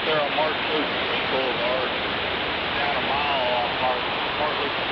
there on Mark Lucas Boulevard, down a mile off Mark Lucas.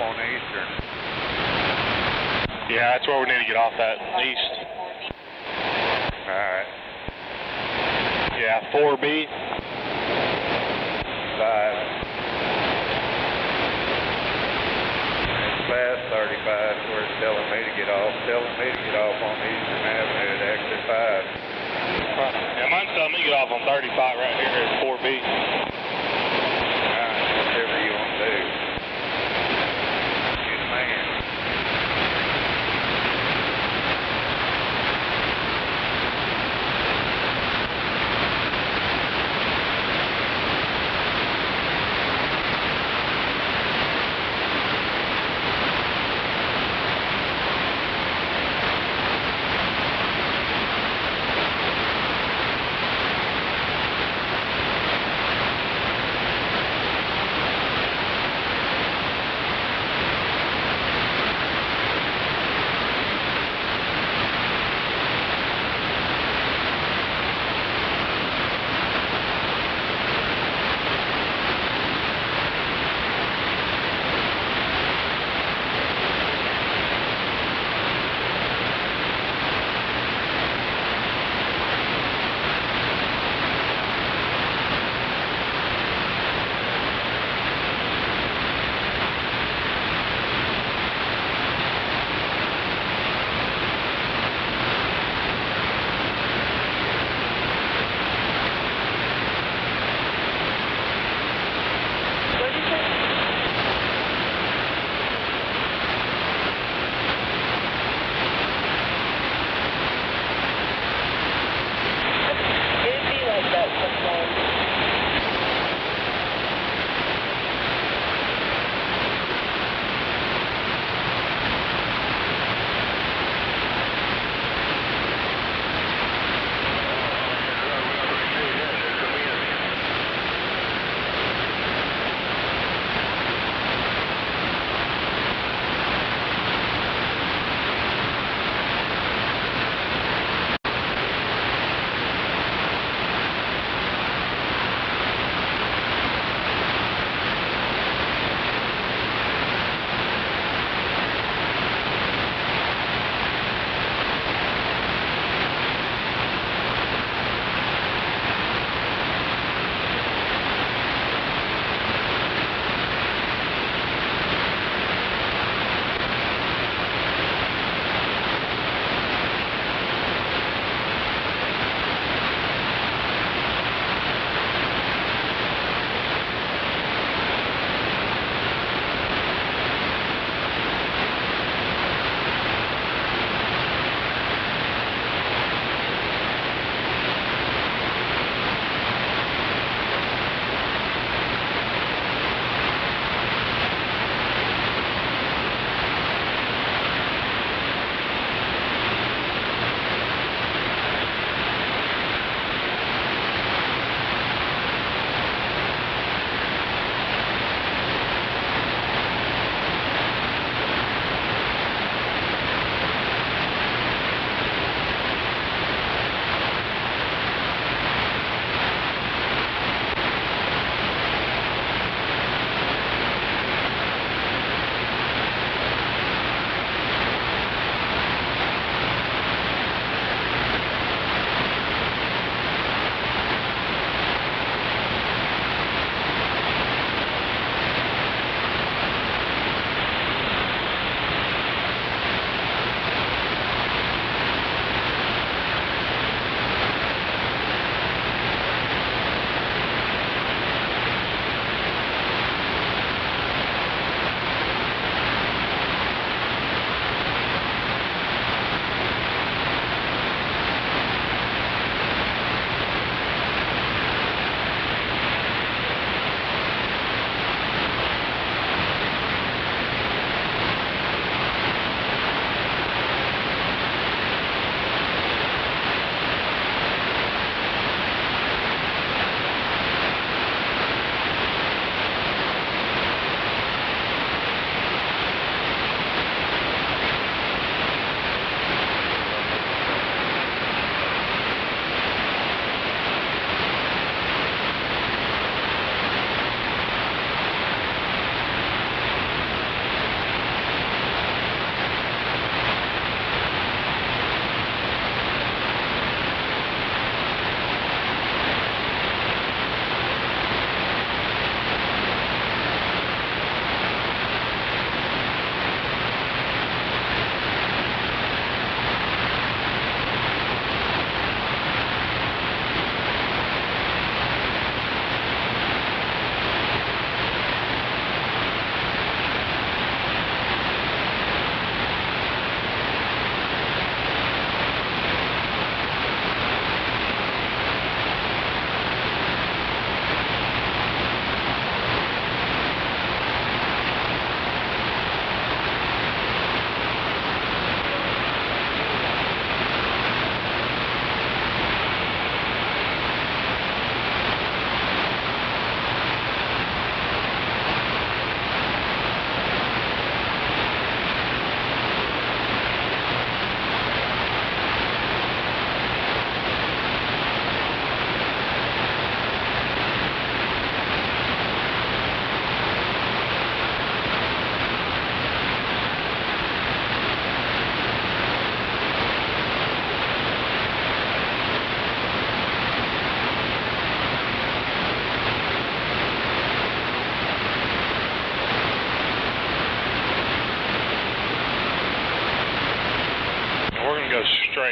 on Eastern. Yeah, that's where we need to get off that east. Alright. Yeah, 4B. 5. Fast 35 is where it's telling me to get off. Telling me to get off on Eastern Avenue at exit 5. Yeah, mine's telling me to get off on 35 right here at 4B. Alright, whatever you want to do. You're the man.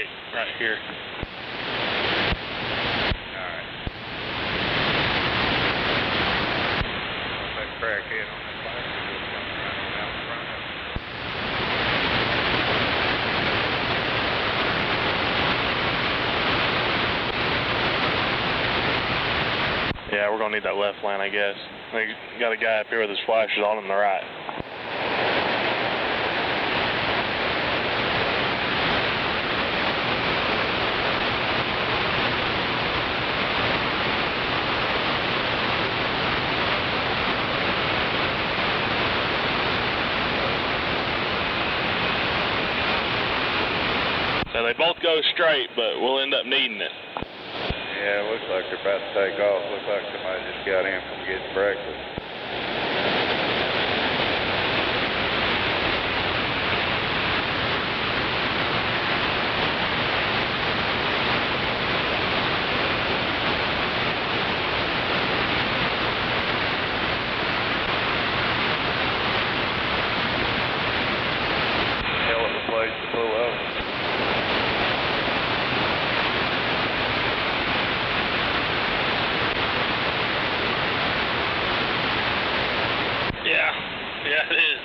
straight right here. Alright. That crackhead on that bicycle coming running out in front of us. Yeah, we're gonna need that left lane, I guess. They got a guy up here with his flashes on him the right. So they both go straight, but we'll end up needing it. Yeah, it looks like they're about to take off. Looks like somebody just got in from getting breakfast. Hell of a place to pull over. Yeah, it is.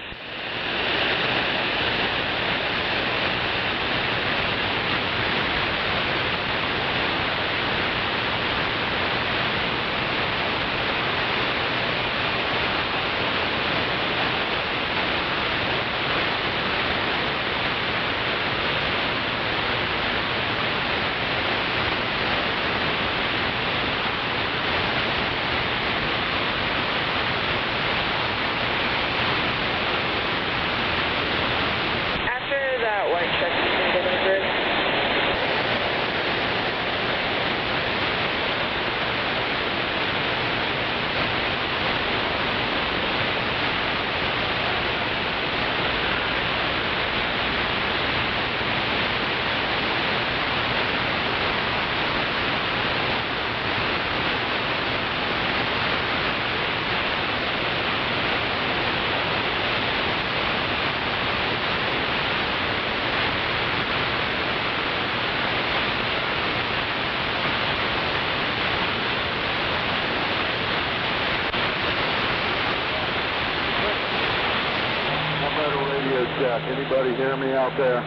Check. Anybody hear me out there?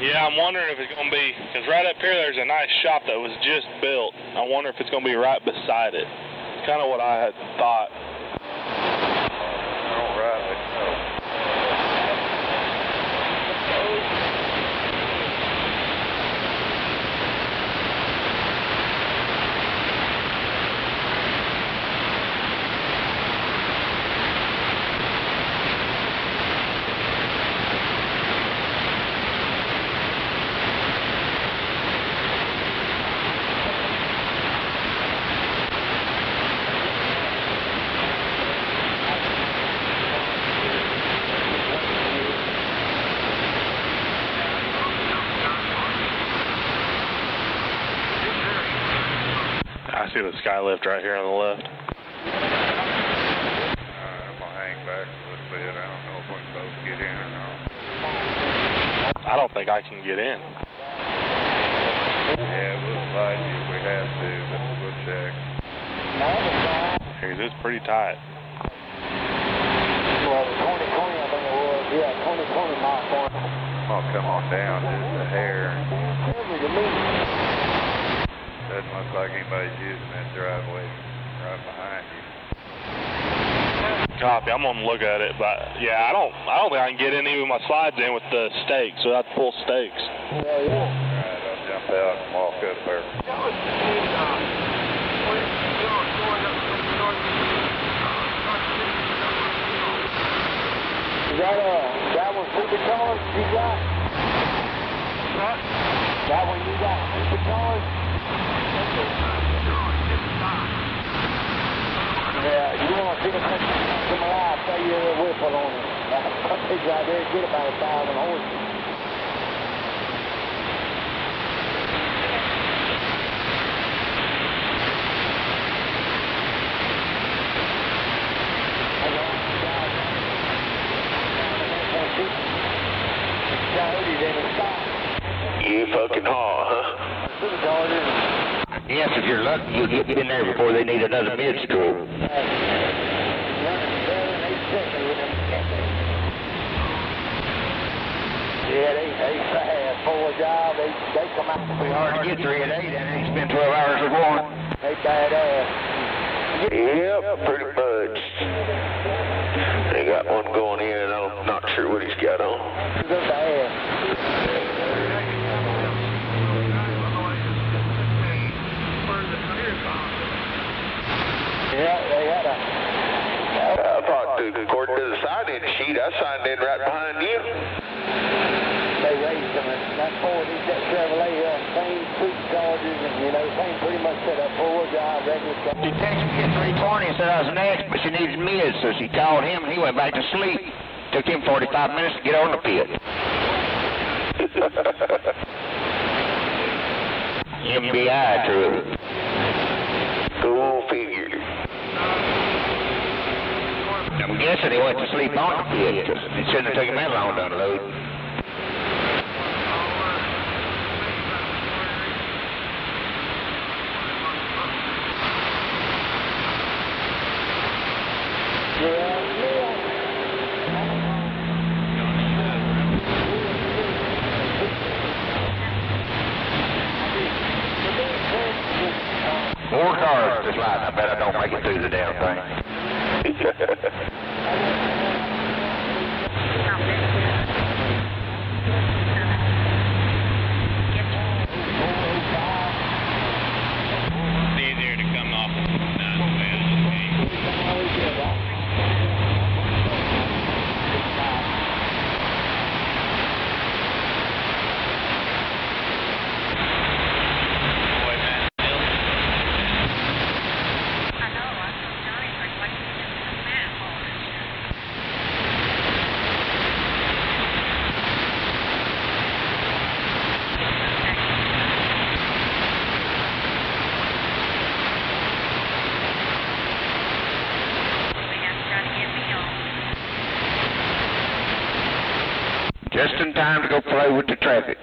Yeah, I'm wondering if it's going to be, because right up here there's a nice shop that was just built. I wonder if it's going to be right beside it. It's kind of what I had thought. All right, let's go. I see the skylift right here on the left. I'm going to hang back a little bit. I don't know if we can both get in or not. I don't think I can get in. Yeah, we'll slide you if we have to, but we'll check. Because it's pretty tight. Well, 2020, I think it was. Yeah, 2020 mile point. I'll come on down just a hair. Doesn't look like anybody's using that driveway right behind you. Copy. I'm gonna look at it, but yeah, I don't think I can get in even with my slides in with the stakes without the full stakes. Yeah, yeah. Alright, I'll jump out and walk up there. that one supercharged you got? What? That one you got supercharged? Yeah, you want to see the picture to my eye, say you're a whistle on it. That pig right there get about 1,000 horses. You fucking haul, huh? Yes, if you're lucky, you'll get in there before they need another mid-stroke. Yeah, they fast for a job. They come out. It'll be hard to get 3 at 8, and they spend 12 hours of going. They badass. Yep, pretty much. They got one going in, and I'm not sure what he's got on. They're bad. Yeah, they had a... I thought, according to the sign-in sheet, I signed in right behind you. They raced them, and that Ford, he's got Chevrolet, same superchargers, and, you know, same pretty much set up for a job, regular car. She texted me at 3:20 and said I was next, but she needed mid, so she called him, and he went back to sleep. Took him 45 minutes to get on the pit. MBI truck. Go figure. I'm guessing he went to sleep on the pit, because it shouldn't have taken that long to unload. More cars this light. I bet I don't make it through the damn thing. It's easier to come off of 9 way on the game. Just in time to go play with the traffic.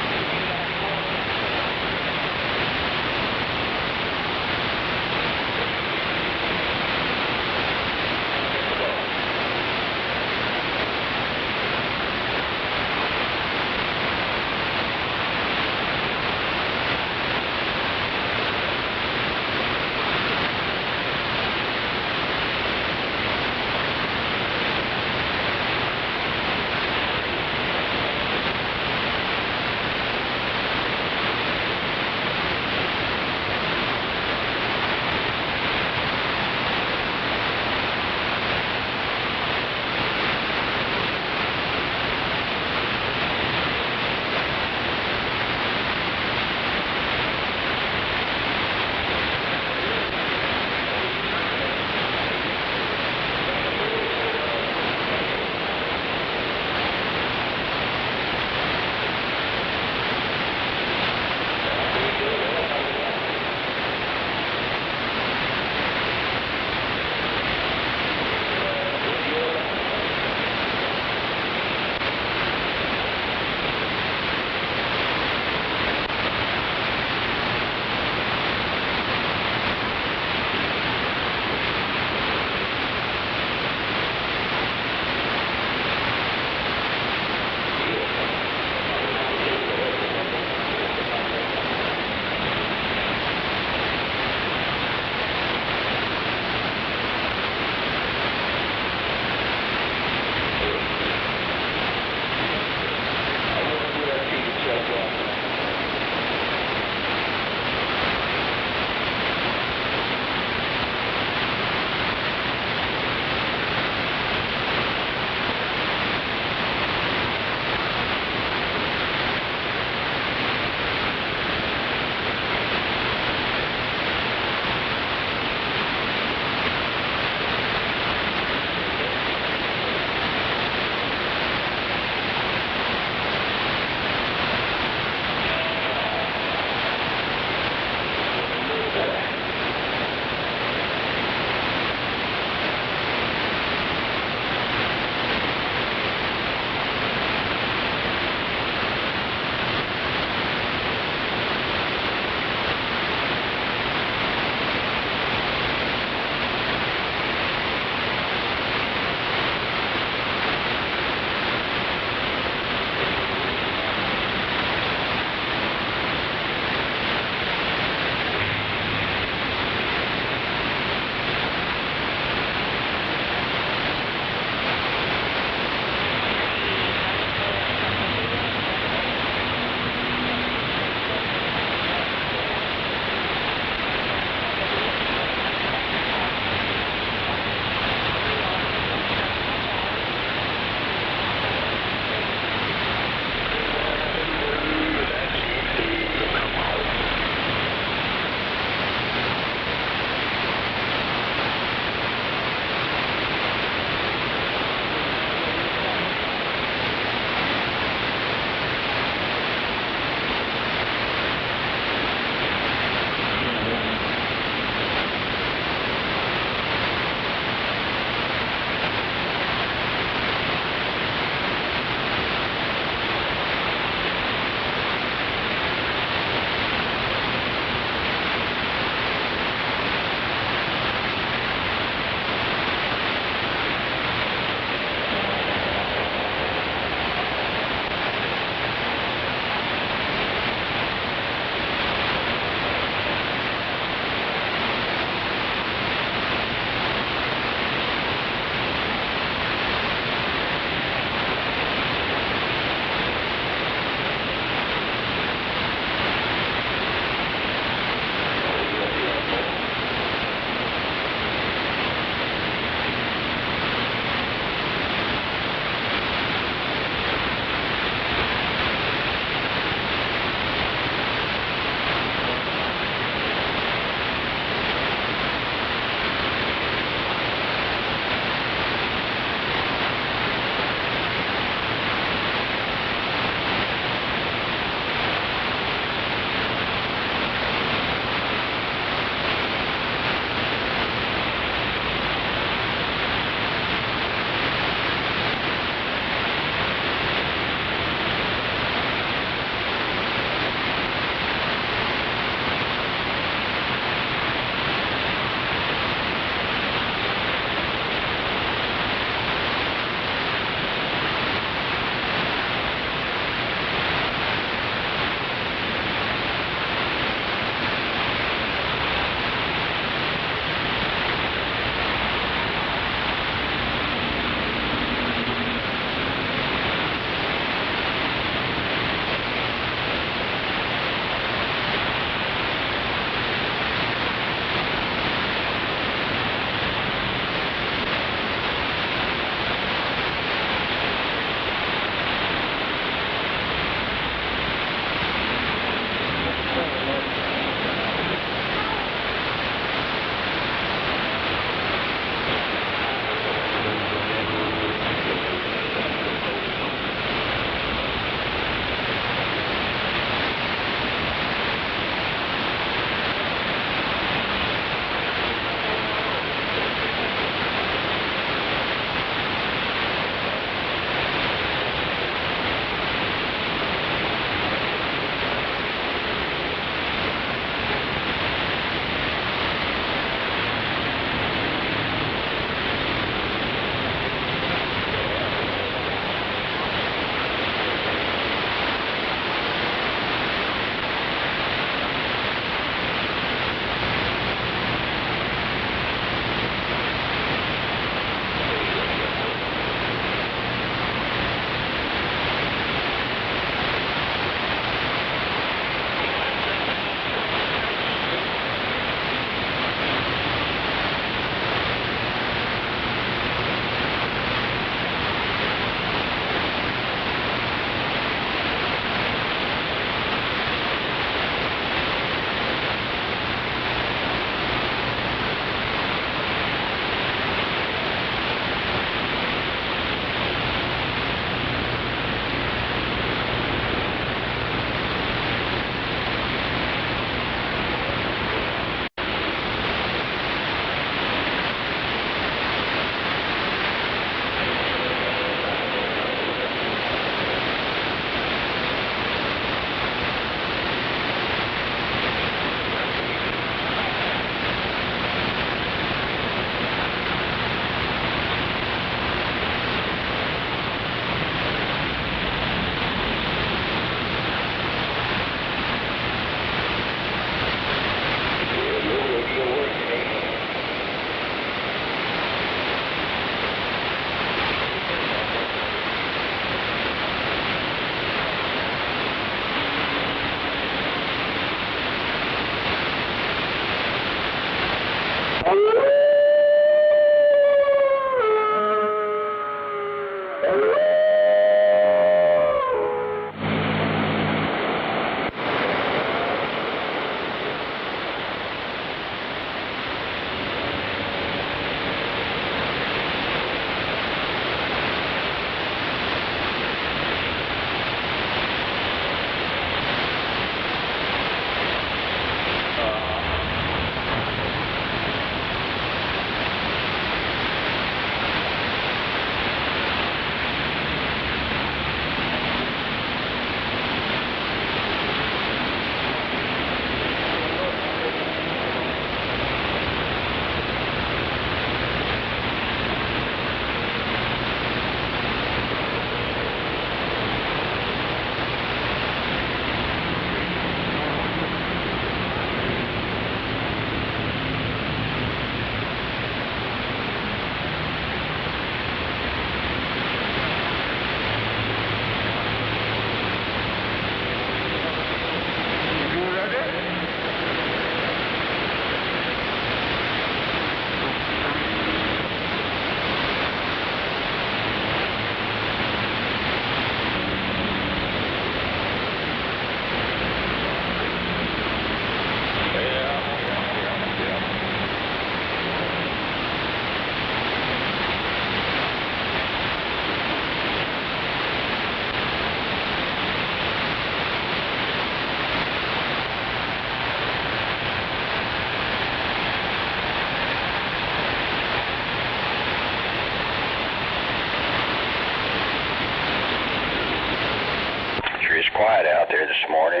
quiet out there this morning.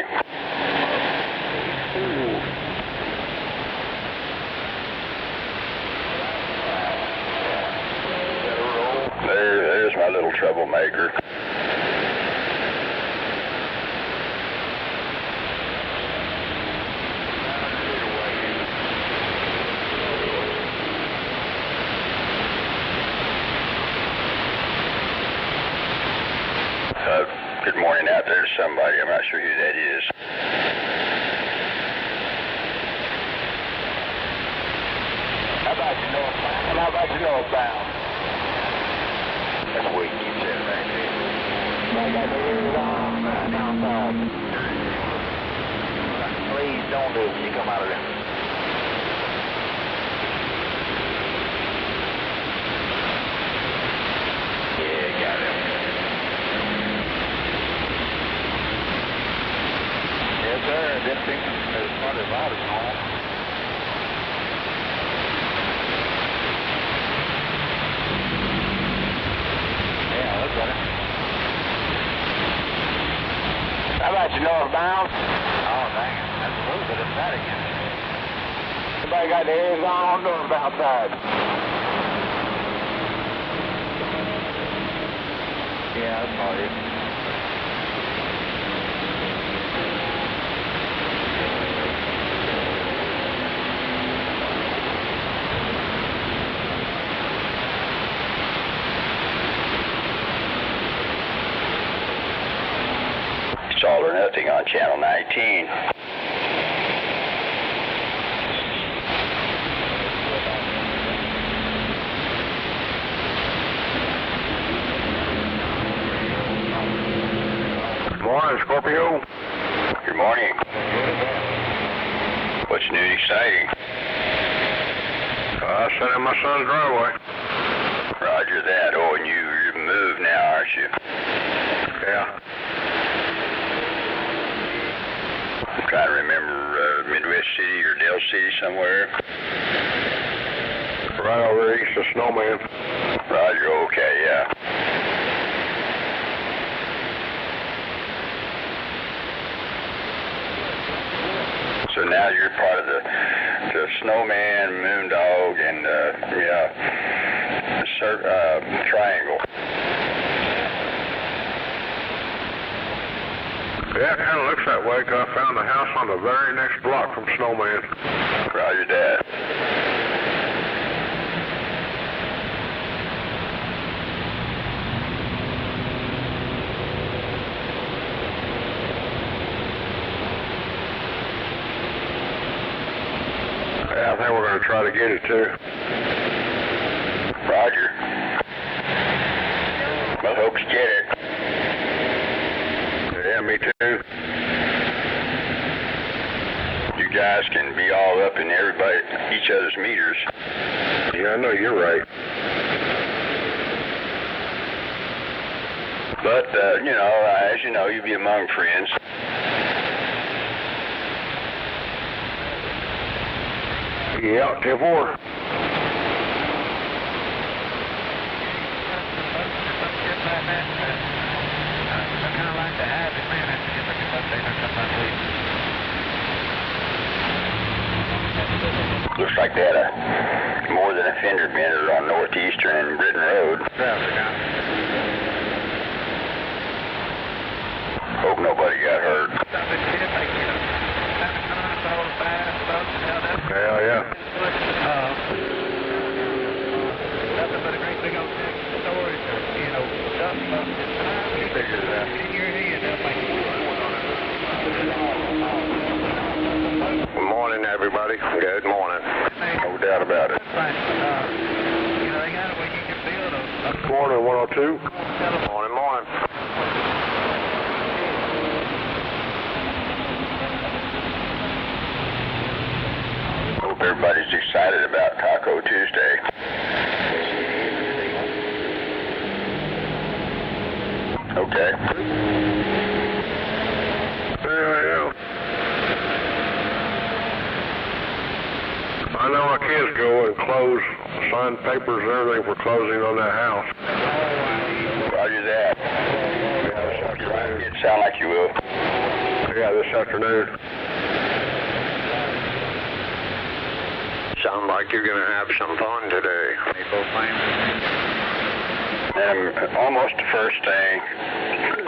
There's my little troublemaker. Good morning out there to somebody. I'm not sure who that is. How about you northbound? How about you northbound? That's the way you keep saying right there. I got the ears on outside. Please don't do it when you come out of there. Yeah, got it. Yes, sir. Didn't think it was not as loud as normal. Yeah, that's better. How about you northbound? Oh, dang it. That's a little bit of that again. Everybody got their ears on northbound side. Yeah, that's probably it. It's all or nothing on channel 19. Good morning, Scorpio. Good morning. What's new and exciting? I sent in my son's driveway. Roger that. Oh, and you've moved now, aren't you? Yeah. I'm trying to remember Midwest City or Dell City somewhere. Right over east of Snowman. Roger, okay, yeah. So now you're part of the Snowman, Moondog, and Triangle. Yeah, it kind of looks that way because I found the house on the very next block from Snowman. Roger that. Yeah, I think we're going to try to get it too. Roger. Well, hope you get it. Yeah, me too. You guys can be all up in each other's meters. Yeah, I know you're right. But, as you know, you'll be among friends. Yeah, 10-4. Looks like they had a more than a fender bender on Northeastern and Britain Road. Hope nobody got hurt. Hell yeah. Nothing but a great big old story, figured it out. Good morning, everybody. Good morning. No doubt about it. They got it where you can build a Morning, 102. Morning, morning. Hope everybody's excited about Taco Tuesday. Okay. Yeah. I know my kids go and close, sign papers and everything for closing on that house. Roger that. It sound like you will. Yeah, this afternoon. Sound like you're gonna have some fun today. And almost the first thing,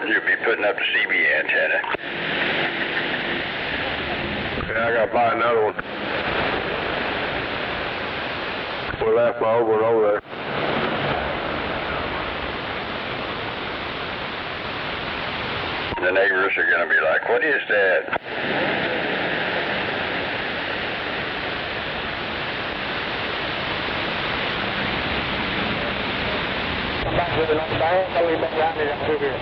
you'll be putting up the CB antenna. Yeah, I gotta buy another one. We left my old one over there. The neighbors are gonna be like, what is that? Back with it on the back, I'll leave that right there through here.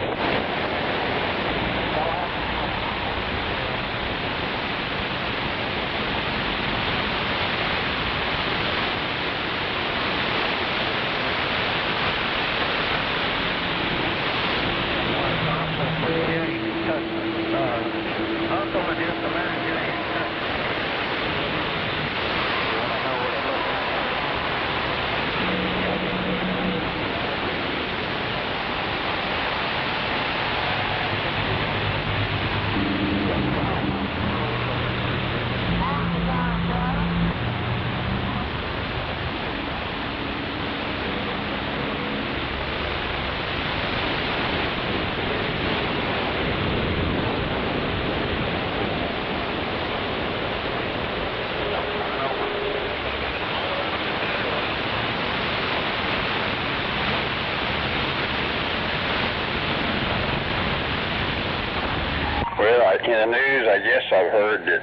Well, in the news, I guess I've heard that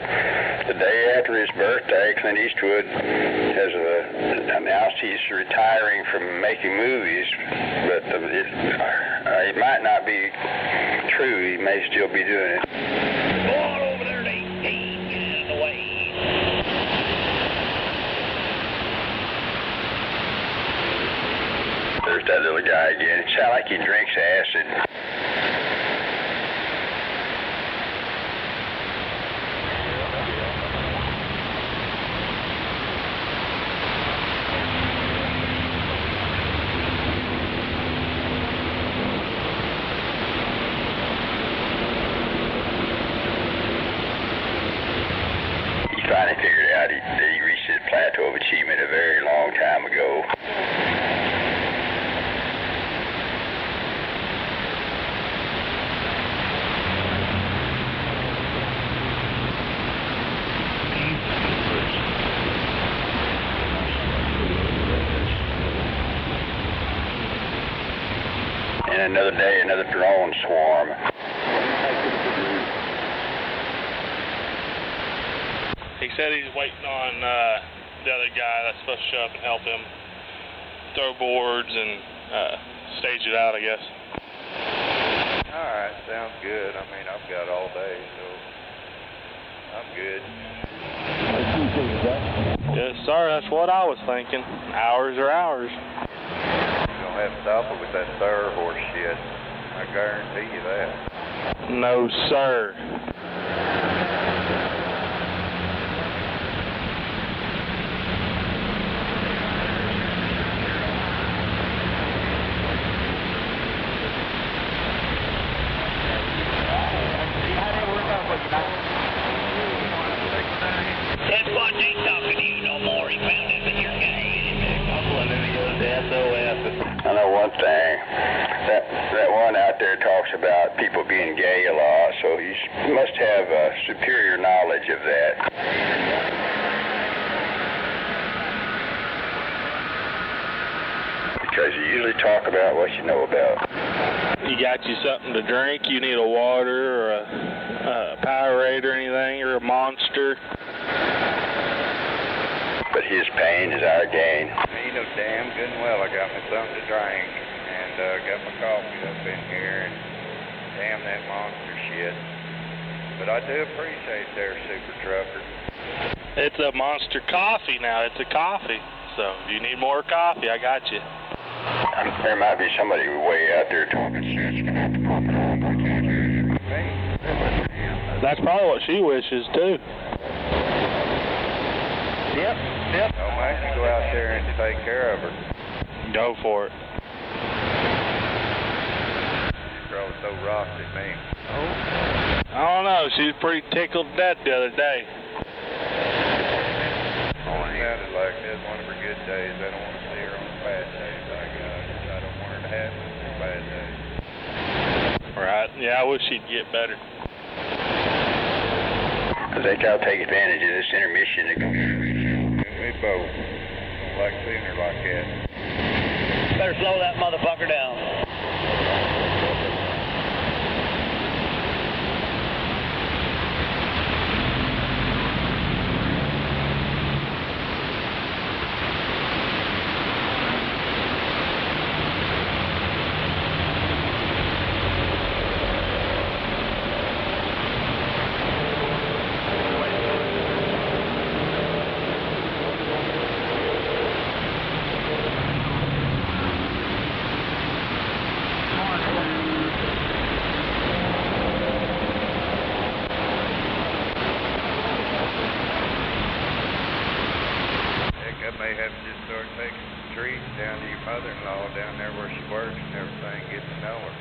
the day after his birthday, Clint Eastwood has announced he's retiring from making movies, but it might not be true. He may still be doing it. Go on over there to 18, get in the way. There's that little guy again. It sounds like he drinks acid. Finally figured out that he reached his plateau of achievement a very long time ago. And another day, another drone swarm. He said he's waiting on the other guy that's supposed to show up and help him throw boards and stage it out, I guess. Alright, sounds good. I mean, I've got all day, so I'm good. Yes, sir, that's what I was thinking. Hours are hours. You're gonna have to stop it with that sir horse shit. I guarantee you that. No, sir. That Bunch ain't talking to you no more. He found out that you're gay. I know one thing. That one out there talks about people being gay a lot, so he must have superior knowledge of that. Because you usually talk about what you know about. You got you something to drink? You need a water or a Powerade or anything, or a Monster? But his pain is our gain. You know damn good and well I got me something to drink, and got my coffee up in here, and damn that Monster shit. But I do appreciate their super trucker. It's a Monster coffee now. It's a coffee. So if you need more coffee, I got you. There might be somebody way out there talking sense. That's probably what she wishes too. Yep. Don't make me go out there and take care of her. Go for it. Girls throw rocks at me. I don't know. She was pretty tickled to death the other day. It sounded like that's one of her good days. I don't want to see her on the bad days. I don't want her to have some bad days. Right. Yeah, I wish she'd get better. I think I'll take advantage of this intermission to go. We both don't like seeing her like that. Better slow that motherfucker down. I may have to just start taking some trees down to your mother-in-law down there where she works and everything, get to know her.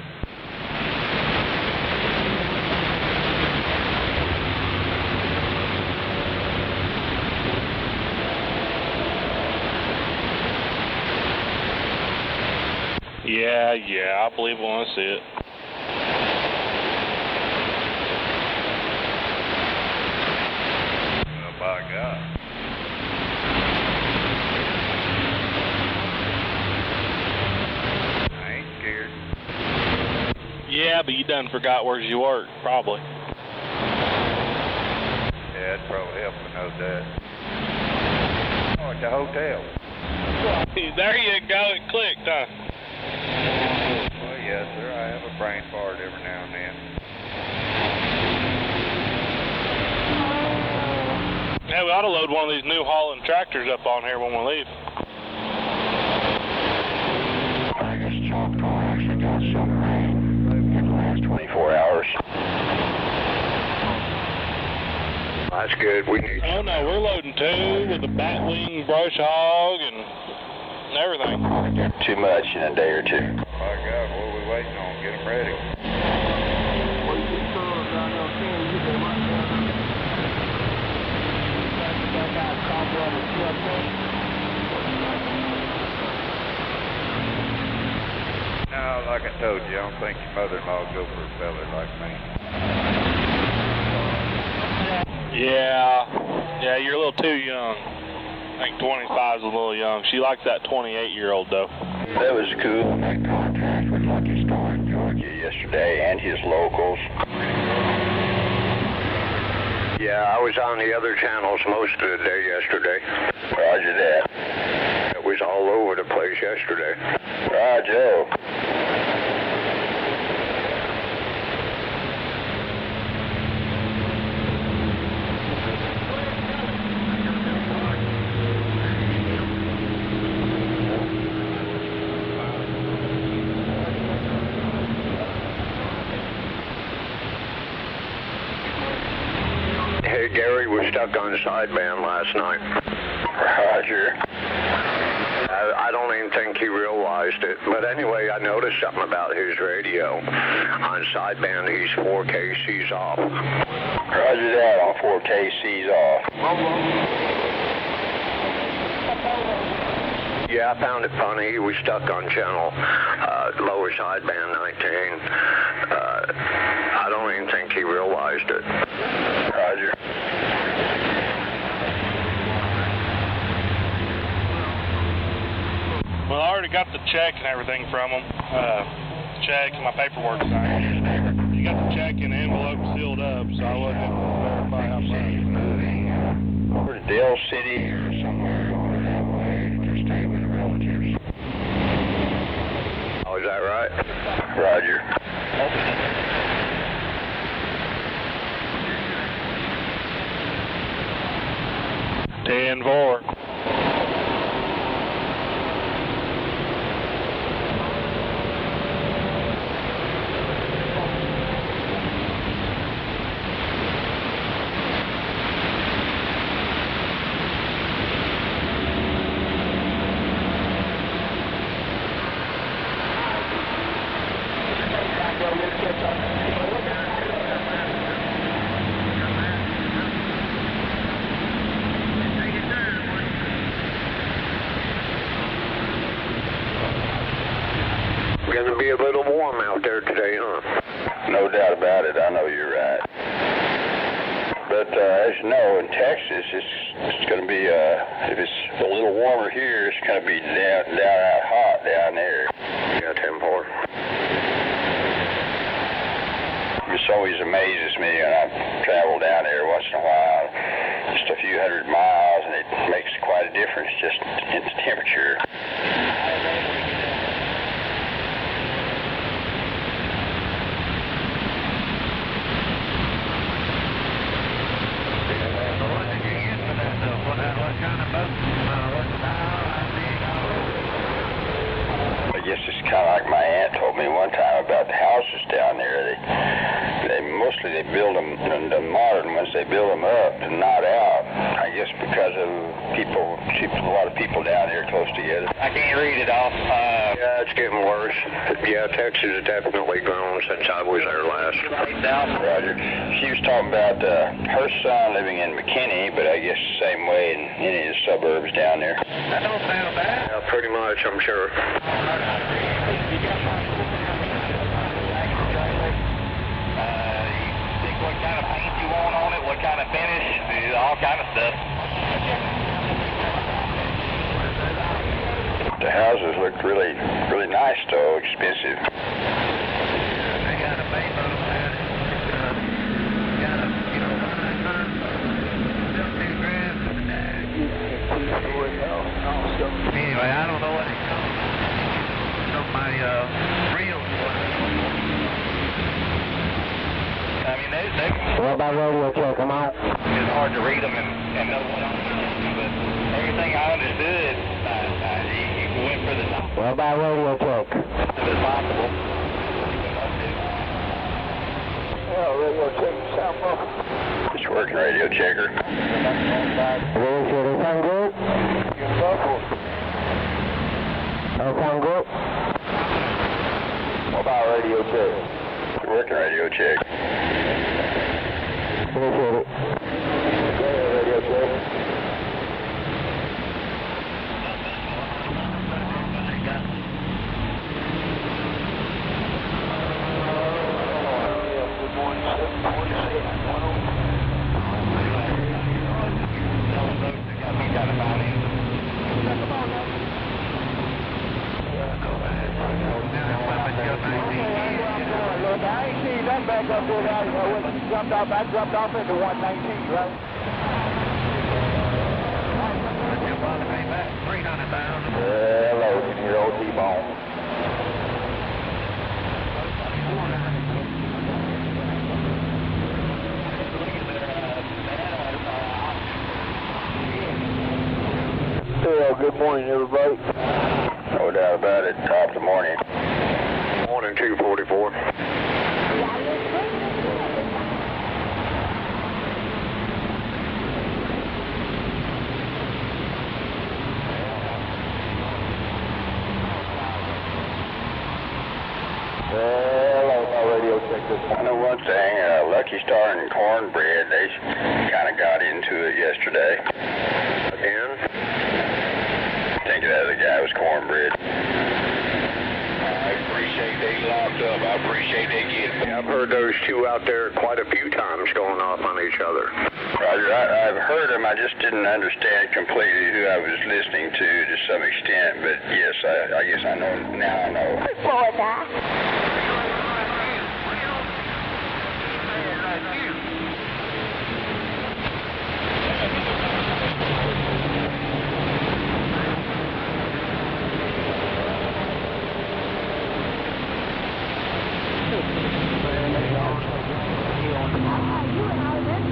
Yeah, I believe I want to see it. Oh, by God. Yeah, but you done forgot where you work, probably. Yeah, it'd probably help to know that. Oh, at the hotel. There you go, it clicked, huh? Well, yes, sir. I have a brain fart every now and then. Yeah, we ought to load one of these new hauling tractors up on here when we leave. I guess Choctaw actually got some rain. 24 hours. That's good. We need. Oh no, we're loading two with a batwing brush hog and everything. Too much in a day or two. My God, what are we waiting on? Get them ready. No, like I told you, I don't think your mother-in-law would go for a fella like me. Yeah, you're a little too young. I think 25 is a little young. She likes that 28-year-old though. That was cool. I contact with Lucky Star in Georgia yesterday and his locals. Yeah, I was on the other channels most of the day yesterday. Roger that. It was all over the place yesterday. Roger. Hey, Gary was stuck on sideband last night. Roger. I don't even think he realized it. But anyway, I noticed something about his radio. On sideband, he's 4kcs off. Roger that on 4kcs off. Yeah, I found it funny. He was stuck on channel lower sideband 19. I don't even think he realized it. Roger. Well, I already got the check and everything from him. Check and my paperwork signed. You got the check in the envelope sealed up, so I wasn't able to verify how much. Over to Dale City or somewhere over that way to stay with relatives. Oh, is that right? Roger. 10-4. Gonna be a little warm out there today, huh? No doubt about it. I know you're right. But as you know, in Texas, it's going to be, if it's a little warmer here, it's going to be down out hot down there. Yeah, 10-4. It always amazes me when I travel down there once in a while, just a few hundred miles, and it makes quite a difference just in the temperature. I guess it's kind of like my aunt told me one time about the houses down there. They mostly build them, the modern ones, they build them up and not out. I guess because of a lot of people down here close together. I can't read it off. Yeah, it's getting worse. Yeah, Texas has definitely grown since I was there last. Roger. She was talking about her son living in McKinney, but I guess the same way in any of the suburbs down there. That don't sound bad. Yeah, pretty much, I'm sure. What kind of paint you want on it, what kind of finish, all kind of stuff. The houses look really nice, though, expensive. They got a paint on that. Got a, $17,000. Anyway, I don't know what it costs. Somebody real. I mean, they What about radio check? Come on. it's hard to read them and know what I'm doing, but everything I understood, you went for the top What about radio check? as possible. Yeah, radio check. Sound muffled. It's working, radio checker. Radio check. It sound good? You're muffled. That sound good? What about radio check? It's working, radio check. Appreciate it. Yeah, radio check. I ain't seen that back up there. I jumped off into 119, right? Hello, your old T-bone. Good morning, everybody. No doubt about it. Top of the morning. Morning, 244. I know one thing, Lucky Star and Cornbread, they kind of got into it yesterday. Again? Thinking that the guy was Cornbread. I appreciate they locked up. I appreciate they get. Yeah, I've heard those two out there quite a few times going off on each other. Roger, I've heard them. I just didn't understand completely who I was listening to some extent, but yes, I guess I know now. I know.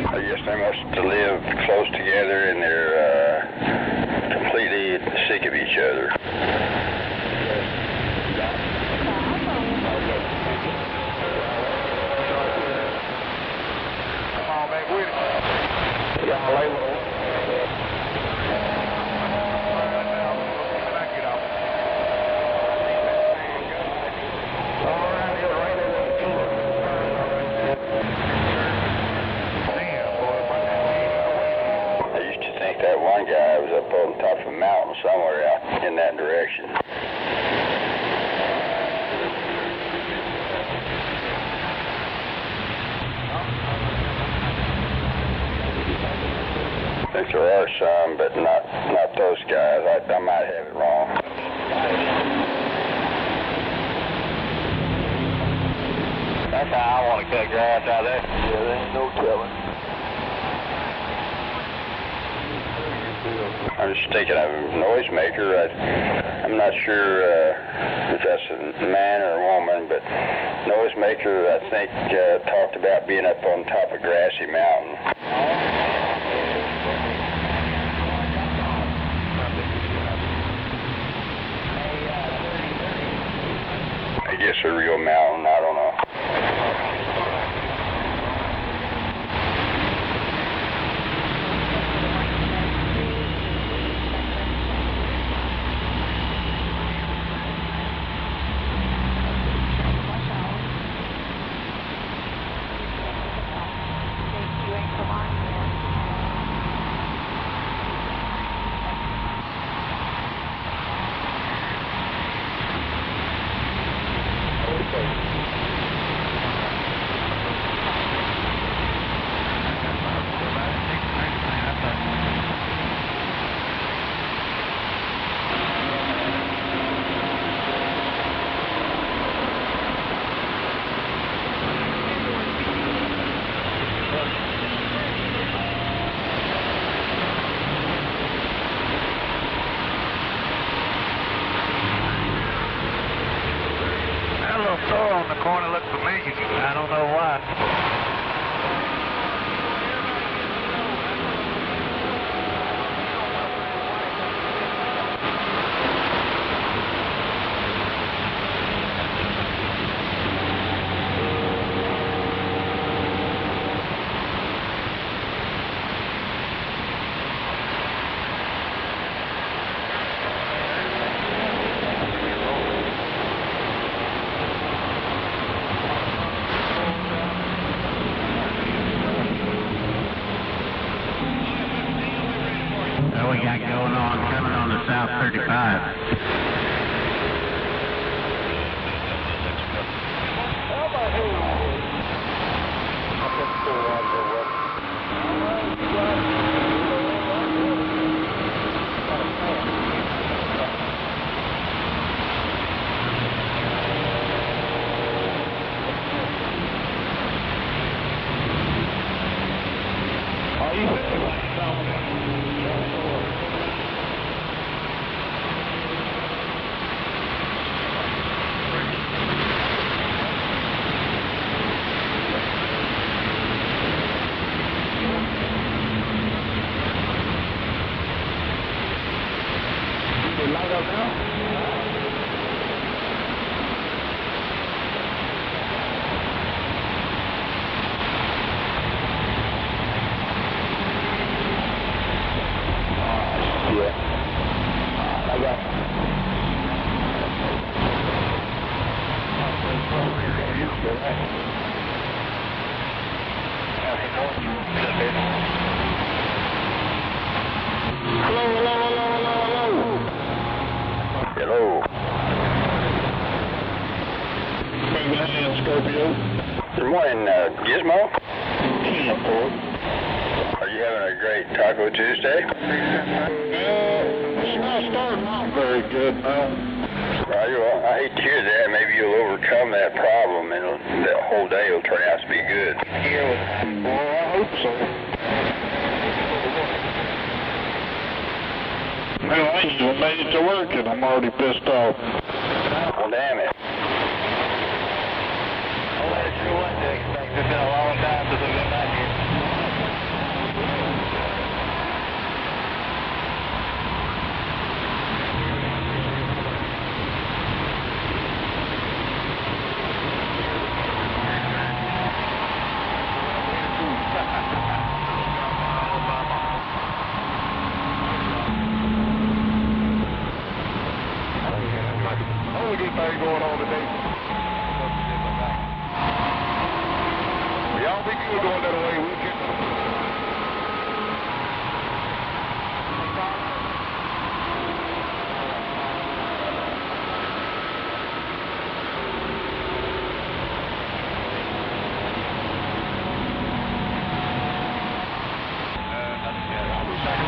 I guess they must live close together and they're completely sick of each other. Come on, man, with it. That one guy was up on top of a mountain somewhere out in that direction. think there are some, but not those guys. I might have it wrong. That's how I want to cut grass out there. Yeah, there ain't no telling. I'm just thinking of a noisemaker. I'm not sure if that's a man or a woman, but noisemaker, I think, talked about being up on top of Grassy Mountain. I guess a real mountain, I don't know. That little store on the corner looked familiar. I don't know why. What we got going on coming on the South 35. Hello. Good morning, Gizmo. Are you having a great Taco Tuesday? It's not starting off very good now. Well, I hate to hear that. Maybe you'll overcome that problem and the whole day will turn out to be good. Well, I hope so. Well, I ain't even made it to work and I'm already pissed off. Well, damn it. Well, that sure was to expect. It's been a long time since I've been back here. Only good thing going on today. Y'all be good going that way weekend. I wish I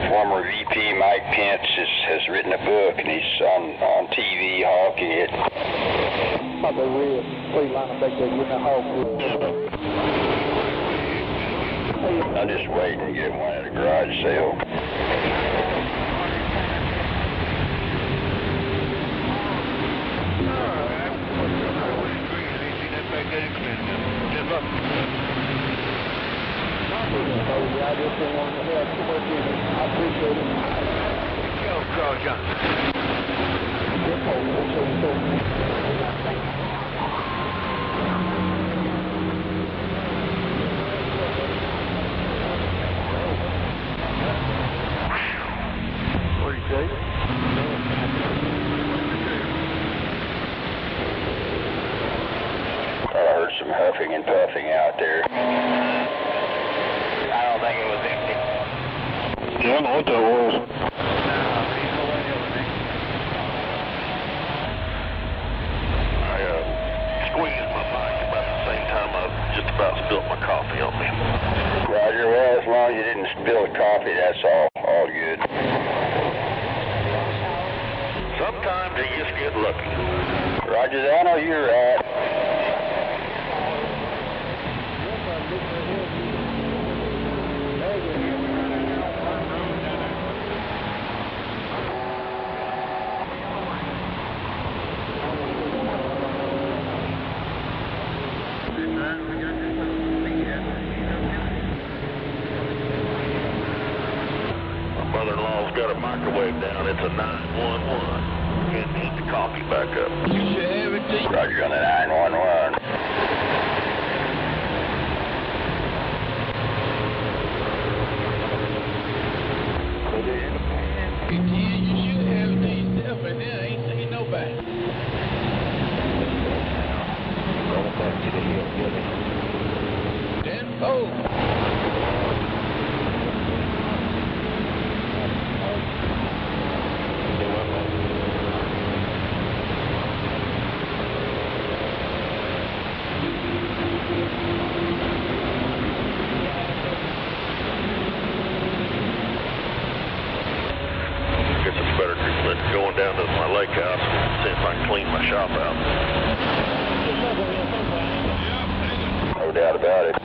Former VP Mike Pence has written a book, and he's on TV hawking it. Probably will. Please line up back there, get that hog food. I'm just waiting to get one at a garage sale. I just didn't want to have too much in it. I appreciate it. Yo, Carl Johnson. What do you say? I heard some huffing and puffing out there. I don't think it was empty. Yeah, I know what that was. I squeezed my mic about the same time I just about spilled my coffee on me. Roger, well, as long as you didn't spill the coffee, that's all good. Sometimes you just get lucky. Roger, I know you're right. Mother-in-law's got a microwave down. It's a 911. Can't heat the coffee back up. Roger on the 911. Going down to my lake house and see if I can clean my shop out. No doubt about it.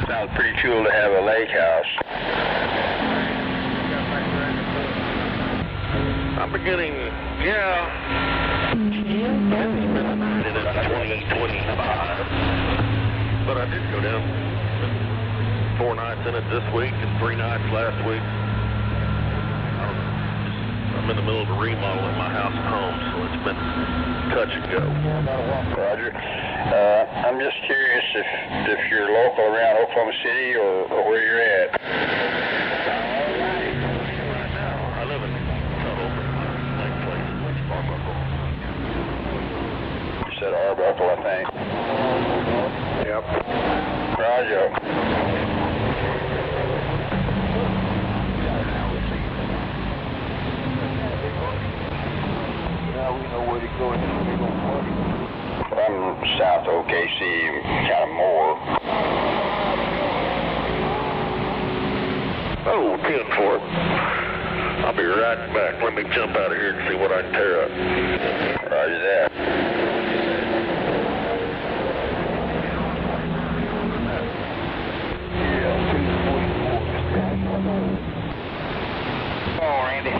Sounds pretty cool to have a lake house. I'm beginning, in 2025, but I did go down 4 nights in it this week and 3 nights last week. I'm in the middle of a remodel at my house at home, so it's been touch and go. Roger. I'm just curious if you're local around Oklahoma City or where you're at. Right now, I live in Tuttle, Lake Place, Arbuckle. You said Arbuckle, I think. Yep. Roger. Now we know where to go and where to go. I'm south of OKC, kind of more. Oh, 10 for it. I'll be right back. Let me jump out of here and see what I can tear up. Roger that. Oh, Randy.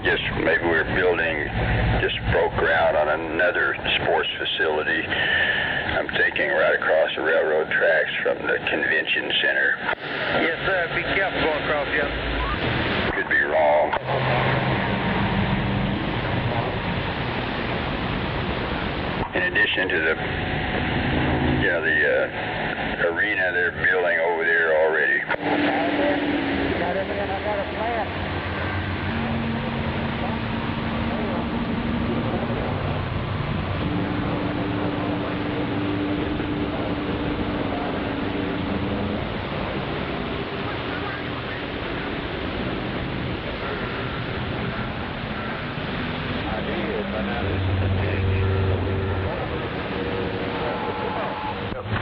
just maybe we're building, just broke ground on another sports facility. I'm thinking right across the railroad tracks from the convention center. Yes, sir. Be careful going across here. Could be wrong. In addition to the, the arena they're building over there already. Got everything I got a plan.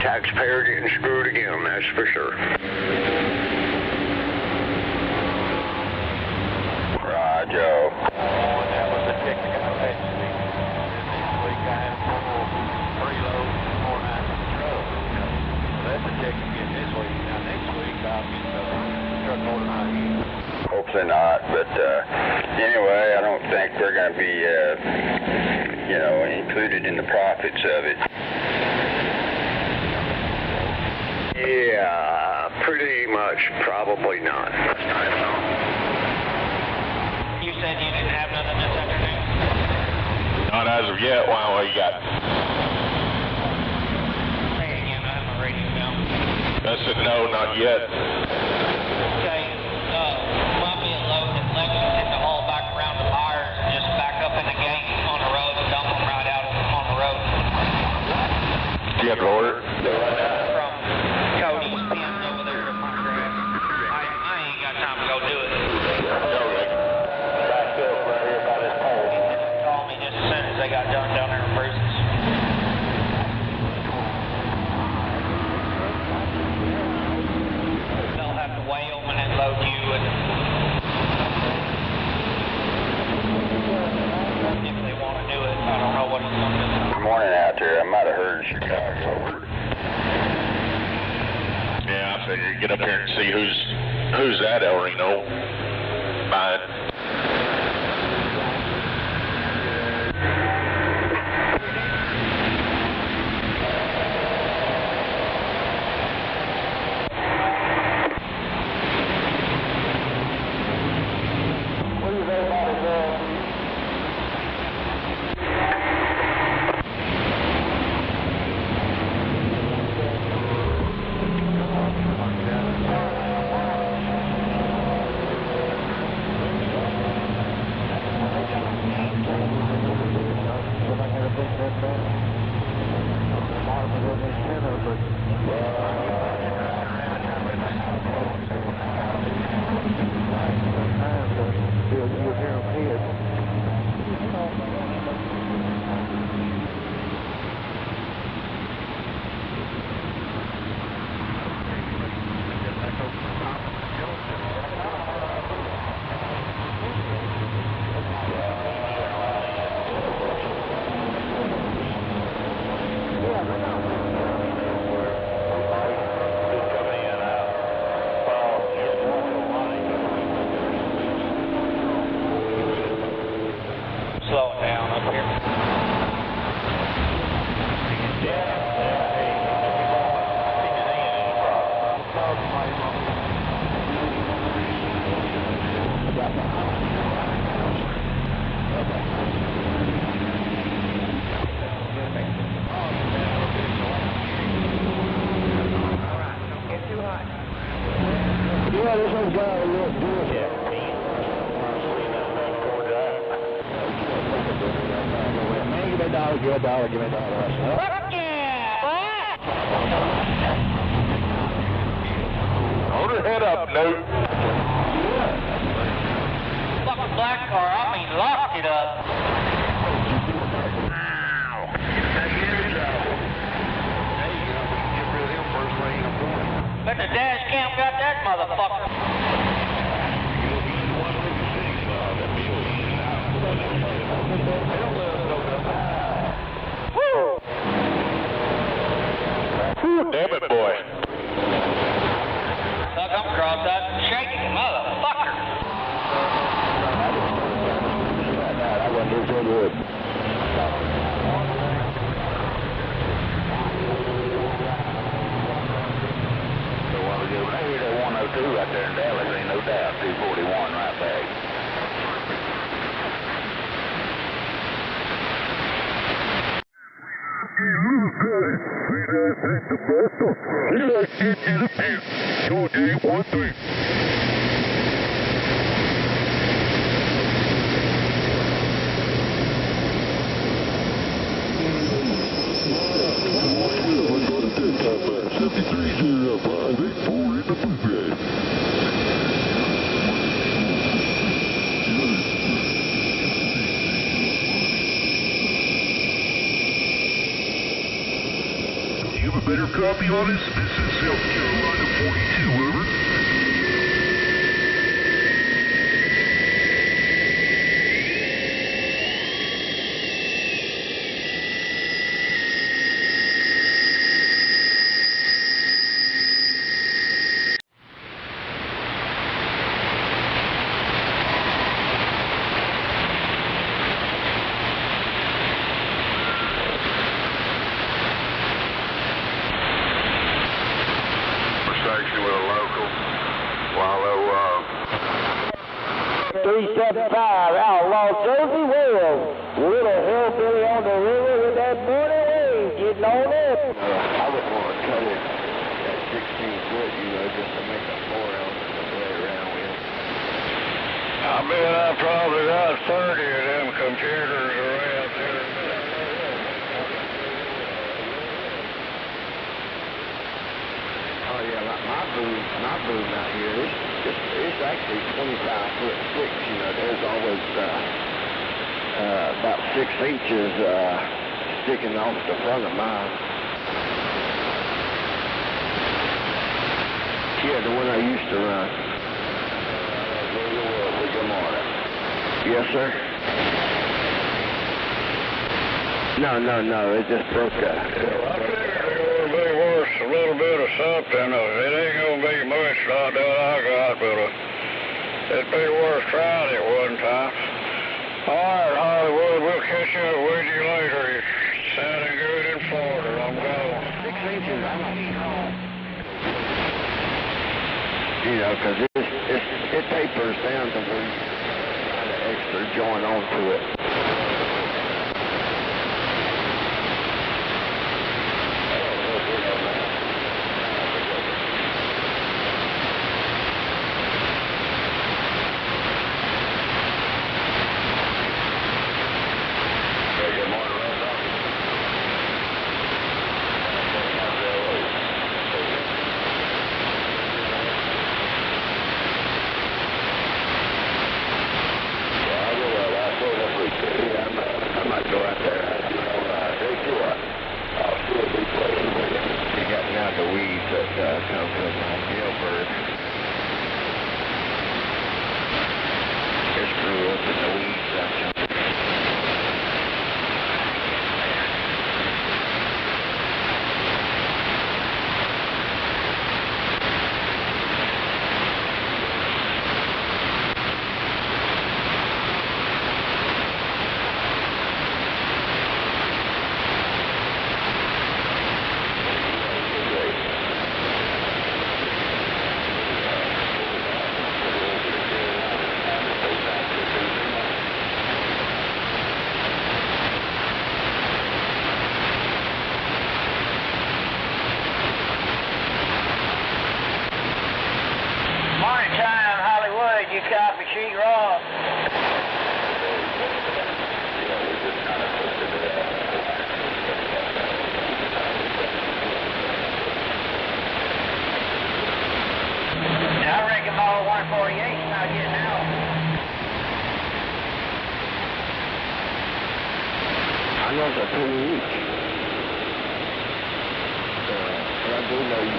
Taxpayer getting screwed again, that's for sure. Roger. That was the ticket I got last week. This week I had a full 3 loads and 4 nights on the truck. So that's the ticket again this week. Now next week I'll get the truck order out here. Hopefully not, but anyway, I don't think we're going to be, included in the profits of it. Yeah, pretty much probably not. You said you didn't have nothing this afternoon? Not as of yet. Wow, what you got? Say it again, I have my radio down. I said no, not yet. Okay, might be a load at Lexington to haul back around to Myers and just back up in the gate on the road and dump them right out on the road. You have to order? From Cody's pins over there to my grass. I ain't got time to go do it. Okay. Back up right here by this pole. He just called me just as soon as they got done down there in Bruce's. They'll have to weigh them and then load you and if they want to do it. I don't know what he's going to do. Good morning out there. I might have heard Chicago. Yeah, I figured get up here and see who's at El Reno. Fine. Slowing down up here. Yeah, this one's got a little good. Man, give me a dollar, give me a dollar. Fuck yeah! Hold her head up, Nate. Fucking black car, I mean locked it up. But the dash cam got that motherfucker. Woo! Whew, damn it, boy. Look, I'm cross-eyed and shaking, motherfucker. It's in wood. So while we go right here to 102 right there in Dallas, ain't no doubt, 241 right back. You have a better copy on us? This is South Carolina 42, over. With a local, Wallow, 375 Outlaw Jersey Wells. Little hillbilly on the river with that money wave getting on up. I would want to cut it at 16 foot, you know, just to make a 4 ounce to play around with. I bet I probably got 30 of them computers around here. Oh yeah, like my boom out here, it's actually 25 foot 6, you know, there's always about 6 inches sticking off the front of mine. Yeah, the one I used to run. Good morning. Yes, sir? No, it just broke up. A little bit of something. It ain't gonna be much like that I got, but it'd be worth trying it one time. All right, Hollywood, we'll catch up with you later. You're sounding good in Florida. I'm going. 6 inches, I'm not home. You know, because it tapers down to where you got an extra joint onto it. You copy, sheet rock. Yeah, I reckon all 148's not getting out. I know it's a penny each. But I do know you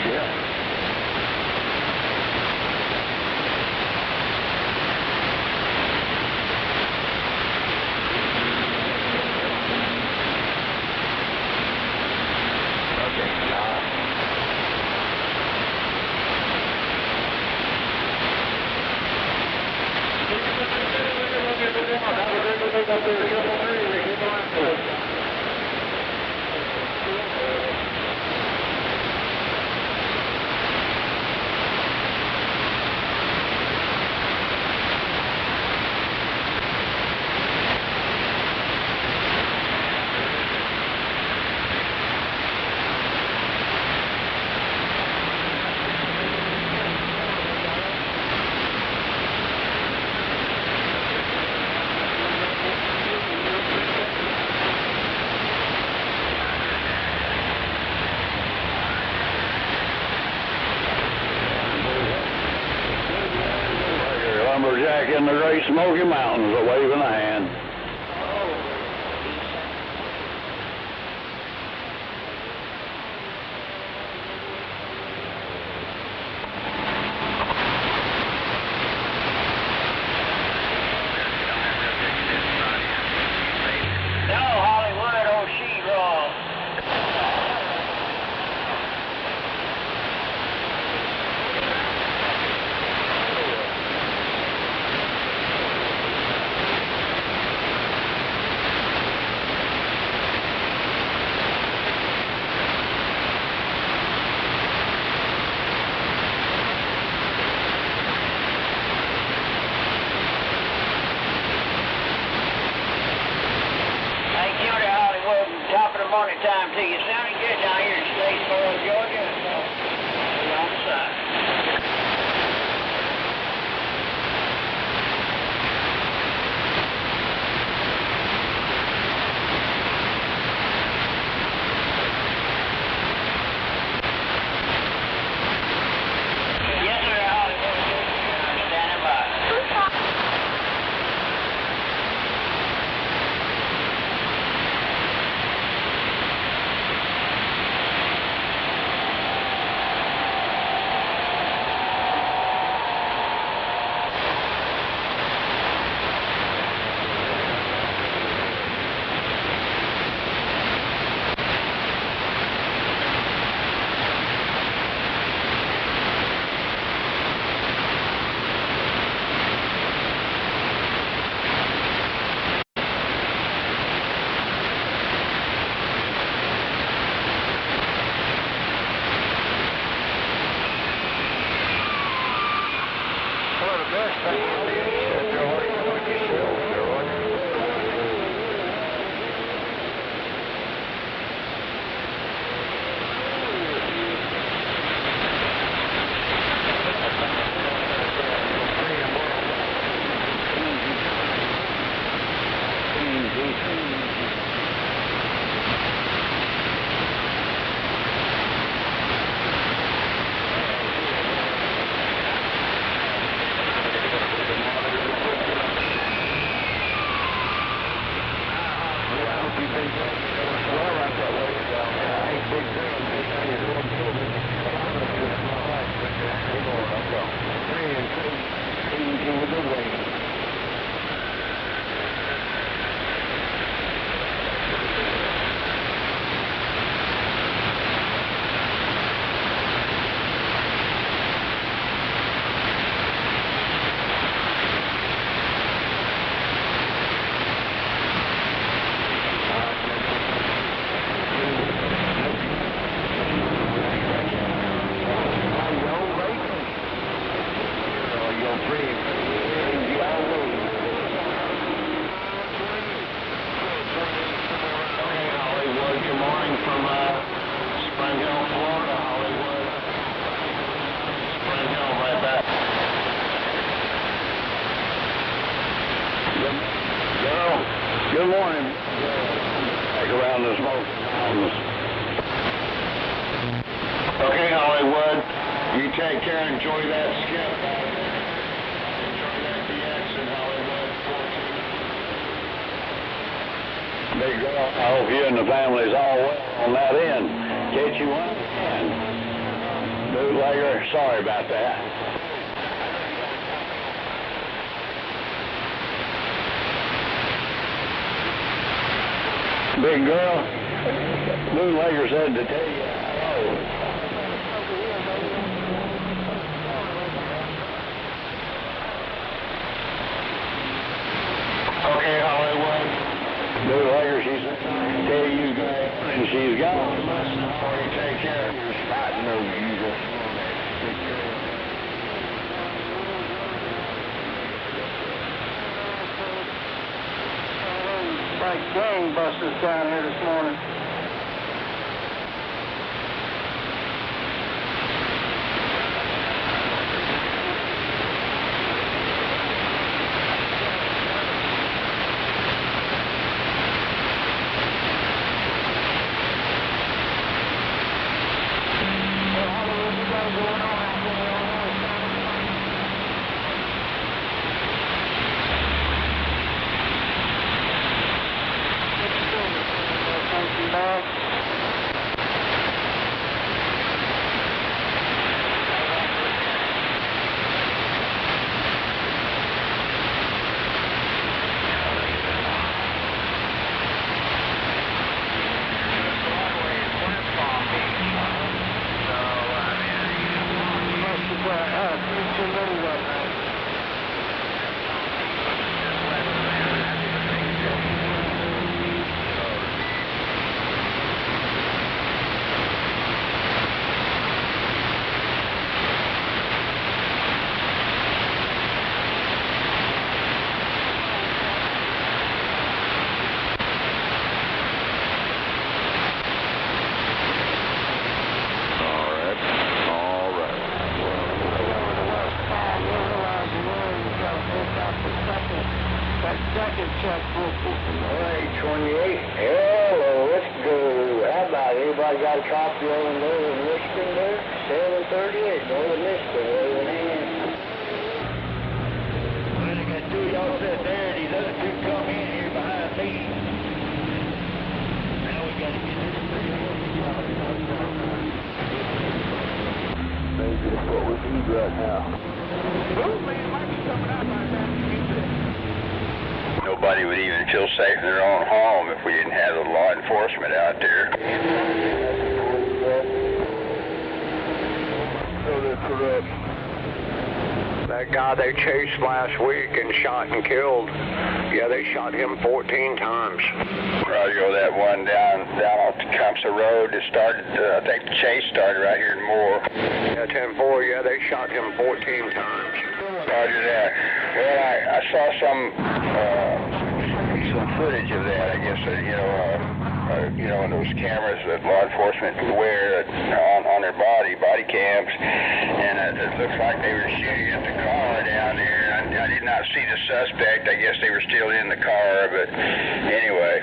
Yeah. Lumberjack in the Great Smoky Mountains, a waving a hand. No, Hollywood, oh, she wrong. Top of the morning time to you. Sounding good down here in Statesboro, Georgia. So, we're on the side. Yes, sir, Hollywood. Standing by. Good morning. Back around the smoke mountains. Okay, Hollywood. You take care and enjoy that skip. Enjoy that DX in Hollywood. Big girl, I hope you and the family's all well on that end. Catch you when I can. Bootlegger, sorry about that. Big girl, Bootlegger said to tell you hello. Okay, Hollywood. Bootlegger, she's tell you guys, and she's gone. Before you take care of your spot nose, you just want to take care of it. Like gangbusters down here this morning. Second checkbook. All right, 28. Hello, let's go. How about anybody got a copy of Northern Michigan there? 738, Northern Michigan, wave an hand. Well, I got two of y'all sit there, and these other two come in here behind me. Now we got to get this thing on. Maybe that's what we need right now. Movement might be coming out by the time you get there. Nobody would even feel safe in their own home if we didn't have the law enforcement out there. That guy they chased last week and shot and killed, yeah, they shot him 14 times. Roger, that one down off the Comsa Road, it started, I think the chase started right here in Moore. Yeah, 10-4, yeah, they shot him 14 times. Roger that. Well, I saw some footage of that, I guess, in those cameras that law enforcement wear on their body cams, and it looks like they were shooting at the car down there. I did not see the suspect. I guess they were still in the car, but anyway.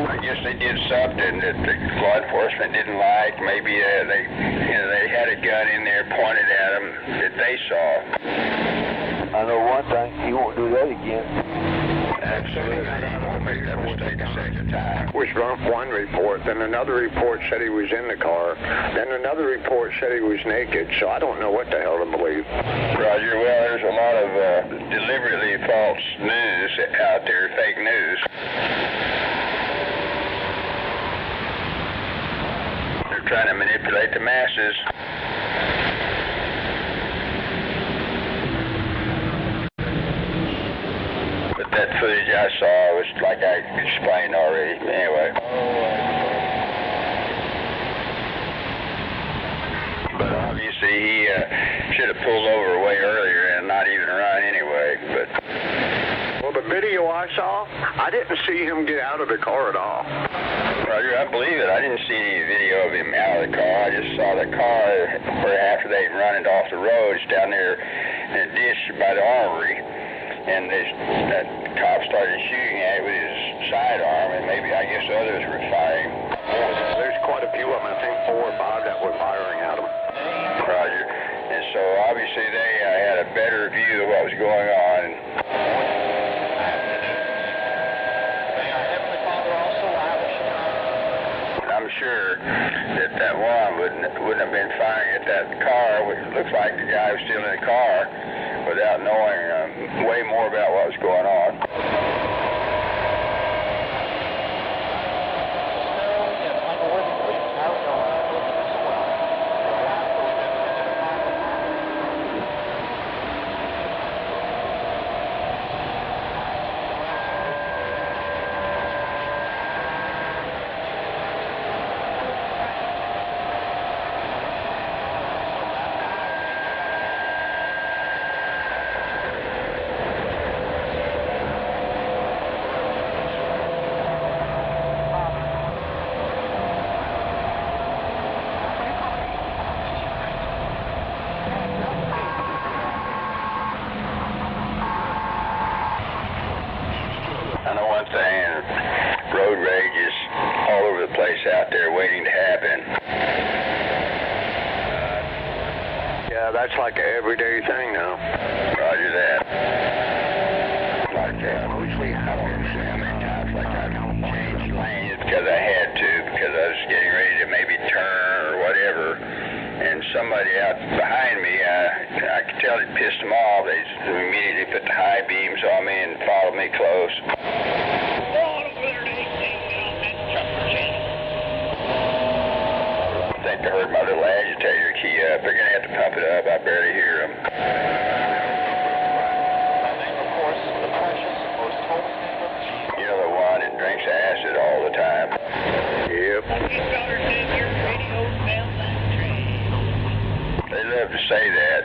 I guess they did something that the law enforcement didn't like. Maybe they had a gun in there pointed at them that they saw. I know one thing, he won't do that again. Absolutely. He won't make that mistake a second time. Was one report, then another report said he was in the car, then another report said he was naked, so I don't know what the hell to believe. Roger, well, there's a lot of deliberately false news out there, fake news. They're trying to manipulate the masses. That footage I saw was like I explained already. Anyway. But obviously he should have pulled over way earlier and not even run anyway. But well, the video I saw, I didn't see him get out of the car at all. Roger, I believe it. I didn't see any video of him out of the car. I just saw the car where after they'd run it off the road, it's down there in a ditch by the armory. And that cop started shooting at it with his sidearm, and maybe, I guess, others were firing. There's quite a few of them, I think 4 or 5 that were firing at him. Roger. And so, obviously, they had a better view of what was going on. May our Heavenly Father also sure that that one wouldn't have been firing at that car, which looks like the guy was still in the car, without knowing way more about what was going on. I know one thing, road rage is all over the place out there waiting to happen. Yeah, that's like an everyday thing now. Roger that. Like mostly hours, many times like I've changed lanes because I had to, because I was getting ready to maybe turn or whatever. And somebody out behind me, I could tell it pissed them off. They immediately put the high beams on me and followed me close. I think they heard my little agitator key up. They're going to have to pump it up. I barely hear them. You know the one that drinks acid all the time? Yep. They love to say that.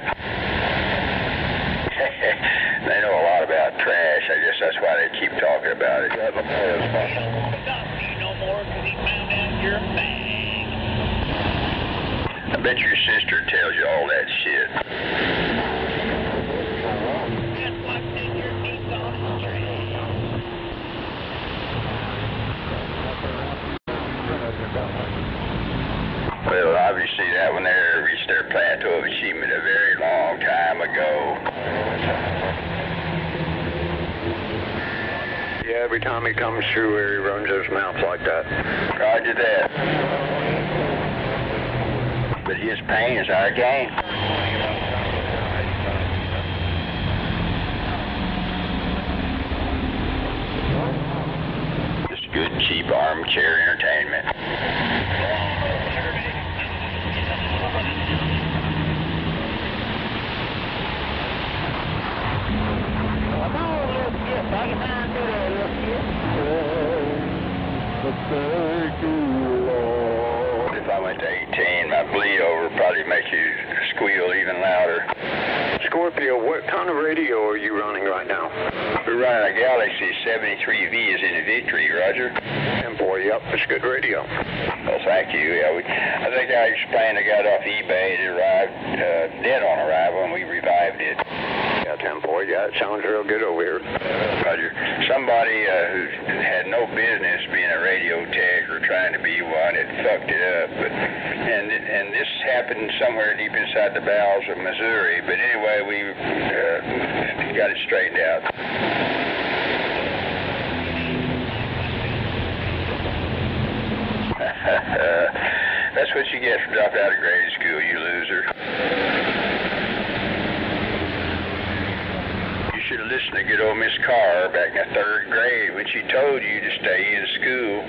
They know a lot about trash. I guess that's why they keep talking about it. I bet your sister tells you all that shit. Well, obviously that one there reached their plateau of achievement a very long time ago. Yeah, every time he comes through here, he runs his mouth like that. Roger that. But his pain is our gain. Just good, cheap armchair entertainment. If I went to 18, my bleed over would probably make you squeal even louder. Scorpio, what kind of radio are you running right now? We're running a Galaxy 73V as in Victory, Roger. And boy, yep, it's good radio. Well, thank you. Yeah, I think I explained I got off eBay. It arrived dead on arrival, and we revived it. Yeah, Tim, boy, yeah, it sounds real good over here. Roger. Somebody who had no business being a radio tech or trying to be one had fucked it up. And this happened somewhere deep inside the bowels of Missouri. But anyway, we got it straightened out. That's what you get for dropping out of grade school, you loser. You should have listened to good old Miss Carr back in the 3rd grade when she told you to stay in school.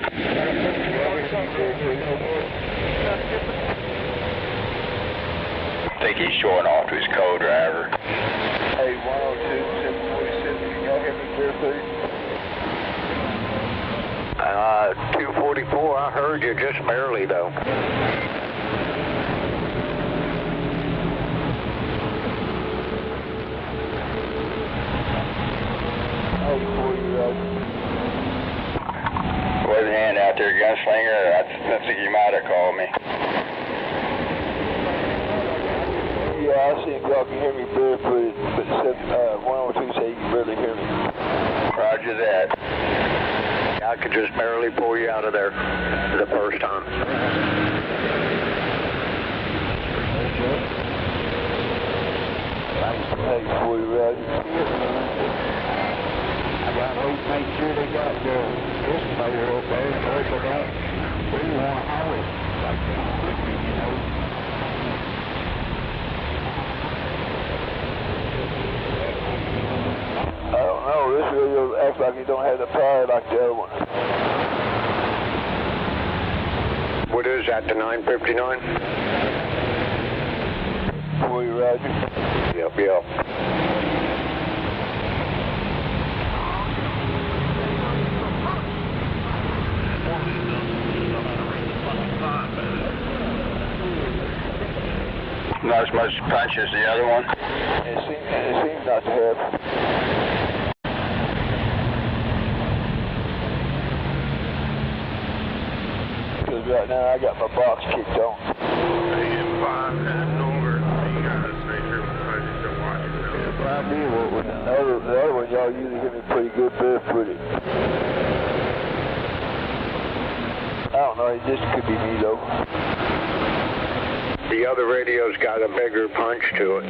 I think he's showing off to his co-driver. Hey, 102, 747, can y'all hear me clear through? 244, I heard you just barely, though. Wasn't hand out there, gunslinger. I think you might have called me. Yeah, I see if y'all can hear me barefooted, but 102 say you can barely hear me. Roger that. I could just barely pull you out of there the first time. Hey, boy, Roger. I got to make sure they got the estimator up there and open up. I don't know, this radio acts like it don't have the power like the other one. What is that, the 959? For you, Roger. Yep, yep. Not as much punch as the other one. It seems not to have. Because right now I got my box kicked on. The other one, y'all usually give me pretty good barefooted. I don't know, it just could be me though. The other radio's got a bigger punch to it.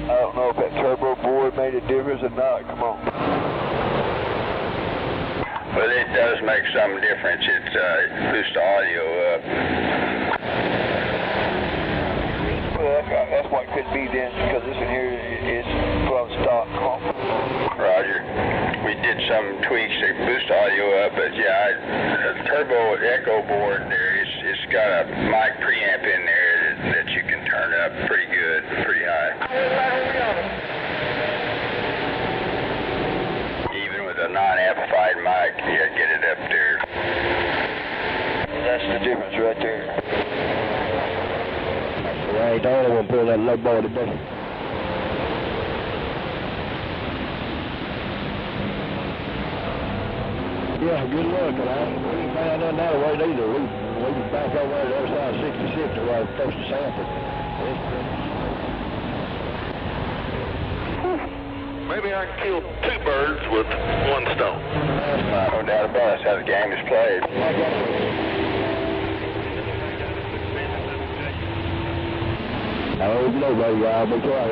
I don't know if that turbo board made a difference or not. Come on. Well, it does make some difference. It boosts the audio up. Well, that's what it could be then, because this one here is from stock. Come on. Roger. We did some tweaks to boost the audio up, but yeah, the turbo echo board there, it's got a mic preamp in there that you can turn up pretty good, pretty high. Even with a non-amplified mic, you get it up there. That's the difference right there. I ain't the only one pulling that low boy today. Yeah, good luck, and we ain't found nothing out of it either. We was back over there the other side of 66 where I was supposed to sample. Maybe I can kill two birds with one stone. No doubt about it. That's how the game is played. I don't know, baby. I'll be quiet.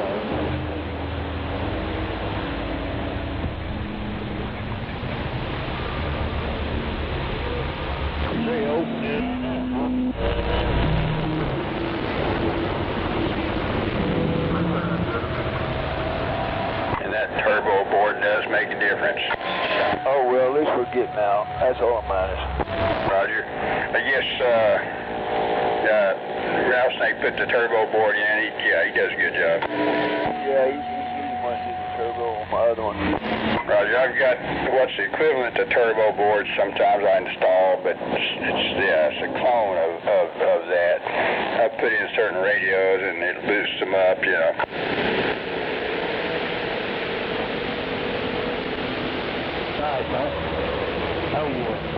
And that turbo board does make a difference. Oh, well, at least we're getting out. That's all that matters. Roger. I guess Rattlesnake put the turbo board in. He does a good job. Yeah, he wants to do the turbo on my other one. Roger, I've got what's the equivalent to turbo boards sometimes I install, but it's a clone of that. I put in certain radios and it boosts them up, you know.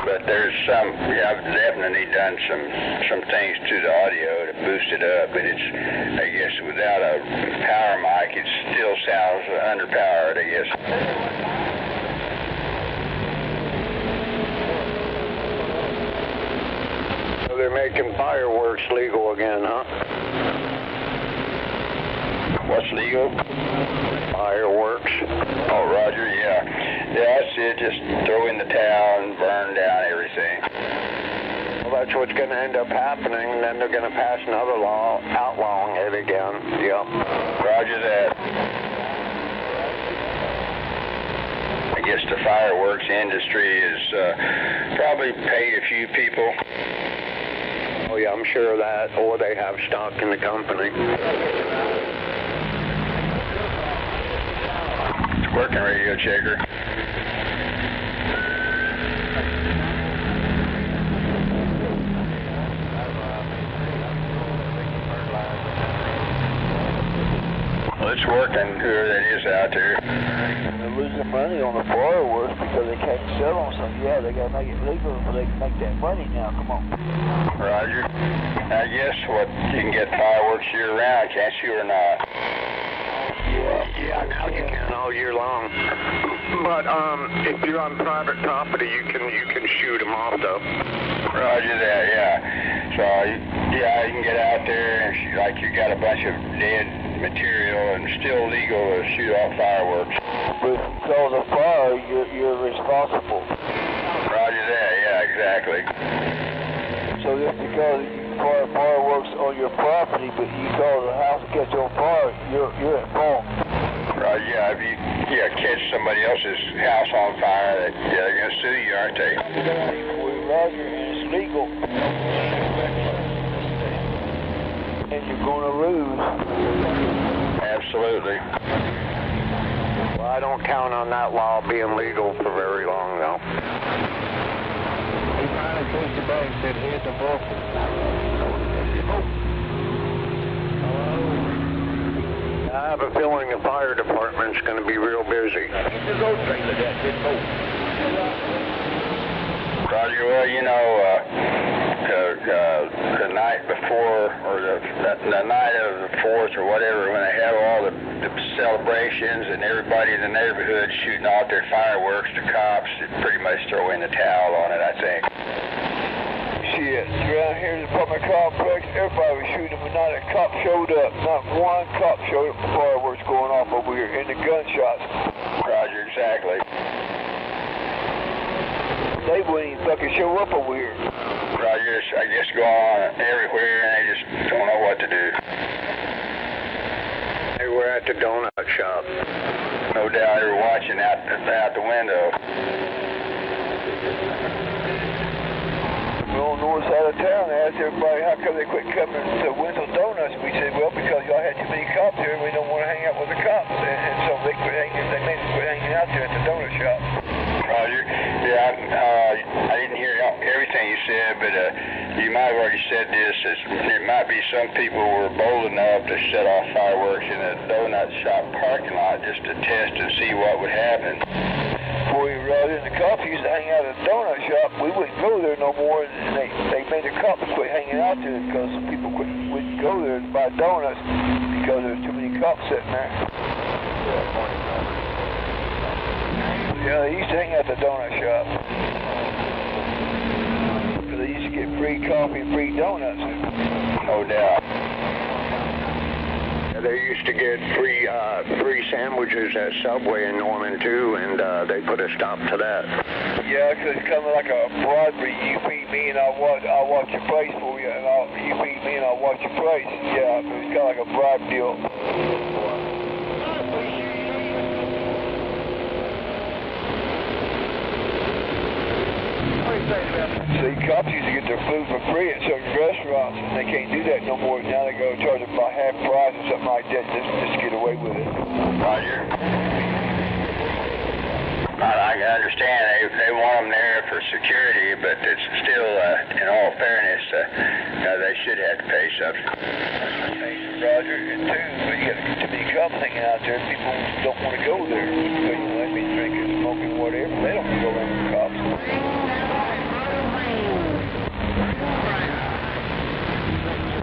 But there's I've definitely done some things to the audio to boost it up, but it's, I guess, without a power mic, it still sounds underpowered, I guess. So they're making fireworks legal again, huh? What's legal? Fireworks. Oh, Roger, yeah. Yeah, that's it. Just throw in the towel and burn down everything. Well, that's what's going to end up happening, and then they're going to pass another law outlawing it again. Yep. Roger that. I guess the fireworks industry has probably paid a few people. Oh, yeah, I'm sure of that, or they have stock in the company. Working radio checker. Well, it's working, whoever that is out there. They're losing money on the fireworks because they can't sell them, so yeah, they got to make it legal so they can make that money now. Come on. Roger. I guess you can get fireworks year-round, can't you, or not? Yeah, now you can all year long. But if you're on private property, you can shoot them off, though. Roger that, yeah. So, yeah, you can get out there and like you got a bunch of dead material and still legal to shoot off fireworks. But if you cause a fire, you're responsible. Roger that, yeah, exactly. So just because you fire fireworks on your property, but you cause a house to catch on fire, you're at fault. Roger, yeah, if you catch somebody else's house on fire, they're going to sue you, aren't they? Roger, and it's legal. And you're going to lose. Absolutely. Well, I don't count on that law being legal for very long, though. He finally pushed the button and said, hit the button. I have a feeling the fire department's going to be real busy. Roger, well, you know, the night before, or the night of the 4th or whatever, when they have all the celebrations and everybody in the neighborhood shooting off their fireworks, the cops pretty much throw in the towel on it, I think. Shit, around here in the apartment complex, everybody was shooting, but not a cop showed up. Not one cop showed up for fireworks going off over here, and the gunshots. Roger, exactly. They wouldn't even fucking show up over here. Roger, I guess go on everywhere, and they just don't know what to do. They were at the donut shop. No doubt they were watching out the window. On the north side of town, they asked everybody how come they quit coming to Windsor Donuts. We said, well, because y'all had too many cops here, and we don't want to hang out with the cops. And so they made us quit hanging out there at the donut shop. Roger. Yeah, I didn't hear everything you said, but you might have already said this. There might be some people who were bold enough to set off fireworks in a donut shop parking lot just to test and see what would happen. Before we rode in, the cops used to hang out at the donut shop. We wouldn't go there no more, and they made the cops quit hanging out there because people wouldn't go there to buy donuts because there's too many cops sitting there. Yeah, they used to hang out at the donut shop. Because they used to get free coffee and free donuts. No doubt. They used to get free sandwiches at Subway in Norman, too, and they put a stop to that. Yeah, because it's kind of like a bribery. You feed me and I'll watch your price for you, and you feed me and I'll watch your price. Yeah, it's kind of like a bribe deal. See, cops used to get their food for free at certain restaurants, and they can't do that no more. Now they go charge them about half price or something like that just to get away with it. Roger. I can understand they want them there for security, but it's still, in all fairness, they should have to pay something. Roger, and two, but you got too many cops hanging out there. People don't want to go there. So, you know, they be drinking, smoking, whatever. They don't want to go around with the cops.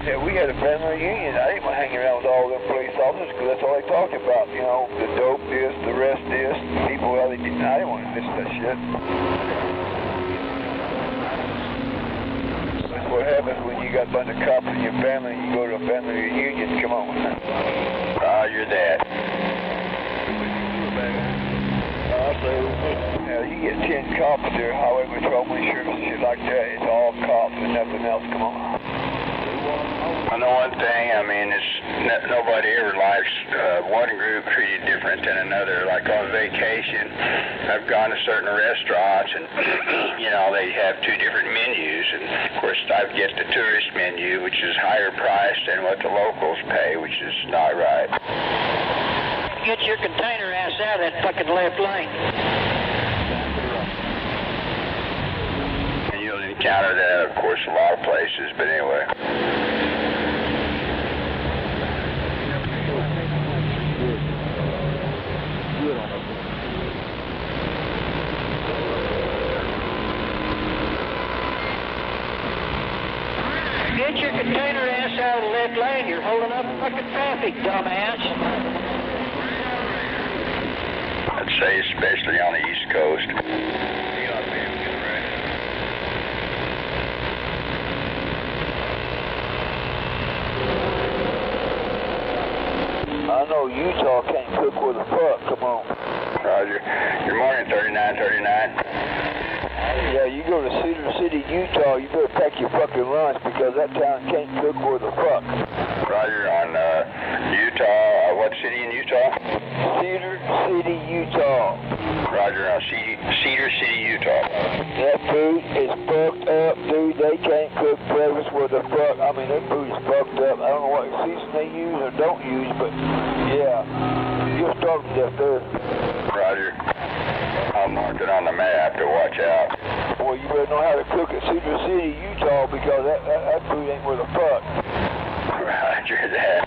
Yeah, we had a family reunion. I didn't want to hang around with all them police officers because that's all they talked about. You know, the dope this, the rest this, people how they didn't. I didn't want to listen to that shit. That's what happens when you got a bunch of cops in your family and you go to a family reunion. Come on. Roger that. You get 10 cops there, highway patrolmen, sheriffs, and shit like that. It's all cops and nothing else. Come on. I know one thing, I mean, nobody ever likes one group treated different than another. Like on vacation, I've gone to certain restaurants and, you know, they have two different menus. And of course, I get the tourist menu, which is higher priced than what the locals pay, which is not right. Get your container ass out of that fucking left lane. And you'll encounter that, of course, a lot of places, but anyway. Get your container ass out of the left lane. You're holding up fucking traffic, dumbass. I'd say especially on the East Coast. I know Utah can't cook with a fuck. Come on. Roger. Good morning, 3939. Yeah, you go to Cedar City, Utah, you better pack your fucking lunch because that town can't cook worth a fuck. Roger, on Utah, what city in Utah? Cedar City, Utah. Roger, on Cedar City, Utah. That food is fucked up, dude. They can't cook breakfast worth a fuck. I mean, that food is fucked up. I don't know what season they use or don't use, but yeah, you'll starve to death there. Roger. I'll mark it on the map to watch out. Well, you better know how to cook at Cedar City, Utah, because that food ain't worth a fuck. Roger that.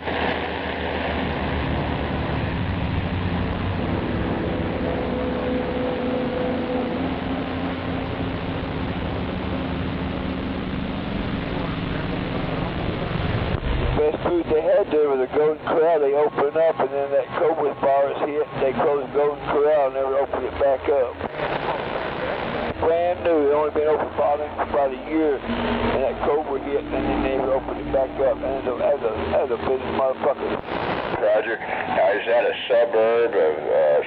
Best food they had there was the Golden Corral. They opened up, and then that COVID virus hit. They closed Golden Corral and never opened it back up. Brand new. It only been open for about a year, and that COVID hit, and they never opened it back up. And as a business motherfucker. Roger. Now, is that a suburb of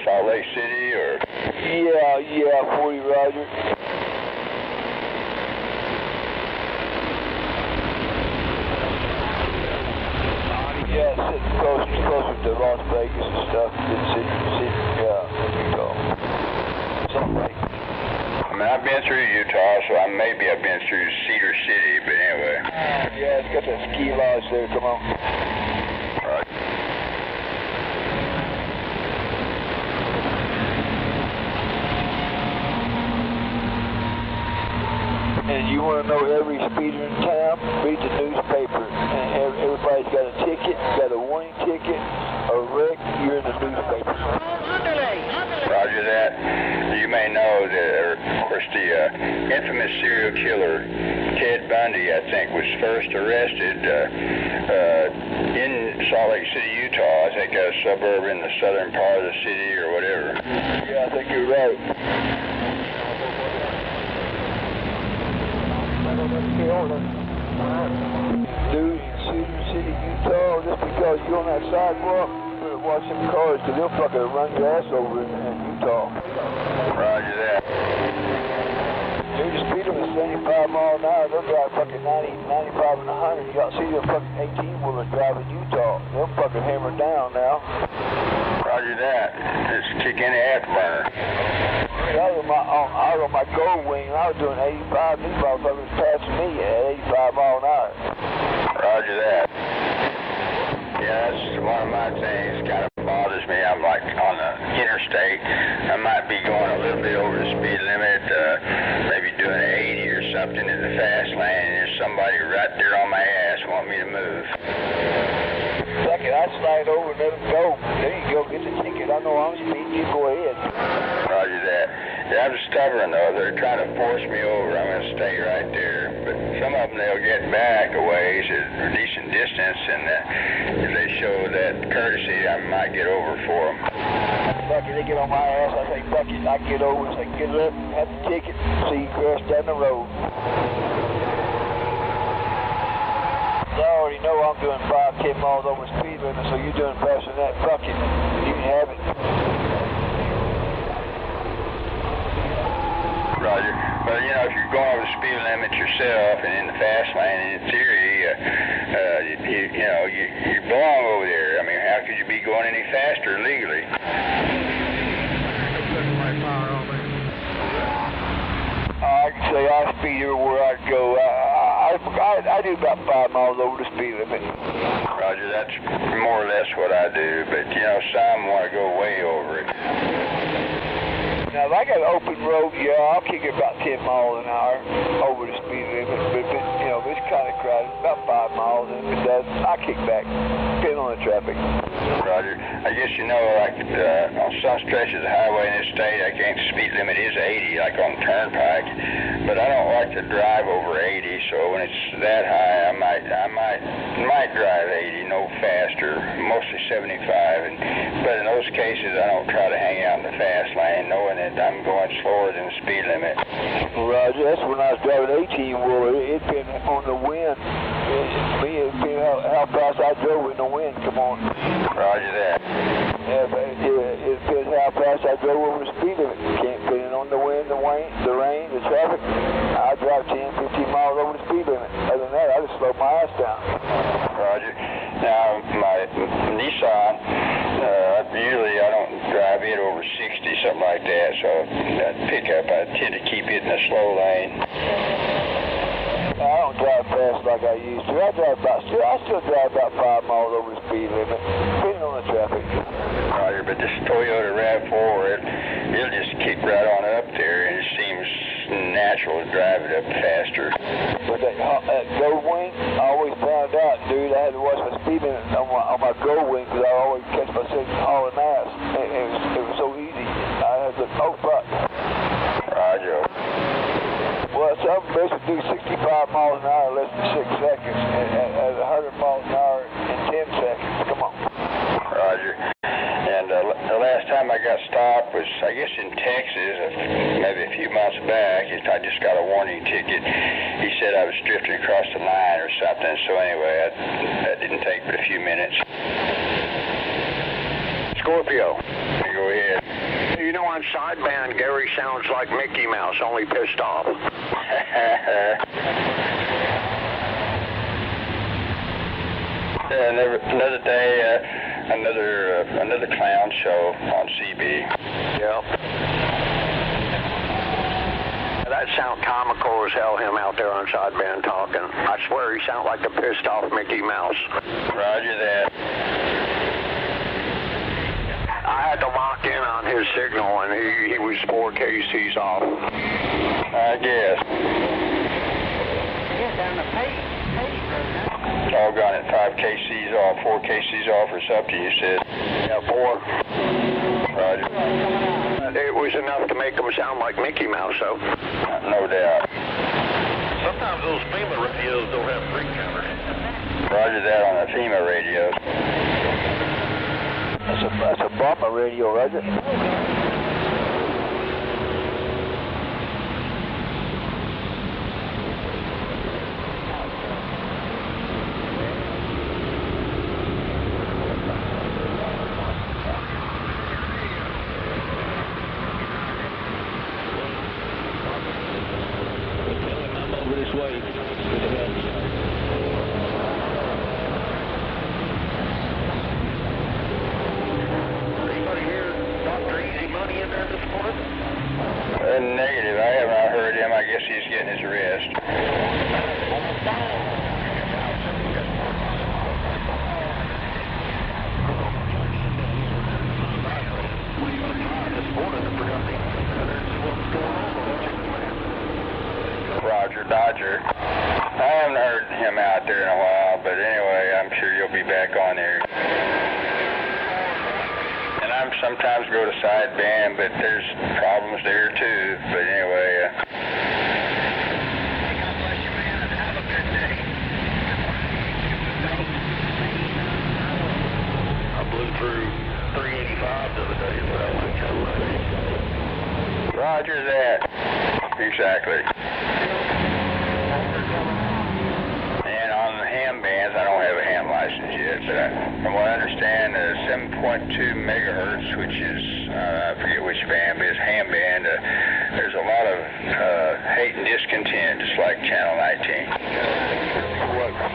Salt Lake City, or? Yeah, 40, Roger. Yeah, it's sitting closer to Las Vegas and stuff. Utah. Salt Lake. I mean, I've been through Utah, so maybe I've been through Cedar City, but anyway. Yeah, it's got that ski lodge there. Come on. Right. And you want to know every speeder in town? Read the newspaper. And everybody's got a ticket, got a warning ticket, a wreck, you're in the newspaper. Roger that. You may know that, of course, the infamous serial killer, Ted Bundy, I think, was first arrested in Salt Lake City, Utah. I think a suburb in the southern part of the city or whatever. Yeah, I think you're right. Dude, in Cedar City, Utah, just because you're on that sidewalk, you better watch them cars, because they'll fucking run your ass over in Utah. Roger that. Dude, the speed limit is 75 miles an hour. They'll drive fucking 90, 95, and 100. You got to see them fucking 18-wheelers driving Utah. They'll fucking hammer down now. Roger that. Just kick in the afterburner. I was on my gold wing, and I was doing 85. These motherfuckers passing me at 85 miles an hour. Roger that. Yeah, that's one of my things. Kind of bothers me. I'm like on the interstate. I might be going a little bit over the speed limit, maybe doing 80 or something in the fast lane, and there's somebody right there on my ass wanting me to move. Fuck it, I slide over and let them go. There you go, get the ticket. I know I'm speeding, you go ahead. Roger that. Yeah, I'm stubborn though. They're trying to force me over. I'm going to stay right there. But some of them, they'll get back a ways at a decent distance, and if they show that courtesy, I might get over for them. Fuck it, they get on my ass. I say, fuck it, I get over and say, get up, have the ticket, so you crash down the road. I already know I'm doing 5, 10 miles over the speed limit, so you're doing faster than that. Fuck it, you can have it. Roger. Well, you know, if you're going over the speed limit yourself and in the fast lane, in theory, you belong over there. I mean, how could you be going any faster legally? I can say I speed everywhere I go. I do about 5 miles over the speed limit. Roger, that's more or less what I do, but, you know, some want to go way over it. Now, if I got an open road, yeah, I'll kick it about 10 miles an hour over the speed limit. But you know, if it's kind of crowded, about 5 miles, and if it doesn't, I kick back, depending on the traffic. Roger. I guess you know, like on some stretches of the highway in this state, I think the speed limit is 80, like on the turnpike. But I don't like to drive over 80, so when it's that high, I might drive 80, no faster, mostly 75. But in those cases, I don't try to hang out in the fast lane, knowing that I'm going slower than the speed limit. Roger, that's when I was driving 18-wheeler. It depended on the wind. It depended how fast I drove in the wind. Come on. Roger that. Yeah, it depends how fast nights I drove over the speed limit. Can't put it on the wind, the rain, the traffic. I drive 10, 15 miles over the speed limit. Other than that, I just slow my ass down. Roger. Now, my Nissan, usually I don't drive it over 60, something like that, so that pickup, I tend to keep it in a slow lane. I don't drive fast like I used to. I still drive about 5 miles over the speed limit, depending on the traffic. Roger, but this Toyota RAV4, it'll just kick right on up there, and it seems natural to drive it up faster. But that gold wing, I always found out, dude, I had to watch my speed limit on my gold wing because I always catch myself hauling ass. It was so easy. I had to, oh fuck. Roger. Well, some bitches do 65 miles an hour in less than 6 seconds, and at 100 miles an hour in 10 seconds. Come on. Roger. And the last time I got stopped was, I guess, in Texas, maybe a few months back. I just got a warning ticket. He said I was drifting across the line or something. So anyway, that didn't take but a few minutes. Scorpio. Go ahead. You know, on sideband, Gary sounds like Mickey Mouse, only pissed off. Another day, another clown show on CB. Yep. That sound comical as hell, him out there on sideband talking. I swear he sounds like the pissed off Mickey Mouse. Roger that. I had to lock in on his signal, and he was 4 kcs off. I guess. Yeah, down the page. Doggone it, 5 kcs off, 4 kcs off or something, you said. Yeah, 4. Roger. It was enough to make him sound like Mickey Mouse, though. No doubt. Sometimes those FEMA radios don't have free cover. Roger that on the FEMA radios. That's a bomber radio, Roger. Negative. I have not heard him. I guess he's getting his rest. Roger, Dodger. I haven't heard him out there in a while, but anyway, I'm sure you'll be back on there. And I sometimes go to sideband, but there's problems there too. But anyway, I blew through 385 the other day, but I went Roger that. Exactly. And on the ham bands, I don't have a ham license yet, but from what I understand, 7.2 megahertz, which is, I forget which band, but it's ham band, there's a lot of hate and discontent, just like Channel 19.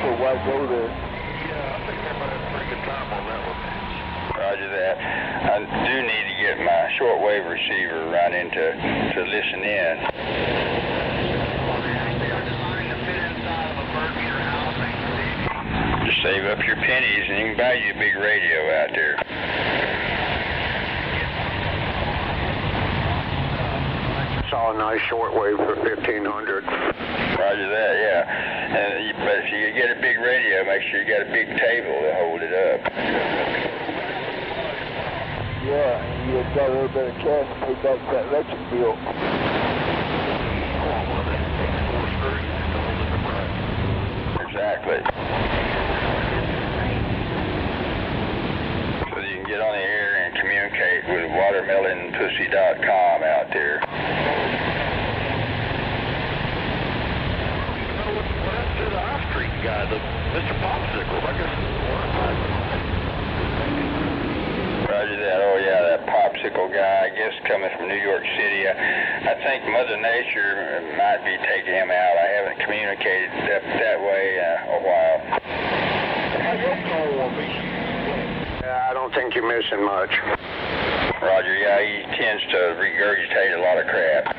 So why go there? Yeah, I think everybody had a pretty good time on that one. Roger that. I do need to get my shortwave receiver running to listen in. Just save up your pennies and you can buy you a big radio out there. Saw a nice shortwave for 1500. Roger that, yeah. But if you get a big radio, make sure you got a big table to hold it up. Yeah, you got a little bit of cash to pay back that electric bill. Exactly. So you can get on the air and communicate with watermelonpussy.com out there. What happened to the High Street guy, Mr. Popsicle? I guess Roger that. Oh, yeah, that Popsicle. popsicle guy, I guess coming from New York City. I think Mother Nature might be taking him out. I haven't communicated that way a while. I don't think you're missing much. Roger, yeah, he tends to regurgitate a lot of crap.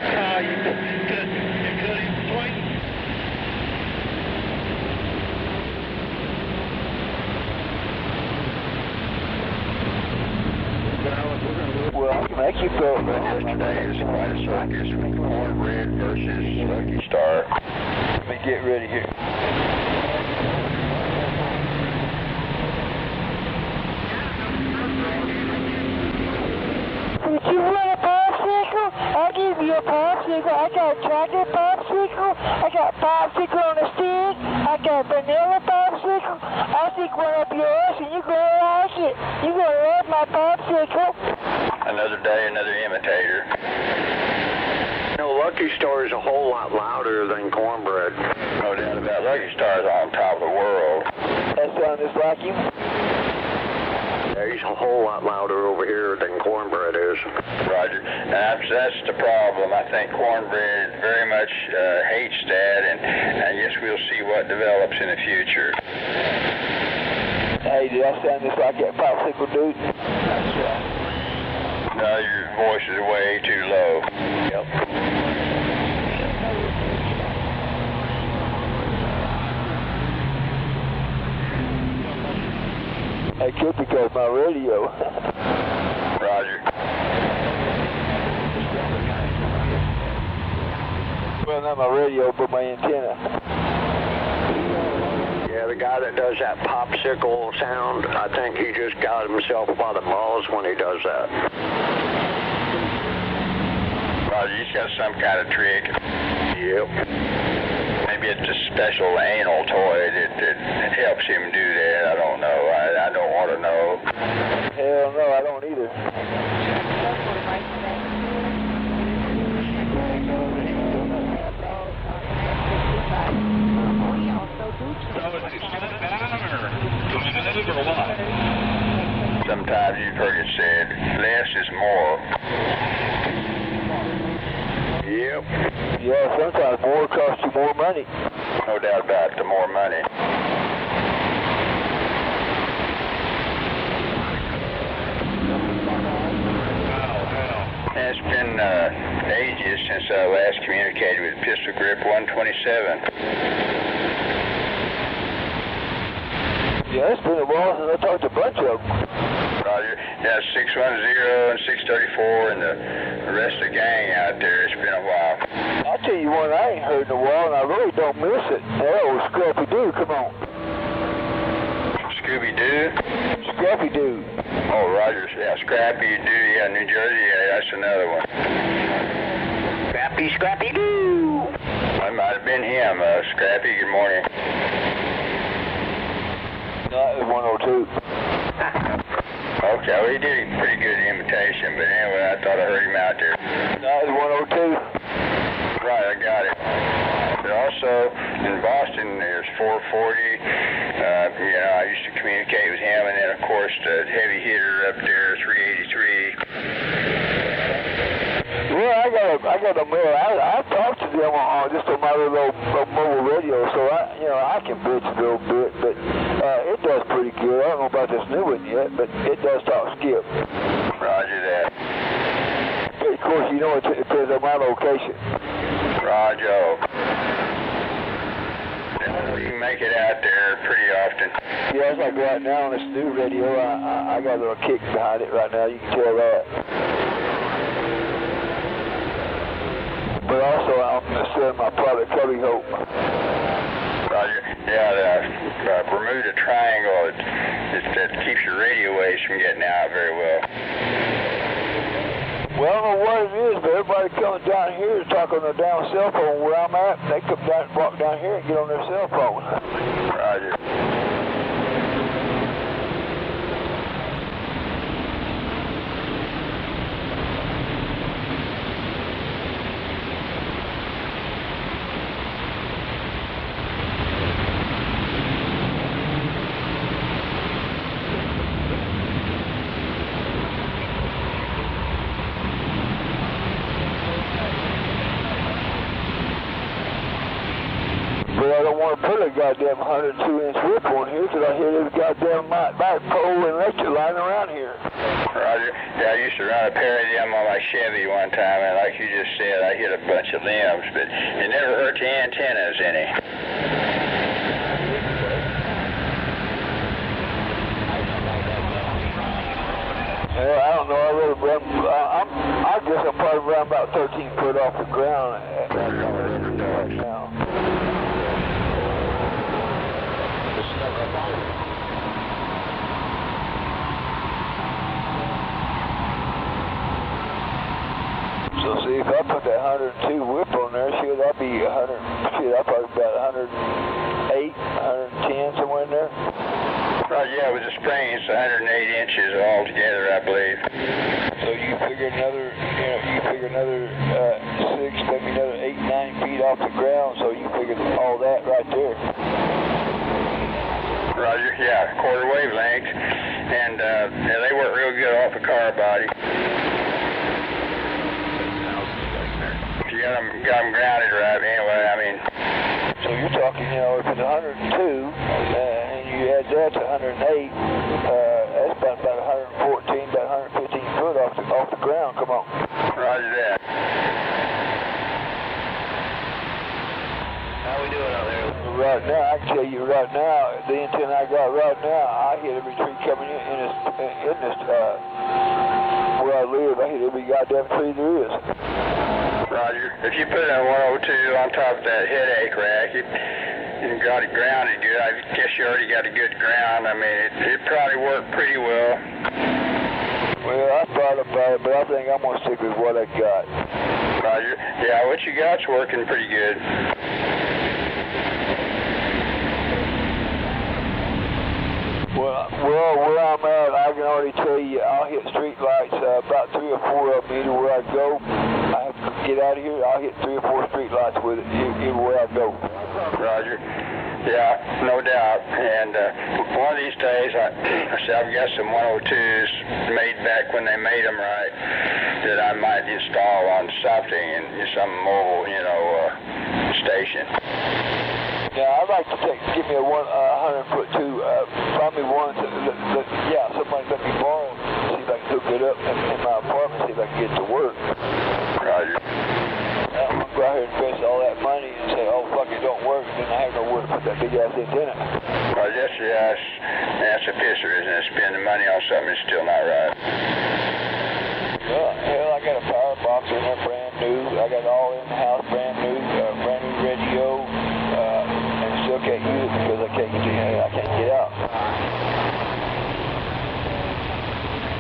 Well, I can make you go. Today is quite a circus with Cornbread versus Lucky Star. Let me get ready here. Would you want a popsicle? I'll give you a popsicle. I got chocolate popsicle. I got popsicle on a stick. I got vanilla popsicle. I'll stick one up yours and you're gonna like it. You're gonna love my popsicle. Another day, another imitator. Lucky Star is a whole lot louder than Cornbread. No doubt about it. Lucky Star's on top of the world. That sound just like him? Yeah, he's a whole lot louder over here than Cornbread is. Roger. That's the problem. I think Cornbread very much hates that, and I guess we'll see what develops in the future. Hey, did I sound just like that popsicle dude? That's right. No, your voice is way too low. Yep. It could be because my radio. Roger. Well, not my radio, but my antenna. Yeah, the guy that does that popsicle sound, I think he just got himself by the balls when he does that. Roger, he's got some kind of trick. Yep. Maybe it's a special anal toy that helps him do that. I don't know. I don't want to know. Hell no, I don't either. Sometimes you've heard it said, less is more. Yep. Yeah, sometimes more costs you more money. No doubt about it, the more money. It's been ages since I last communicated with Pistol Grip 127. Yeah, it's been a while since I talked to a bunch of them. Roger. Yeah, 610 and 634 and the rest of the gang out there. It's been a while. I'll tell you one I ain't heard in a while, and I really don't miss it. That old Scrappy Doo, come on. Scooby-Doo? Scrappy Doo. Oh, Roger. Yeah, Scrappy Doo. Yeah, New Jersey. Yeah, that's another one. Scrappy Doo. That might have been him. Scrappy, good morning. No, it was 102. Okay, well, he did a pretty good imitation, but anyway, I thought I heard him out there. No, it was 102. Right, I got it. But also, in Boston, there's 440. I used to communicate with him, and then, of course, the heavy hitter up there, 383. Well, I got a mail. I talked to them just on my little mobile radio, so I can bitch a little bit, but it does pretty good. I don't know about this new one yet, but it does talk skip. Roger that. But of course, it depends on my location. Roger. You can make it out there pretty often. Yeah, it's like right now on this new radio, I got a little kick behind it right now. You can tell that. But also, I'm selling my product, Cubby Hope. Roger. Yeah, the Bermuda Triangle, that keeps your radio waves from getting out very well. Well, I don't know what it is, but everybody comes down here to talk on their damn cell phone where I'm at. They come down, walk down here and get on their cell phone. Roger. want to put a goddamn 102-inch whip on here because I hear there's goddamn back pole and electric line around here. Roger. Yeah, I used to run a pair of them on my Chevy one time, and like you just said, I hit a bunch of limbs, but it never hurt the antennas any. Yeah, I don't know. I guess I'm probably around about 13 foot off the ground right now. So see, if I put that 102 whip on there, shit, I'd be 100. Shit, I'd probably about 108, 110 somewhere in there. Yeah, with the springs, 108 inches altogether, I believe. So you figure another, six, maybe another 8, 9 feet off the ground. So you figure all that right there. Roger. Yeah, quarter wavelength, and yeah, they work real good off the car body. You got them grounded right. Anyway, I mean. So you're talking, if it's 102. You add that to 108, that's about 114, about 115 foot off the ground. Come on. Roger that. How we doing out there? Right now, I can tell you right now, the antenna I got right now, I hit every tree coming in this where I live. I hit every goddamn tree there is. Roger. If you put a 102 on top of that headache rack, you got it grounded good. I guess you already got a good ground. I mean, it probably worked pretty well. Well, I thought about it, but I think I'm going to stick with what I got. Roger. Yeah, what you got's working pretty good. Well, where I'm at, I can already tell you, I'll hit street lights, about 3 or 4 of them either where I go. I have to get out of here, I'll hit 3 or 4 street lights with it, either where I go. Roger. Yeah, no doubt. And one of these days, I've got some 102s made back when they made them right that I might install on something in some mobile, station. Yeah, I'd like to give me a 100-foot two, find me one somebody let me borrow, see if I can hook it up in my apartment, see if I can get it to work. Roger. I'm going to go out here and invest all that money and say, oh, fuck, it don't work, and then I have nowhere to put that big-ass antenna. Well, that's a pisser, isn't it? Spending money on something that's still not right. Well, I got a power box in there, brand new. I got it all in the house, brand new radio, and still can't use it because I can't get out.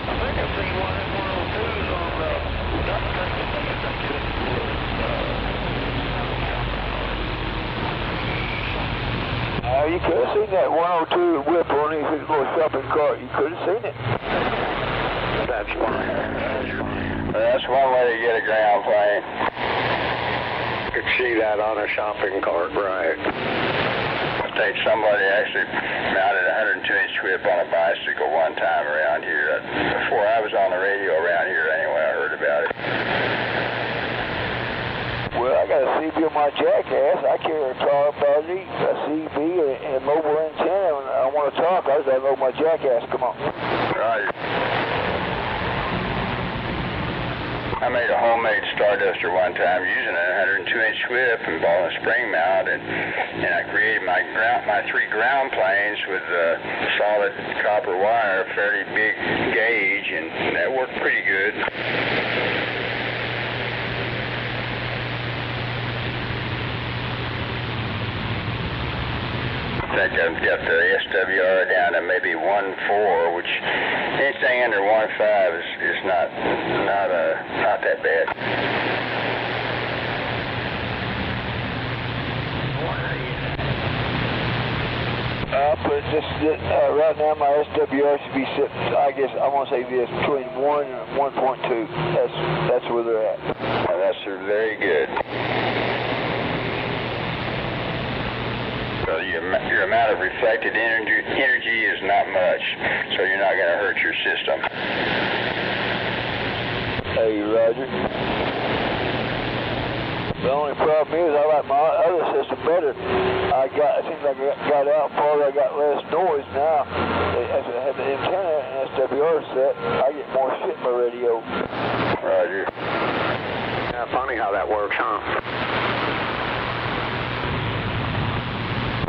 I think I've seen one of them 102s on duck tank. You could have seen that 102 whip on his little shopping cart. You could have seen it. That's fine. That's one way to get a ground plane. Could see that on a shopping cart, right? I think somebody actually mounted a 102-inch whip on a bicycle one time around here. Before I was on the radio around here anyway, I heard about it. Well, I got a CB on my jackass. I carry a car body, a CB, and a mobile antenna. When I want to talk, I just got to load my jackass. Come on. Right. I made a homemade Starduster one time using a 102-inch whip and ball and spring mount, and I created my 3 ground planes with solid copper wire, fairly big gauge, and that worked pretty good. I think I've got the SWR down to maybe 1.4, which anything under 1.5 is not that bad. But right now my SWR should be sitting, I guess I want to say this, between 1 and 1.2. That's where they're at. That's very good. So your amount of reflected energy is not much, so you're not going to hurt your system. Hey, Roger. The only problem is I like my other system better. It seems like I got out farther, I got less noise now. As I have the antenna and SWR set, I get more shit in my radio. Roger. Yeah, funny how that works, huh?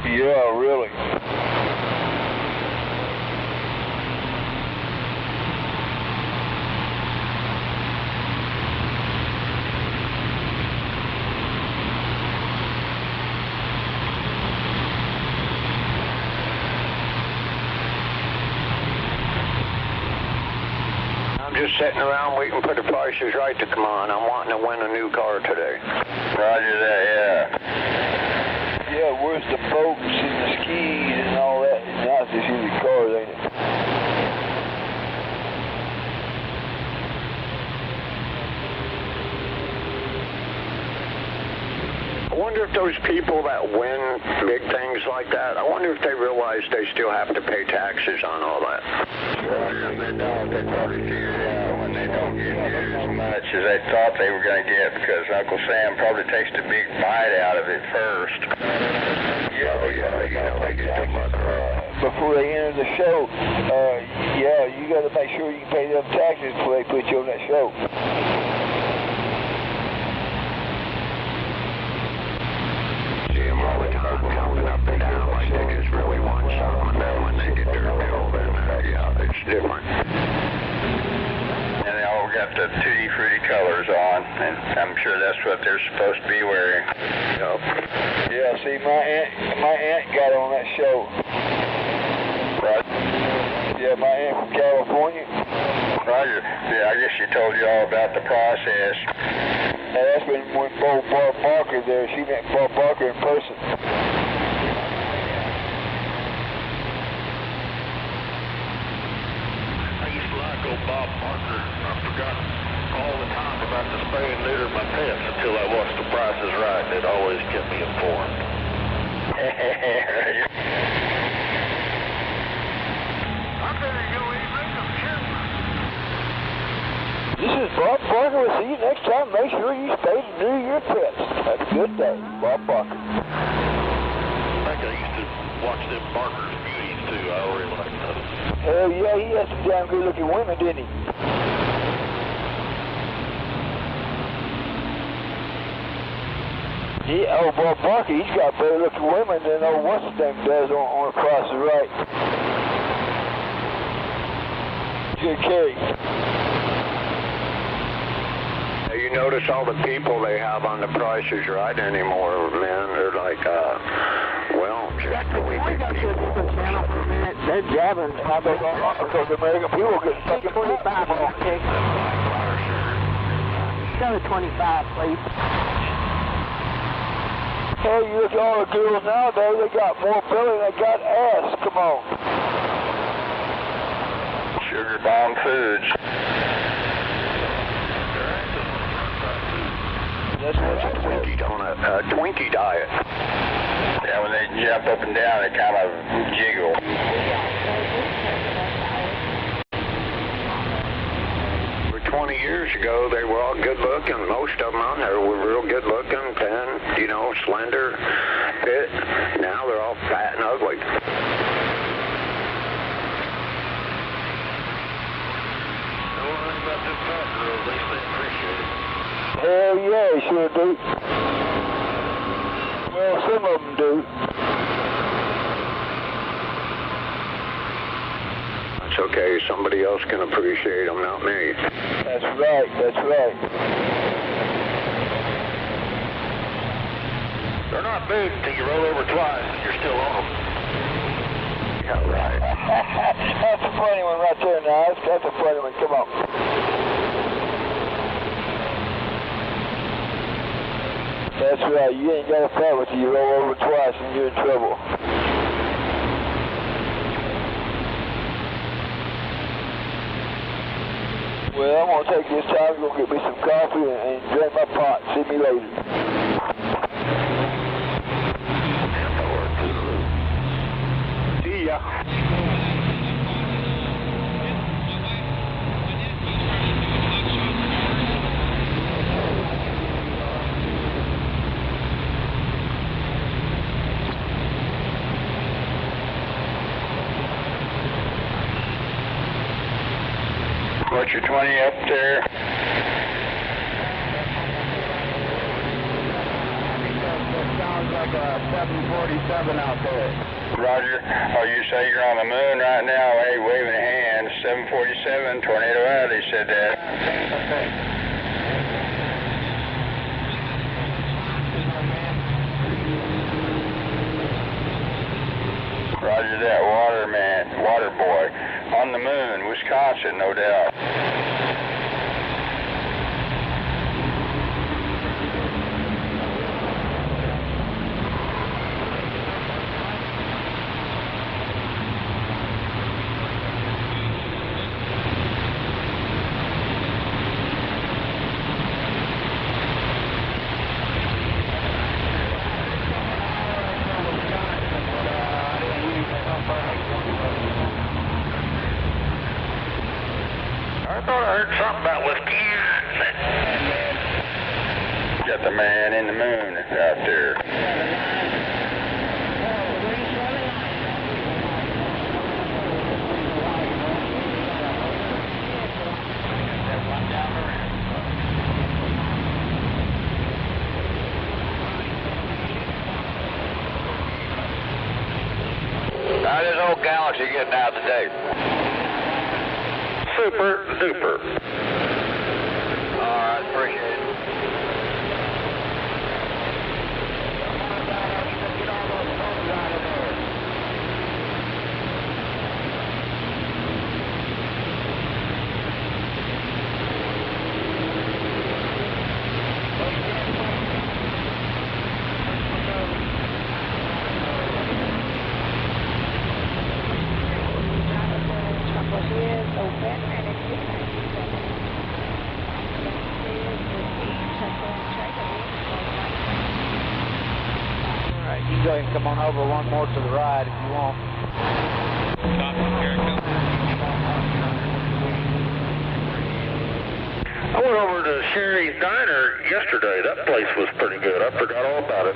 Yeah, really. Just sitting around waiting for the prices right to come on. I'm wanting to win a new car today. Roger that, yeah. Yeah, where's the boats and the skis and all that? Now it's just usually cars, ain't it? I wonder if those people that win big things like that, I wonder if they realize they still have to pay taxes on all that. If they don't, they probably figure it out when they don't get near as much as they thought they were going to get, because Uncle Sam probably takes the big bite out of it first. They get the mother off. Before they enter the show, you got to make sure you can pay them taxes before they put you on that show. See them all the time jumping up and down like they just really want something, and then when they get their bill, then it's different. And they all got the tutti frutti colors on, and I'm sure that's what they're supposed to be wearing. Yep. Yeah, see, my aunt got on that show. Right? Yeah, my aunt from California. Roger. Yeah, I guess she told you all about the process. That's when Bob Barker there. She met Bob Barker in person. I used to like old Bob Barker. I forgot all the time about the spay and neuter my pets until I watched The Price is Right. It always kept me informed. This is Bob Barker. We'll see you next time. Make sure you spay and neuter your pets. Have a good day. Bob Barker. I think I used to watch them Barker's beauties too. I really like those. Hell yeah, he had some damn good looking women, didn't he? Yeah, Bob Barker, he's got better looking women than old what's his name does on The Price is Right. Good Carrie. You notice all the people they have on The Price is Right anymore, man. They're like, just the way they people. They're jabbing. Because American people get fucking 25 on it. Go to 25, please. Hey, you look at all the girls nowadays, they got more belly than they got ass. Come on. Sugar bomb foods. That's what's a Twinkie donut, Twinkie diet. Yeah, when they jump up and down, they kind of jiggle. For 20 years ago, they were all good looking. Most of them on there were real good looking, thin, slender, fit. Now they're all fat and ugly. Hell yeah, they sure do. Well, some of them do. That's okay. Somebody else can appreciate them, not me. That's right. That's right. They're not big until you roll over twice and you're still on them. Yeah, right. That's a funny one right there, now. That's a funny one. Come on. That's right. You ain't got a problem till you roll over twice and you're in trouble. Well, I'm going to take this time to go get me some coffee and drink my pot. See me later. See ya. your 20 up there? Sounds like a 747 out there. Roger. Oh, you say you're on the moon right now? Hey, waving a hand. 747, Tornado Alley said that. Okay. Roger that, water boy. On the moon, Wisconsin, no doubt. I thought I heard something about Wisconsin. Got the man in the moon out there. How this old galaxy getting out today? Super duper. All right, appreciate it. Alright, you go ahead and come on over one more to the right if you want. I went over to Sherry's Diner yesterday. That place was pretty good. I forgot all about it.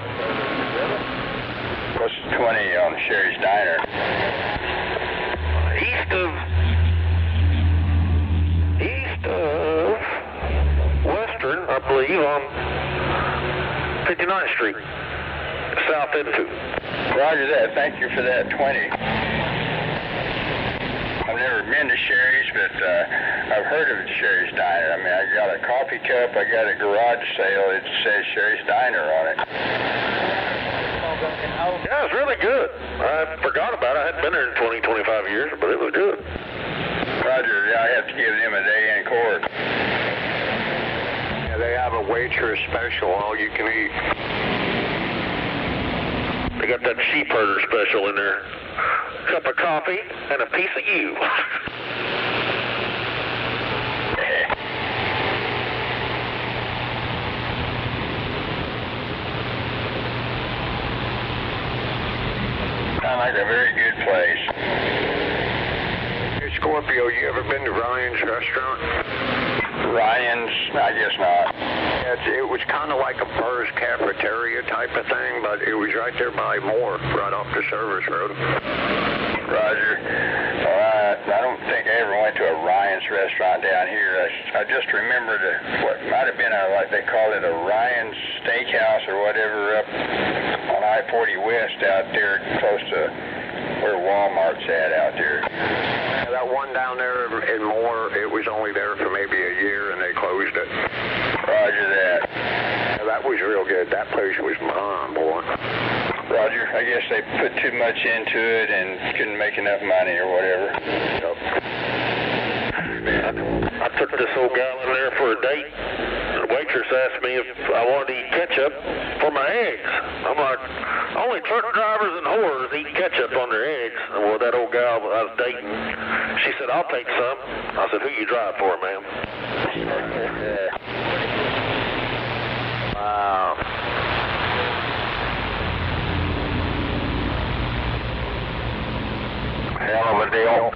What's 20 on Sherry's Diner? East of Western, I believe, on 59th Street, south into. Roger that. Thank you for that 20. I've never been to Sherry's, but I've heard of Sherry's Diner. I mean, I got a coffee cup. I got a garage sale. It says Sherry's Diner on it. Yeah, it's really good. I forgot about it. I hadn't been there in 20, 25 years, but it was good. Roger, yeah, I have to give them a day in court. Yeah, they have a waitress special, all you can eat. They got that sheep herder special in there. Cup of coffee and a piece of you. Sounds like a very good place. Hey, Scorpio, you ever been to Ryan's restaurant? Ryan's? I guess not. It was kind of like a Burr's cafeteria type of thing, but it was right there by Moore, right off the service road. Roger. Well, I don't think I ever went to a Ryan's restaurant down here. I just remembered what might have been like they called it a Ryan's Steakhouse or whatever up on I-40 West out there close to where Walmart's at out there. Yeah, that one down there in Moore, it was only there for maybe a year and they closed it. Roger that. Yeah, that was real good. That place was mine, boy. Roger, I guess they put too much into it and couldn't make enough money or whatever. Yep. I took this old gal in there for a date. The waitress asked me if I wanted to eat ketchup for my eggs. I'm like, only truck drivers and whores eat ketchup on their eggs. And well, that old gal I was dating, she said, I'll take some. I said, who you drive for, ma'am? Wow. Hell of a deal.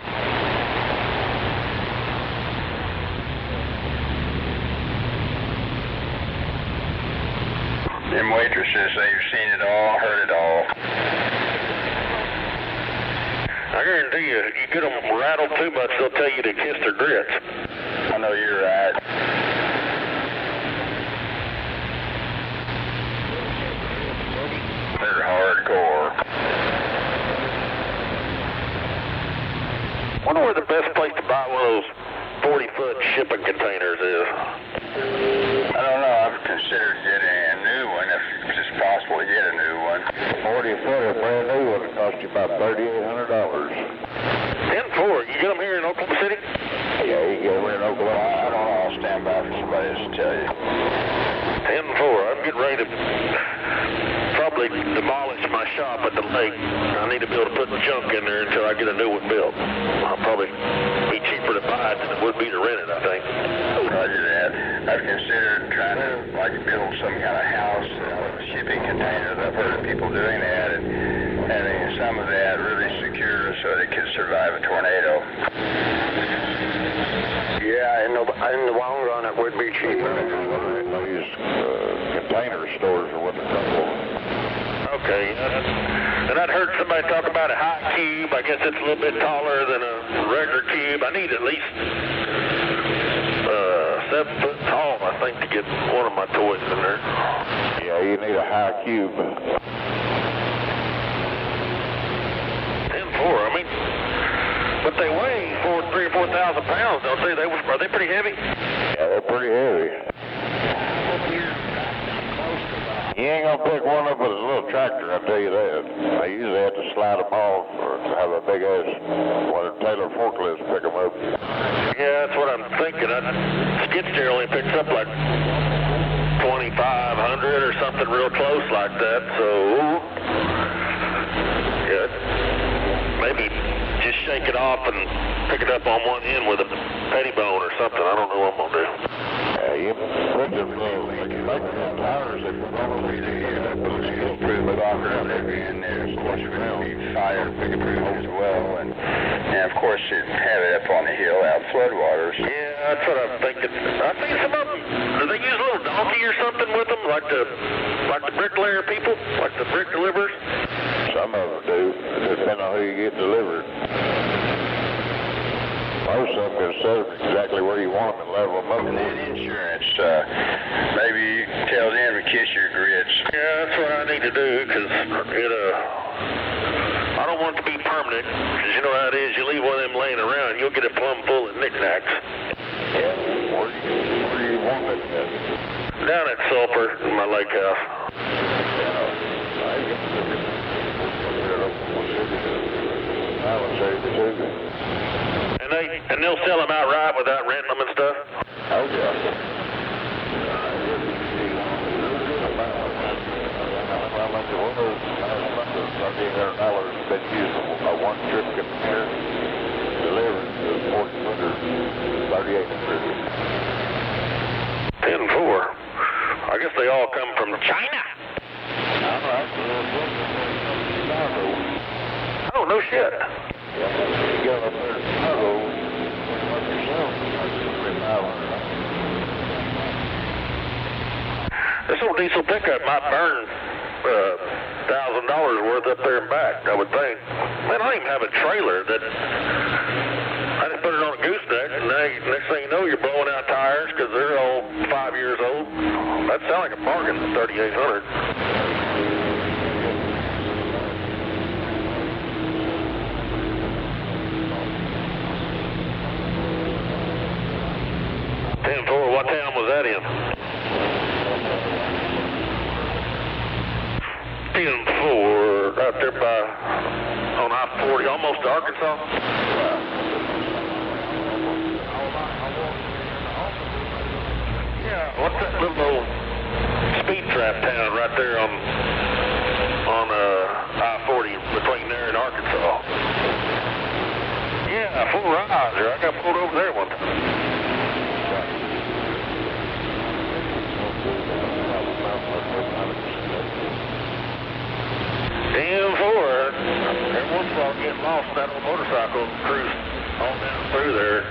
Them waitresses, they've seen it all, heard it all. I guarantee you, if you get them rattled too much, they'll tell you to kiss their grits. I know you're right. They're hardcore. Wonder where the best place to buy one of those 40-foot shipping containers is. I don't know. I've considered getting a new one if it's possible to get a new one. 40-foot, a brand new one, it cost you about $3,800. 10-4. You get them here in Oklahoma City? Yeah, you can get them here in Oklahoma. I don't know. I'll stand by for somebody else to tell you. 10-4. I'm getting ready to probably demolish my shop at the lake. I need to be able to put junk in there until I get a new one built. I'll probably be cheaper to buy it than it would be to rent it, I think. Roger that. I've considered trying to build some kind of house with shipping containers. I've heard of people doing that and having some of that really secure so it could survive a tornado. Yeah, in the long run, it would be cheaper. These container stores are what they're called. Okay. And I'd heard somebody talk about a high cube. I guess it's a little bit taller than a regular cube. I need at least 7 foot tall, I think, to get one of my toys in there. Yeah, you need a high cube. 10-4, I mean, but they weigh 3,000 or 4,000 pounds, don't they? Are they pretty heavy? Yeah, they're pretty heavy. You ain't gonna pick one up with a little tractor, I tell you that. I usually have to slide them off or have a big ass one of Taylor forklifts pick them up. Yeah, that's what I'm thinking. Skid steer only picks up like 2,500 or something real close like that, so yeah, maybe just shake it off and pick it up on one end with a petty bone or something. I don't know what I'm gonna do. Yeah, you put them tires that probably Pretty locker up every in there. Of course, we're going to be fire proof as well, and of course, you'd have it up on the hill out floodwaters. Yeah, that's what I'm thinking. I think some of them, do they use a little donkey or something with them, like the bricklayer people, like the brick deliverers? Some of them do, depending on who you get delivered. Most of them can set them exactly where you want them and level them up. And then insurance, maybe tell them to kiss your grits. Yeah, that's what I need to do, because I don't want it to be permanent, because you know how it is, you leave one of them laying around, you'll get it plumb full of knickknacks. Yeah, where do you want it at? Down at Sulphur, in my lake house. And they'll sell them outright without renting them and stuff? Oh, yeah. $1,300 been used a one-trip container delivered to 40-footer, 3,800. 10-4. I guess they all come from China. Oh, no shit. Yeah, you go up there to Chicago, yourself, this old diesel pickup might burn $1,000 worth up there and back, I would think. Man, I don't even have a trailer that I just put it on a gooseneck, and next thing you know, you're blowing out tires because they're all 5 years old. That sounds like a bargain, $3,800. What town was that in? 10-4, out there on I-40, almost to Arkansas. Yeah, what's that little old speed trap town right there on I-40 between there and Arkansas? Yeah, Full Riser. I got pulled over there one time. Every once in a while I get lost in that old motorcycle cruise on down through there.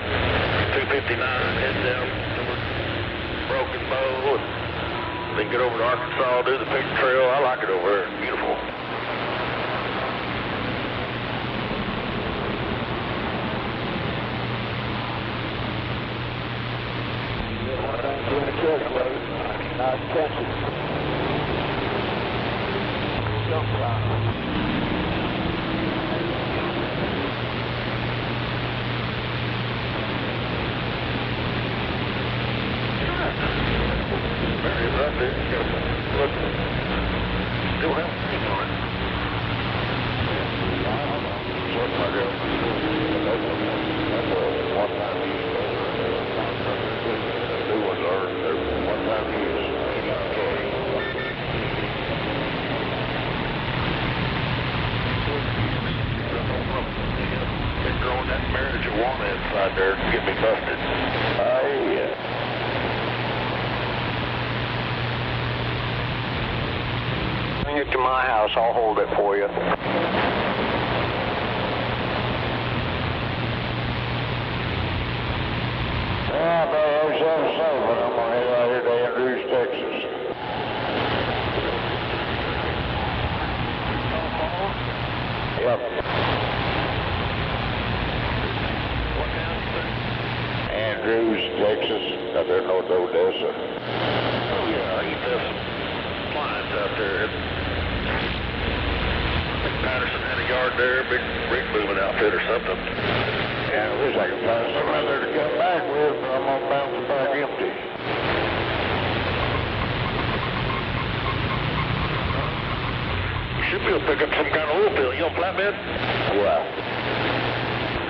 259, head down towards Broken Bow, and then get over to Arkansas, do the Picture Trail. I like it over there. It's beautiful. nice country. Sometimes. Mary's right there. Look. Still have thing on it. Been growing that marriage of one inside there to get me busted. Oh, yeah. Bring it to my house. I'll hold it for you. Yeah, but there's something safe, but I'm gonna head out here to Andrews, Texas. Yep. What town is that? Andrews, Texas, out there north of Odessa. Oh, yeah, I used to have some clients out there. I think Patterson had a yard there, big rig moving outfit or something. Yeah, I wish I could find something out there to come back with, but I'm gonna bounce back empty. You should be able to pick up some kind of oil field. You on flatbed? Wow.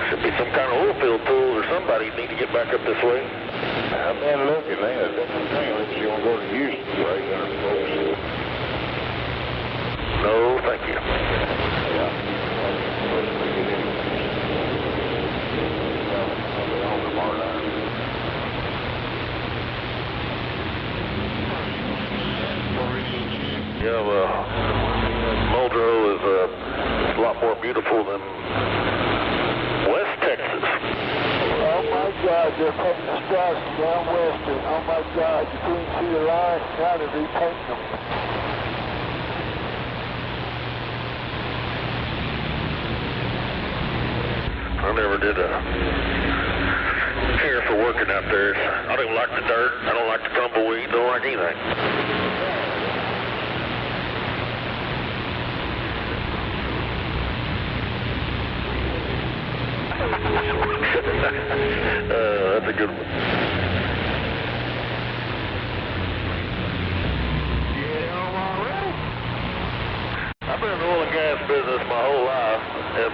Should be some kind of oil field tool or somebody need to get back up this way. I've been looking at it. If you want to go to Houston, right there, folks. No, thank you. Yeah. Yeah, well, Muldrow is a lot more beautiful than West Texas. Oh my God, they're painting the stripes down west, and oh my God, you couldn't see the lines, now they're repainting them. I never did care for working out there. I don't like the dirt, I don't like the tumbleweed, don't like anything. That's a good one. I've been in the oil and gas business my whole life, and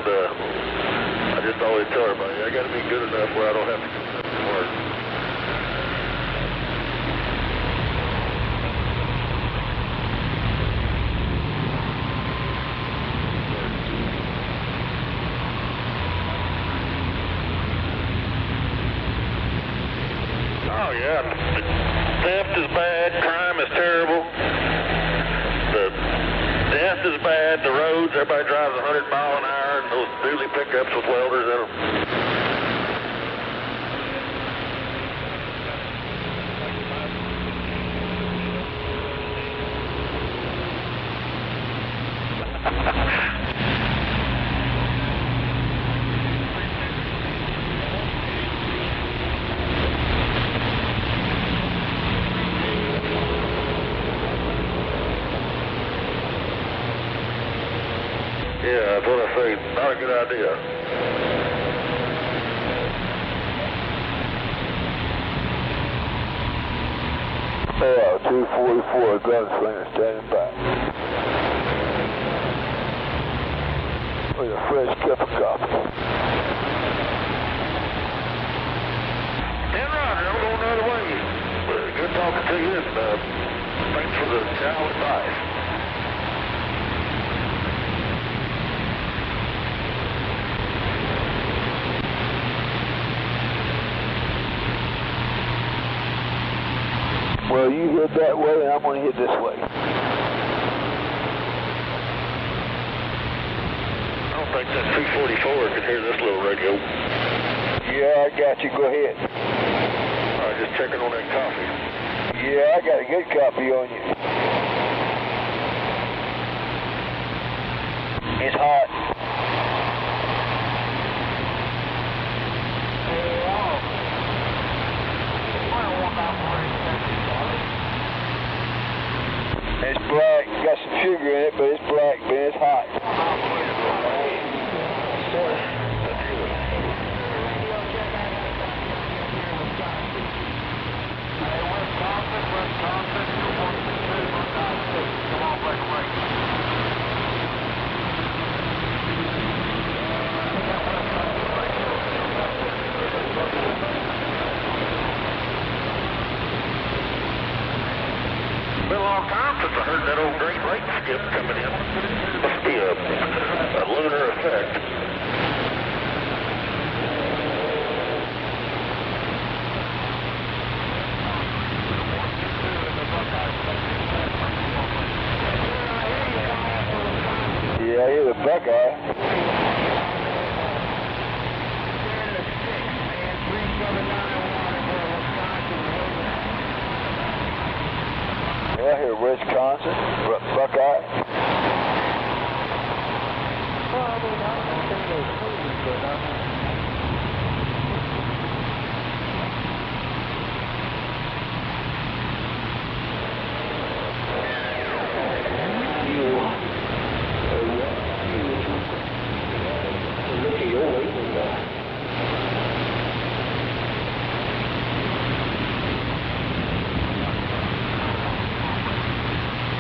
I just always tell everybody, I got to be good enough where I don't have to do nothing work. Oh, yeah. Theft is bad. Crime is terrible. The death is bad. The roads, everybody drives 100 miles an hour, and those dually pickups with welders in them. Yeah, that's what I say. Not a good idea. Yeah, 244 gunslinger standing by. With a fresh cup of coffee. And Roger, I'm going the other way. Good talking to you, and thanks for the sound advice. Well, you head that way, and I'm going to head this way. I don't think that 244 can hear this little radio. Yeah, I got you. Go ahead. All right, just checking on that coffee. Yeah, I got a good copy on you. It's hot. black, got some sugar in it, but it's black, but it's hot. Been a long time since I heard that old Great Lake skip coming in. Must be a lunar effect. Yeah, I hear the Buckeye. Yeah, I hear Wisconsin, Buckeye. Well, I mean, I don't think they're crazy, but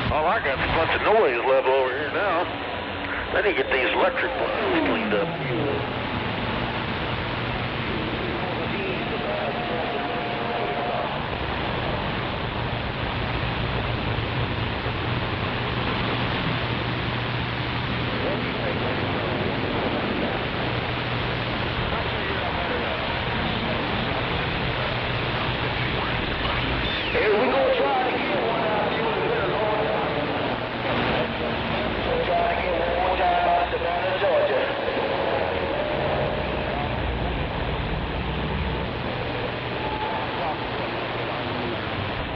Oh, I got a bunch of noise level over here now. I need to get these electric lines cleaned up. Hey, we gonna try to get one out here in the middle. Try to get one more time out of Savannah, Georgia.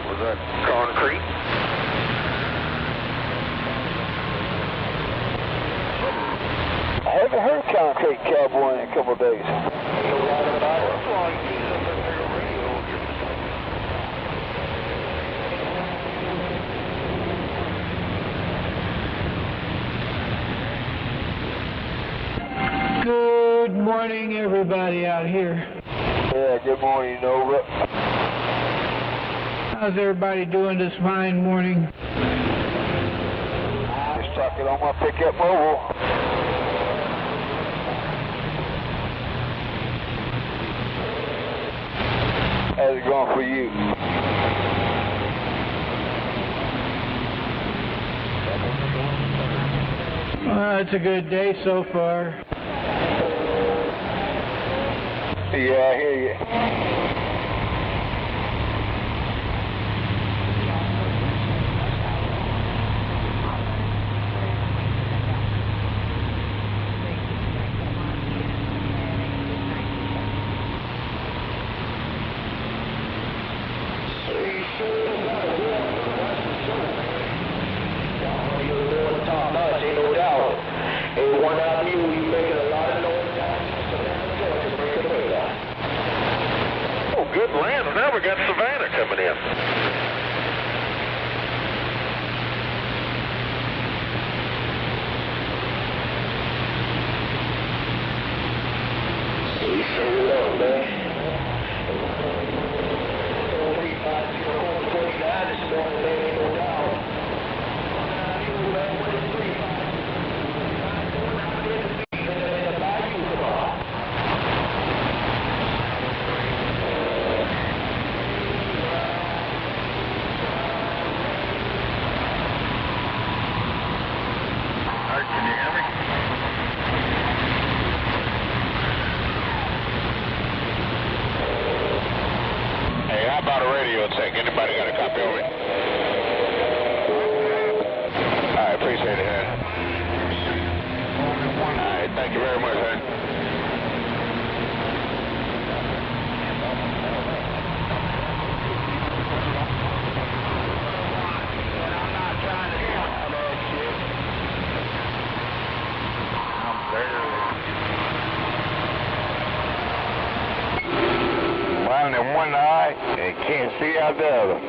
Was that concrete? I haven't heard Concrete Cowboy in a couple of days. Good morning, everybody out here. Yeah, good morning, Nova. How's everybody doing this fine morning? Just talking on my pickup mobile. How's it going for you? It's a good day so far. Yeah, I hear you. Oh, good land. Now we got Savannah coming in. Check. Anybody got a copy of it? I appreciate it, man. All right, thank you very much, man. Blind in one eye and can't see out the other.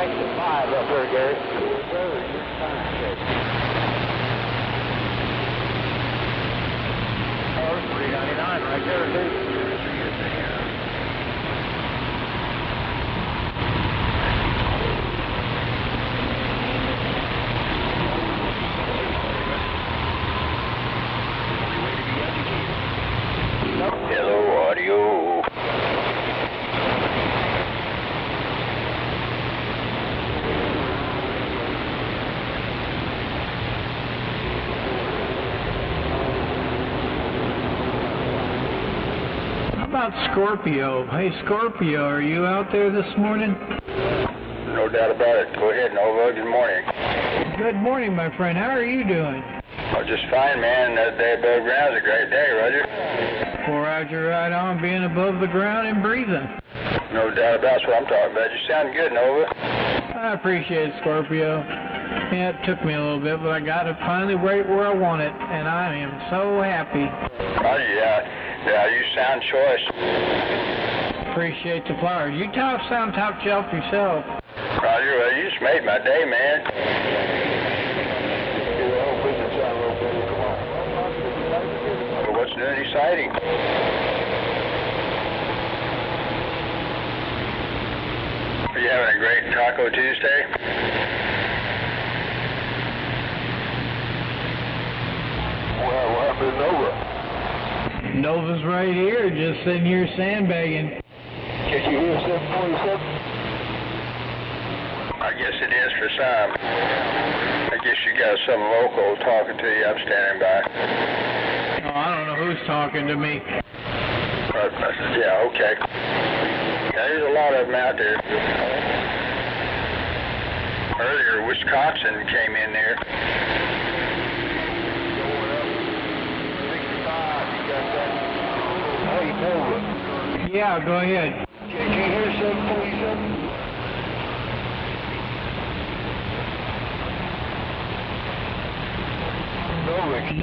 exit 5 up there, Gary. Yes, sir. You're fine. Oh, 399 right there, dude. Hello, audio. How about Scorpio? Hey, Scorpio, are you out there this morning? No doubt about it. Go ahead, Nova. Good morning. Good morning, my friend. How are you doing? Oh, just fine, man. That day above ground is a great day, Roger. Well, Roger, right on, being above the ground and breathing. No doubt about it. That's what I'm talking about. You sound good, Nova. I appreciate it, Scorpio. Yeah, it took me a little bit, but I got it finally right where I want it, and I am so happy. Oh, yeah, you sound choice. Appreciate the flowers. You sound top shelf yourself. Roger, well, you just made my day, man. Well, what's new and exciting? Are you having a great Taco Tuesday? Well, what happened to Nova? Nova's right here, just sitting here sandbagging. Did you hear 747? I guess it is for some. I guess you got some local talking to you. I'm standing by. Oh, I don't know who's talking to me. Yeah, okay. Yeah, there's a lot of them out there. Earlier, Wisconsin came in there. Hey, Nova. Yeah, go ahead. Did you hear 747?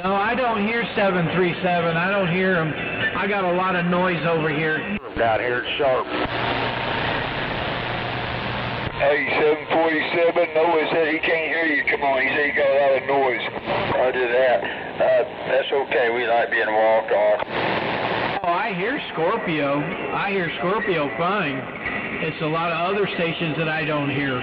No, I don't hear 737. I don't hear them. I got a lot of noise over here. Down here at Sharp. Hey, 747, Noah said he can't hear you. Come on, he said you got a lot of noise. Roger that. That's okay. We like being walked on. Oh, I hear Scorpio. I hear Scorpio fine. It's a lot of other stations that I don't hear.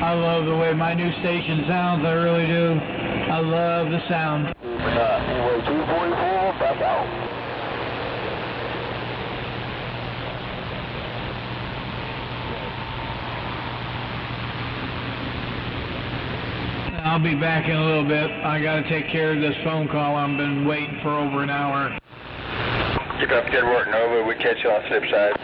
I love the way my new station sounds, I really do. I love the sound. Anyway, 244, back out. I'll be back in a little bit. I got to take care of this phone call. I've been waiting for over an hour. Keep up good work, Nova. We catch you on the flip side.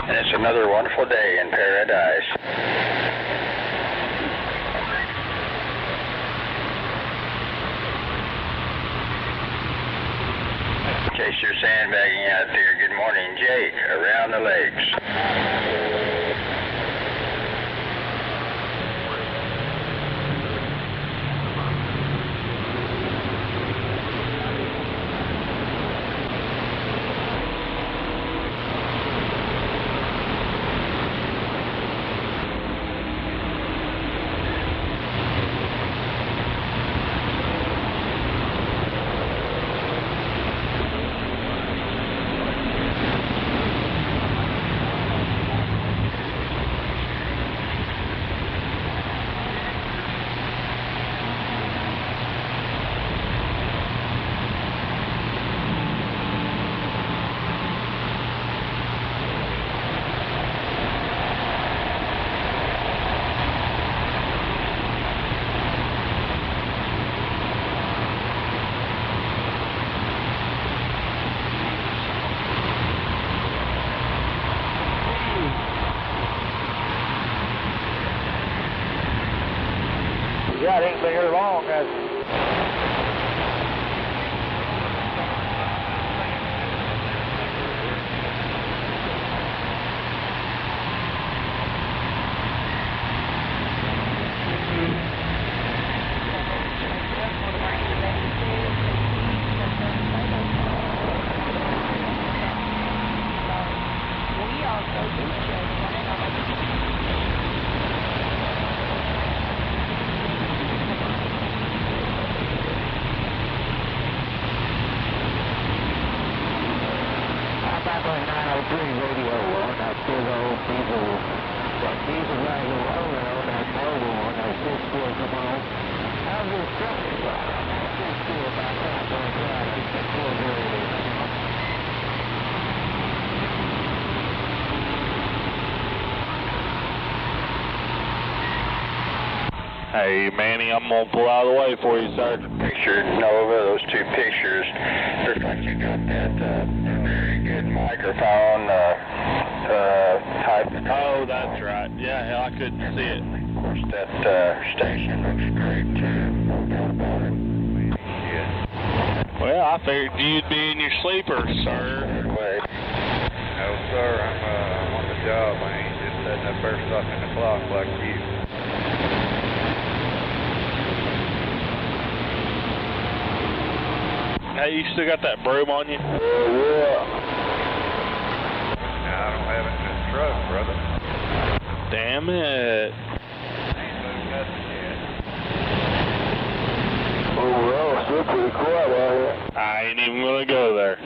And it's another wonderful day in paradise. In case you're sandbagging out there, good morning, Jake, around the lakes. guys. Radio on that big old diesel, that diesel wagon rolling on that mobile on that 6-4, come on. How's this traffic like? 6-4 back out on traffic, 6-4 very good, come on. Hey, Manny, I'm going to pull out of the way for you, sir. Picture, Nova, those two pictures. Looks like you got that very good microphone type. Oh, that's right. Yeah, hell, I couldn't see it. Of course, that station looks great, too. No doubt about it. Well, I figured you'd be in your sleeper, sir. No, sir, I'm on the job. I ain't just setting up there stopping the clock like you. Hey, you still got that broom on you? Yeah. I don't have it in this truck, brother. Damn it. I ain't moved nothing yet. Oh, well, it's still pretty quiet out here. I ain't even going to go there.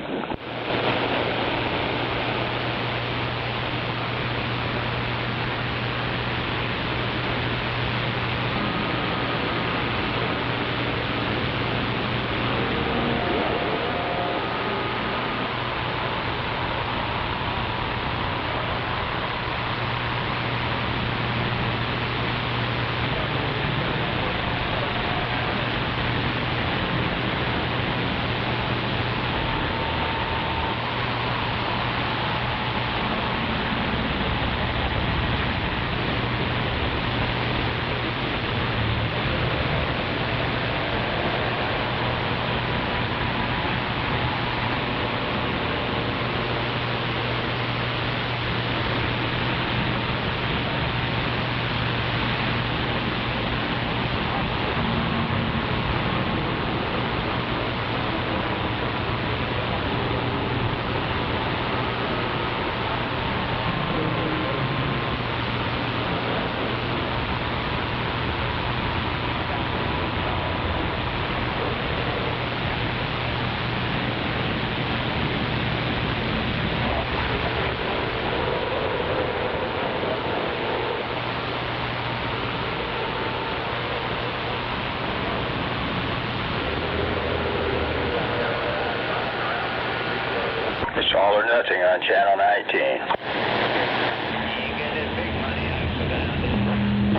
It's all or nothing on Channel 19.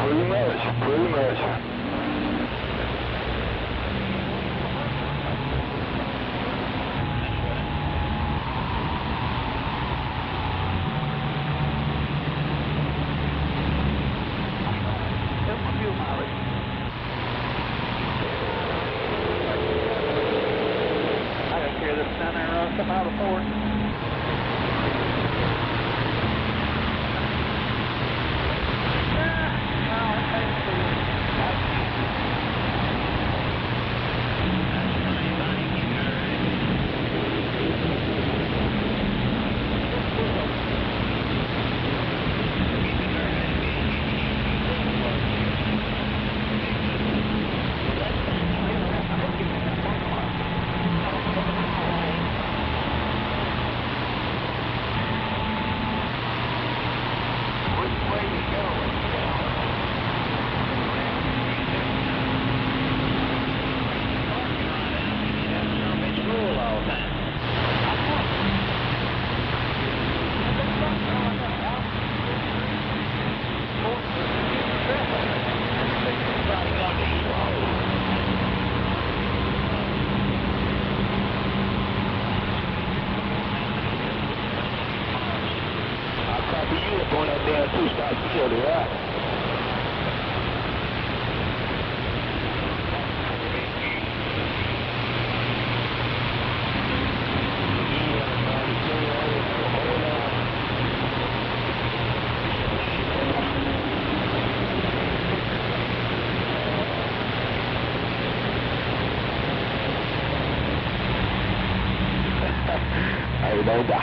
Pretty much. I don't care this down there and come out of the port. On that damn two-stop security, right? no doubt.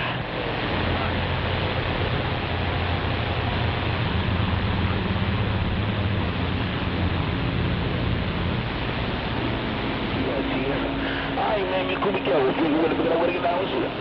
Ay, man, me could be careful. You want to get away with that shit?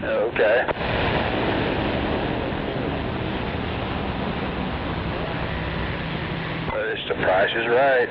Okay. The price is right.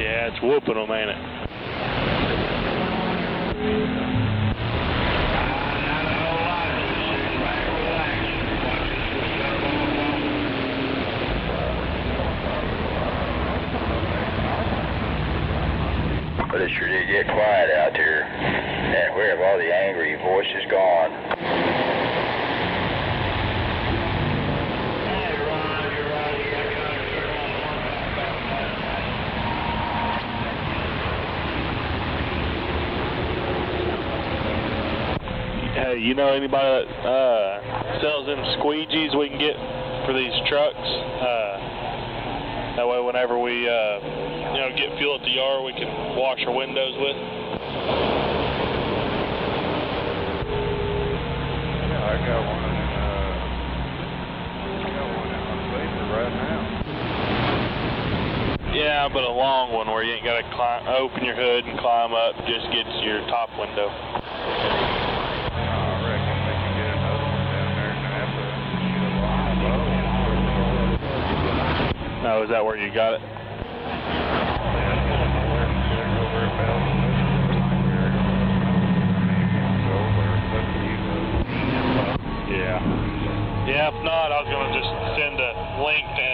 Yeah, it's whooping them, ain't it? But it sure did get quiet out here. And where have all the angry voices gone? Hey, you know anybody that sells them squeegees we can get for these trucks? That way whenever we get fuel at the yard, we can wash our windows with. Yeah, I got one in my sleeper right now. Yeah, but a long one where you ain't got to open your hood and climb up, just gets your top window. Oh, is that where you got it? Yeah. Yeah, if not, I was going to just send a link to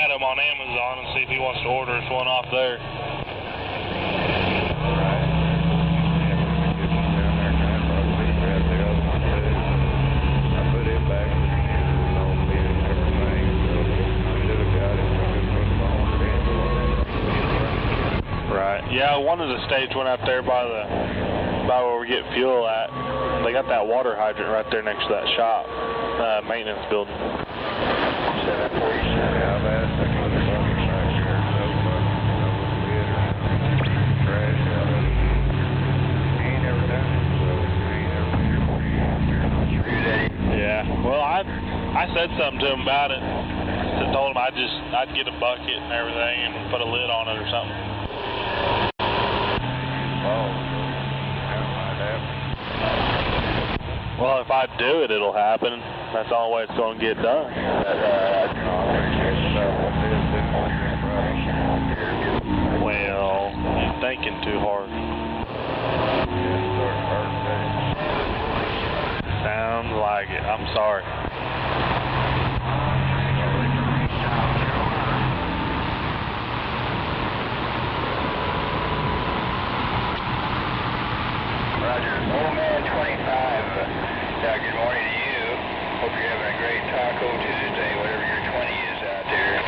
Adam on Amazon and see if he wants to order us one off there. Right. Yeah, one of the stage went out there by where we get fuel at. They got that water hydrant right there next to that shop, maintenance building. 747. Yeah. Well, I I said something to him about it. I told him I'd get a bucket and everything and put a lid on it or something. Well, if I do it, it'll happen. That's the only way it's going to get done. Well, you're thinking too hard. Sounds like it. I'm sorry. Roger. Old Man 25. Good morning to you. Hope you're having a great Taco Tuesday, whatever your 20 is out there.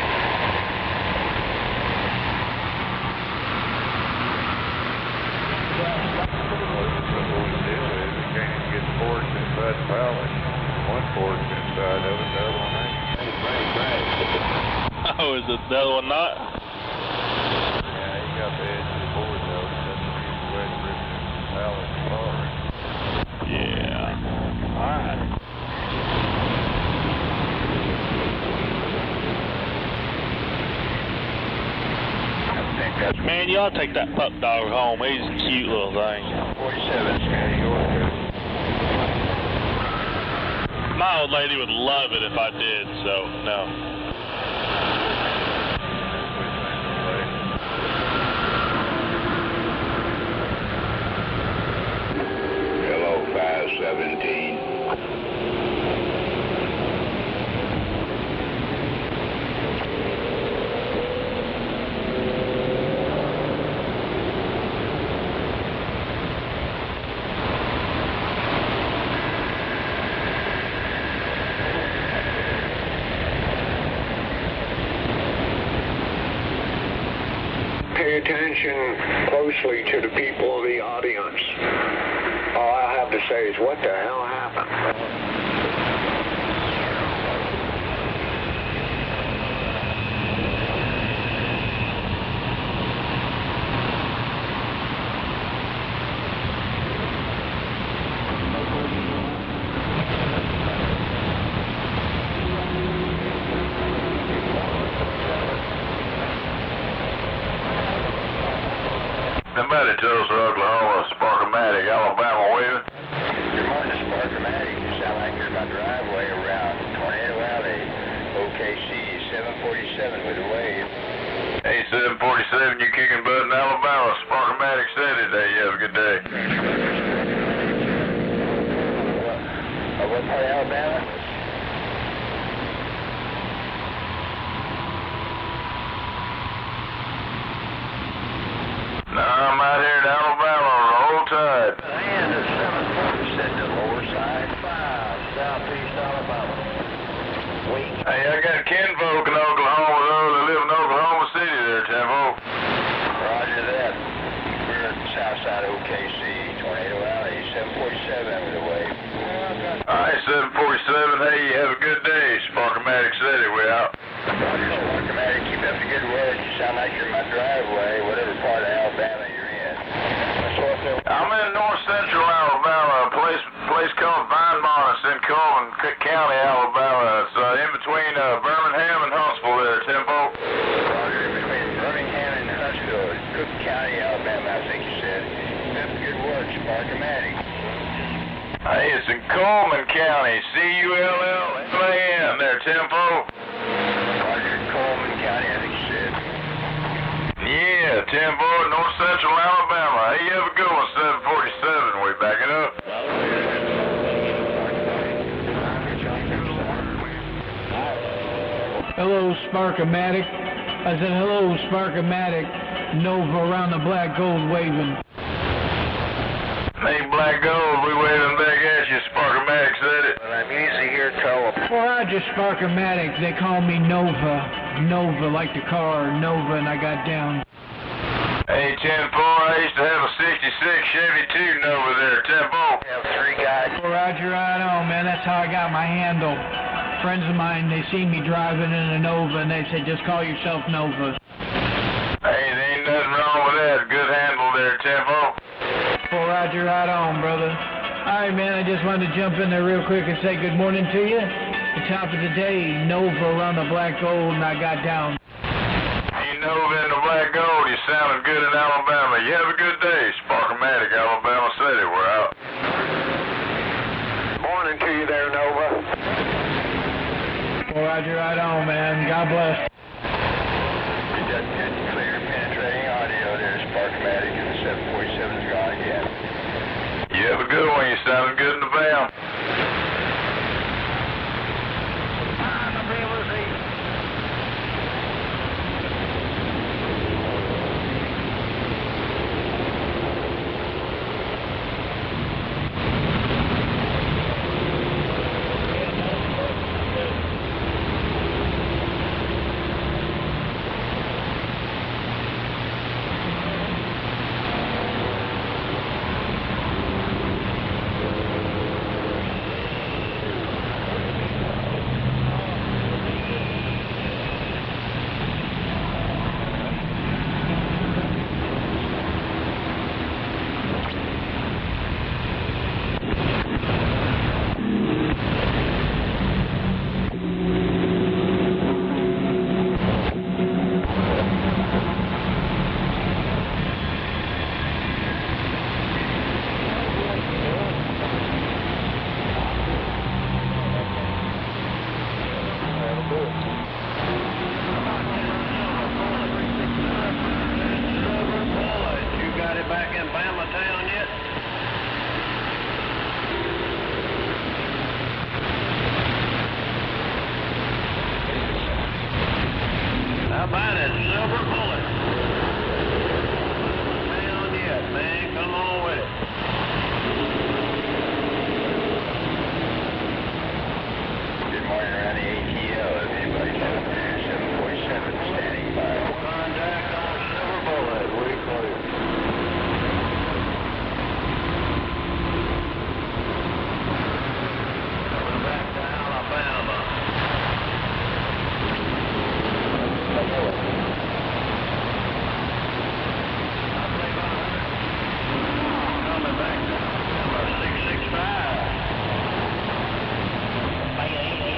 You can't even get forks inside the pallet. One fork's inside of it, the other one ain't. Oh, is it the other one not? Yeah, you got the edge of the board though. That's the reason why it's ripping the pallet apart. Yeah. Alright. Man, you ought to take that pup dog home. He's a cute little thing. 47, Scotty, go ahead. My old lady would love it if I did, so no. Hello, 517. Pay attention closely to the people of the audience. All I have to say is, what the hell happened? Somebody tells us Oklahoma, Sparkomatic, Alabama, waving. Good morning, Sparkomatic. You sound like you're in my driveway around Tornado Alley, OKC 747 with a wave. Hey, 747, you kicking butt in Alabama. Sparkomatic said it today. You have a good day. What part of Alabama? No, I'm out here in Alabama on the whole tide. And the 747 to lower side 5, southeast Alabama. Wait. Hey, I got kinfolk in Oklahoma, though. They live in Oklahoma City there, Tempo. Roger that. We're at the south side of OKC, Tornado Alley, 747 with a wave. All right, 747. Hey, you have a good day. Sparkomatic said it. We out. Roger, Sparkomatic. Keep up the good work. You sound like you're in my driveway, whatever part of Alabama you're in. I'm in north central Alabama, a place called Vinemont. It's in Coleman County, Alabama. It's in between Birmingham and Huntsville there, Tempo. Roger, in between Birmingham and Huntsville, Cook County, Alabama, I think you said. Keep up the good work, Sparkomatic. Hey, it's in Coleman County, Cullman there, Tempo. Roger, Coleman County, I think you said. Yeah, Tempo, north central Alabama. Hey, you have a good one, 747. We backing up. Hello, Sparkomatic. I said, hello, Sparkomatic. Nova around the black gold waving. Hey, Black Gold, we waving back at you. Sparkomatic said it. Well, I'm easy here, tell them. Well, I just Sparkomatic. They call me Nova. Nova, like the car, Nova, and I got down. Hey, 10-4, I used to have a 66 Chevy 2 Nova there, 10-4. Have 3 guys. Well, Roger, right on, man. That's how I got my handle. Friends of mine, they see me driving in a Nova, and they said, just call yourself Nova. Hey, there ain't nothing wrong with that. Good handle there, 10-4. Well, Roger, right on, brother. All right, man, I just wanted to jump in there real quick and say good morning to you. The top of the day, Nova around the black gold, and I got down. Hey, Nova in the black gold, you sounding good in Alabama. You have a good day. Sparkomatic, Alabama City, we're out. Morning to you there, Nova. Well, Roger, right on, man. God bless. You got good, clear, penetrating audio there, Sparkomatic in the 747's gone again. You have a good one, you sounding good in the van. How about it, Silver Bullet? Stay on yet, man. Come on with it. Good morning around the ATL. If anybody's out there, 747 standing by. Contact on Silver Bullet. We clear. Coming back to Alabama. Coming back to Alabama, 665.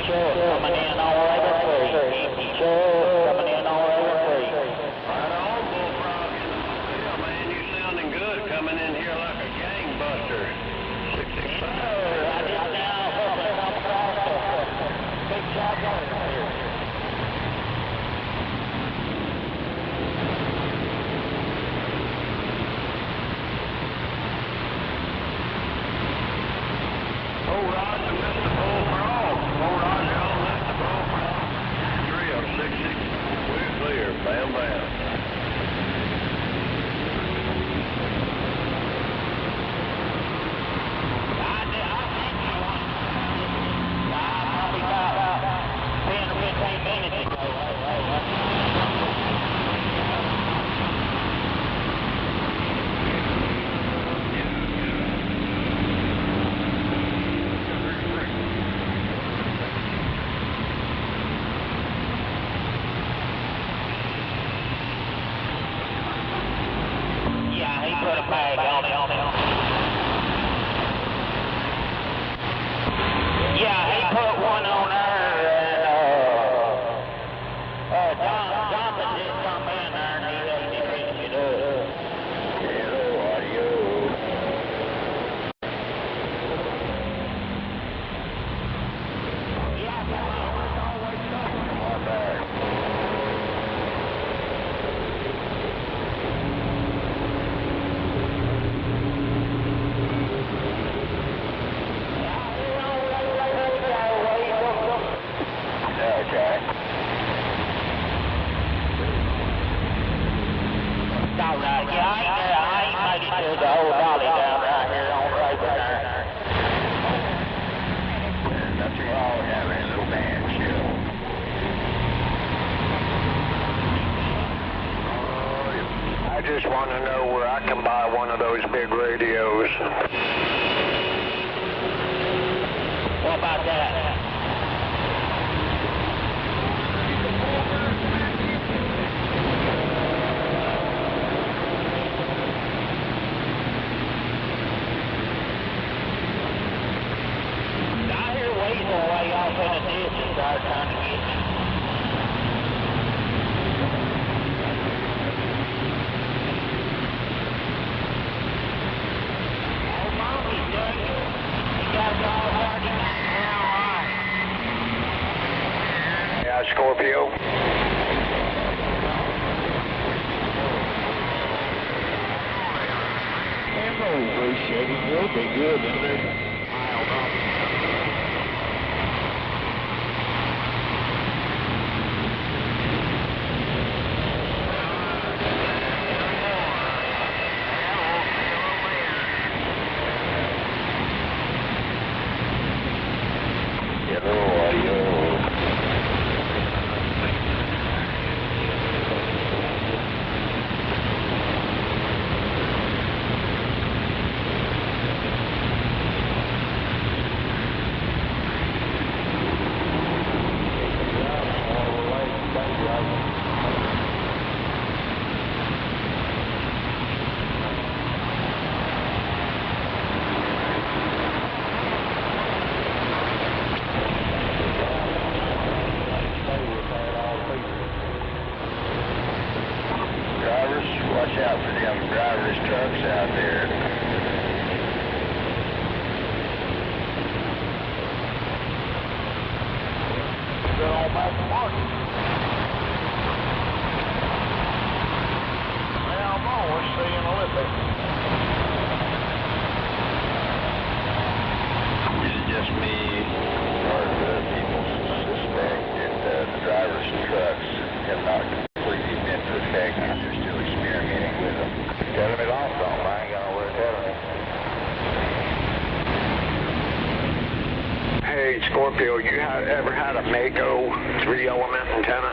Coming in on Raven 3. Coming in on Raven 3. Right on, Bullfrog in the mobile, man. You sounding good coming in here like a gangbuster. 665. I just now fucking come across the big job here. Oh, Roger, Mr. Bullfrog. Oh, Roger, on Mr. Bullfrog. 3066. We're clear. Bam, bam. Probably about 10 or 15 minutes ago. Yeah, he put a bag on it. Yeah, he put one on there, and Jonathan just come in there and he fixed it up. Hello, audio. Yeah, come on back. Okay. All right, yeah, I ain't made it to the old dolly down right here on Raven there. There's nothing wrong with having a little band chill. I just want to know where I can buy one of those big radios. What about that? I hear Weasel way off in the distance. Scorpio. Appreciate it. It'll be good to live piled up. Watch out for them driverless trucks out there. Good old Mac Martin. Well, no, we'll see in a little bit. This is just me, or the people suspect that the driverless trucks have not completely been perfected. They're still experimenting with them. Telling me lost on them. I ain't gonna work telling me. Hey, Scorpio, you ever had a Mako 3-element antenna?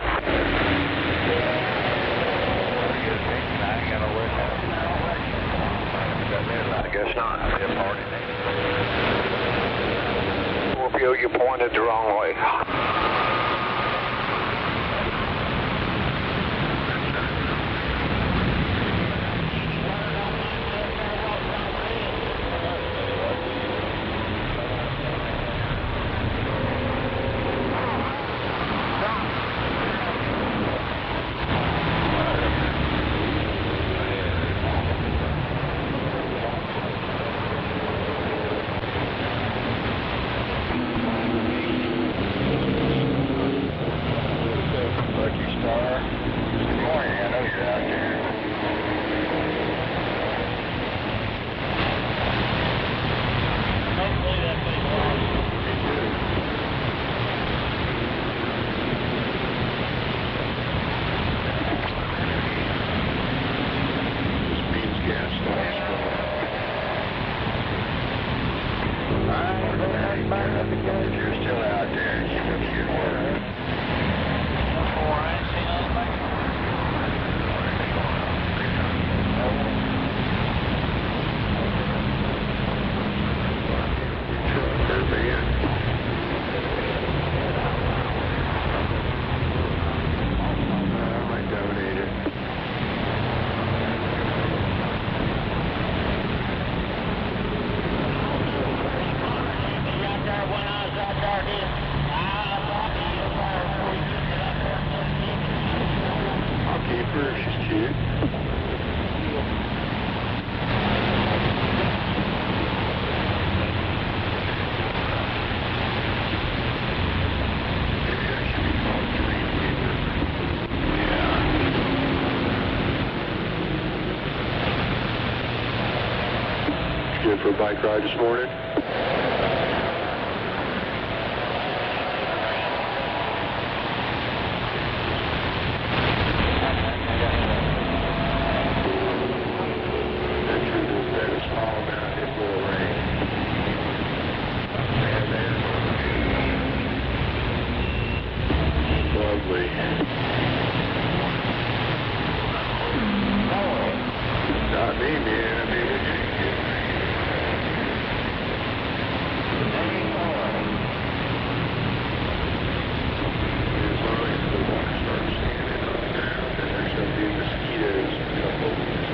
I guess not. Scorpio, you pointed the wrong way. If you're still out there, keep up your work. She's cute. Good for a bike ride this morning? Lovely. Not me, man. I mean, it's good. As long as the water starts standing up now, then there's going to be mosquitoes in a couple of weeks.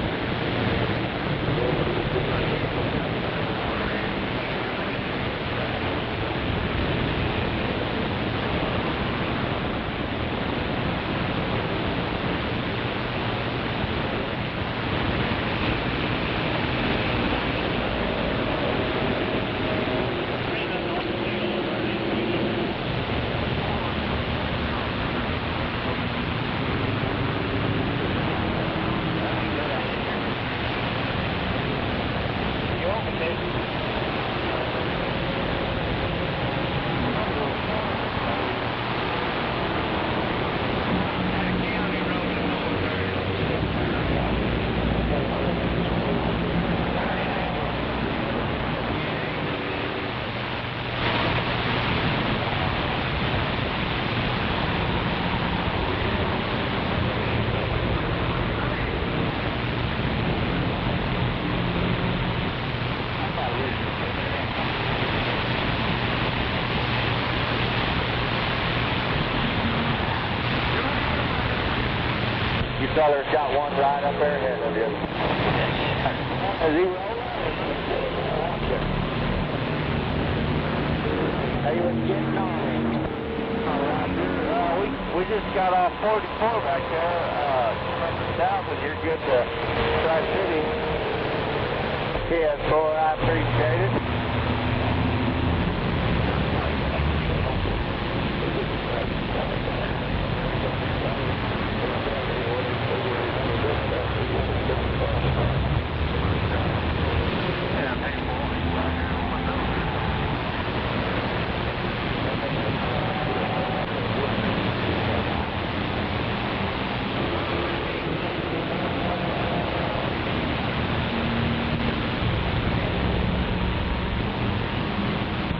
feller's got one right up there ahead of you. Is he rolling? How you been getting on? All right, we just got off 44 back there. From the south, and you're good to Tri-City. Yes, boy, I appreciate it.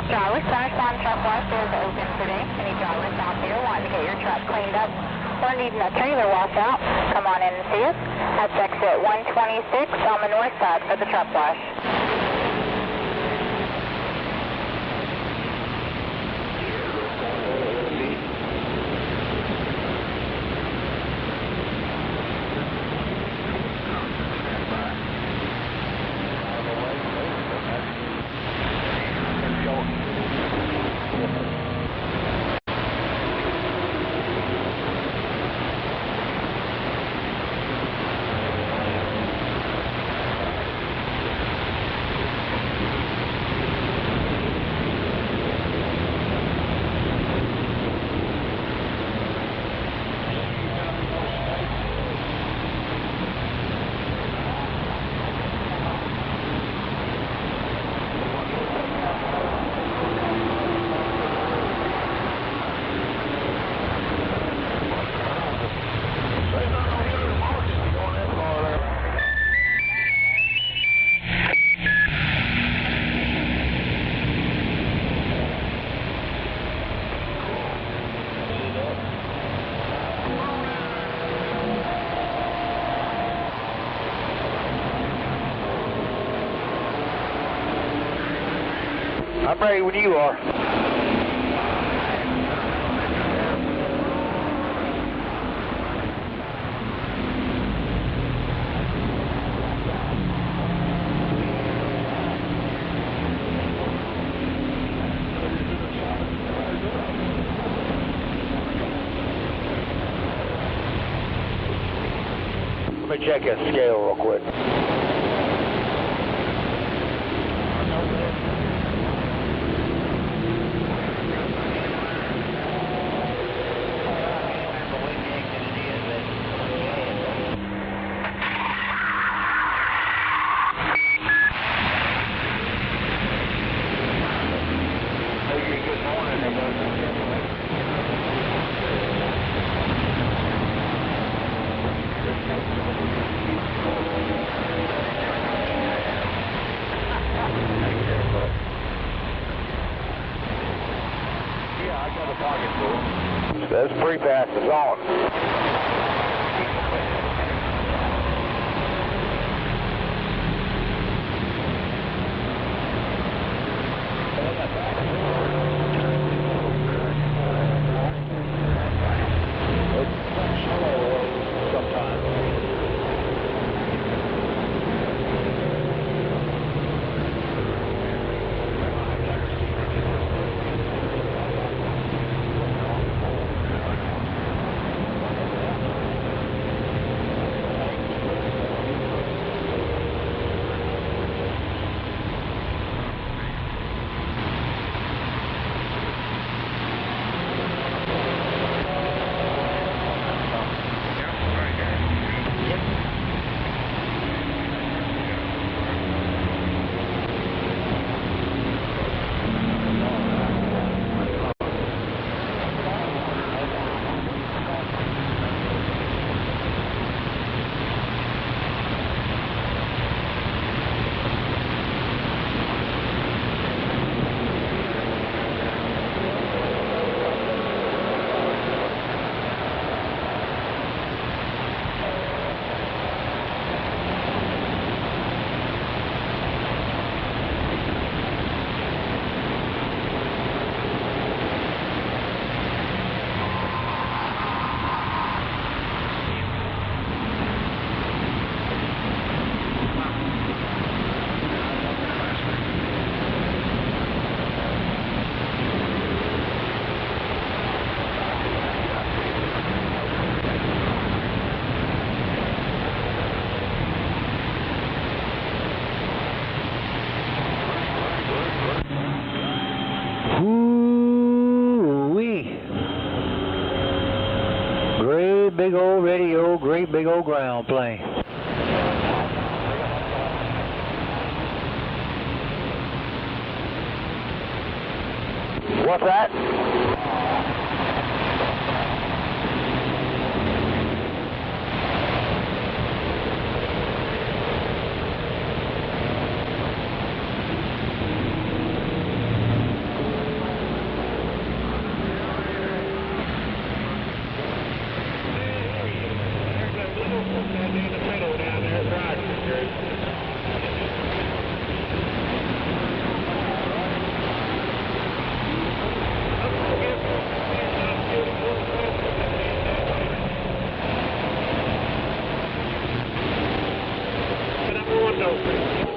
Drivers, Sunshine Truck Wash is open today. Any drivers out there wanting to get your truck cleaned up or needing a trailer wash out, come on in and see us. That's exit 126 on the north side for the truck wash. I'm ready when you are. Let me check that scale real quick. That's pretty fast. It's on. big old radio, great big old ground plane. What's that?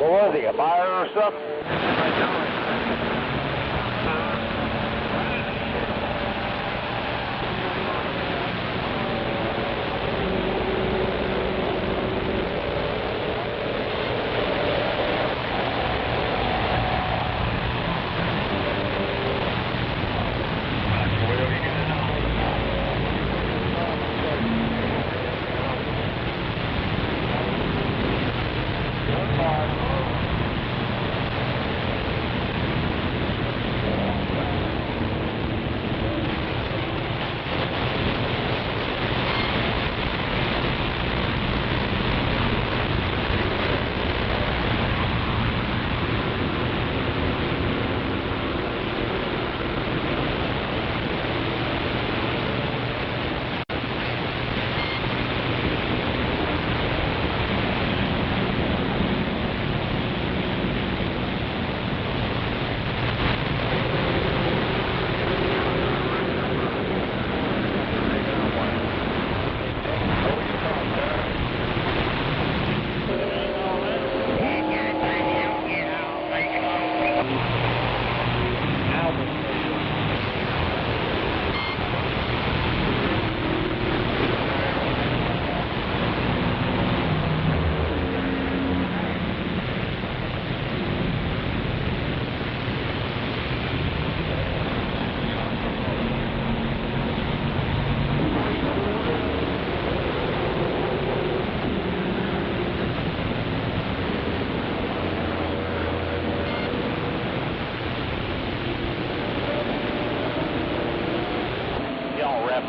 What was he, a buyer or something?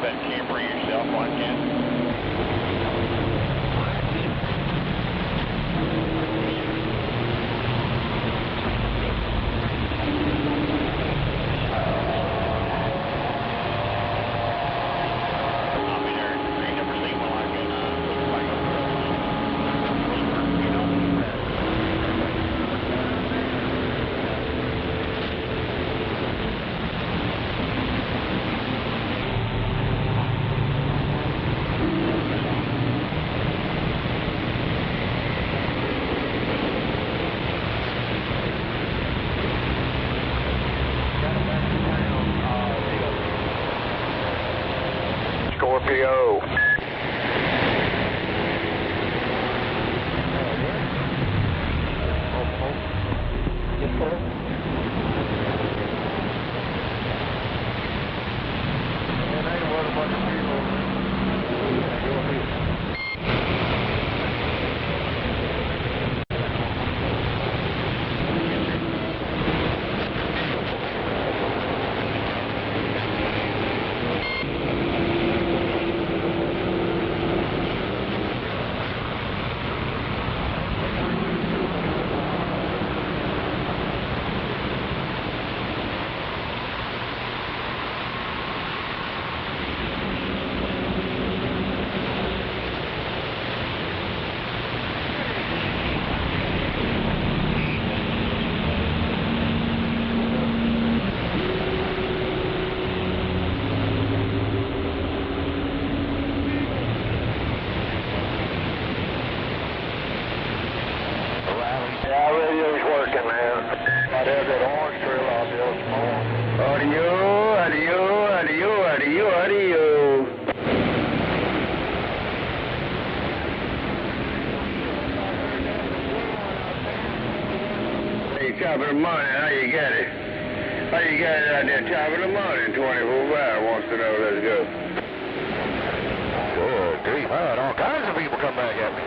That camper yourself, why can't you? Scorpio. Top of the morning, how you got it? How you got it out there, top of the morning, 24 hours, wants to know, let's go. Whoa. I had all kinds of people come back at me.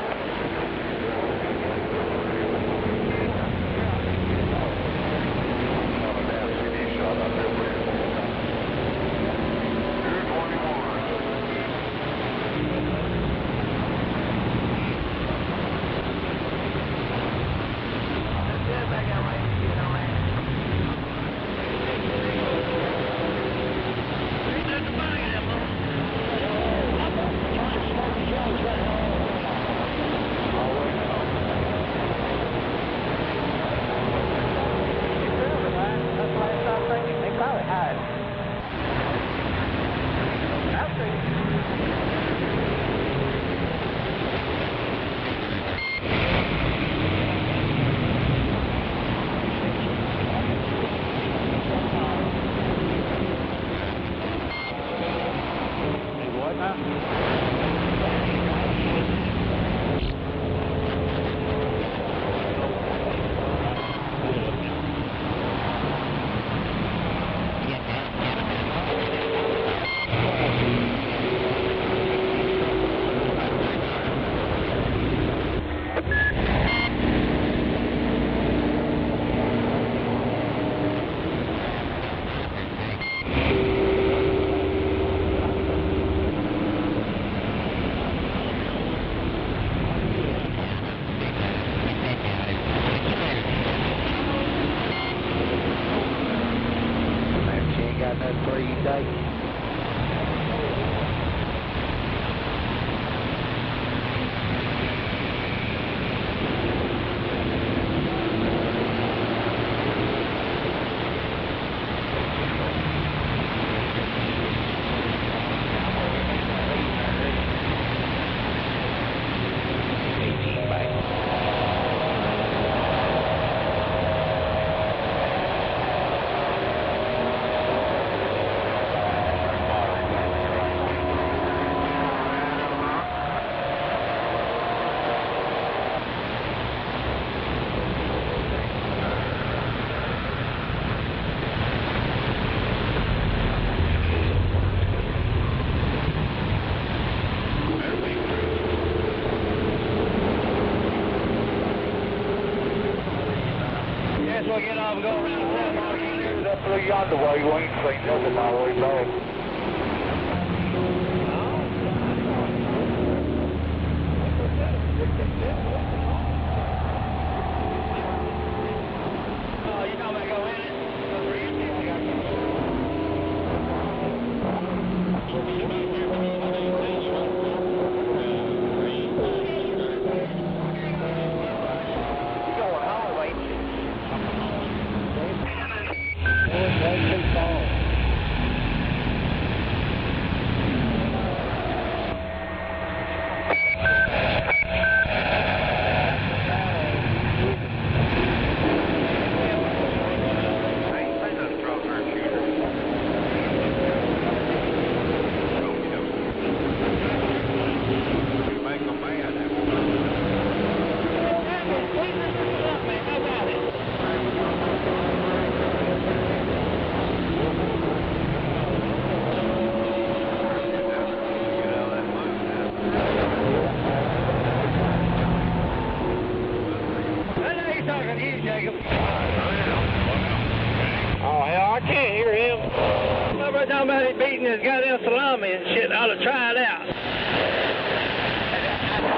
We'll get off and go around the corner. All you do is up through yonder way. You ain't cleaned up all the way back. Oh, you know about go in it? Oh, hell, I can't hear him. Somebody talking about him beating his goddamn salami and shit. I ought to try it out.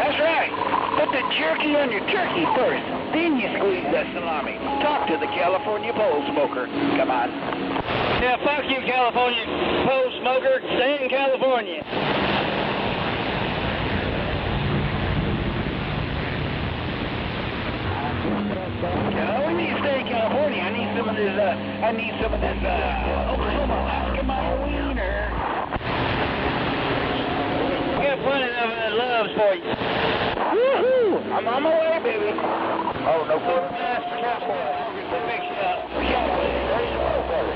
That's right. Put the jerky on your turkey first. Then you squeeze that salami. Talk to the California pole smoker. Come on. Yeah, fuck you, California pole smoker. Stay in California. We need to stay in California. I need some of this, Oklahoma Alaska mile wiener. I got plenty of it that loves for you. Woohoo! I'm on my way, baby. Oh, no problem. We'll fix you up. Ready to roll, brother.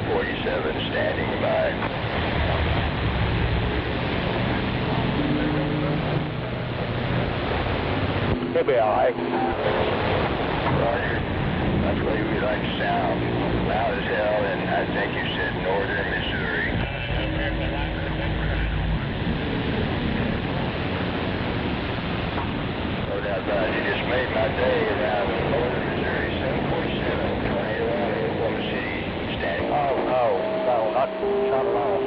47 standing by. He'll be all right. Roger. That's why we like to sound loud as hell, and I think you said northern Missouri. No doubt about it. You just made my day around northern Missouri, 747, tornado out of Oklahoma City, standing. Oh, no, not at all.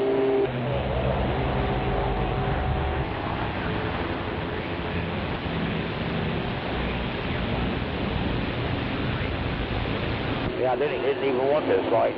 Yeah, he didn't even want this light.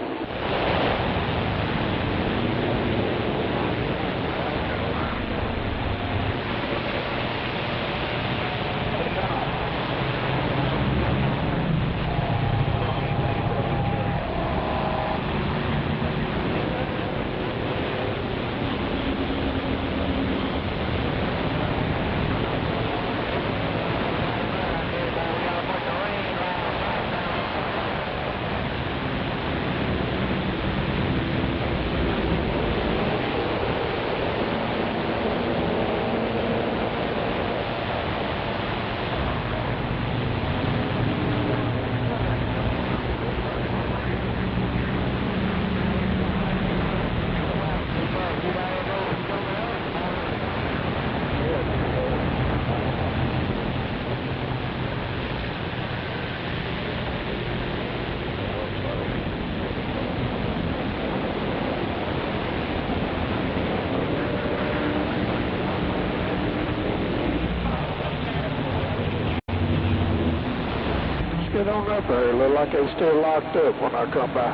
Get on up there. It look like they still locked up when I come by.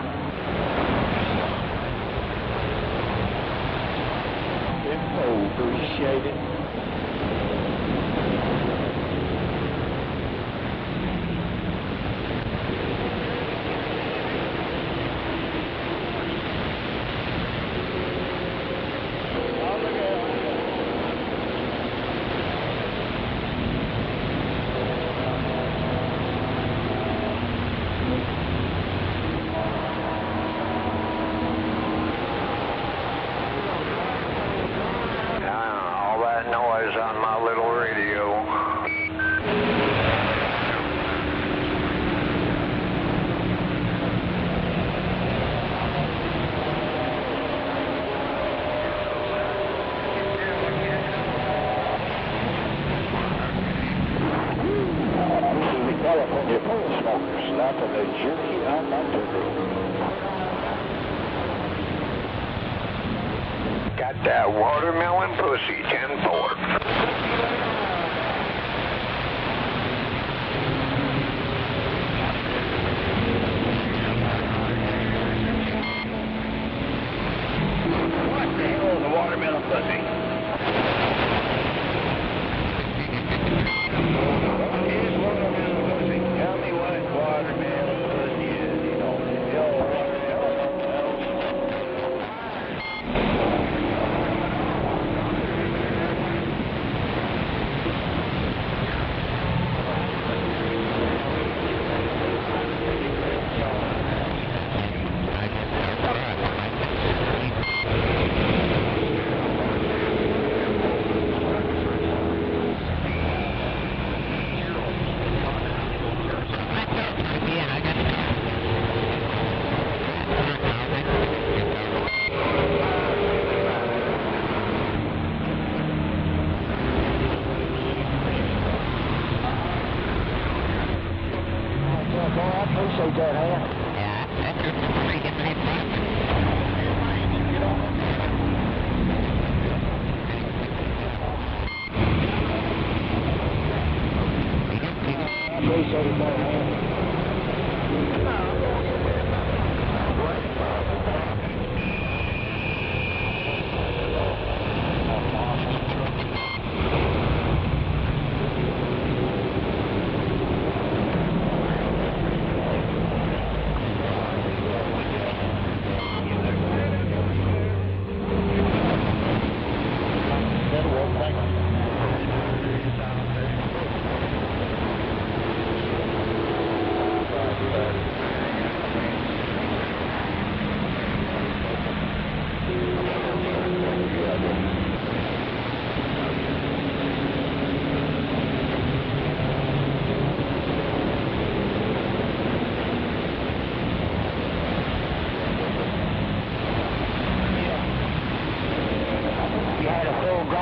Info, appreciate it. Noise on my little radio. The California pole smokers slapping the jerky on my turtle. Got that watermelon pussy, 10-4. What the hell is a watermelon pussy? What is watermelon pussy? Tell me what watermelon pussy is, you know. The old watermelon.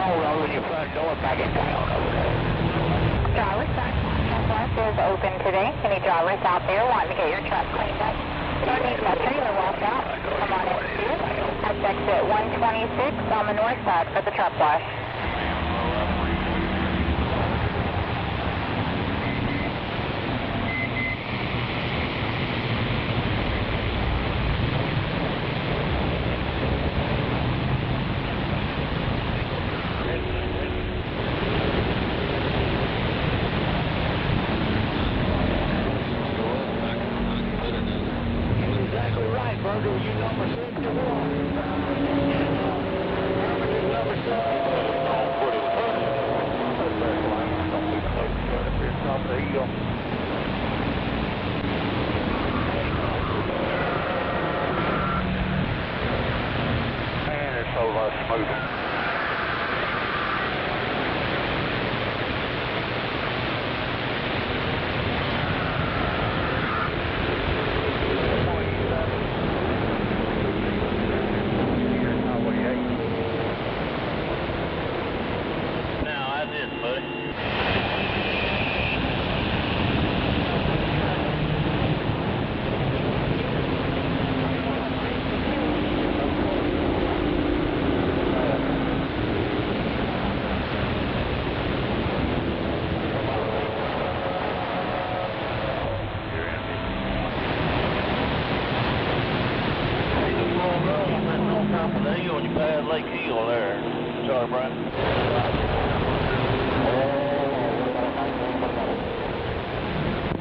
phone over in your front door back in town over there. Driver's Southwest is open today. Any drivers out there wanting to get your truck cleaned up or needing a trailer washed out, come on in and see us. That's exit 126 on the north side for the truck wash.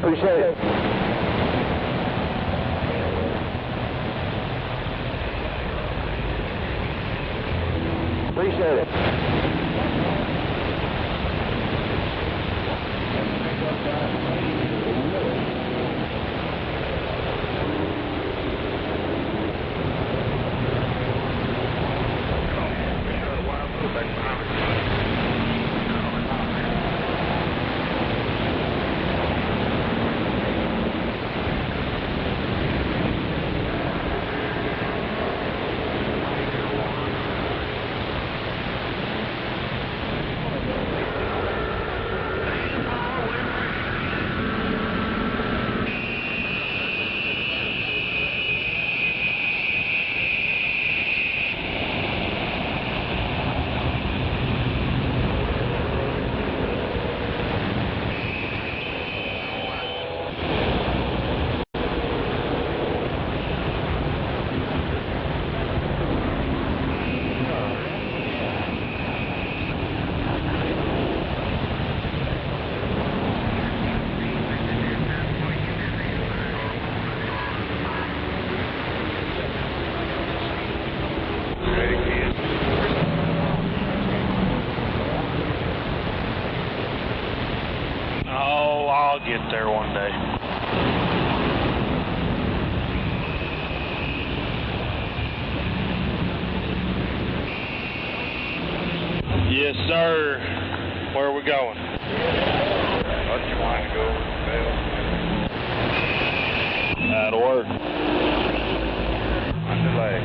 Appreciate it. Appreciate it. I'll get there one day. Yes, sir. Where are we going? What you want to go, Bill? That'll work. Underlay.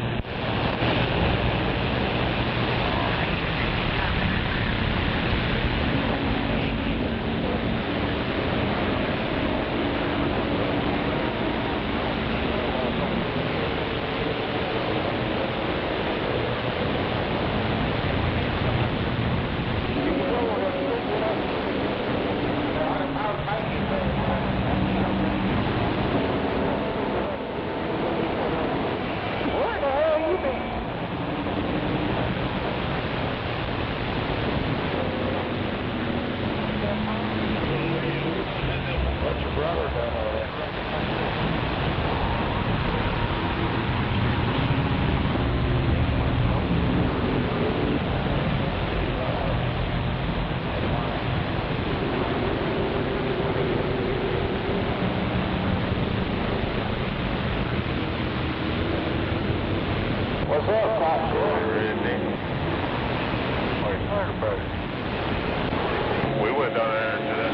What's up, Fox? We went down there to that.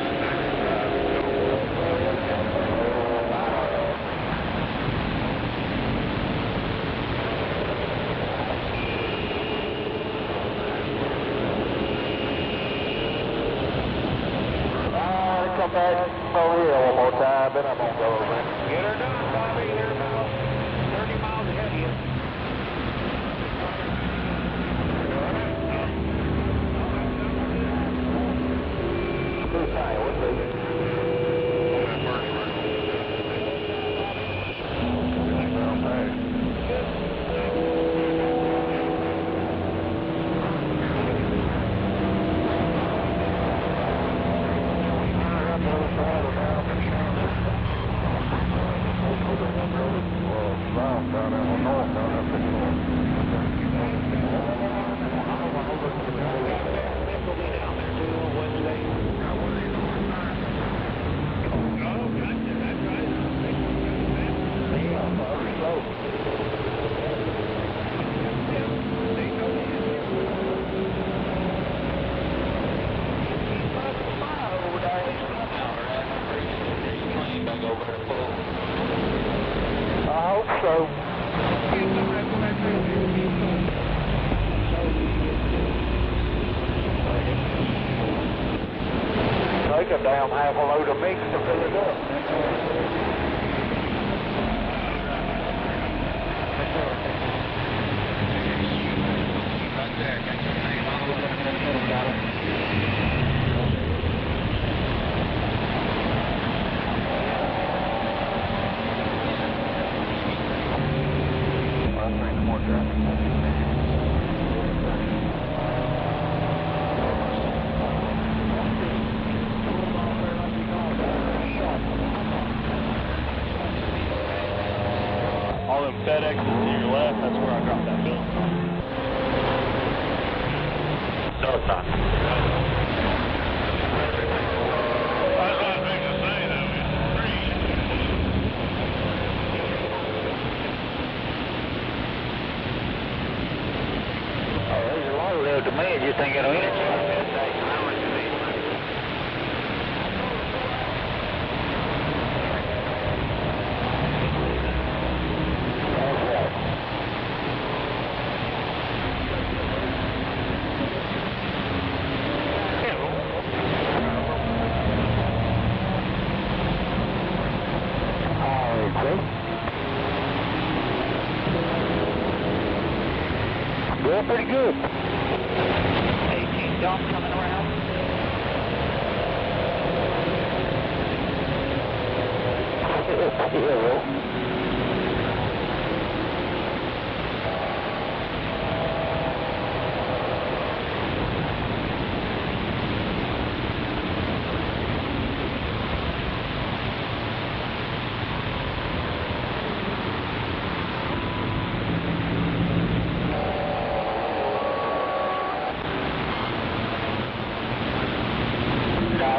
I'll pass over here one more time, then I'm going to go over it. Get her done, Bobby. You're about 30 miles ahead of you. Take a damn half a load of mix to fill it up. Right there, got your name all over the middle, got it. All them FedExes to your left, that's where I dropped that bill. No, it's not. There's a lot of little demand, just ain't got no energy. Going pretty good. 18 dump coming around. Yeah, well.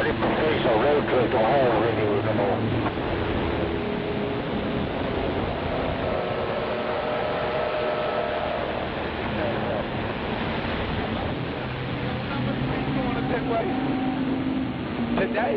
This professional road truck don't have radio no more. Today?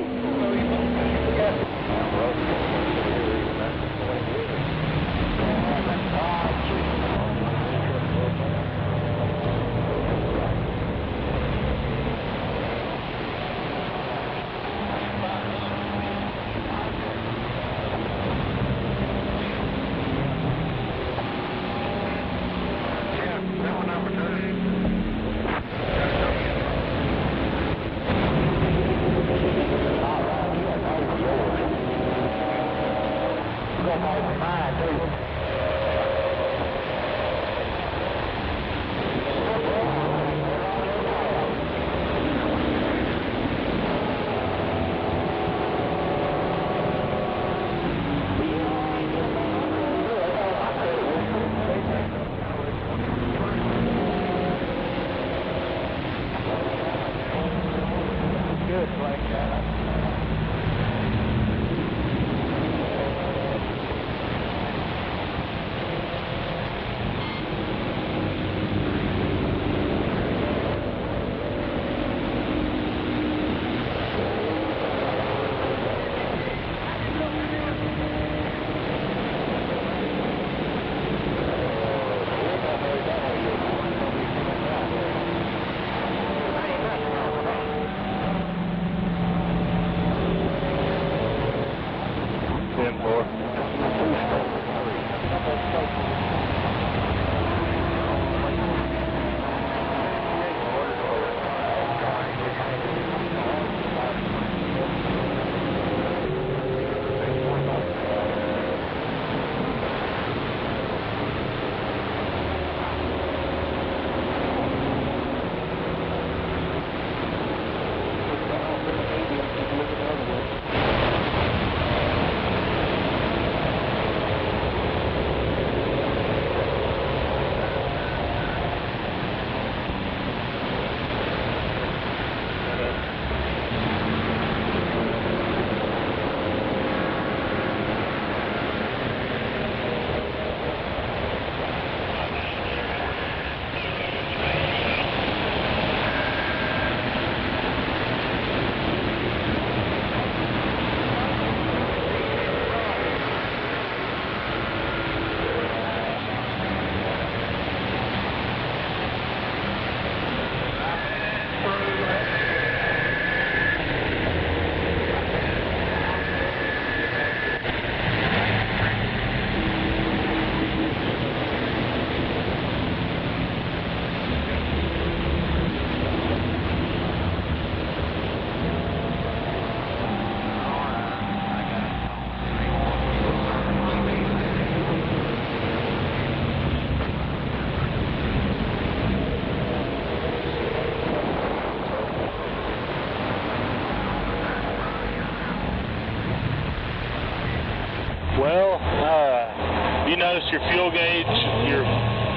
your fuel gauge, your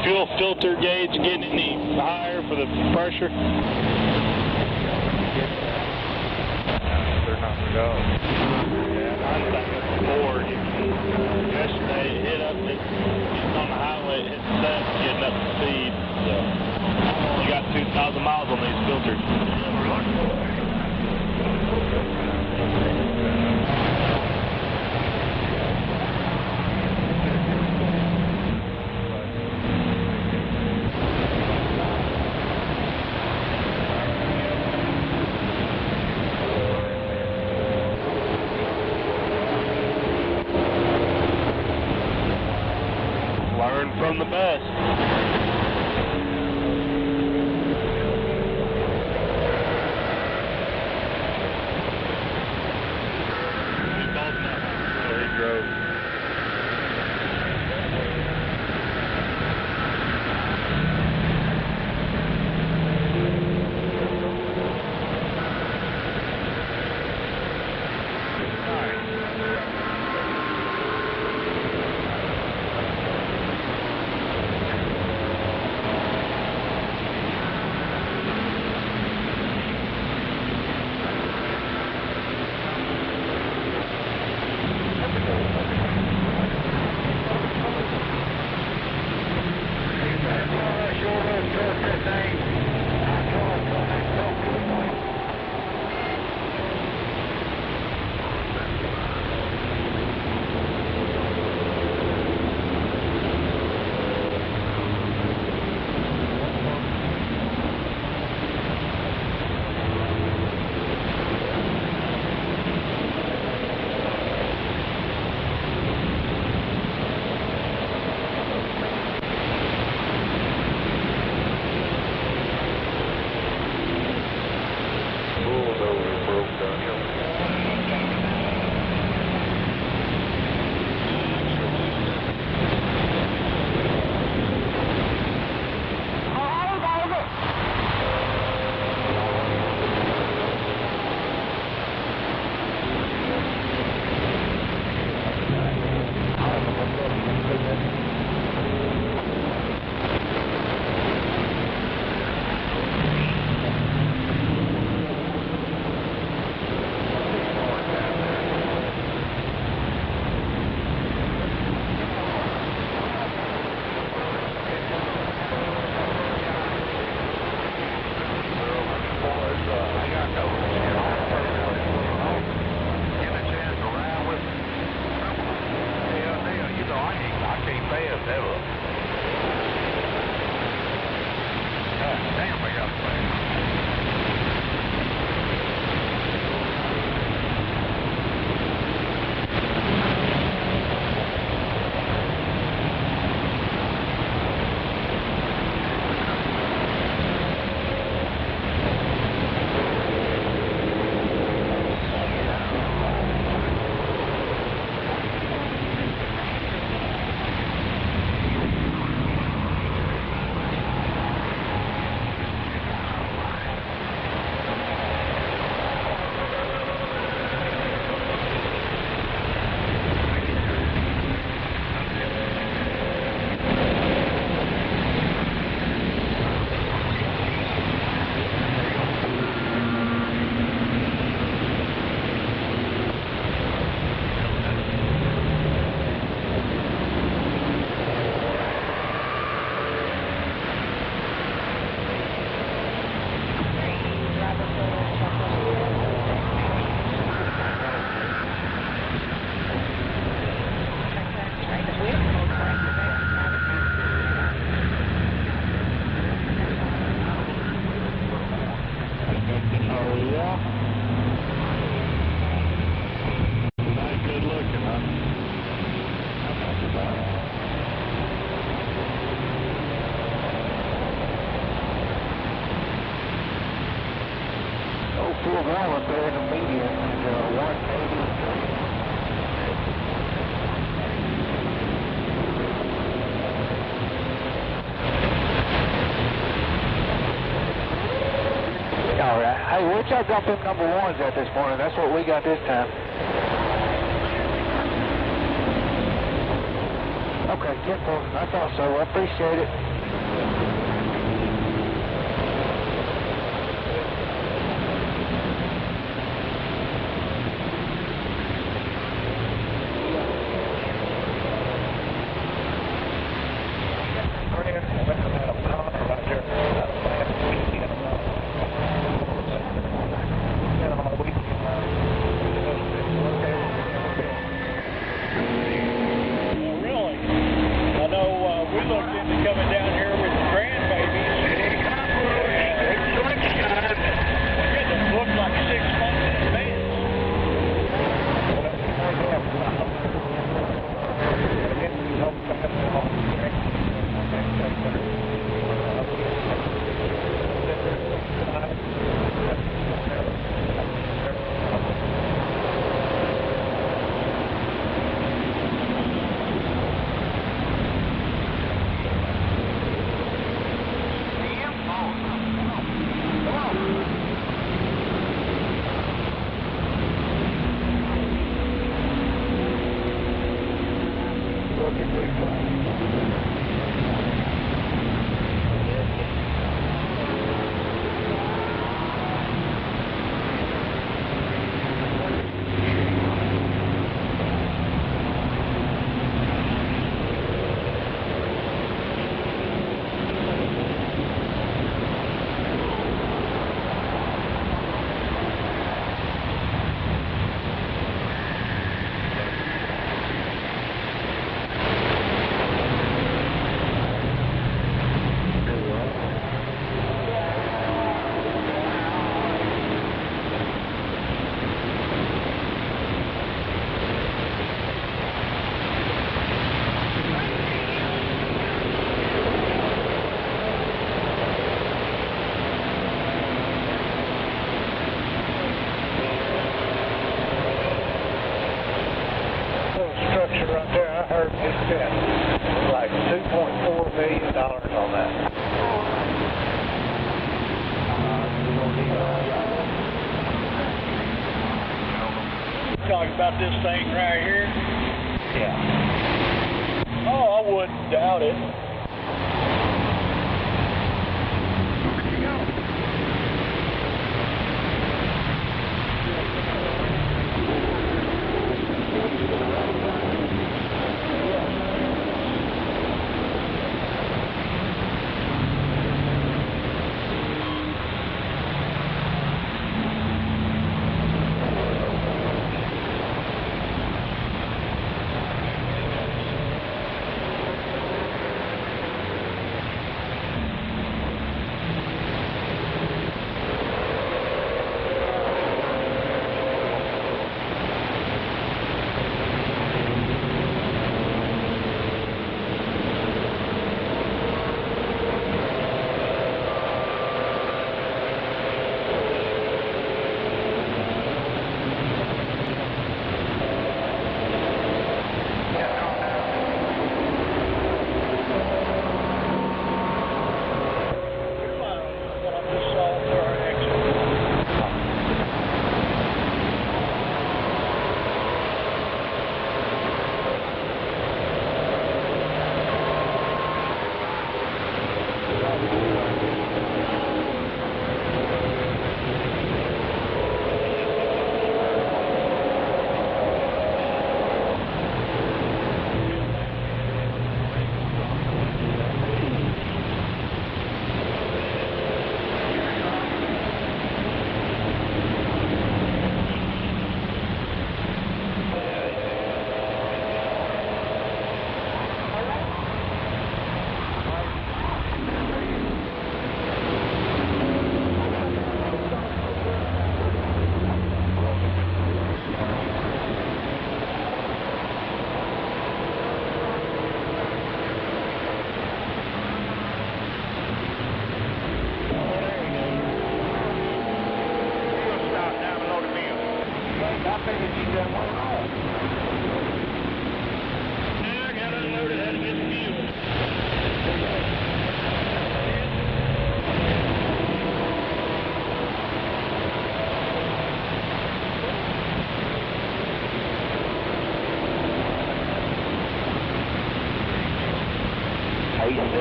fuel filter gauge getting any higher for the pressure? They're not going. Yeah, I'm back up to 4. Yesterday it hit up, it's on the highway, it hit 7, getting up to speed. So I've only got 2,000 miles on these filters. Learn from the best. Hey, where'd y'all drop them number ones at this morning? That's what we got this time. Okay, 10-4. I thought so. I appreciate it. Like $2.4 million on that. Talking about this thing right here? Yeah. Oh, I wouldn't doubt it.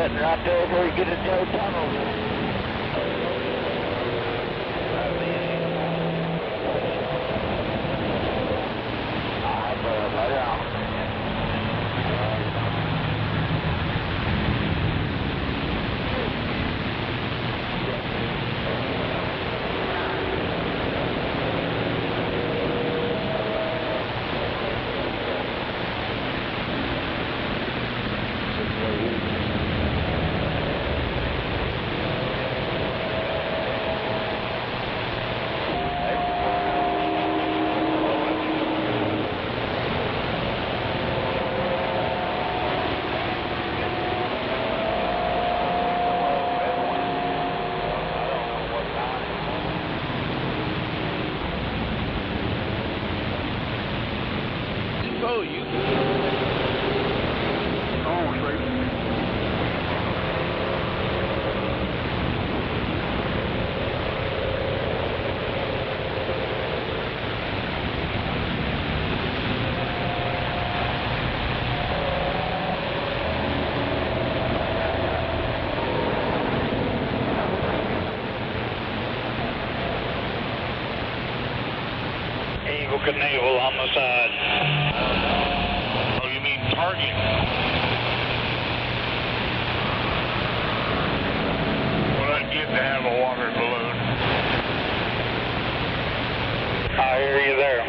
cutting right there before you get to Joe Tunnel. Alright, bud, later on. Oh, you. Oh, straight. Eagle Canaveral on the side. Oh, you mean target? Well, I'd get to have a water balloon. I hear you there.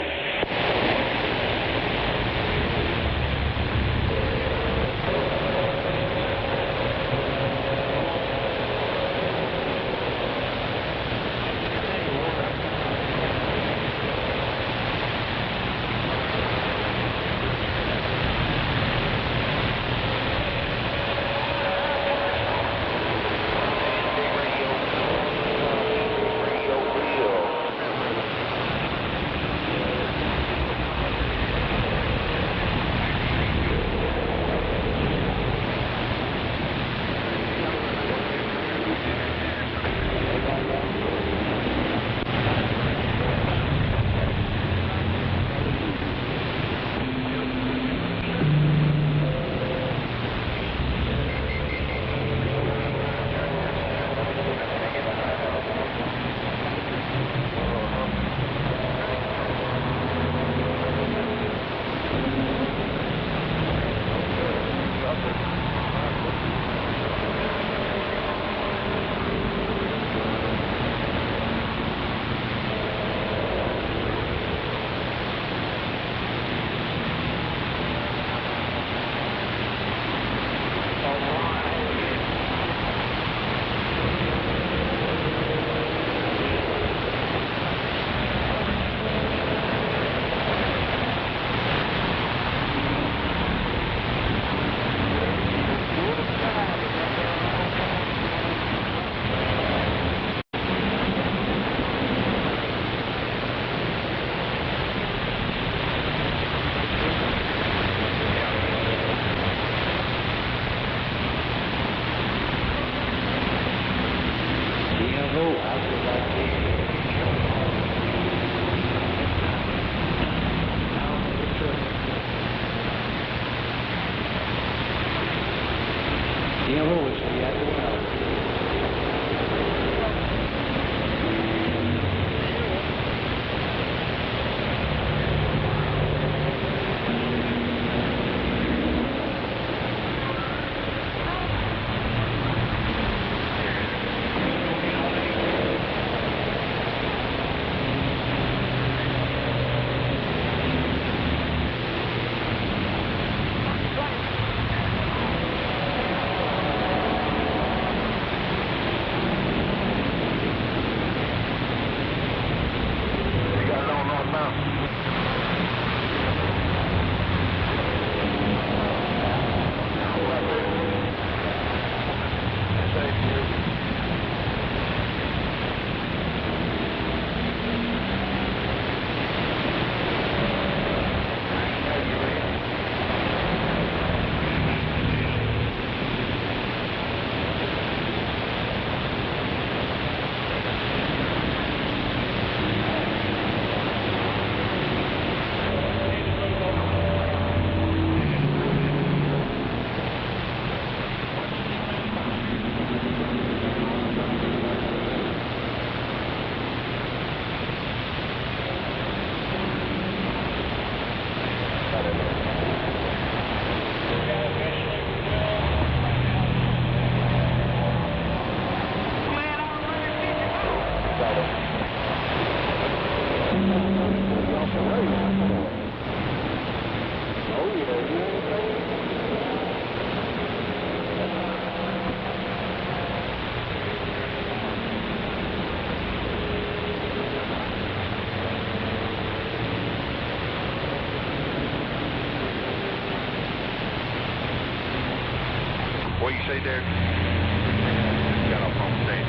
say there? Just got off on stage.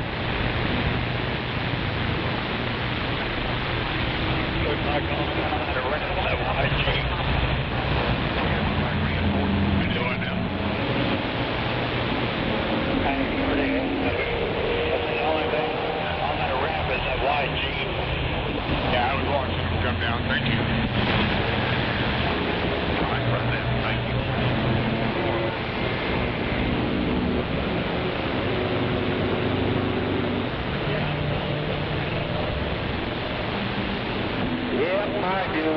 Looks like on the rest of that white Jeep. What you doing now? That's the only thing on that ramp is that white Jeep. Yeah, I was watching him come down. Thank you. All right, right there. Thank you. Yep, I do.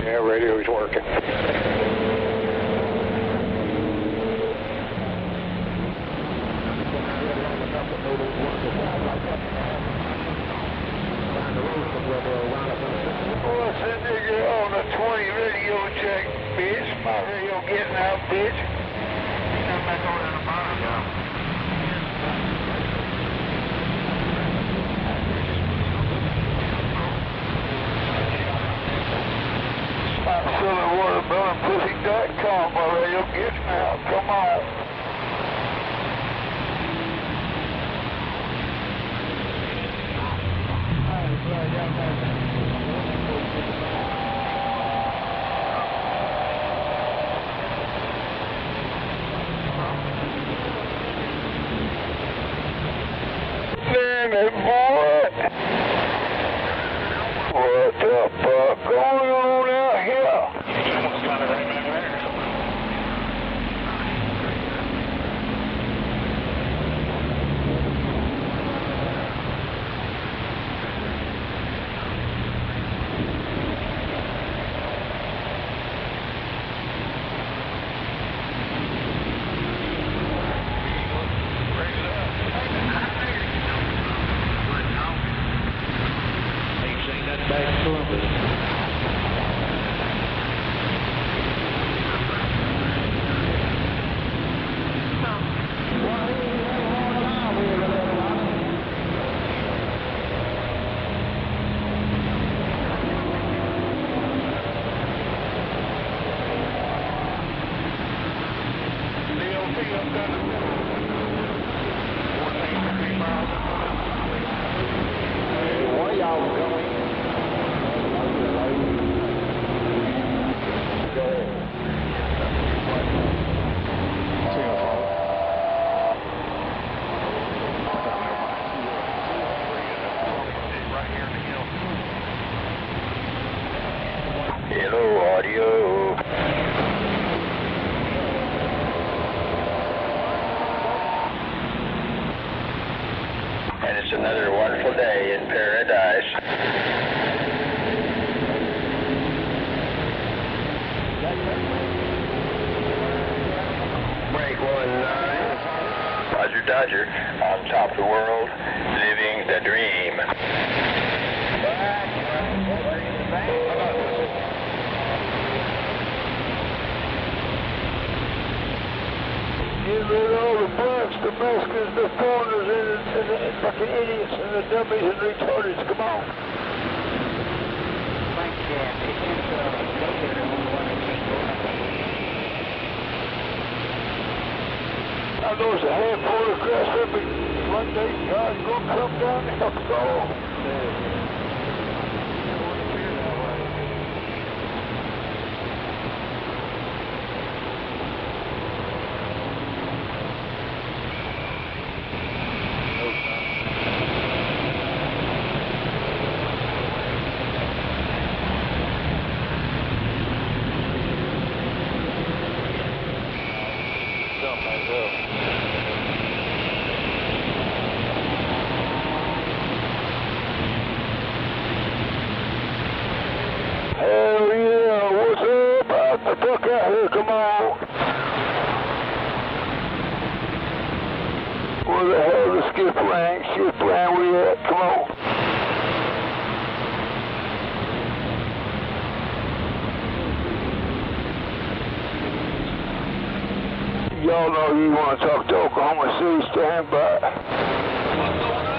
Yeah, radio's working. What's that nigga on the 20 radio check, bitch? My radio getting out, bitch. Come back on in the bottom, y'all. Pussy.com, my radio getting out. Come on. Damn it, boy. What the fuck going on out here? You almost got it right back there. Hello, audio. And it's another wonderful day in paradise. Break 19. Roger Dodger, on top of the world, living the dream. Get rid of all the blacks, the Mexicans, the foreigners, and the fucking idiots, and the dummies and retards. Come on. I know it's a handful of grass every one day. God's gonna come down and help us all. fuck out here, come on. Where the hell is the skip plane? Skip plane, where you at? Come on. Y'all know you want to talk to Oklahoma City, stand by. What's going on?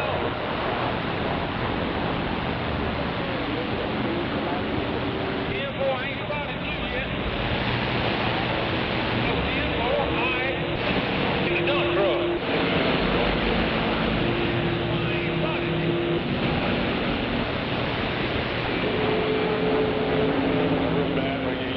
I ain't spotted you yet. No 10-4, alright. In a dump truck. I ain't spotted you. Real bad for you,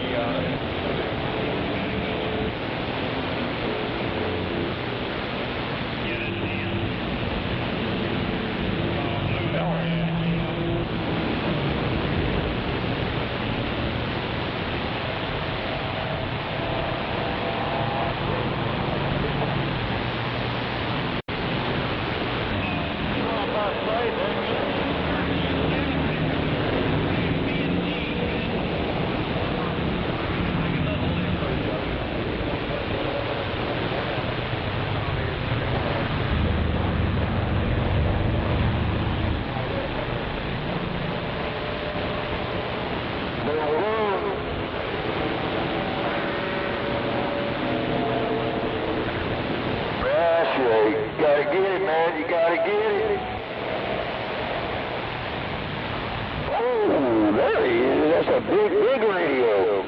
Gotta get it, man. You gotta get it. Oh, there he is. That's a big, big radio.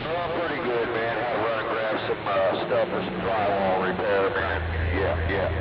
Oh, pretty good, man. I'll run and grab some stuff for some drywall repair, man. Yeah.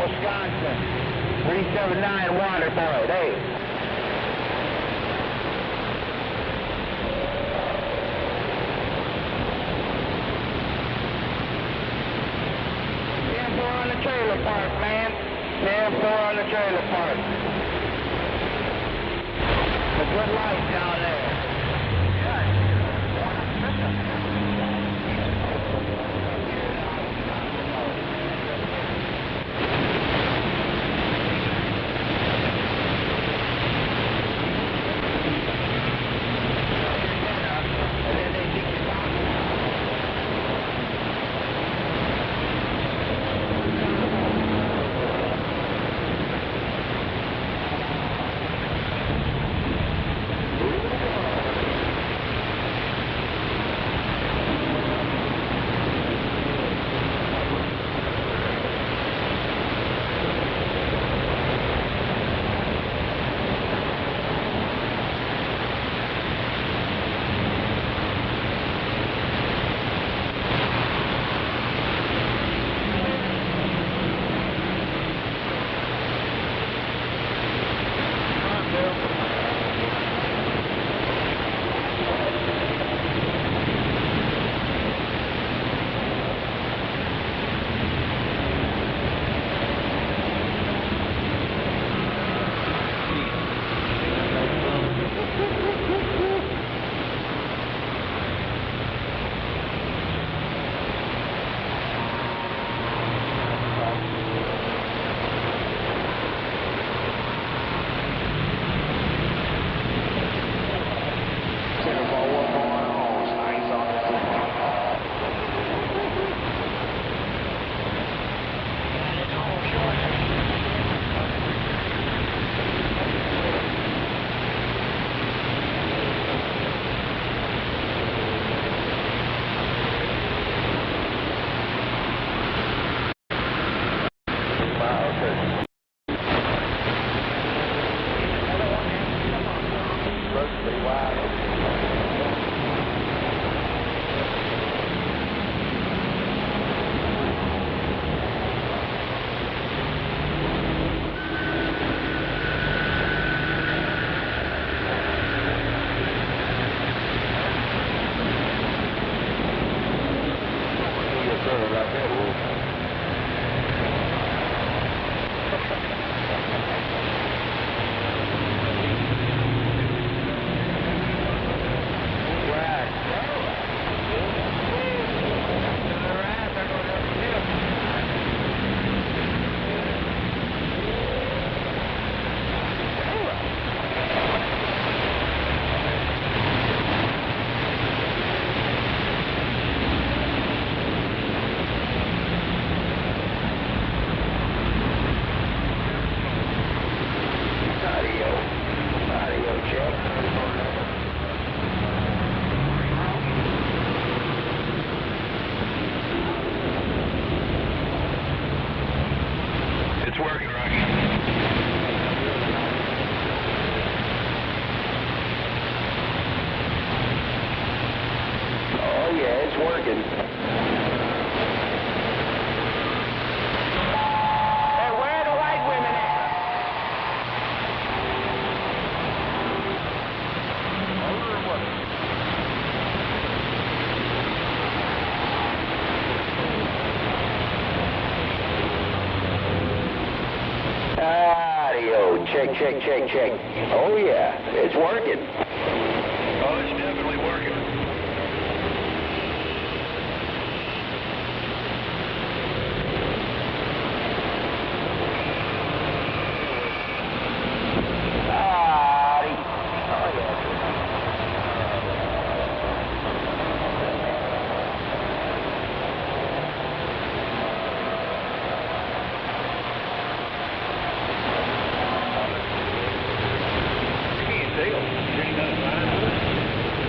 Wisconsin. 379 Waterboy. Hey. 10-4 on the trailer park, man. 10-4 on the trailer park. The good light down there. Check. Oh yeah, it's working. Oh, it's definitely working. You ain't got a sign of it.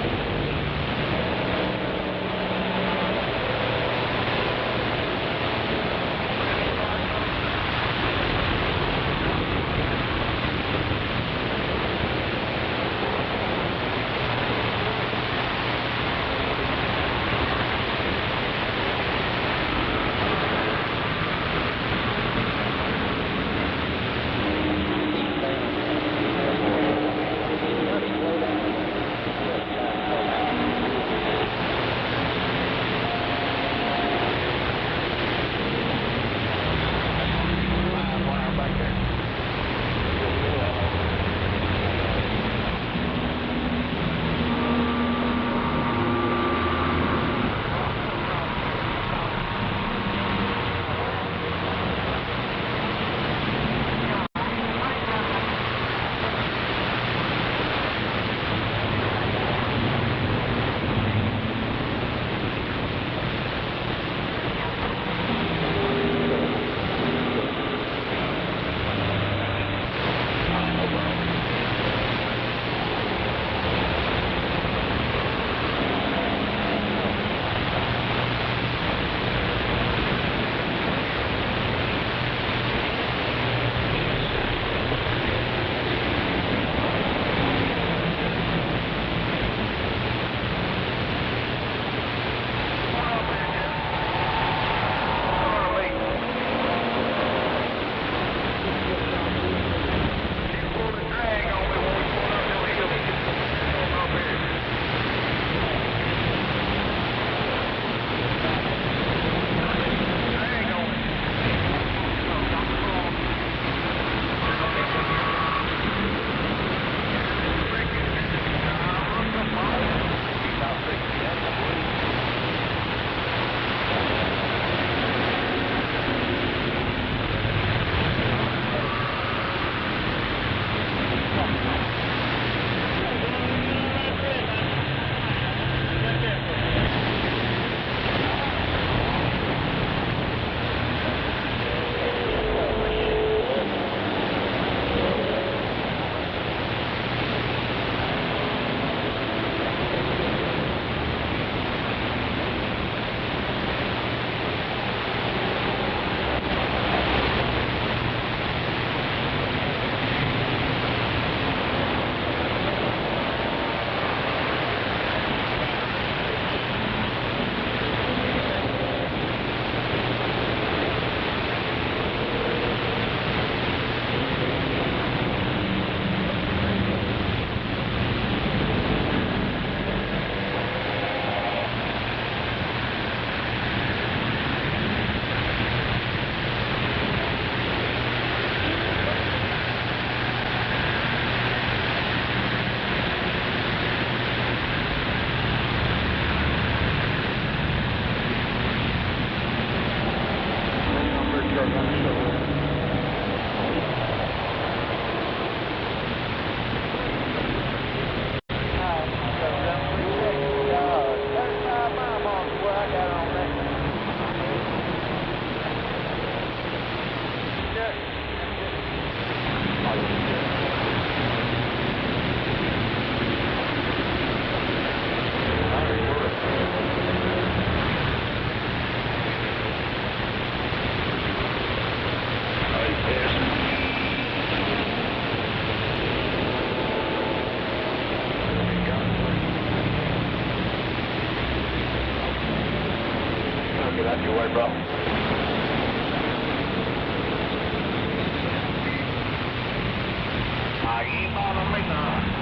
You ain't bothering me none.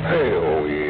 Hell yeah.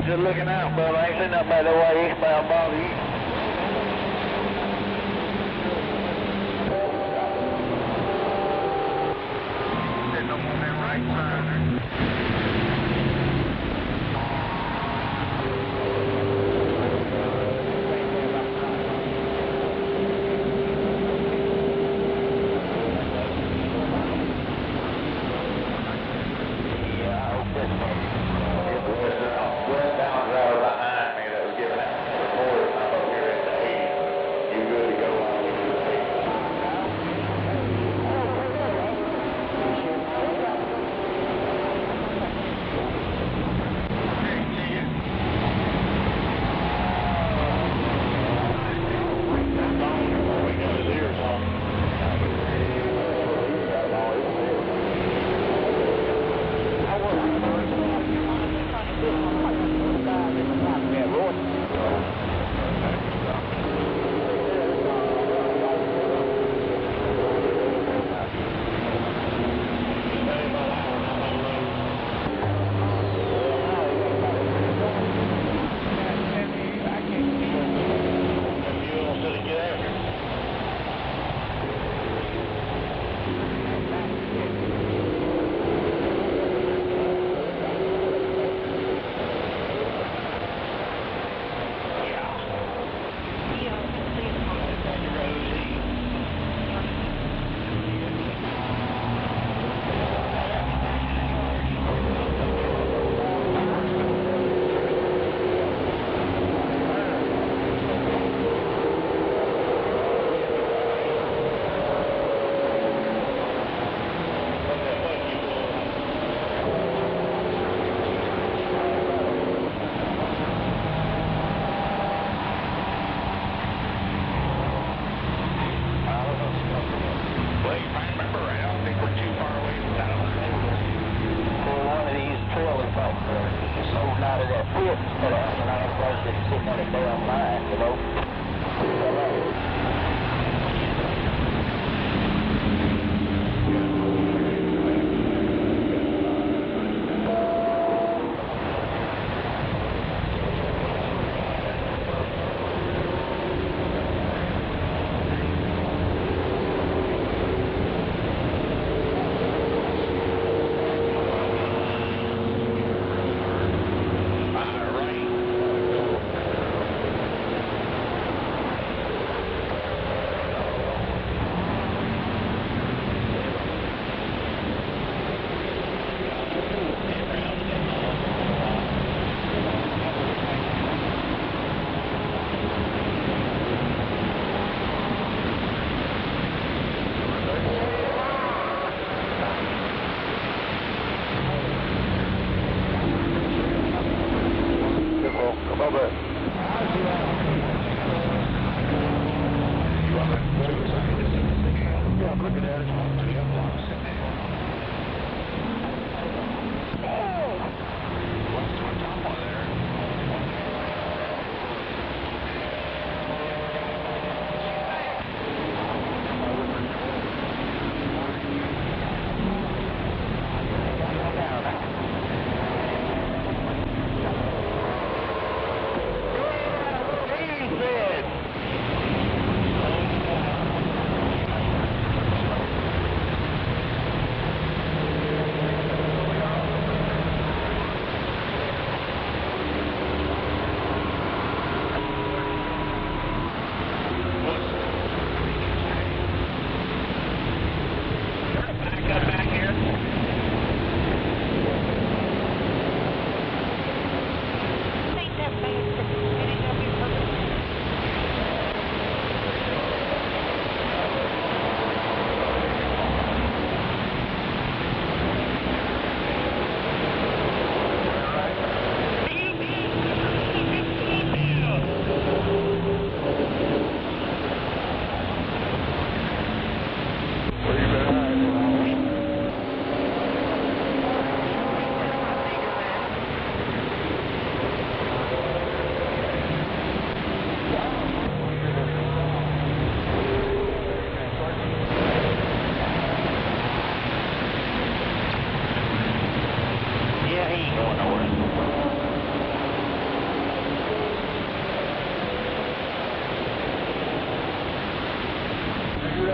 just looking out, brother. I ain't seen nothing by the way eastbound bother you. There's no more on that right side there. Westbound driver behind me that was giving out the report, and I'm over here at the 80. You good to go on to the 80.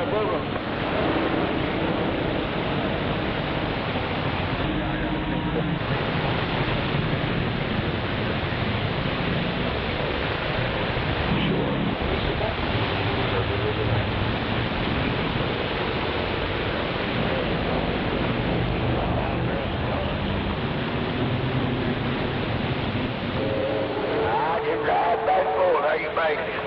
Yeah, move them. How you make it?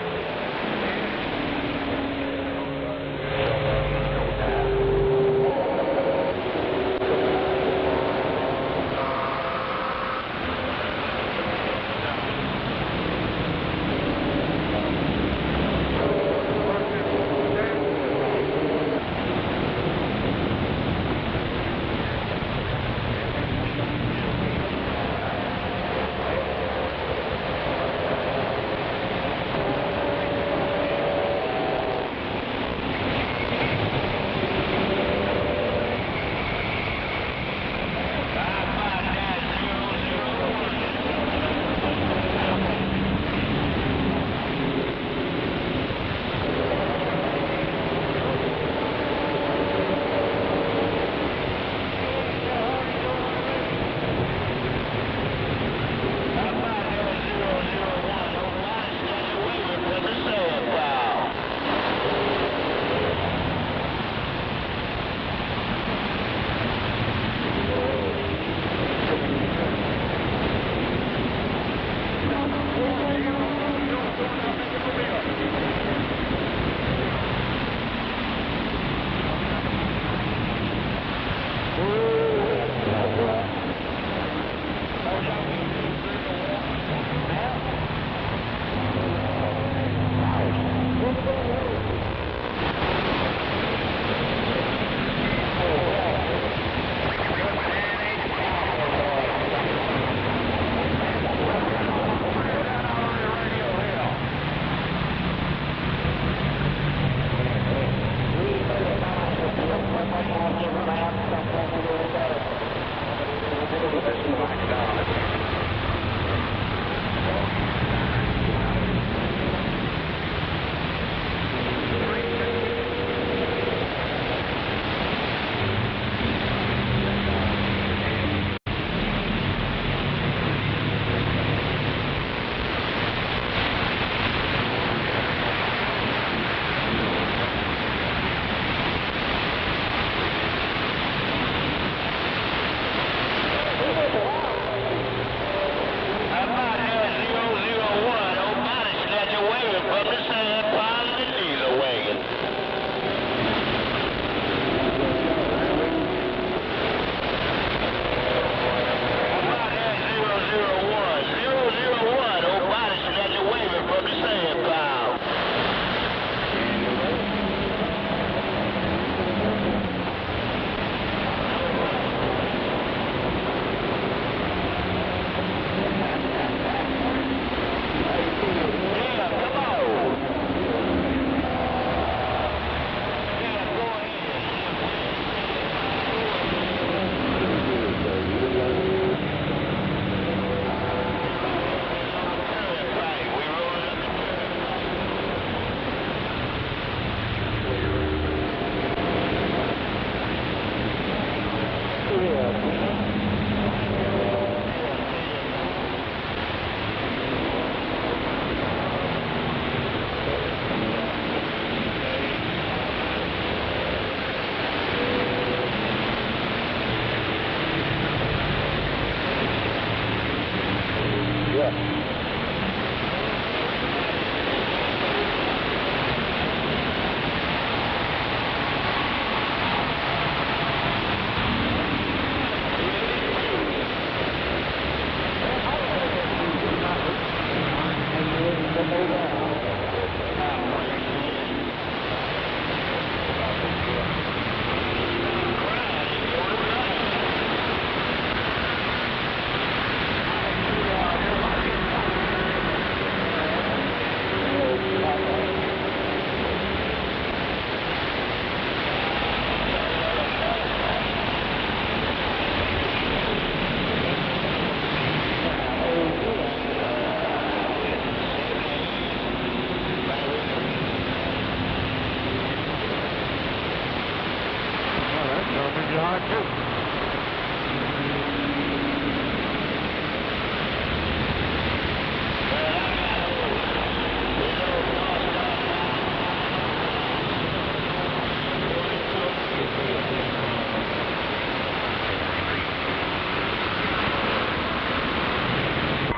In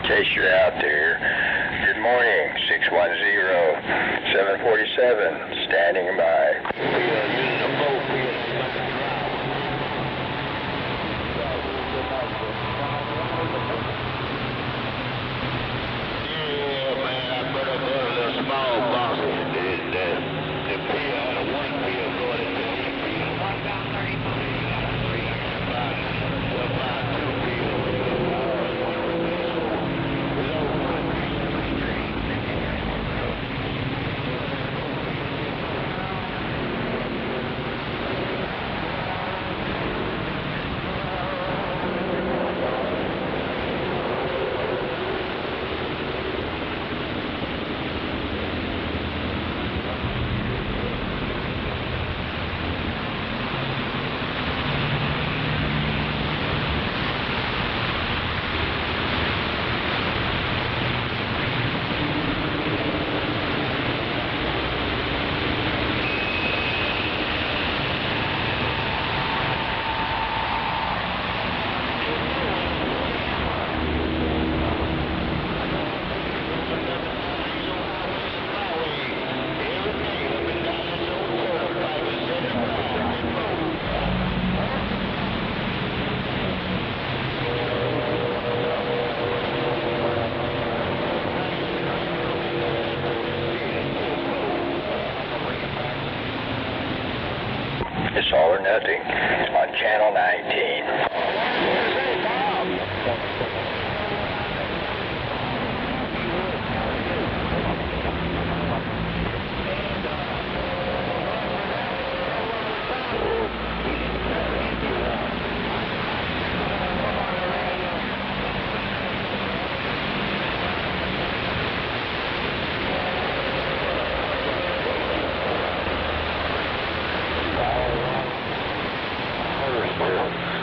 case you're out there, good morning, 610-747, standing by. It's All or Nothing on Channel 19.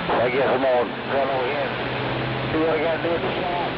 I guess I'm gonna run over here and see what I gotta do at the shop.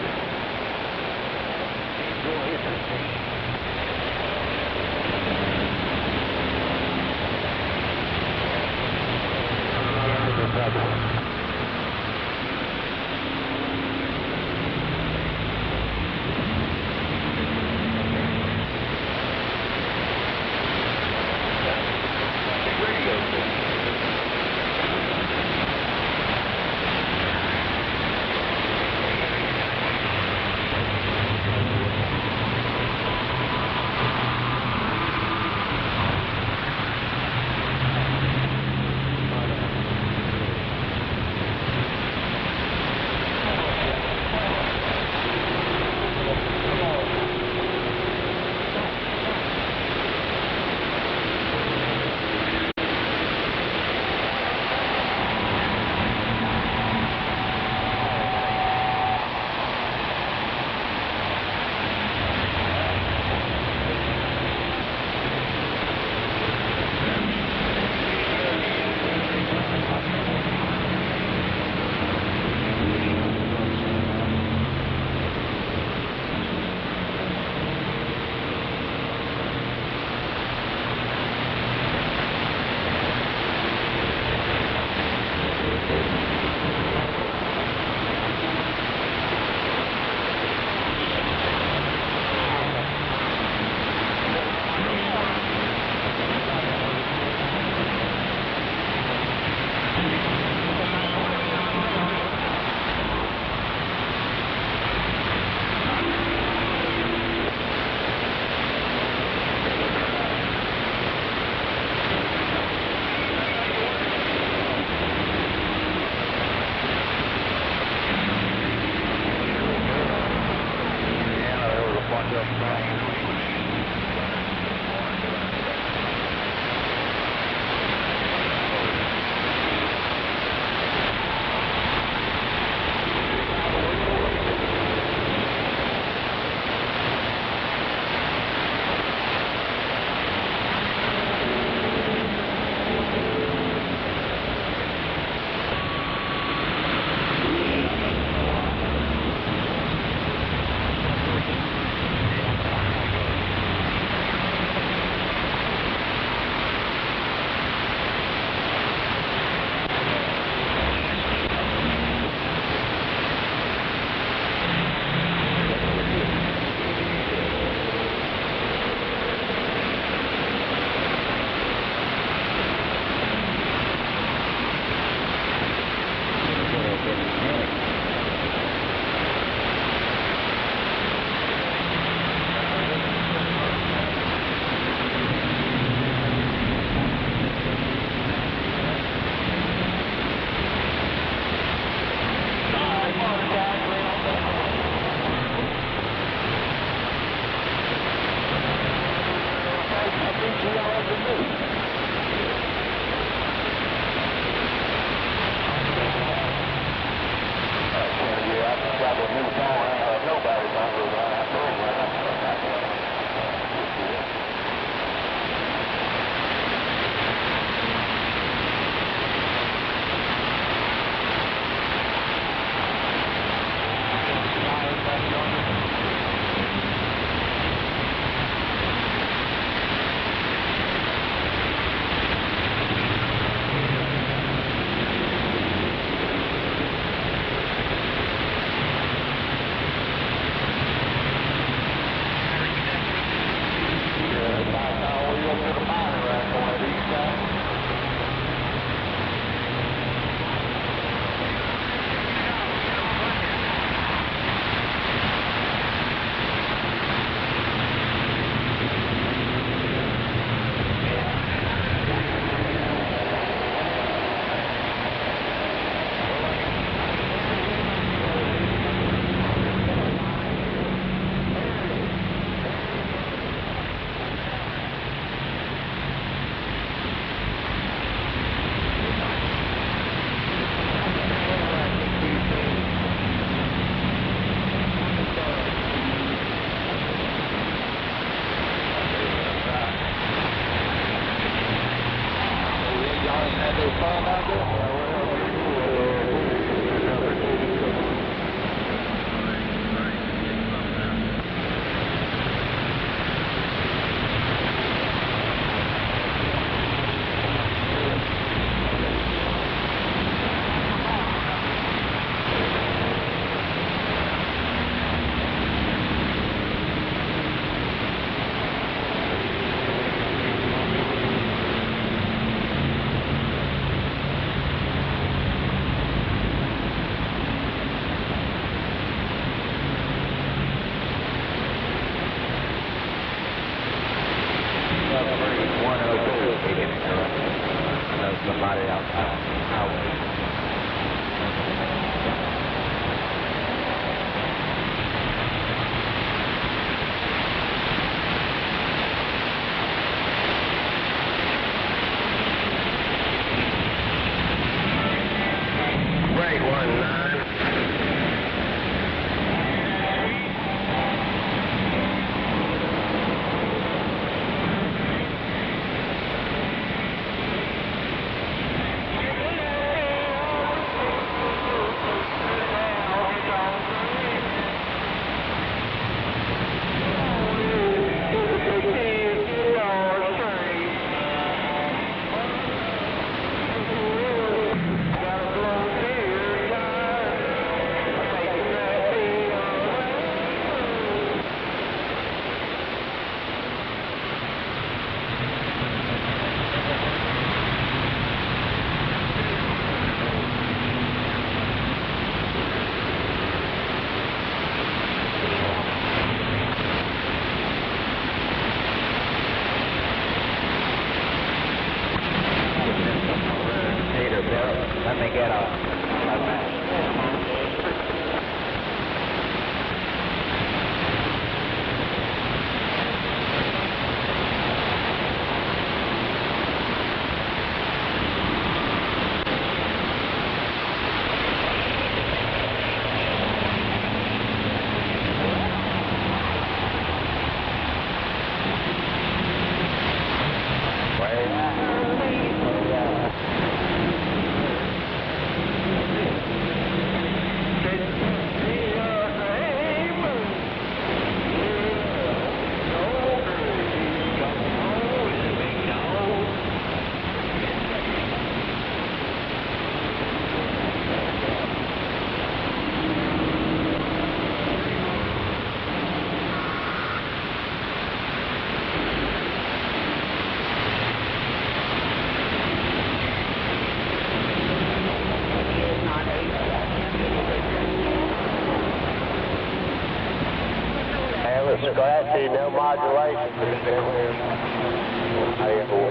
Scratchy, no modulation.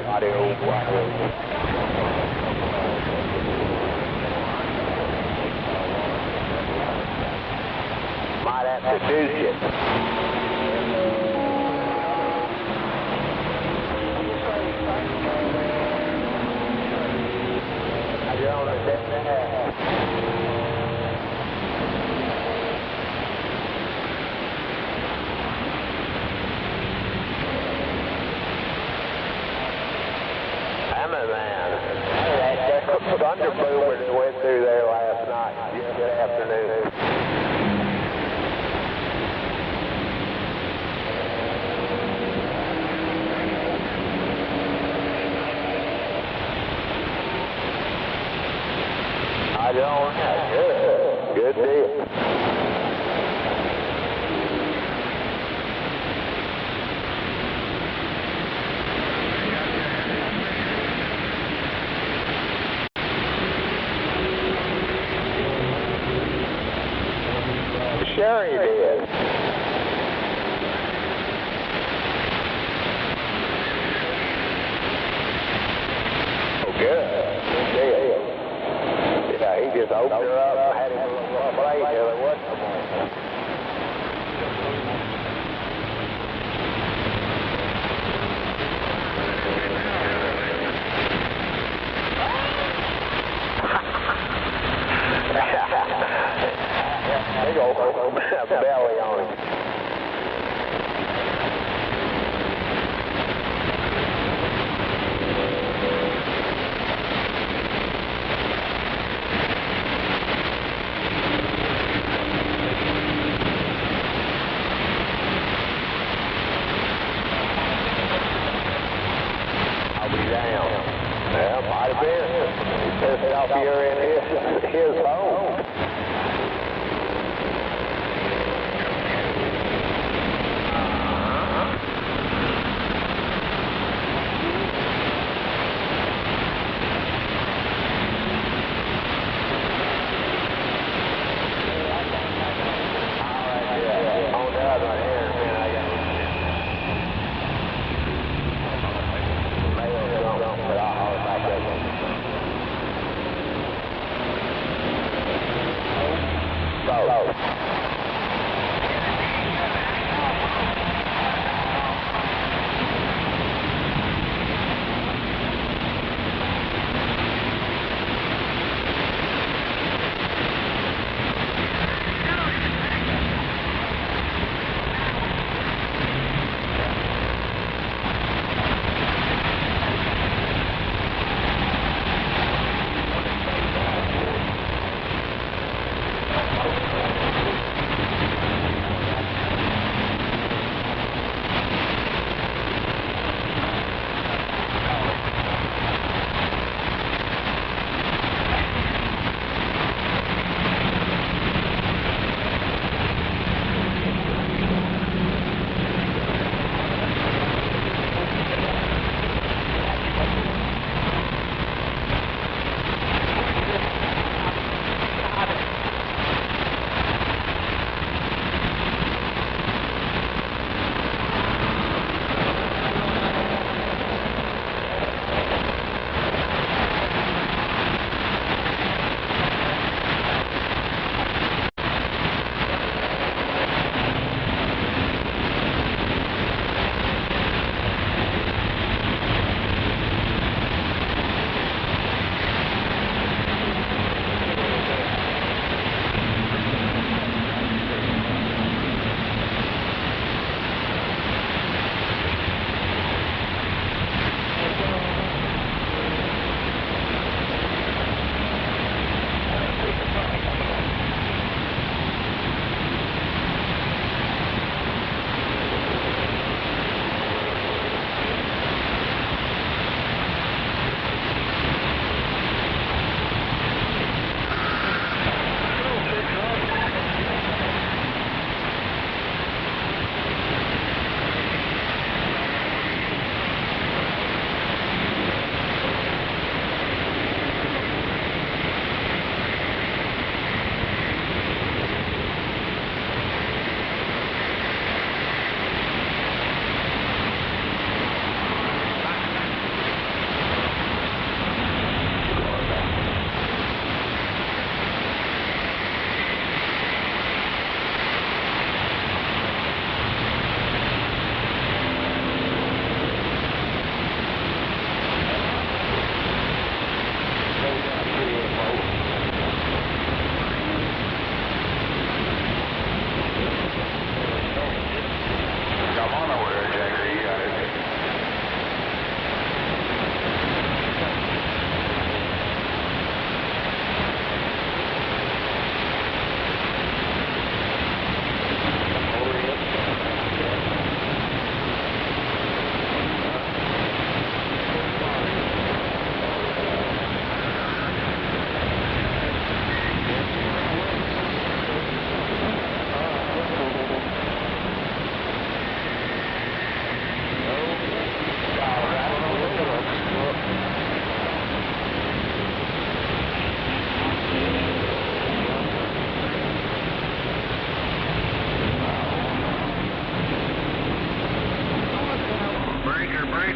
Audio. Might have to deuce it. thunder boomer that went through there last night, yesterday afternoon. I don't know. Good deal. Sure he did. Oh, good. Good deal. Yeah, he just opened her up, had him a little plate till there wasn't no more. Big old belly on him. I'll be down. Well, might have been. He pissed off here in his home.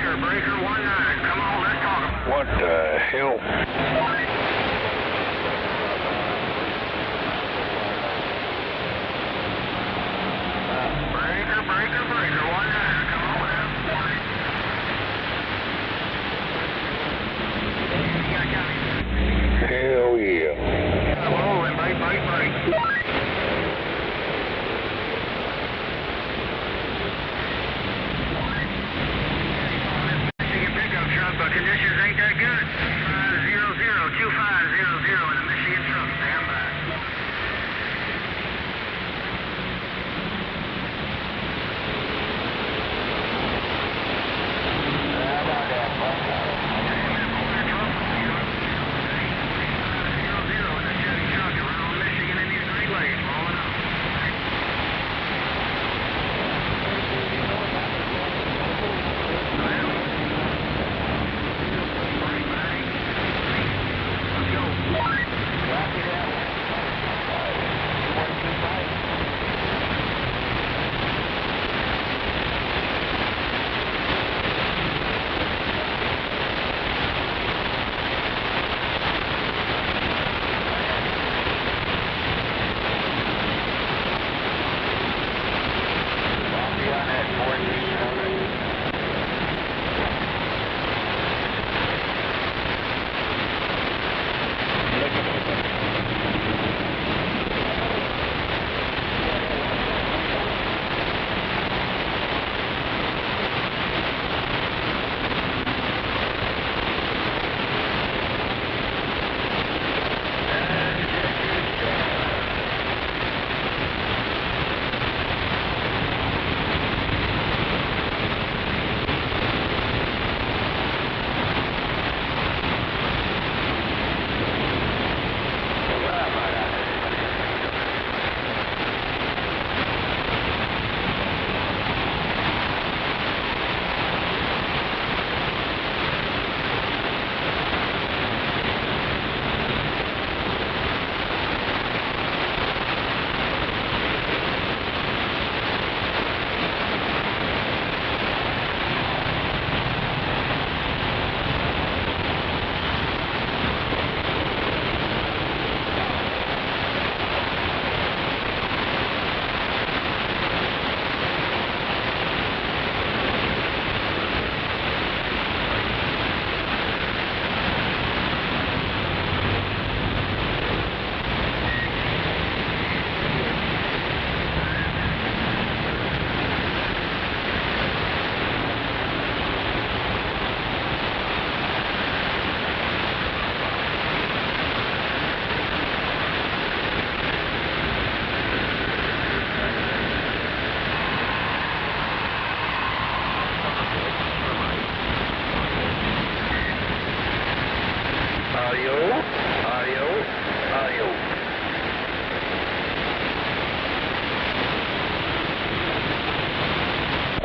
Breaker 19, come on, let's talk about it. What the hell? Breaker 19, come on now. Hell yeah. Hello, and break. But conditions ain't that good. 2500 in the Michigan truck. Stand by.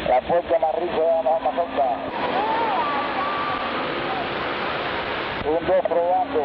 La puerta más rica de la Mazorca. 1, 2 probando.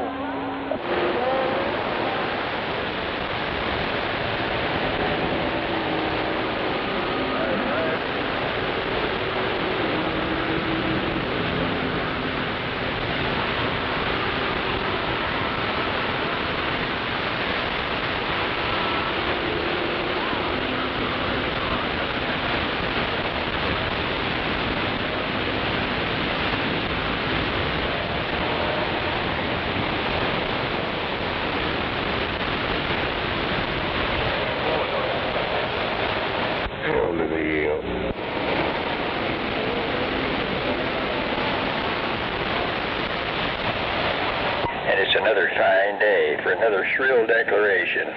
And it's another fine day for another shrill declaration.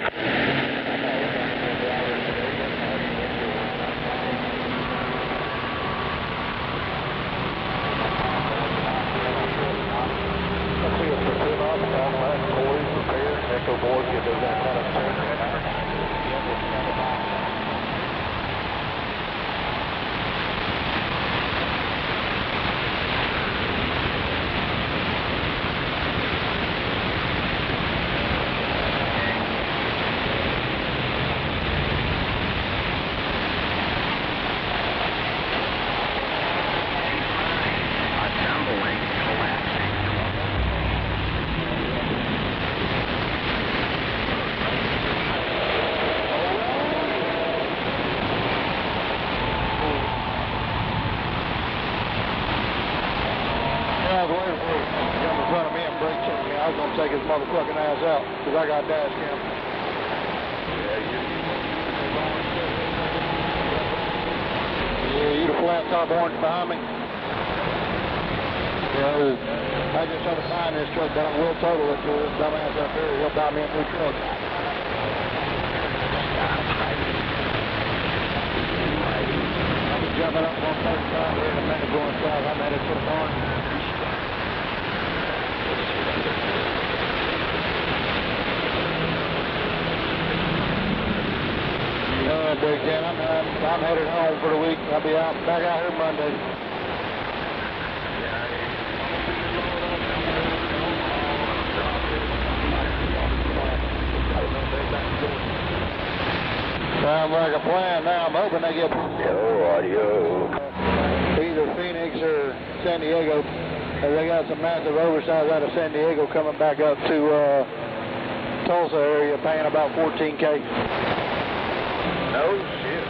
before he come in front of me and brake check me. I was going to take his motherfucking ass out because I got dash cam. Yeah, you the flat top orange behind me? Yeah, I just trying to find this truck down. We'll total it to this dumbass up here. He'll buy me a new truck. I'll be jumping up on 35 here in a minute going south. I'm headed to the barn. Big Ken, I'm headed home for the week. I'll be back out here Monday. Sounds like a plan now. I'm hoping they get either Phoenix or San Diego. They got some massive oversize out of San Diego coming back up to Tulsa area, paying about $14K. No shit.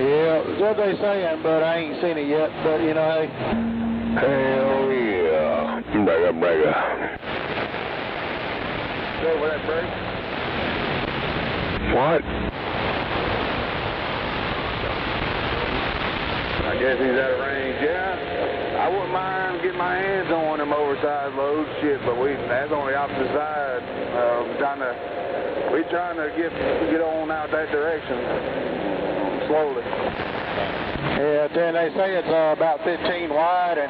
Yeah, that's what they saying, but I ain't seen it yet. But you know, hey. Hell yeah. Bragga. Go with that brake. What? I guess he's out of range. Yeah, I wouldn't mind getting my hands on them oversized loads, shit, but that's on the opposite side. We're trying to get on out that direction slowly. Yeah, then they say it's about 15 wide and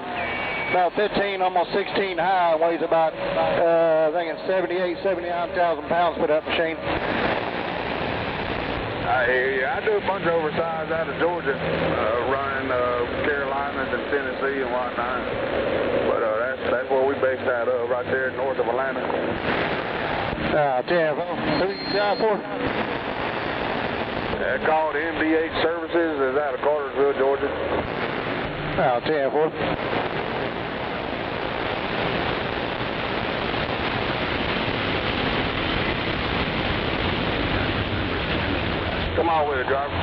about 15, almost 16 high. Weighs about, I think it's 79,000 pounds for that machine. I hear you. I do a bunch of oversized out of Georgia, running Carolinas and Tennessee and whatnot. But that's where we base that up, right there north of Atlanta. Damn. Who you got for? Called MDH Services. Is out of Cartersville, Georgia. 10-4. Come on with it, driver.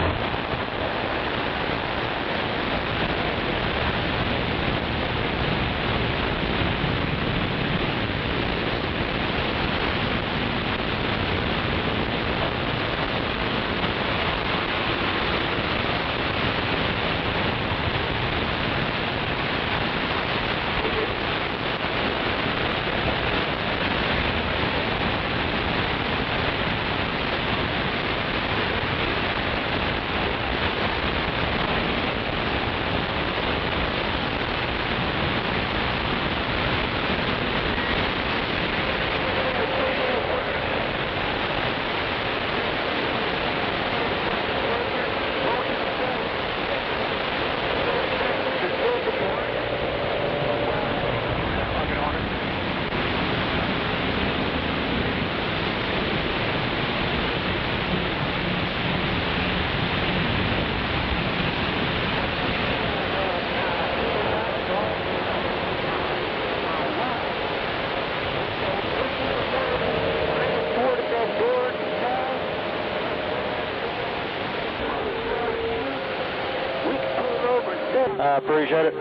I appreciate it.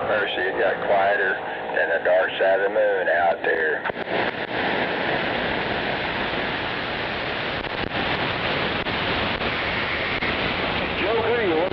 Mercy, it got quieter than the dark side of the moon out there. Joe, who are you?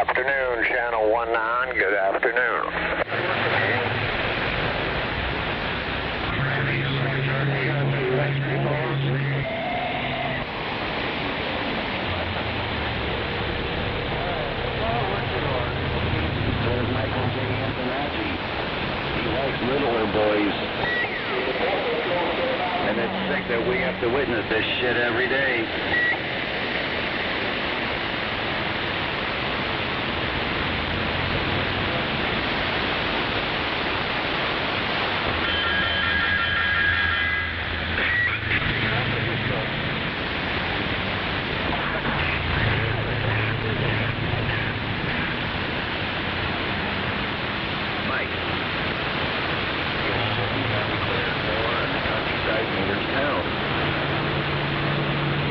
afternoon, Channel 19. Good afternoon. Mike's littler boys. And it's sick that we have to witness this shit every day.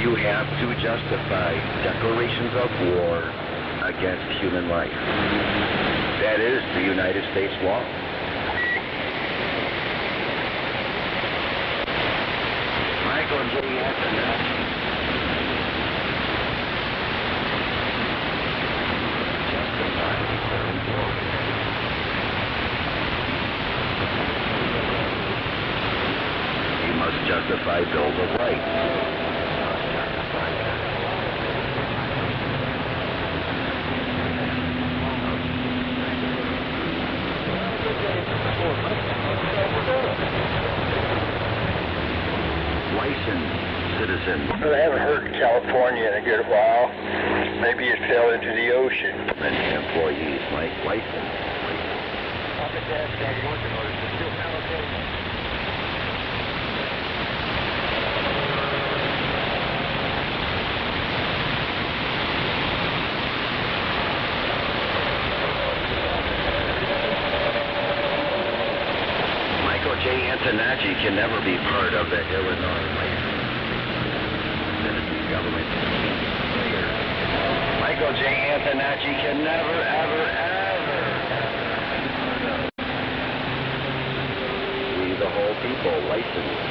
You have to justify declarations of war against human life. That is the United States law. Michael J. Antonucci. Justify declaring war. You must justify bills of rights. Licensed citizens. Well, I haven't heard of California in a good while. Maybe it fell into the ocean. Many employees, Mike, licensed. Michael J. Antonucci can never be part of the Illinois licensed government player. Michael J. Antonucci can never, ever, ever we the whole people licensed.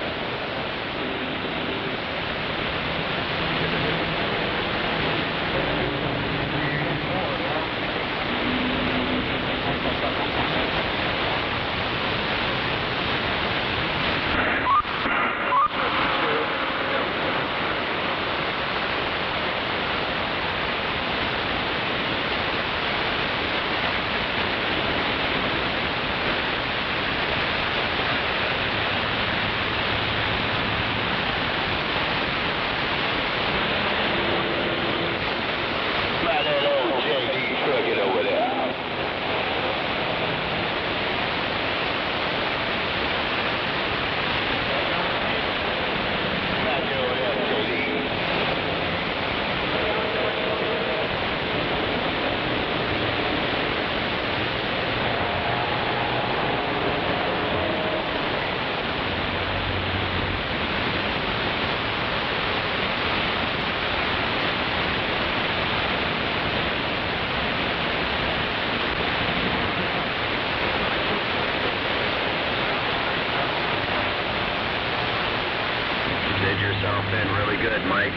Yourself in really good, Mike.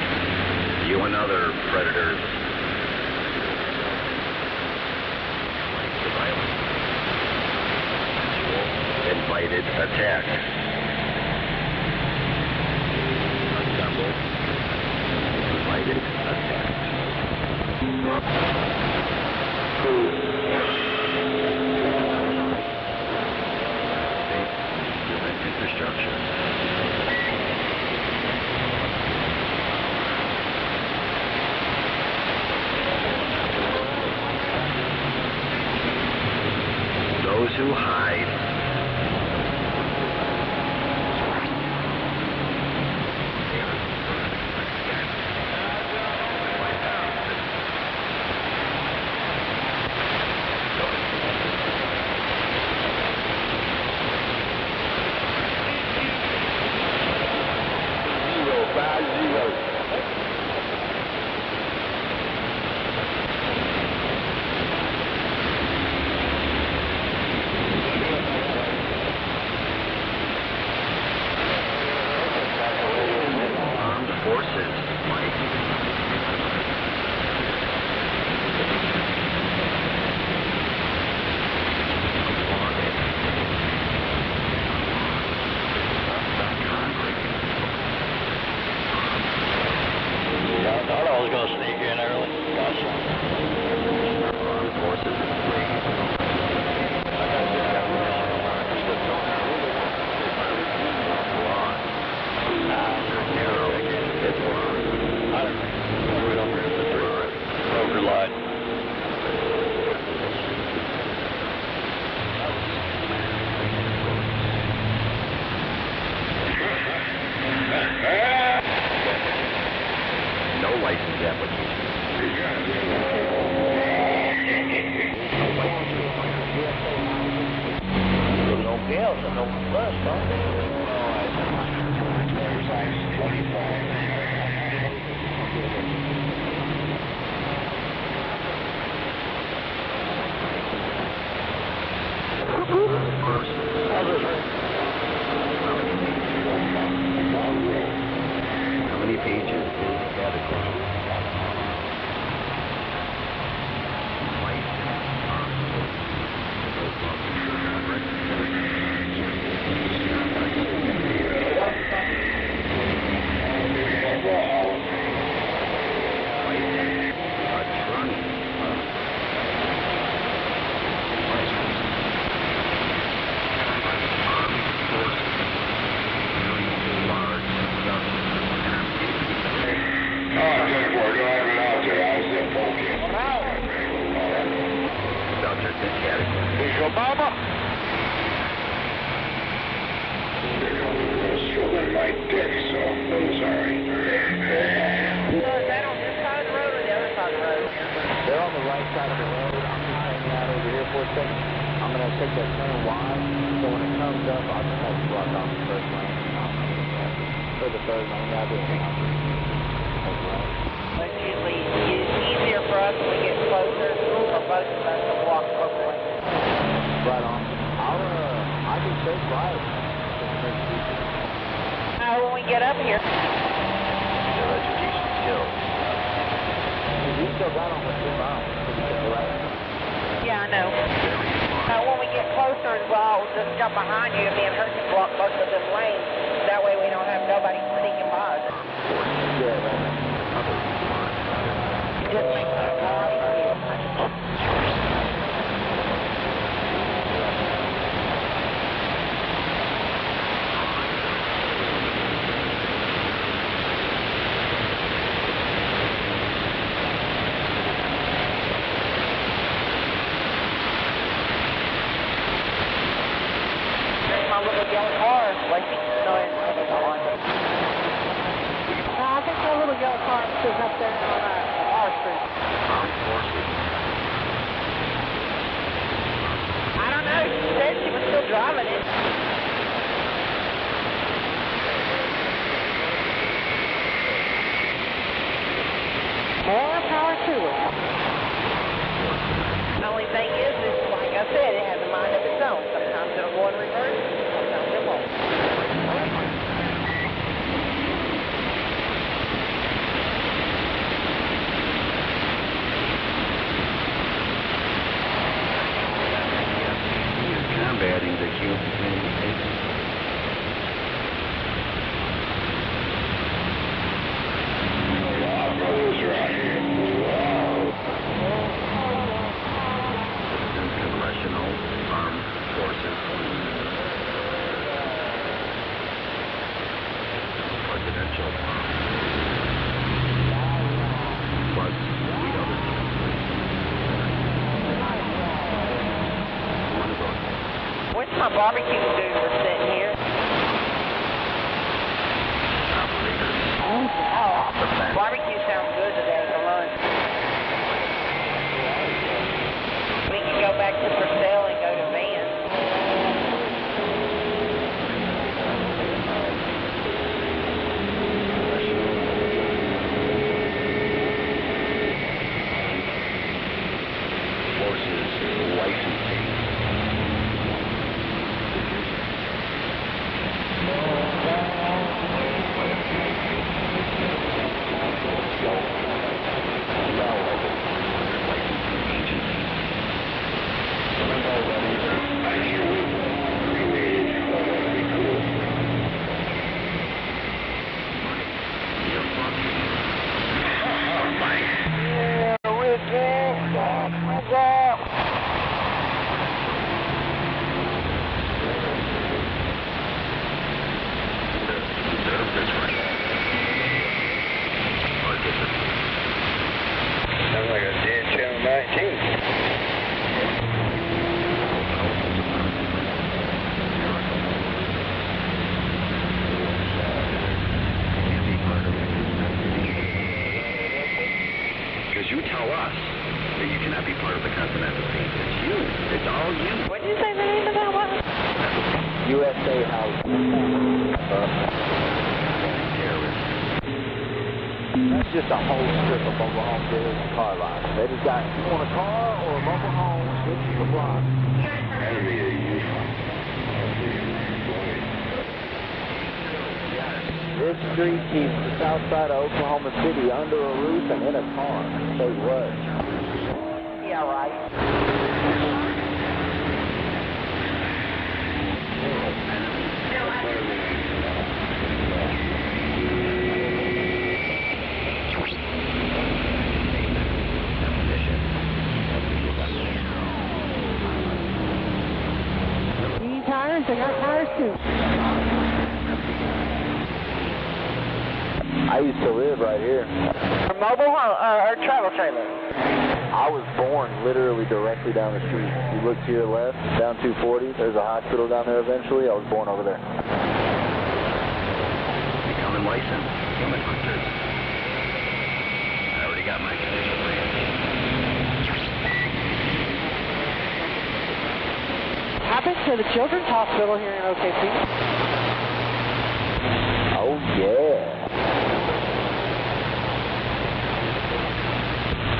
You and other predators. The violence. Invited attack. Assembled. Invited attack. Human infrastructure. Those who hide application. Nobody else, and no bus, How many pages is the category? Obama? Struggling my dick, so I'm sorry. Is that on this side of the road or the other side of the road? They're on the right side of the road. I'm just hanging out over here for a second. I'm going to take that turn wide, so when it comes up, I'll just have to block off the first lane. For the third lane, I'll do it. It's usually easier for us when we get closer for both of us to walk both lanes. Right on. I can take right. When we get up here. Your education skills. We still got almost 2 miles. Right. Yeah, I know. When we get closer as well, we'll just jump behind you and me and her can block both of them lanes. That way we don't have nobody sneaking by us. Yeah, right. It just makes it a lot easier. My little yellow car, like, no, I think that little yellow car is sitting up there on our street. I don't know, she said she was still driving it. More power to it. The only thing is, like I said, it has a mind of its own. Sometimes it'll go in reverse, sometimes it won't. He is combating the human being. Congressional Armed Forces, presidential, plus the other. What's my barbecue dude sitting here? Oh, barbecue sounds good today for lunch. We can go back to Purcell and go to Van. Forces licensing. USA housing. That's just a whole strip of mobile home dealers and car lots. They just got, you want a car or a mobile home, this is the block. This street keeps the south side of Oklahoma City under a roof and in a car. Say what? Yeah, right. Tires, I got tires too. I used to live right here. A mobile home, or travel trailer? I was born literally directly down the street. You look to your left, down 240, there's a hospital down there eventually. I was born over there. Becoming licensed human hunters. I already got my condition plan. Happened to the Children's Hospital here in OKC. Oh, yeah.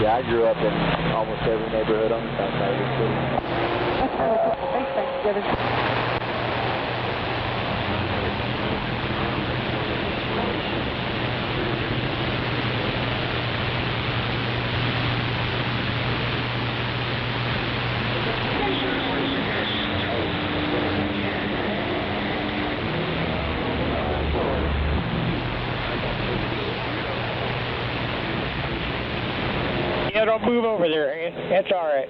Yeah, I grew up in almost every neighborhood on the south side of the city. That's how we put the face thing together. Yeah, don't move over there. That's all right.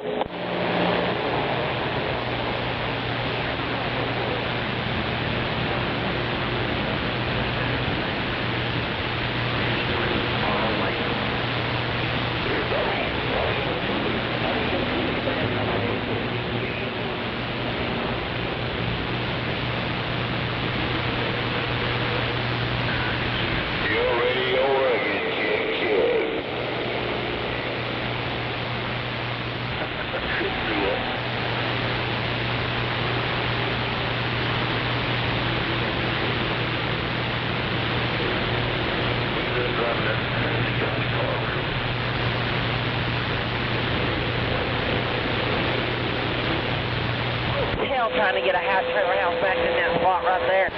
Hell, trying to get a half trailer house back in that spot right there.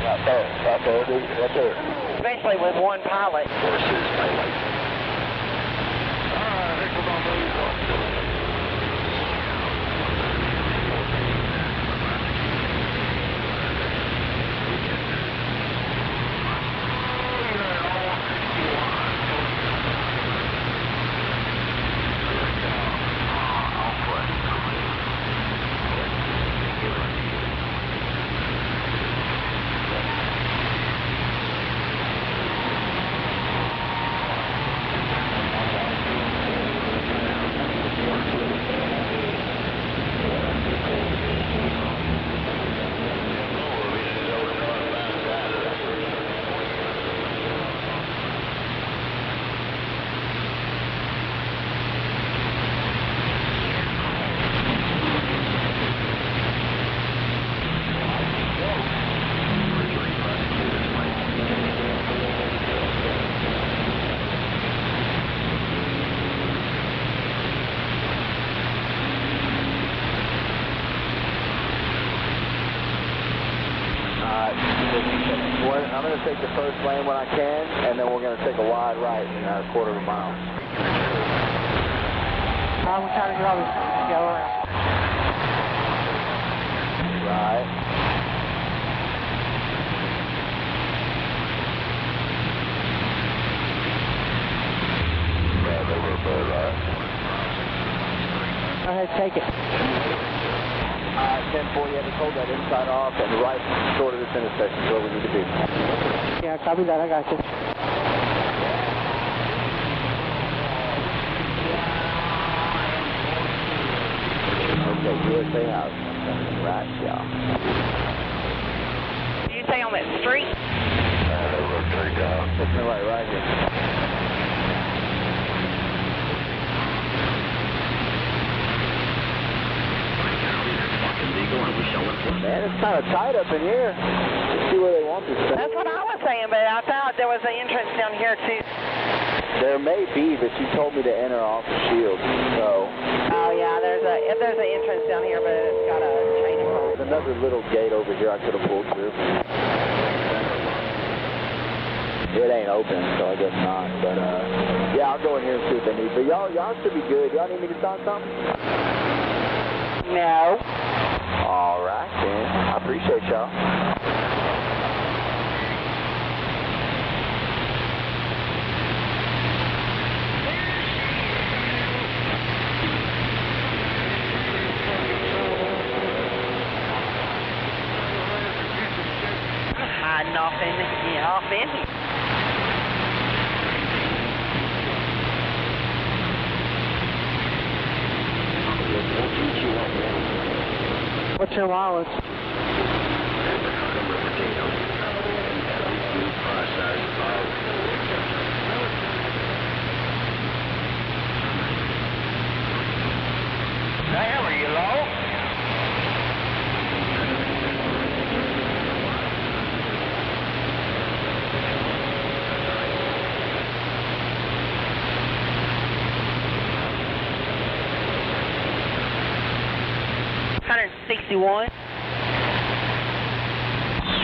Right there, dude, right there. Especially with one pilot. Horses by license. I think we're going to lose one. I'm going to take the first lane when I can, and then we're going to take a wide right in a quarter of a mile. I'm trying to get all this yellow around. Right. Go ahead, take it. 10-4, you have to hold that inside off and right short of this intersection is where we need to be. Yeah, copy that. I got you. Okay, USA house. Right, yeah. Did you say on that street? Take me right here. Fucking Man, it's kind of tight up in here. Let's see where they want this thing. That's what I was saying, but I thought there was an entrance down here too. There may be, but you told me to enter off the shield, so. Oh yeah, there's an entrance down here, but it's got a chain across. There's another little gate over here I could have pulled through. It ain't open, so I guess not. But yeah, I'll go in here and see what they need. But y'all should be good. Y'all need me to sign something? No. All right, then. I appreciate y'all. Hiding off in here. What's your mileage? Damn, are you low? $161.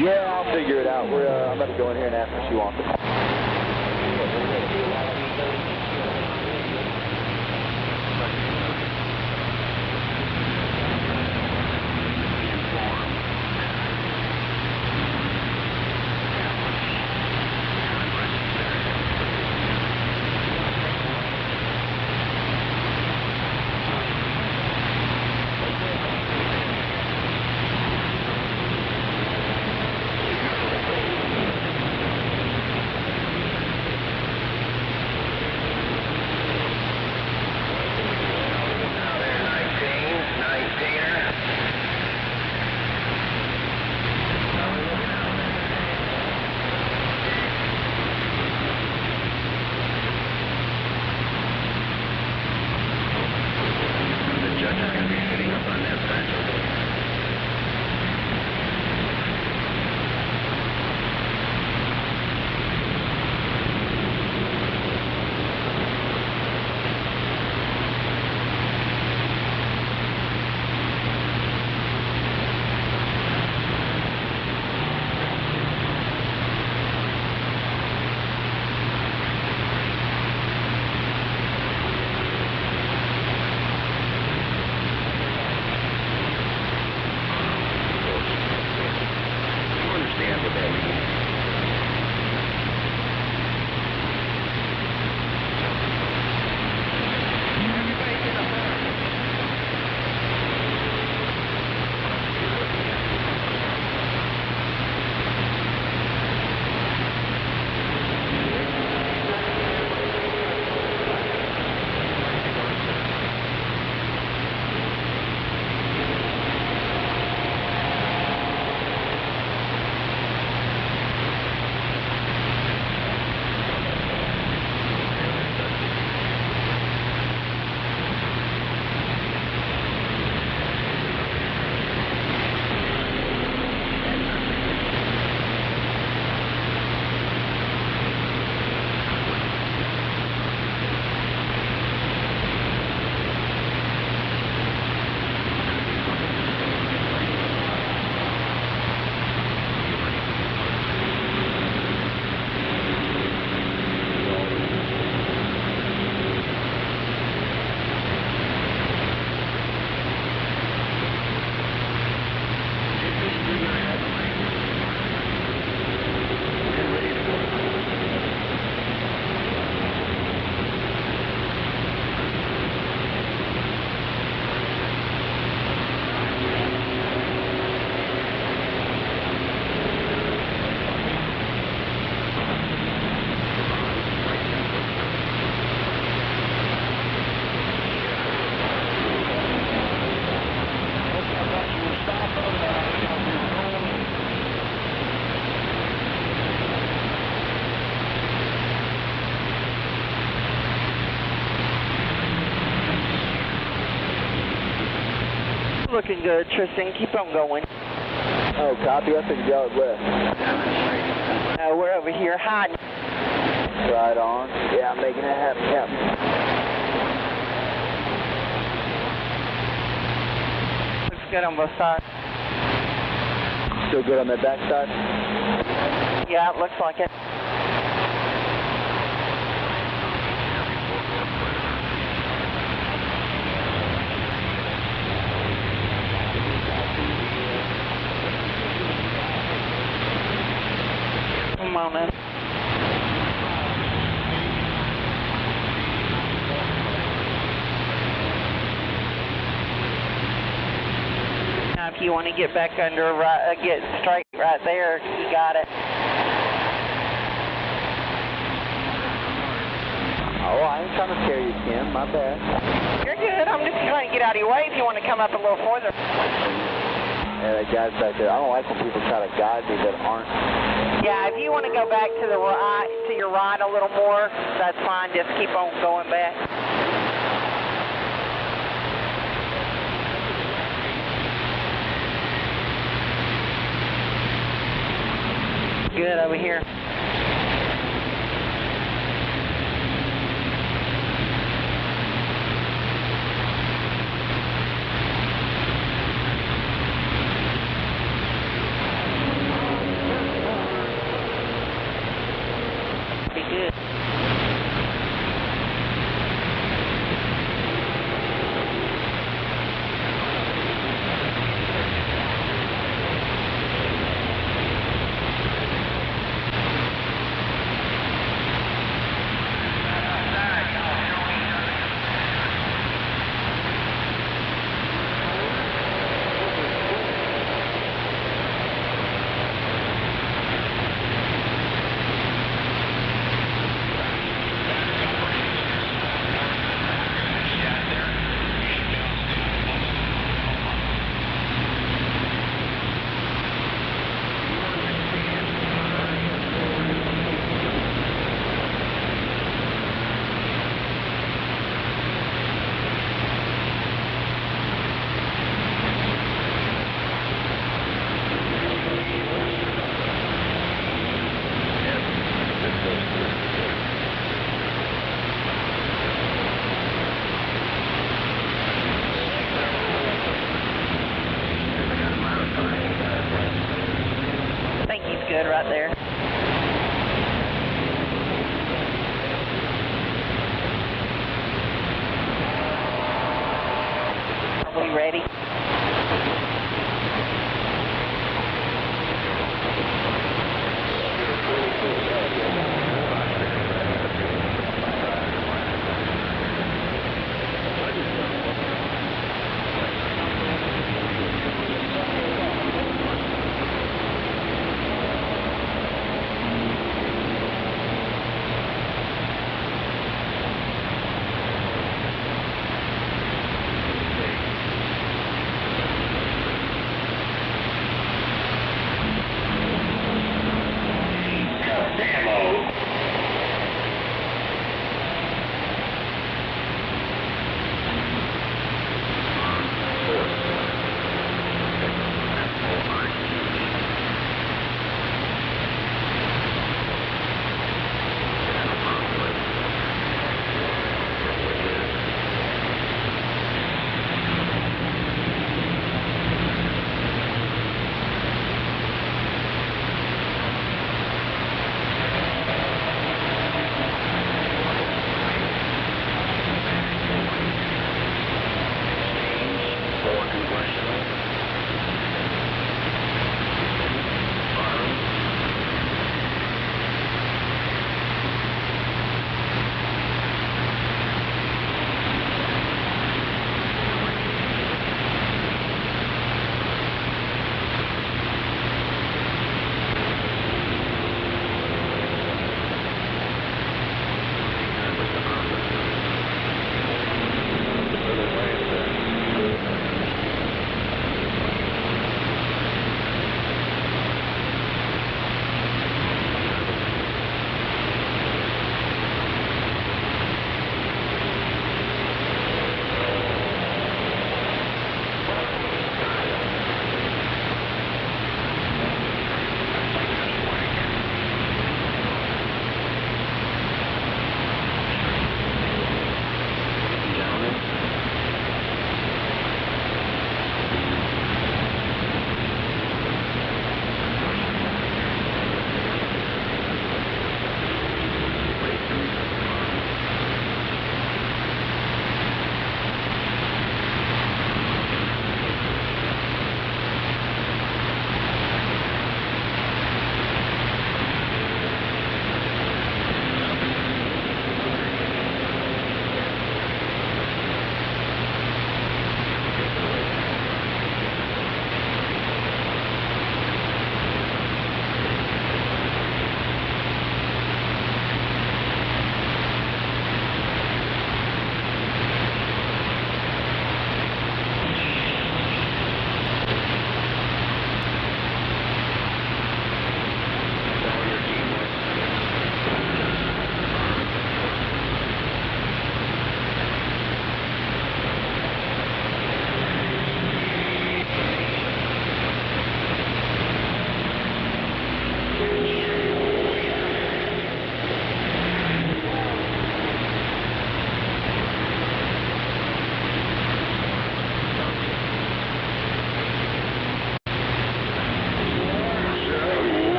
Yeah, I'll figure it out. I'm about to go in here and ask if she wants it. Looking good, Tristan. Keep on going. Oh, copy. I think y'all left. We're over here hiding. Right on. Yeah, I'm making it happen, Captain. Looks good on both sides. Still good on that back side? Yeah, it looks like it. Come on in. Now, if you want to get back under, get straight right there, you got it. Oh, I ain't trying to scare you, Kim. My bad. You're good. I'm just trying to get out of your way if you want to come up a little further. Yeah, that guy's back there. I don't like when people try to guide me that aren't. Yeah, if you want to go back to the right, to your right a little more, that's fine. Just keep on going back. Good over here. Be good. I think he's good right there. Are we ready?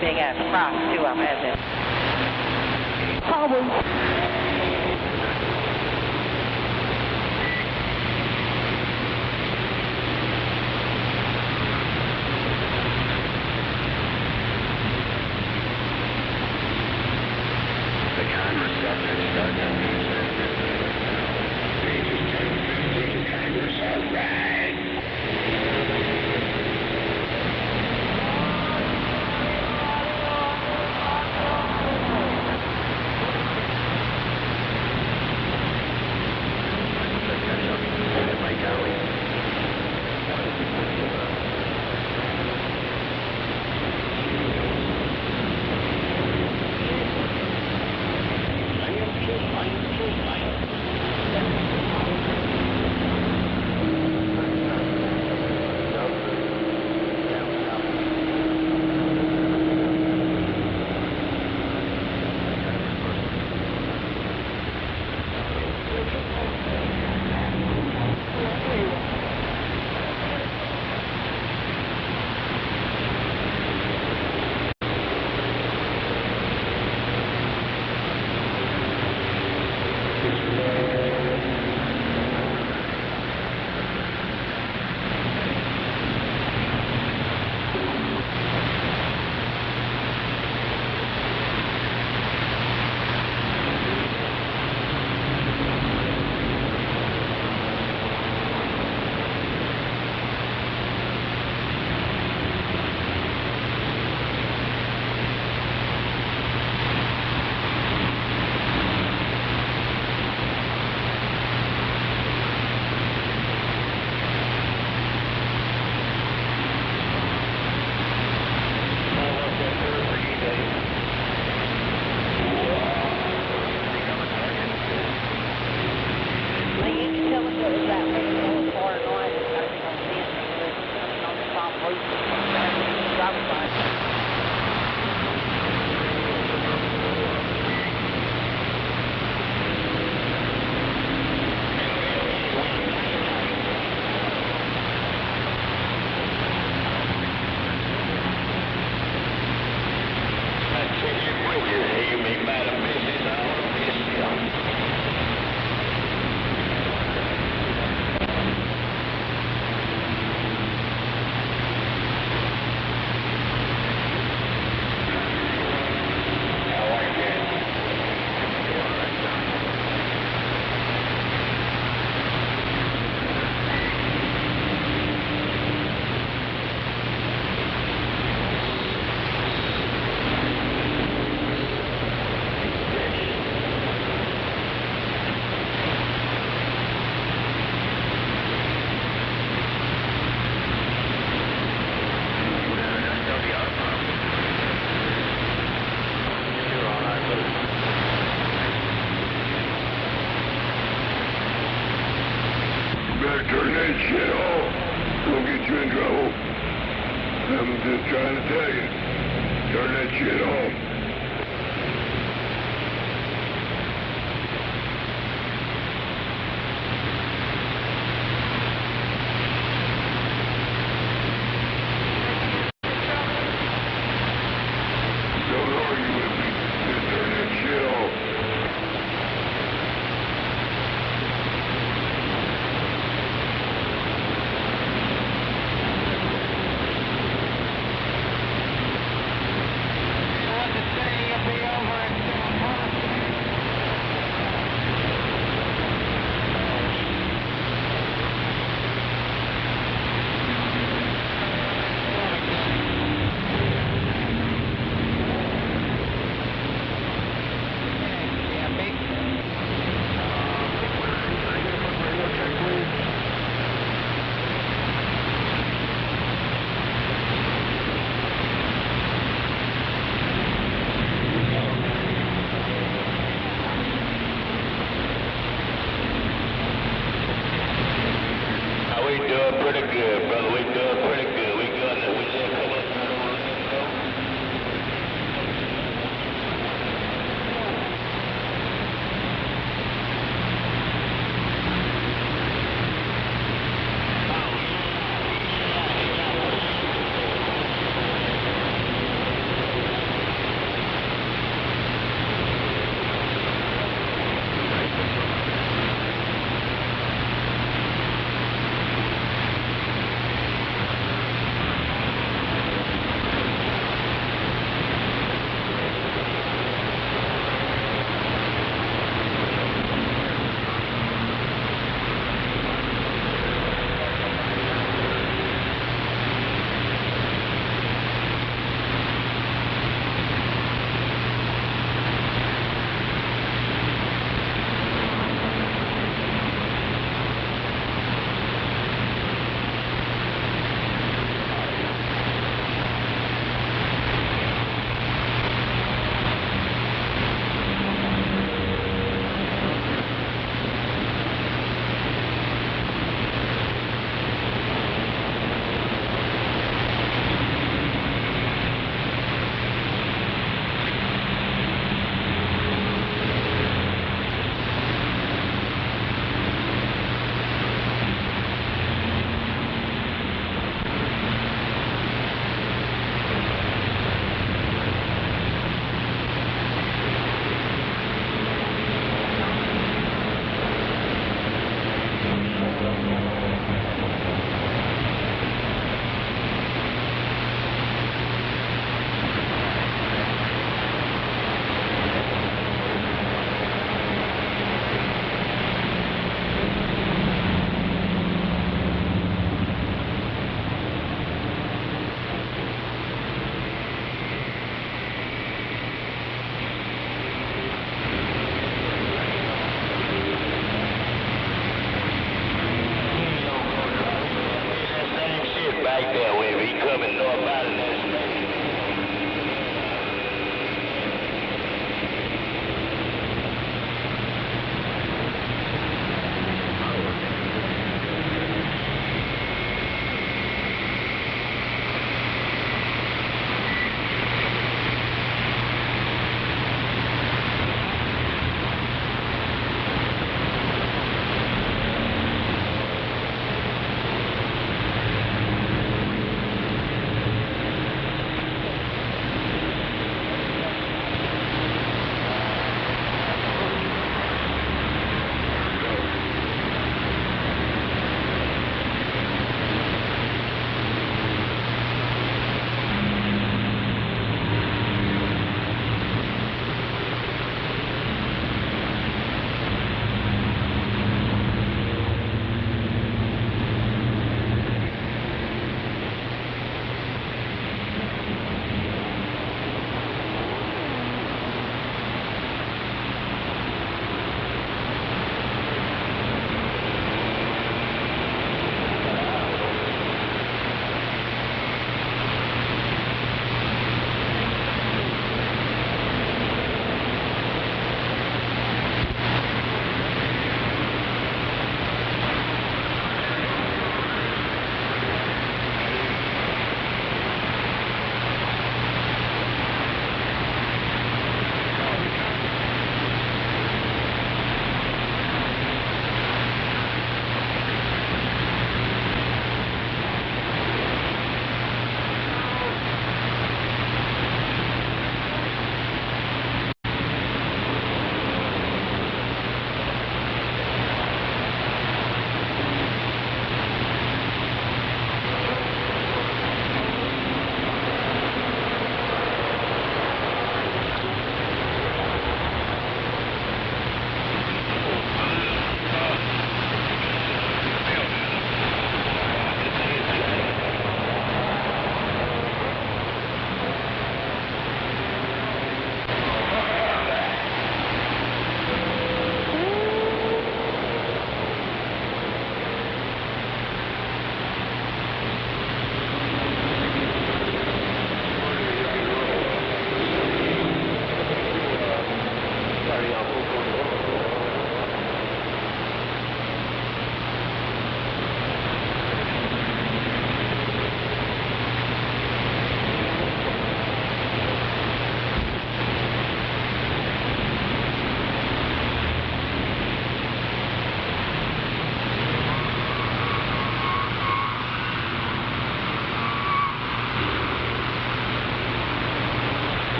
big ass cross too, I imagine. Probably. Turn that shit off. Don't get you in trouble. I'm just trying to tell you. Turn that shit off.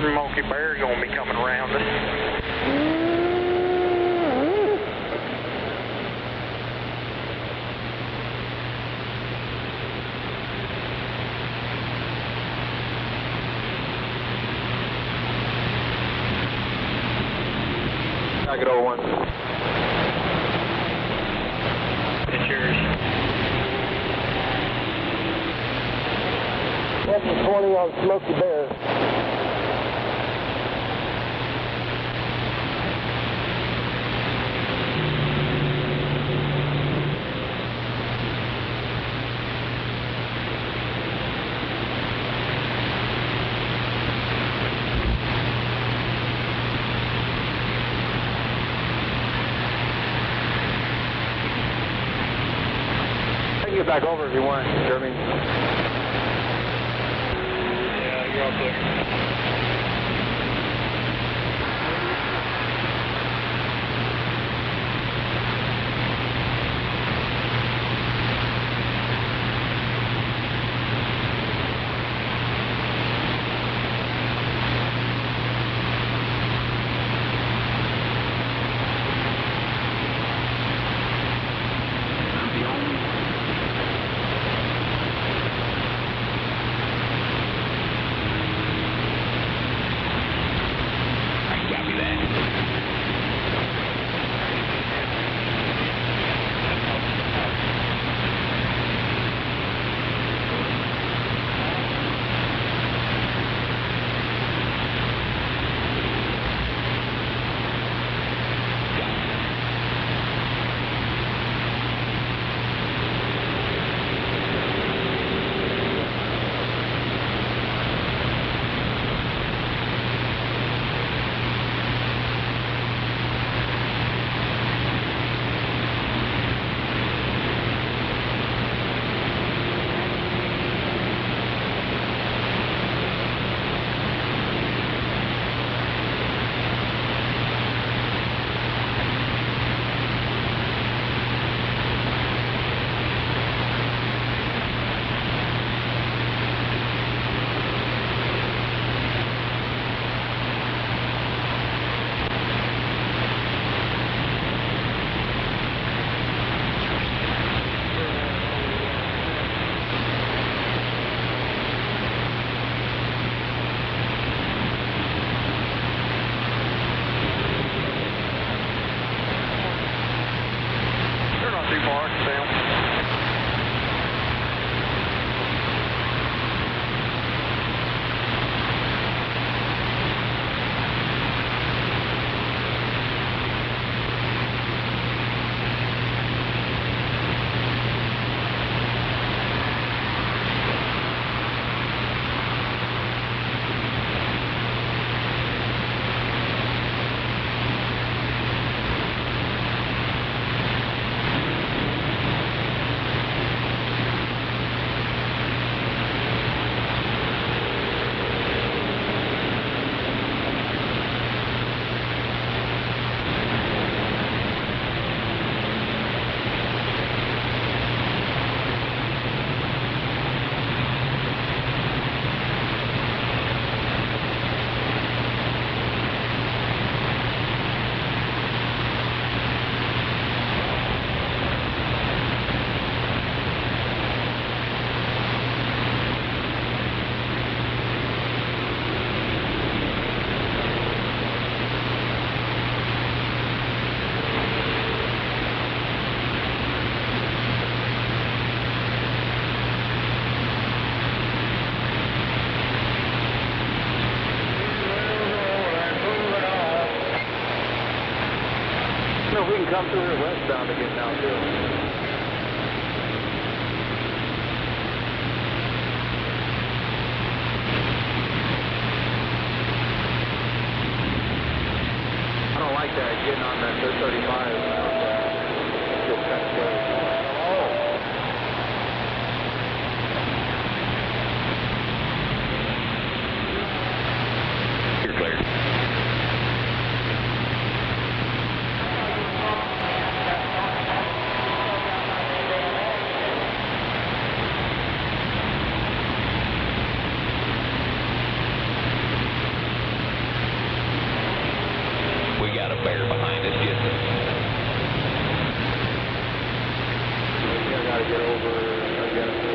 smoky bear gonna be coming around us. I get over one. It's yours. 720 on Smoky Bear. Get back over if you want, Jeremy. Yeah, you're all clear. We can come through here westbound again now, too. I don't like that, getting on that 35. Feels kind of scary. You're clear. got a bear behind us, just I gotta get over again.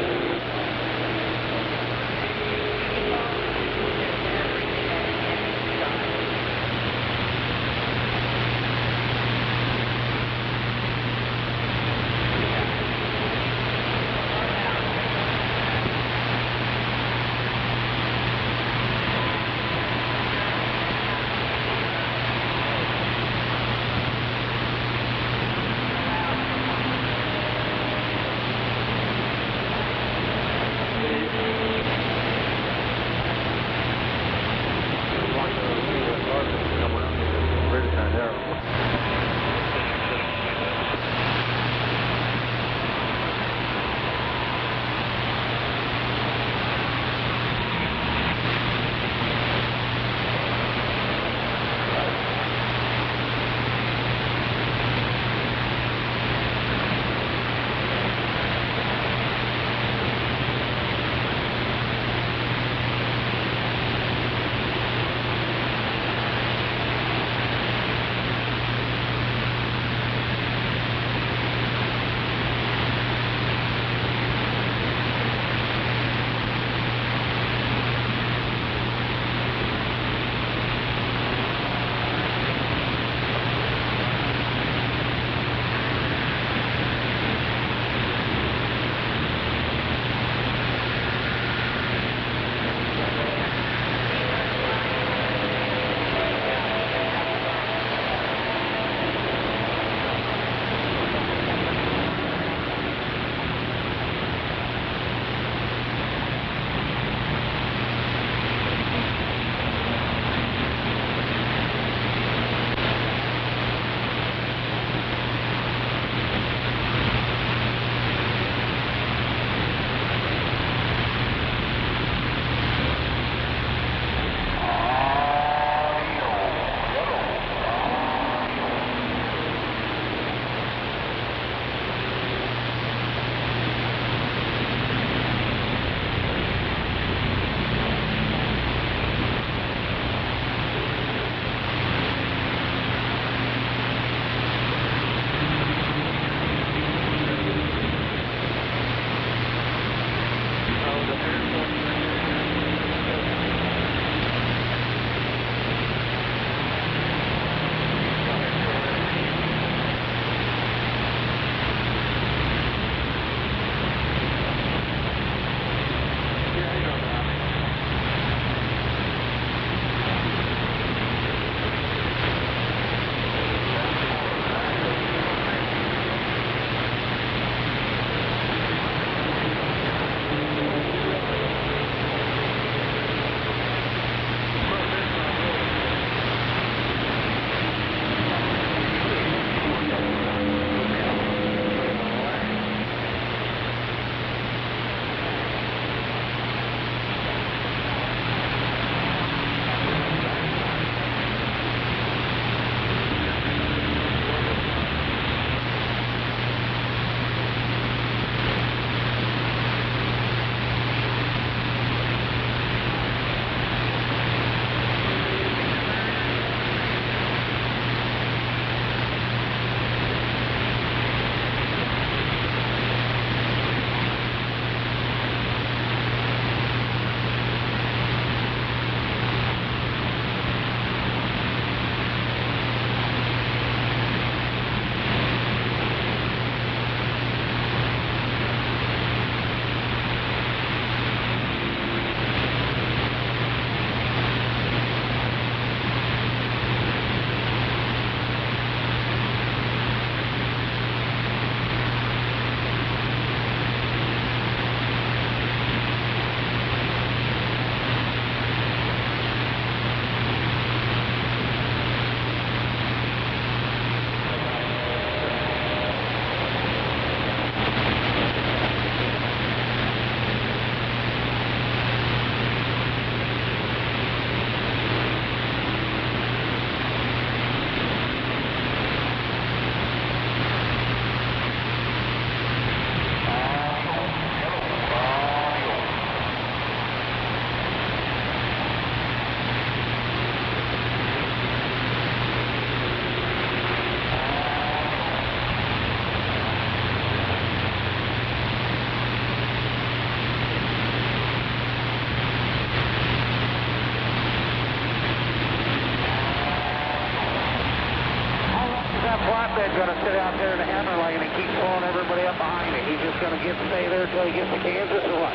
Red's going to sit out there in the hammer lane and keep pulling everybody up behind him. He's just going to stay there until he gets to Kansas or what?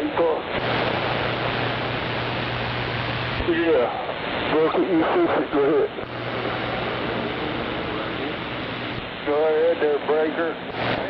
you go. Yeah. Broke it, you fix it, go ahead. Go ahead there, breaker.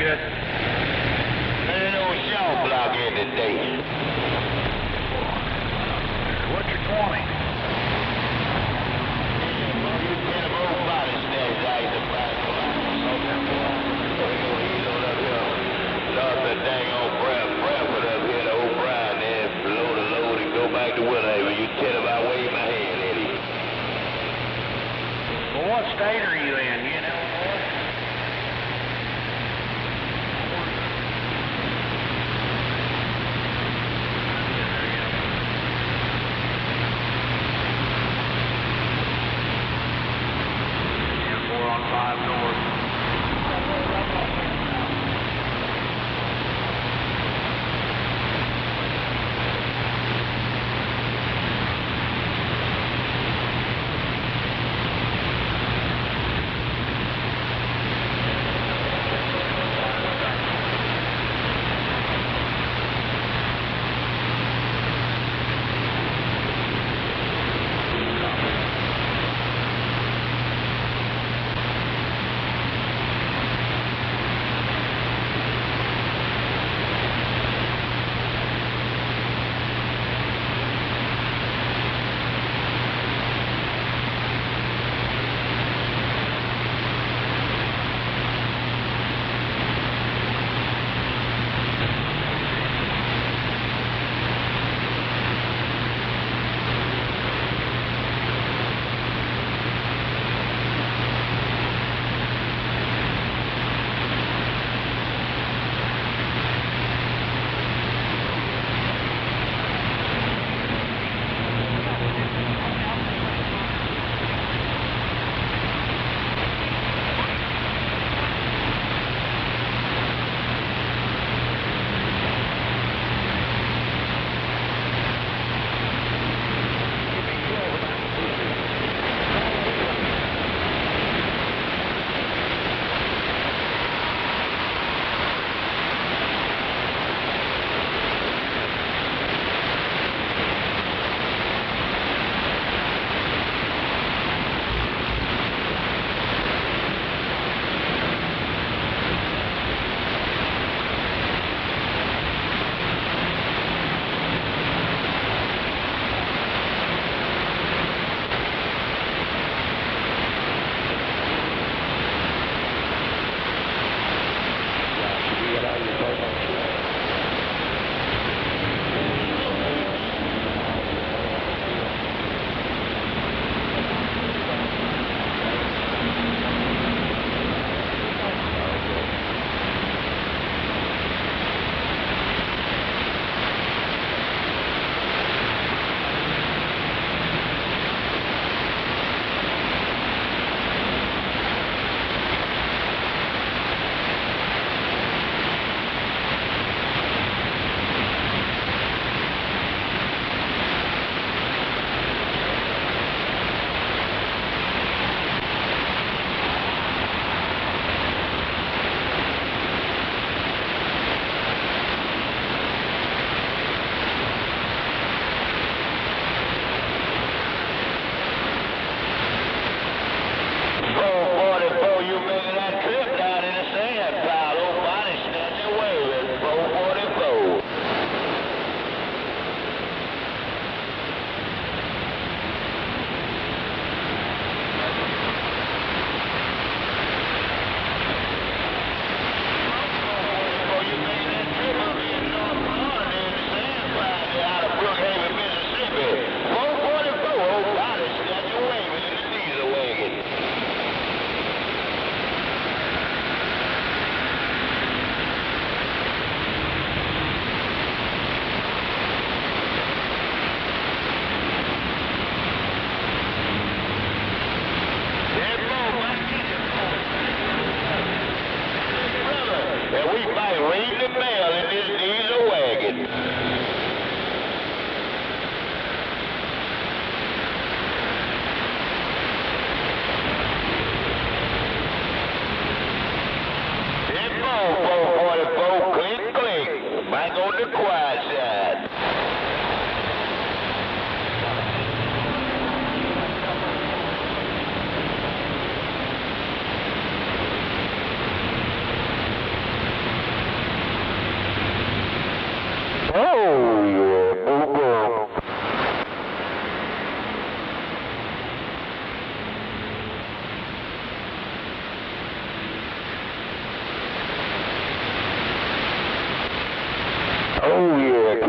good. There's no shell block in today. What's your 20? You tell them old body snatch out the back. Start that dang old Bradford up here to O'Brien there, load and go back to Willhaven. You tell him I wave my hand at him. Well, what state are you in, you know? Yeah, 4 on 5 north.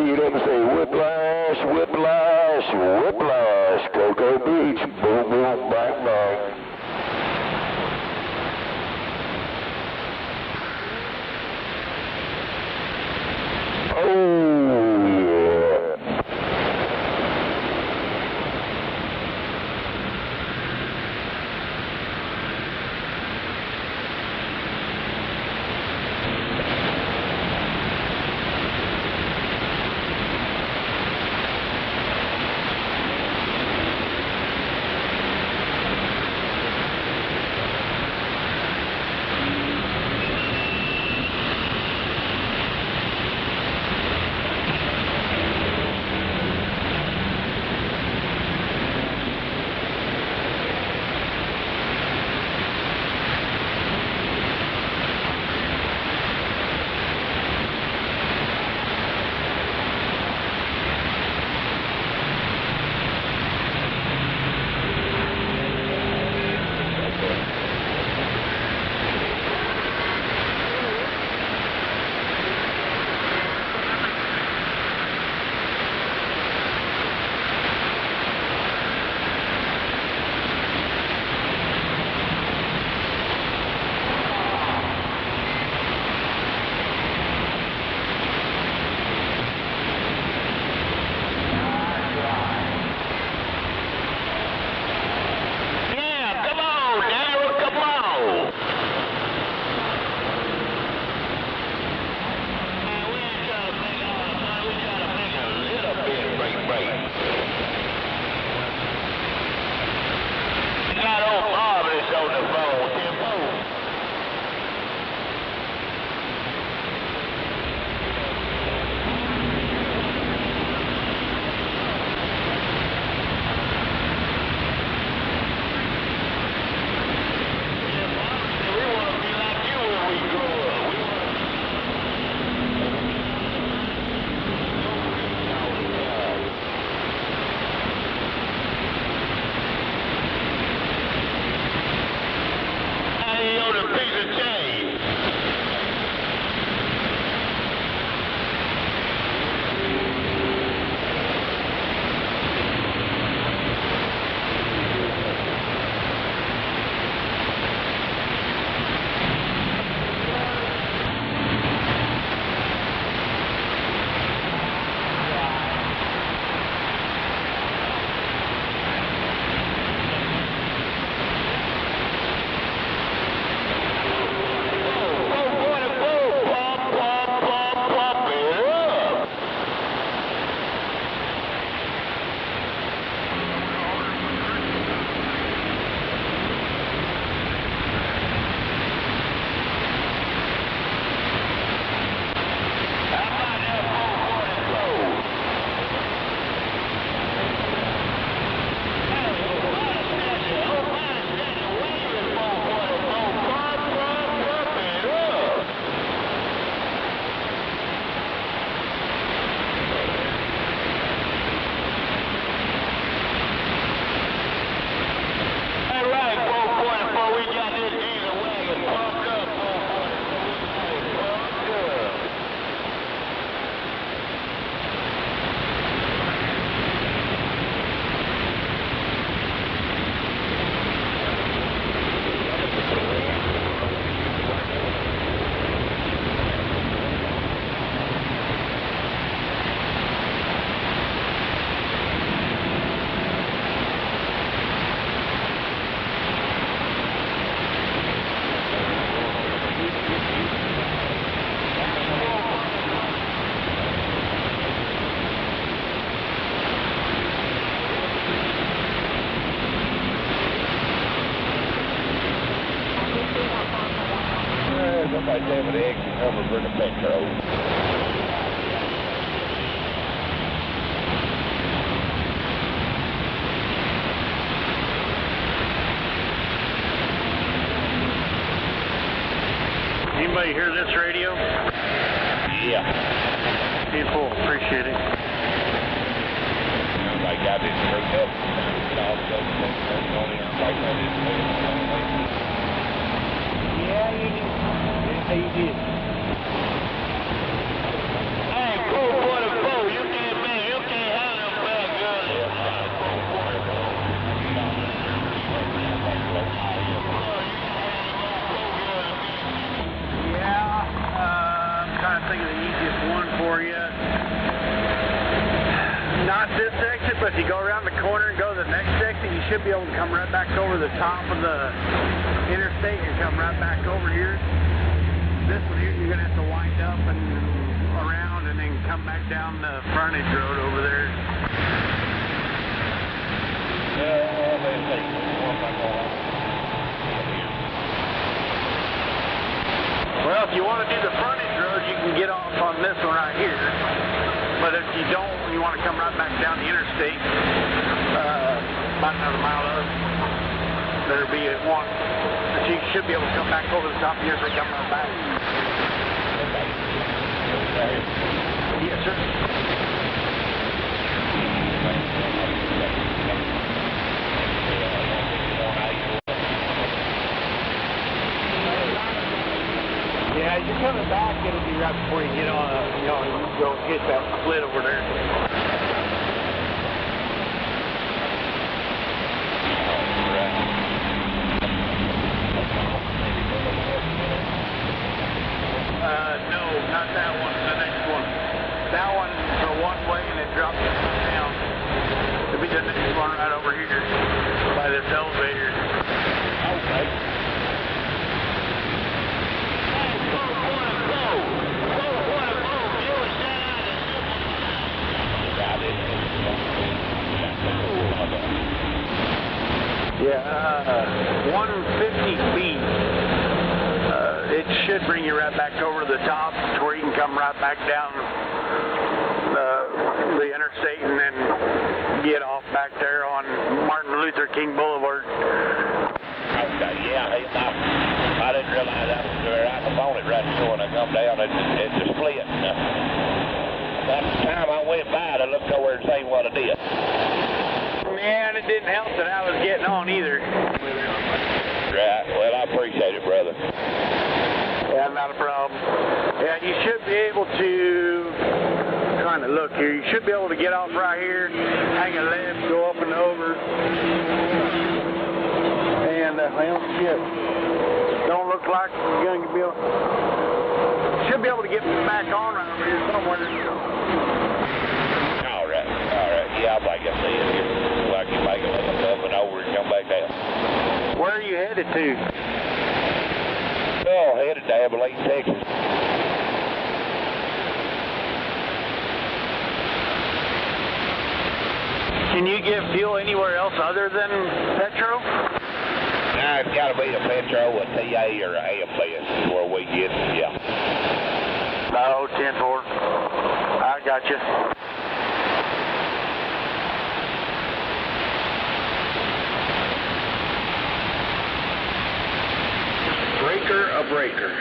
key it up and say whiplash, whiplash, whiplash, Cocoa Beach, boom, boom, bang, bang. Somebody tell me the exit number for the Metro. Anybody hear this radio? Yeah. 10-4, appreciate it. Somebody got this straight up. Yeah, you did. Yes, he did. Hey, 444, you But if you go around the corner and go to the next section, you should be able to come right back over the top of the interstate and come right back over here. This one here, you're going to have to wind up and around and then come back down the frontage road over there. Well, if you want to do the frontage road, you can get off on this one right here. But if you don't, you want to come right back down the interstate, about another mile up, there'll be one. So you should be able to come back over the top of here as they come right back. Yes, sir. Yeah, as you're coming back, it'll be right before you get on, you go hit that split over there. No, not that one, the next one. That one's a one-way and it drops down. It'll be the next one right over here by this elevator. Okay. Yeah, 150 feet. It should bring you right back over to the top to where you can come right back down the interstate and then get off back there on Martin Luther King Boulevard. Okay, yeah, I didn't realize that was right up on it right before when I come down. It's a split. By the time I went by it, I looked over and see what it did. Man, it didn't help that I was getting on either. Right, well, I appreciate it, brother. Yeah, not a problem. Yeah, you should be able to, trying to look here, you should be able to get off right here, hang a left, go up and over, and, well, shit, don't look like you're going to be able, should be able to get back on right over here somewhere. All right, yeah, like I said, like you make it up and over and come back down. Where are you headed to? Oh, headed to Abilene, Texas. Can you get fuel anywhere else other than Petro? Nah, it's got to be a Petro, a TA, or a AFS where we get, yeah. No, 10-4. I got you. Breaker a breaker.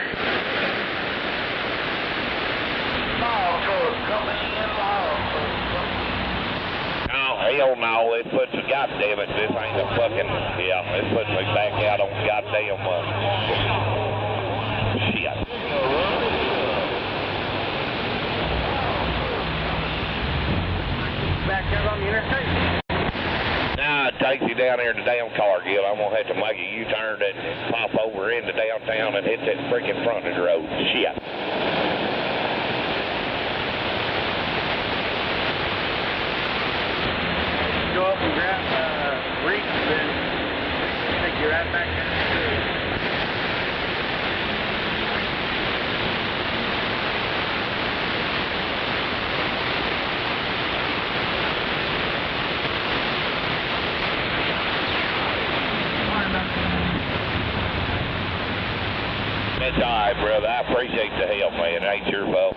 Oh, hell no, it puts me, goddamn it, this ain't a fucking, yeah, it puts me back out on goddamn, shit. Back out on the interstate? Nah, it takes you down there to damn Cargill. I'm gonna have to make a U-turn and pop over into downtown and hit that freaking frontage road. Shit. Go up and grab Reese and take you right back down. That's all right, brother. I appreciate the help, man. It ain't your fault.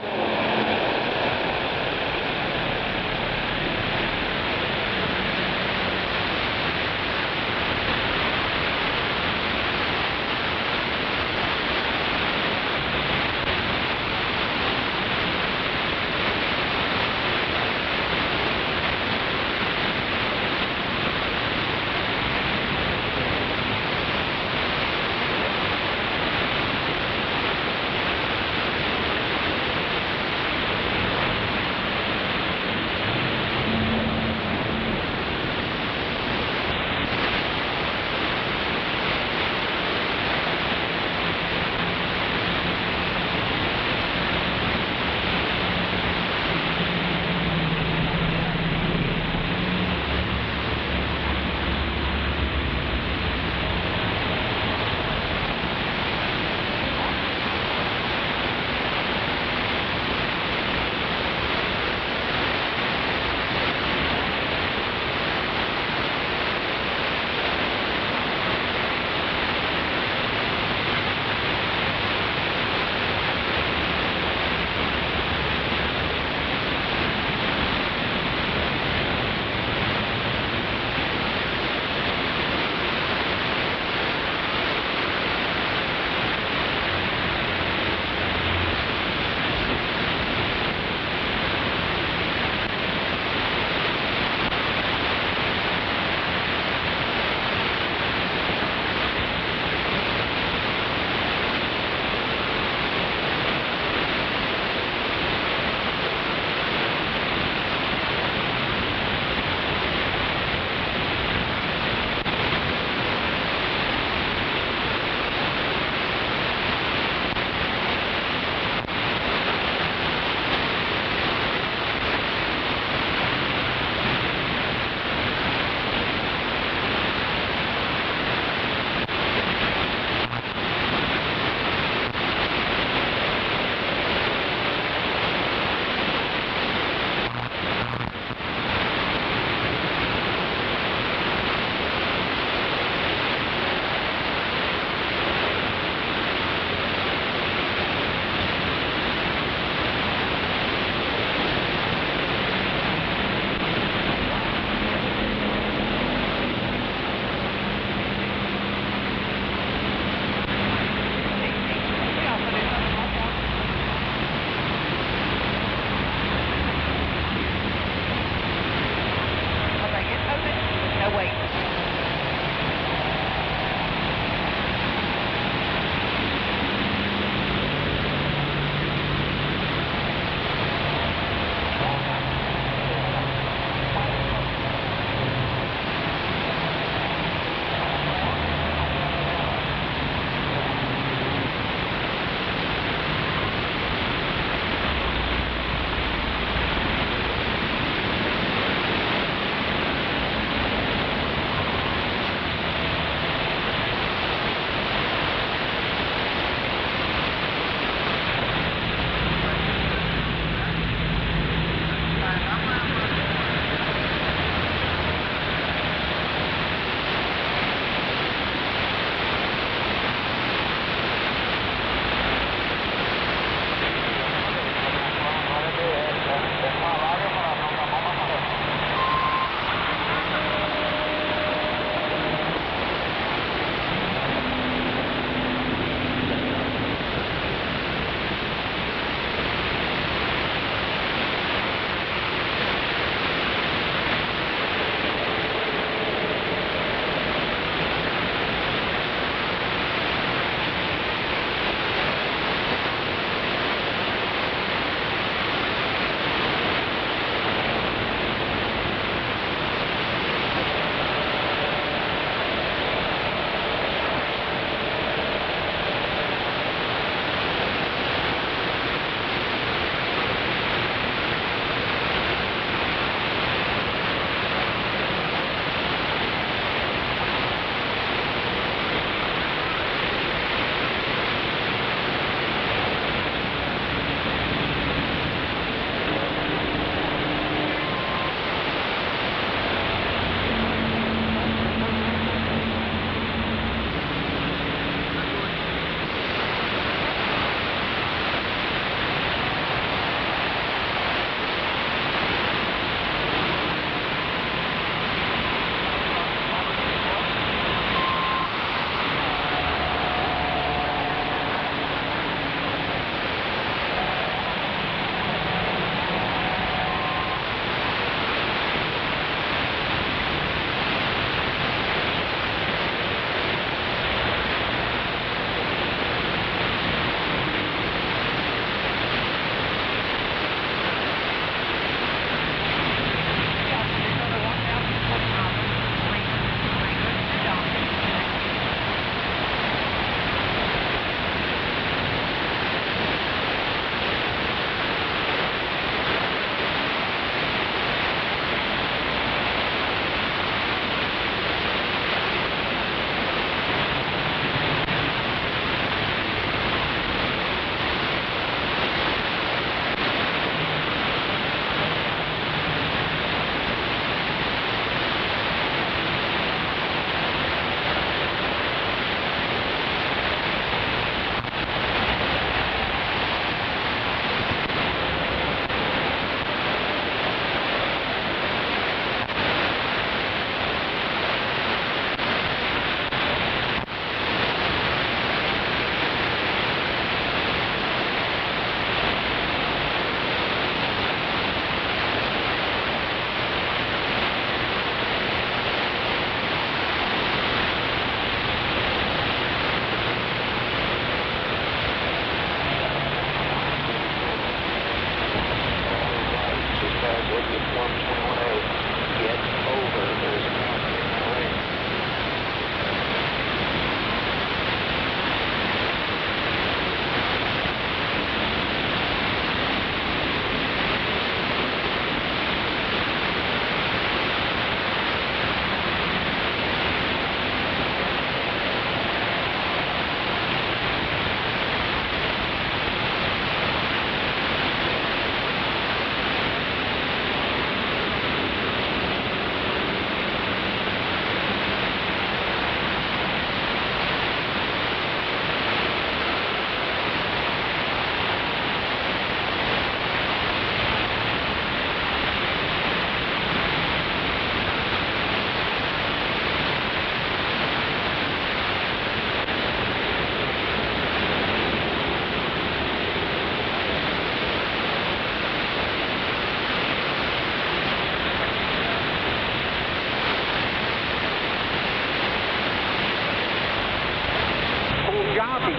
jobby.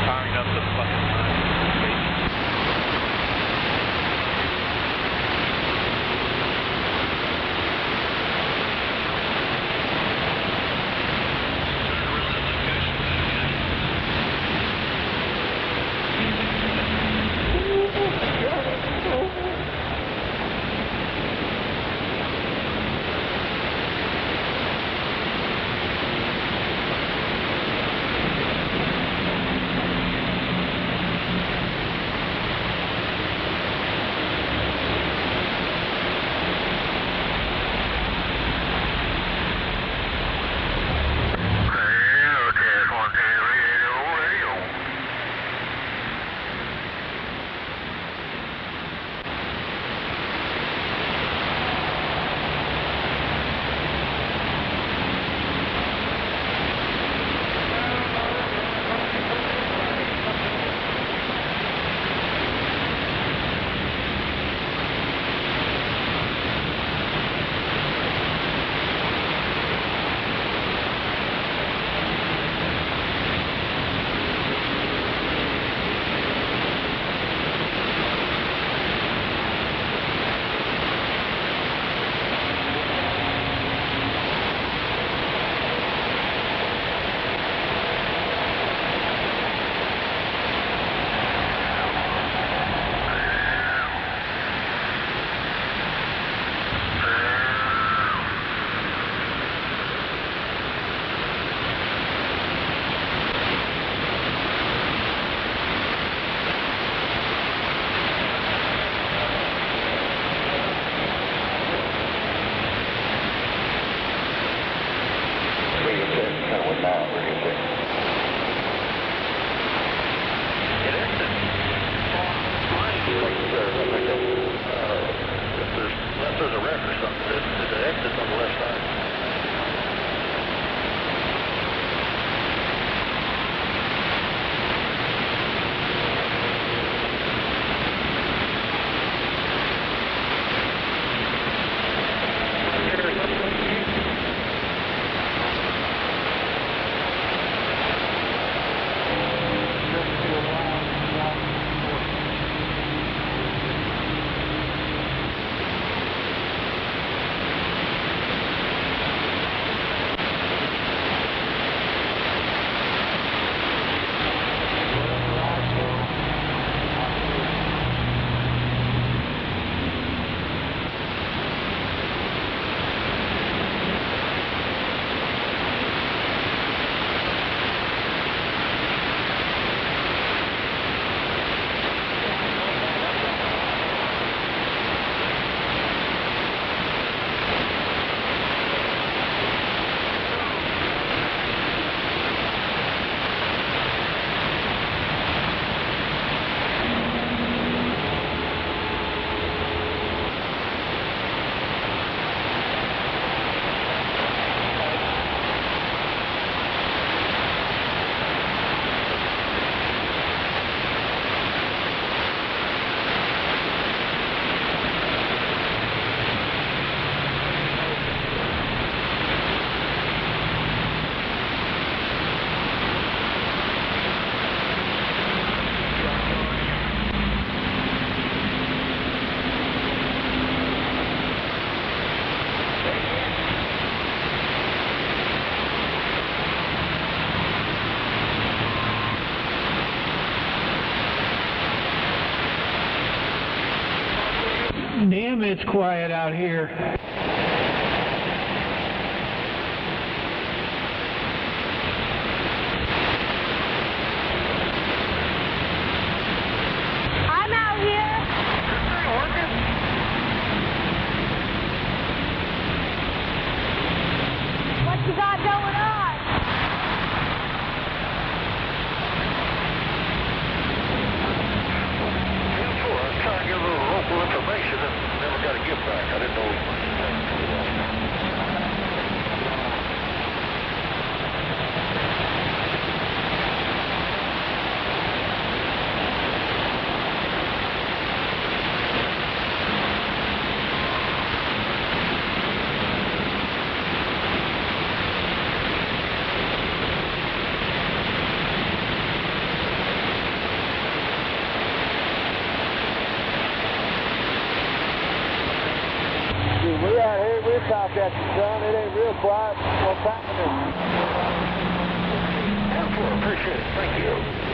Firing up the fucking line. Damn, it's quiet out here. I'm out here. What you got going on? I'm trying to get a little local information and never got a gift back. I didn't know it was We out here, we'll talk at you, son. It ain't real quiet. What's happening? appreciate it. Thank you.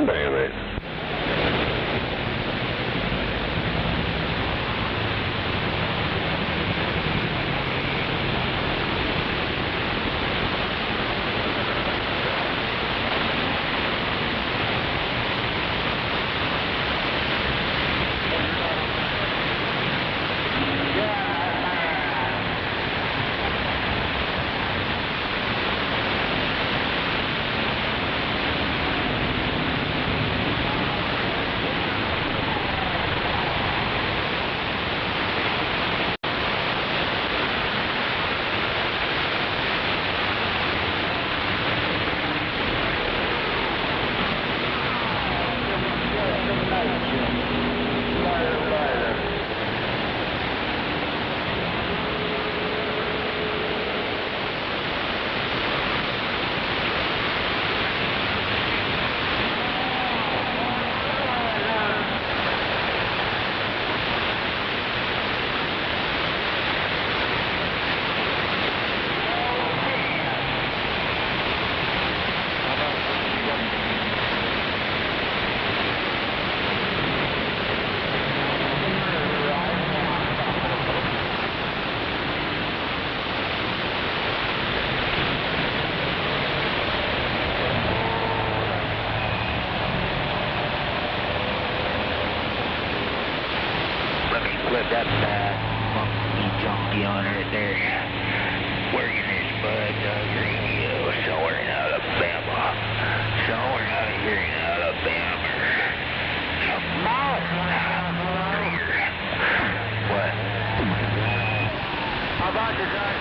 Damn it. Flip that funky junky on right there. Working this bud radio somewhere in Alabama. Somewhere out here in Alabama. Come on. What? How about you guys?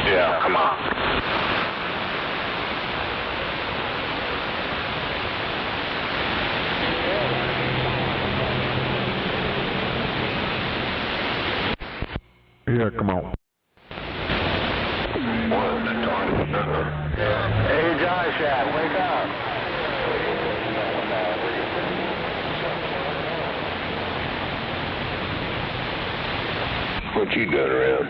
Yeah, come on. Yeah, come on. Hey, Josh, wake up. What you doing around?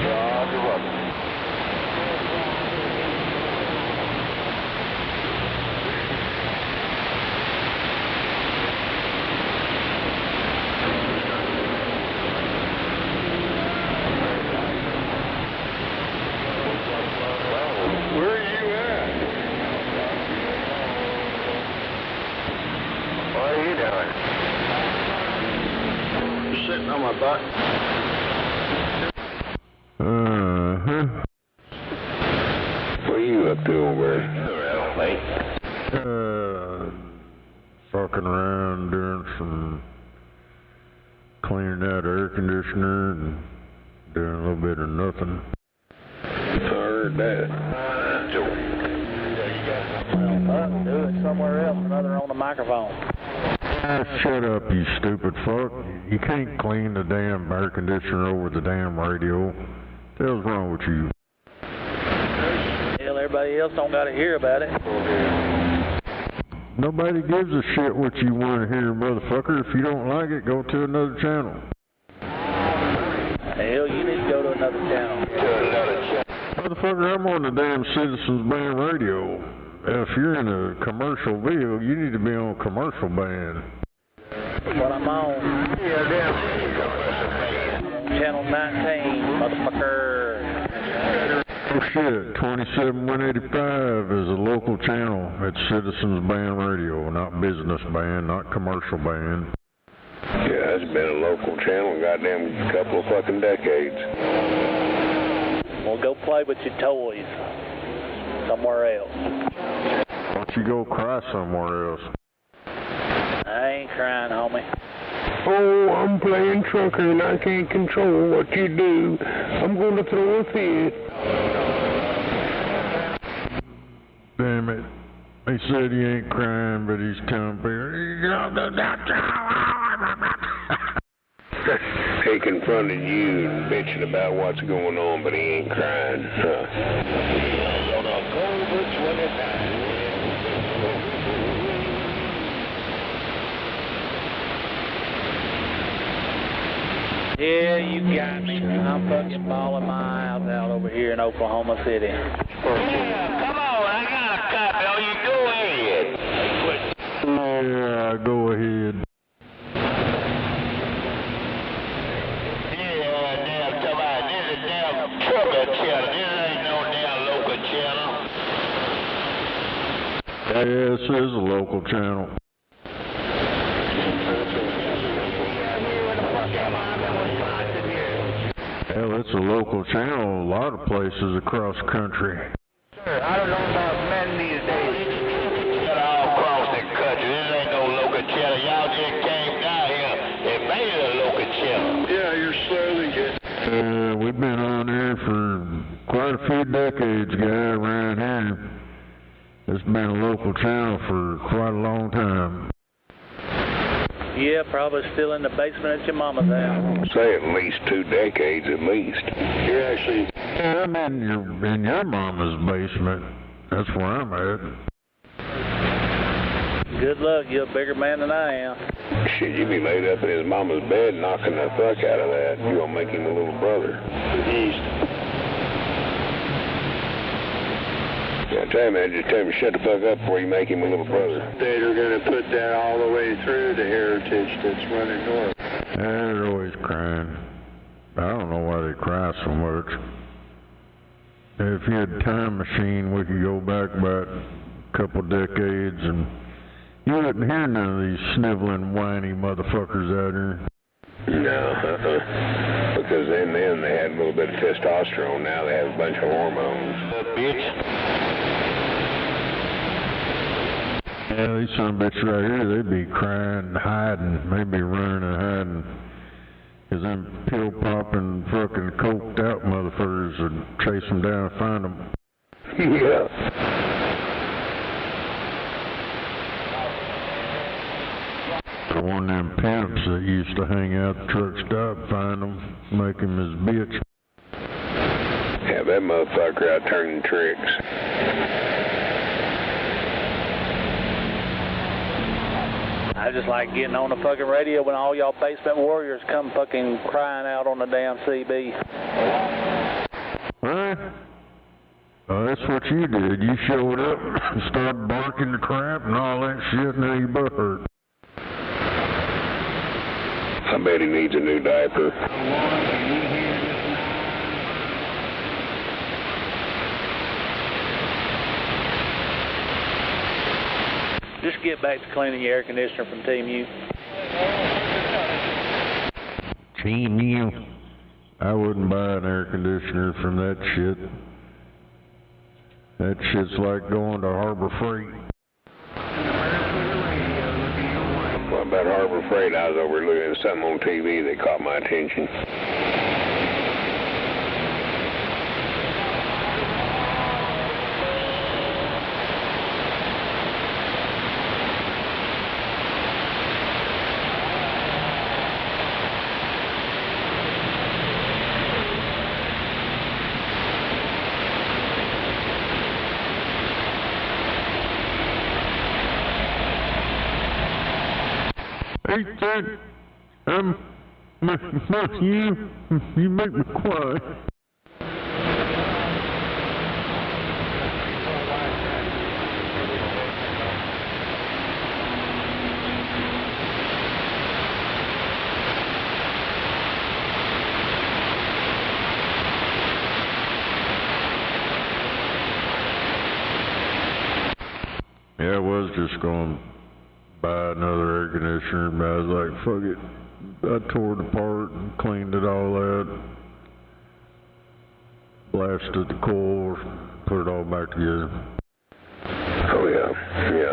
Roger, Roger. Where are you at? What are you doing? Sitting on my butt. What are you up to over there? Fucking around doing some cleaning out air conditioner and doing a little bit of nothing. I heard that. Do it somewhere else, another on the microphone. Shut up, you stupid fuck. You can't clean the damn air conditioner over the damn radio. What the hell's wrong with you? Hell, everybody else don't got to hear about it. Nobody gives a shit what you want to hear, motherfucker. If you don't like it, go to another channel. Hell, you need to go to another channel. Motherfucker, I'm on the damn Citizens Band radio. If you're in a commercial vehicle, you need to be on commercial band. What I'm on. Channel 19, motherfucker. Oh shit, 27185 is a local channel. It's Citizens Band Radio, not business band, not commercial band. Yeah, it's been a local channel goddamn couple of fucking decades. Well, go play with your toys somewhere else. Why don't you go cry somewhere else? I ain't crying, homie. Oh, I'm playing trucker and I can't control what you do. I'm going to throw a fit. Damn it. He said he ain't crying, but he's telling people, He he confronted you and bitching about what's going on, but he ain't crying, huh? Yeah, on October 29th. Yeah, you got me. I'm fucking bawling my eyes out over here in Oklahoma City. Yeah, come on, I got a copy. You go ahead. Yeah, go ahead. Yeah, damn, come on. This is a damn trucker channel. This ain't no damn local channel. Yeah, this is a local channel. Hell, it's a local channel a lot of places across the country. Sir, I don't know about men these days. All across the country. This ain't no local channel. Y'all just came down here and made it a local channel. Yeah, you're slowly getting... We've been on there for quite a few decades, guy, around here. It's been a local channel for quite a long time. Yeah, probably still in the basement at your mama's house. Say at least 2 decades at least. You're actually... Yeah, I'm in your mama's basement. That's where I'm at. Good luck, you're a bigger man than I am. Shit, you be laid up in his mama's bed knocking the fuck out of that. You gonna make him a little brother. Yeah, tell him, man, just tell him to shut the fuck up before you make him a little brother. They're gonna put that all the way through the heritage that's running north. They're always crying. I don't know why they cry so much. If you had a time machine, we could go back about a couple decades and you wouldn't hear none of these sniveling, whiny motherfuckers out here. No, because then they had a little bit of testosterone. Now they have a bunch of hormones. Bitch. Yeah, these son of bitches right here, they'd be crying and hiding, maybe running and hiding. Because them pill-popping, fucking coked-out motherfuckers would chase them down and find them. Yeah. One of them pimps that used to hang out at the truck stop, find them, make him his bitch. Yeah, that motherfucker out turning tricks. I just like getting on the fucking radio when all y'all basement warriors come fucking crying out on the damn CB. Huh? Oh, that's what you did. You showed up and started barking the crap and all that shit, and now you butt hurt. I bet he needs a new diaper. Just get back to cleaning your air conditioner from Team U. Team U. I wouldn't buy an air conditioner from that shit. That shit's like going to Harbor Freight. What about Harbor Freight? I was over looking at something on TV that caught my attention. Hey, Jack, you make me cry. Yeah, I was just going to buy another air conditioner, but I was like, fuck it. I tore it apart and cleaned it all out, blasted the core, put it all back together. Oh yeah, yeah,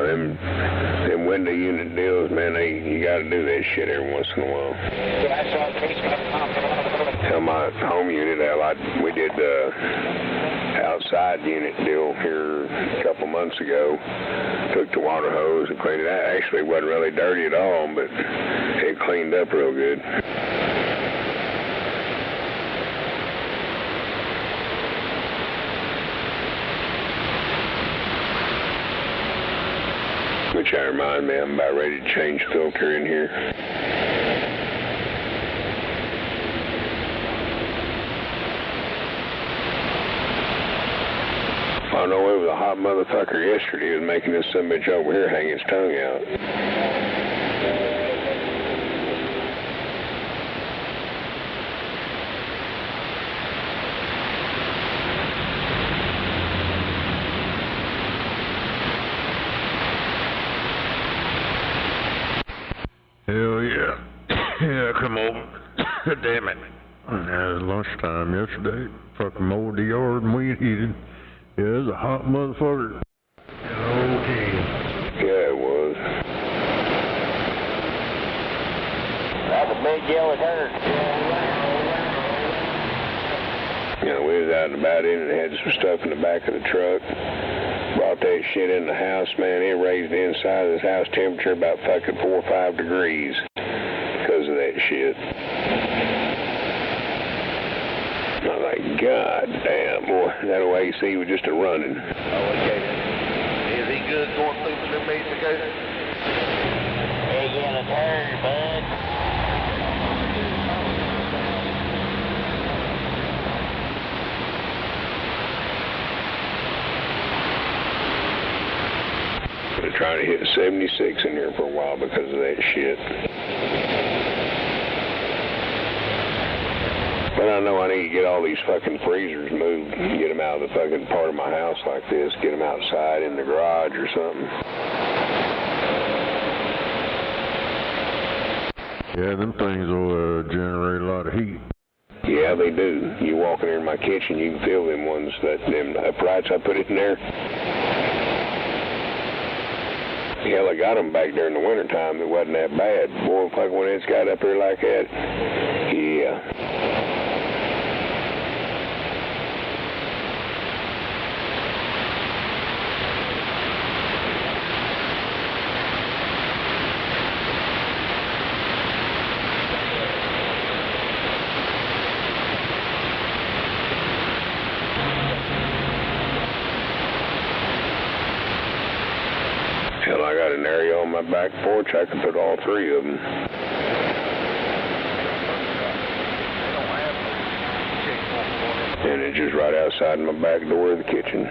them window unit deals, man, you gotta do that shit every once in a while. Tell my home unit, we did the outside unit deal here a couple months ago. Took the water hose and cleaned it out. Actually, it wasn't really dirty at all, but it cleaned up real good. Which I remind me, I'm about ready to change the filter in here. I know it was a hot motherfucker yesterday. He was making this son of a bitch over here hang his tongue out. Hell yeah. Yeah, come over. Damn it. It was lunchtime yesterday. Fucking mowed the yard and weed heated. Yeah, it was a hot motherfucker. Okay. Yeah, it was. That's a big yellow turd. You know, we was out and about in and had some stuff in the back of the truck. Brought that shit in the house, man. It raised the inside of this house temperature about fucking 4 or 5 degrees because of that shit. I'm like, God damn, boy, that AC was just a running. Oh, okay. Is he good going through the meat ago? Big yellow turd, bud. Been trying to hit 76 in here for a while because of that shit. But I know I need to get all these fucking freezers moved, get them out of the fucking part of my house like this, get them outside in the garage or something. Yeah, them things will generate a lot of heat. Yeah, they do. You walk in there in my kitchen, you can feel them ones, them uprights I put in there. Hell, I got them back during the wintertime. It wasn't that bad. Boy, fuck, when it's got up there like that, yeah. Hell, I got an area on my back porch. I could put all 3 of them. And it's just right outside my back door of the kitchen.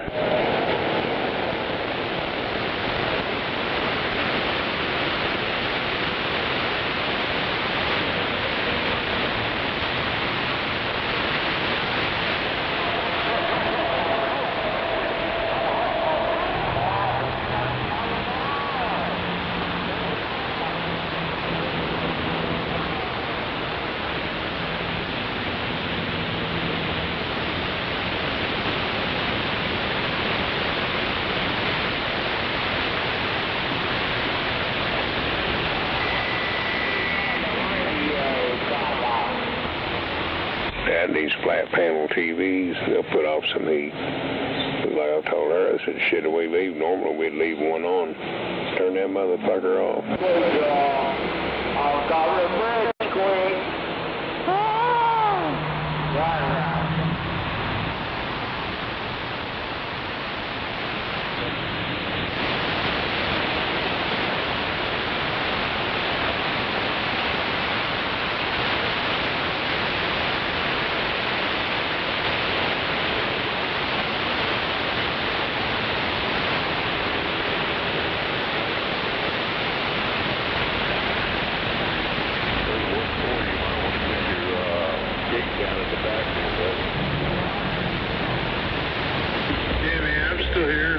And these flat panel TVs, they'll put off some heat. Like I told her, I said, shit, if we leave, normally we'd leave one on. Turn that motherfucker off. I'll call it bridge quick. Right. Yeah, man, I'm still here.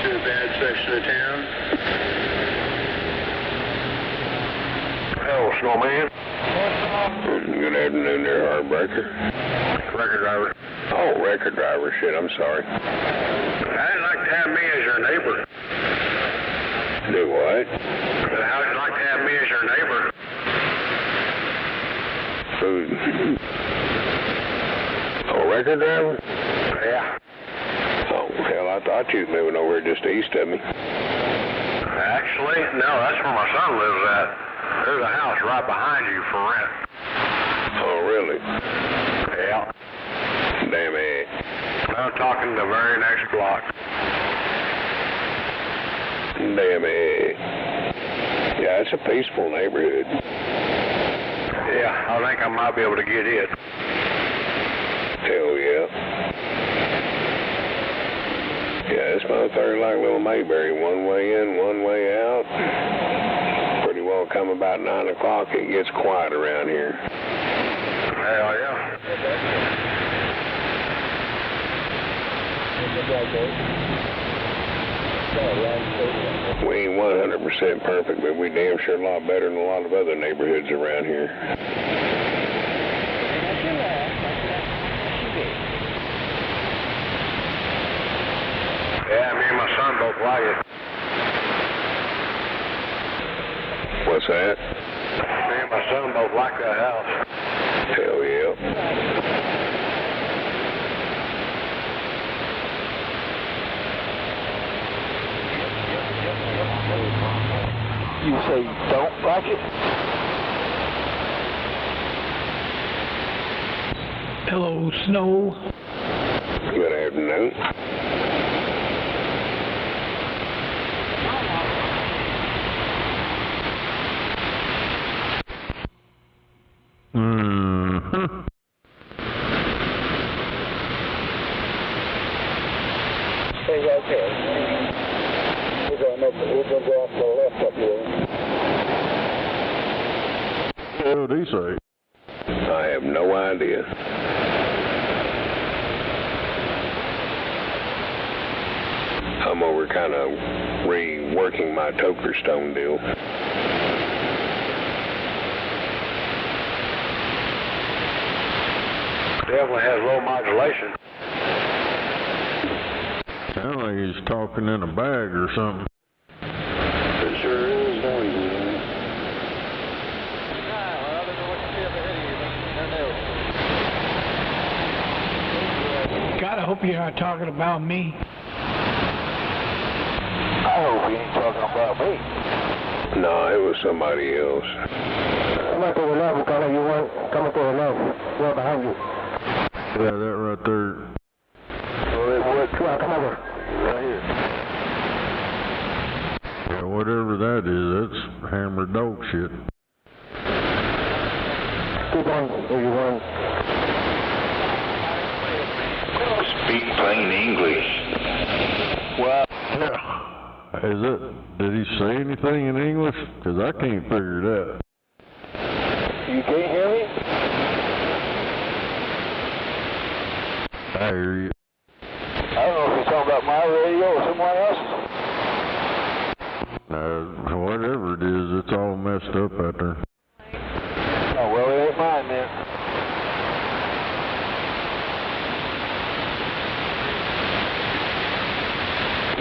Bad section of town. Hello, Snowman. Good afternoon there, Heartbreaker. Record driver. Oh, record driver. Shit, I'm sorry. I'd like to have me as your neighbor. Do what? How would you like to have me as your neighbor? Who? Oh, record driver? Yeah. Oh, hell, I thought you was living over here just east of me. Actually, no, that's where my son lives at. There's a house right behind you for rent. Oh, really? Yeah. Damn it. I'm talking the very next block. Damn it. Yeah, it's a peaceful neighborhood. Yeah, I think I might be able to get it. Hell yeah. Yeah, this motherfucker like little Mayberry. One way in, one way out. Pretty well come about 9 o'clock, it gets quiet around here. Hell yeah. We ain't 100% perfect, but we damn sure a lot better than a lot of other neighborhoods around here. Yeah, me and my son both like it. What's that? Me and my son both like that house. Hell yeah. You say you don't like it? Hello, Snow. Good afternoon. Mm-hmm. Stay right there. We're going to go off to the left up here. What did he say? I have no idea. I'm over kind of reworking my toker stone deal. Definitely has low modulation. Sounds like he's talking in a bag or something. It sure is noisy. God, I hope you're not talking about me. I hope you ain't talking about me. No, it was somebody else. Come up to the left, Colin. You want come up to the left. Right behind you. Yeah, that right there. Come on, come over. Right here. Yeah, whatever that is, that's hammered dog shit. Keep on where you want. Speak plain English. Well, yeah. Did he say anything in English? Because I can't figure it out. You can't hear me? I hear you. I don't know if you're talking about my radio or someone else's. Whatever it is, it's all messed up out there. Oh, well, it ain't mine then.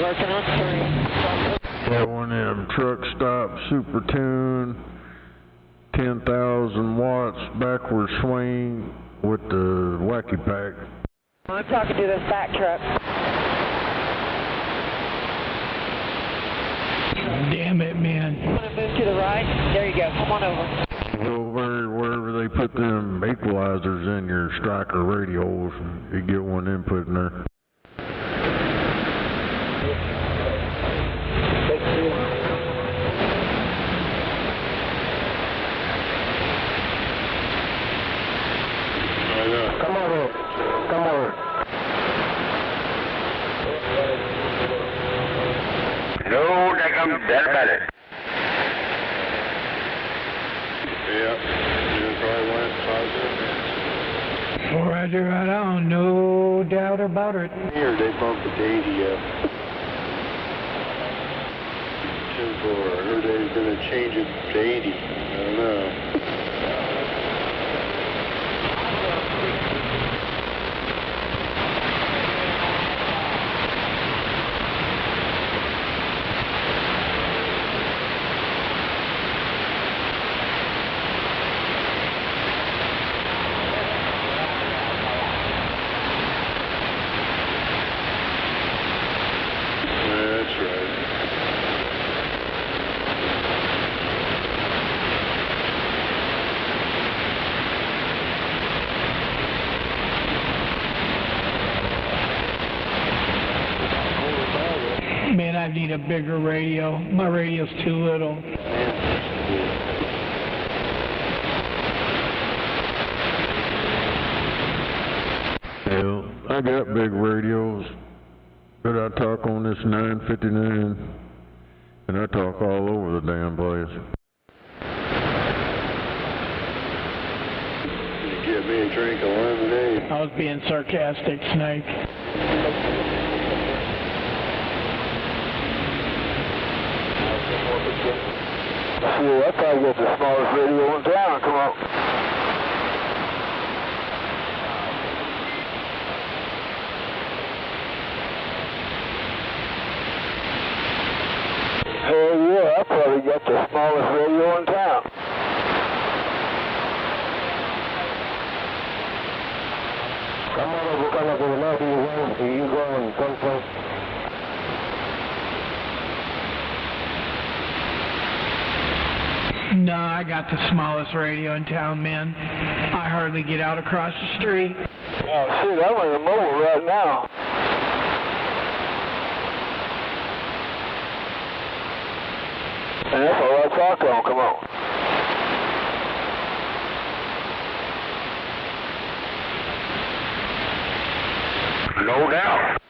Working on 3. That one of them truck stop, super tune, 10,000 watts, backward swing with the wacky pack. I'm talking to this back truck. Damn it, man. You want to move to the right? There you go. Come on over. Wherever they put them equalizers in your striker radios, you get one input in there. Come over. Come over. No, that better. Yeah, probably went 5 minutes. Roger, right on. No doubt about it. Here, they bumped it to 80 up. 10-4. I heard they were going to change it to 80. I don't know. I need a bigger radio. My radio's too little. Hell, I got big radios, but I talk on this 959, and I talk all over the damn place. You kept me and drink a lemonade. I was being sarcastic, Snake. Shit, I probably got the smallest radio in town. Come on. Hell yeah, I probably got the smallest radio in town. Come on, buscando que no be one, you go and come from. No, I got the smallest radio in town, man. I hardly get out across the street. Oh shit, I'm in the mobile right now. And that's all I talk on, come on. No doubt.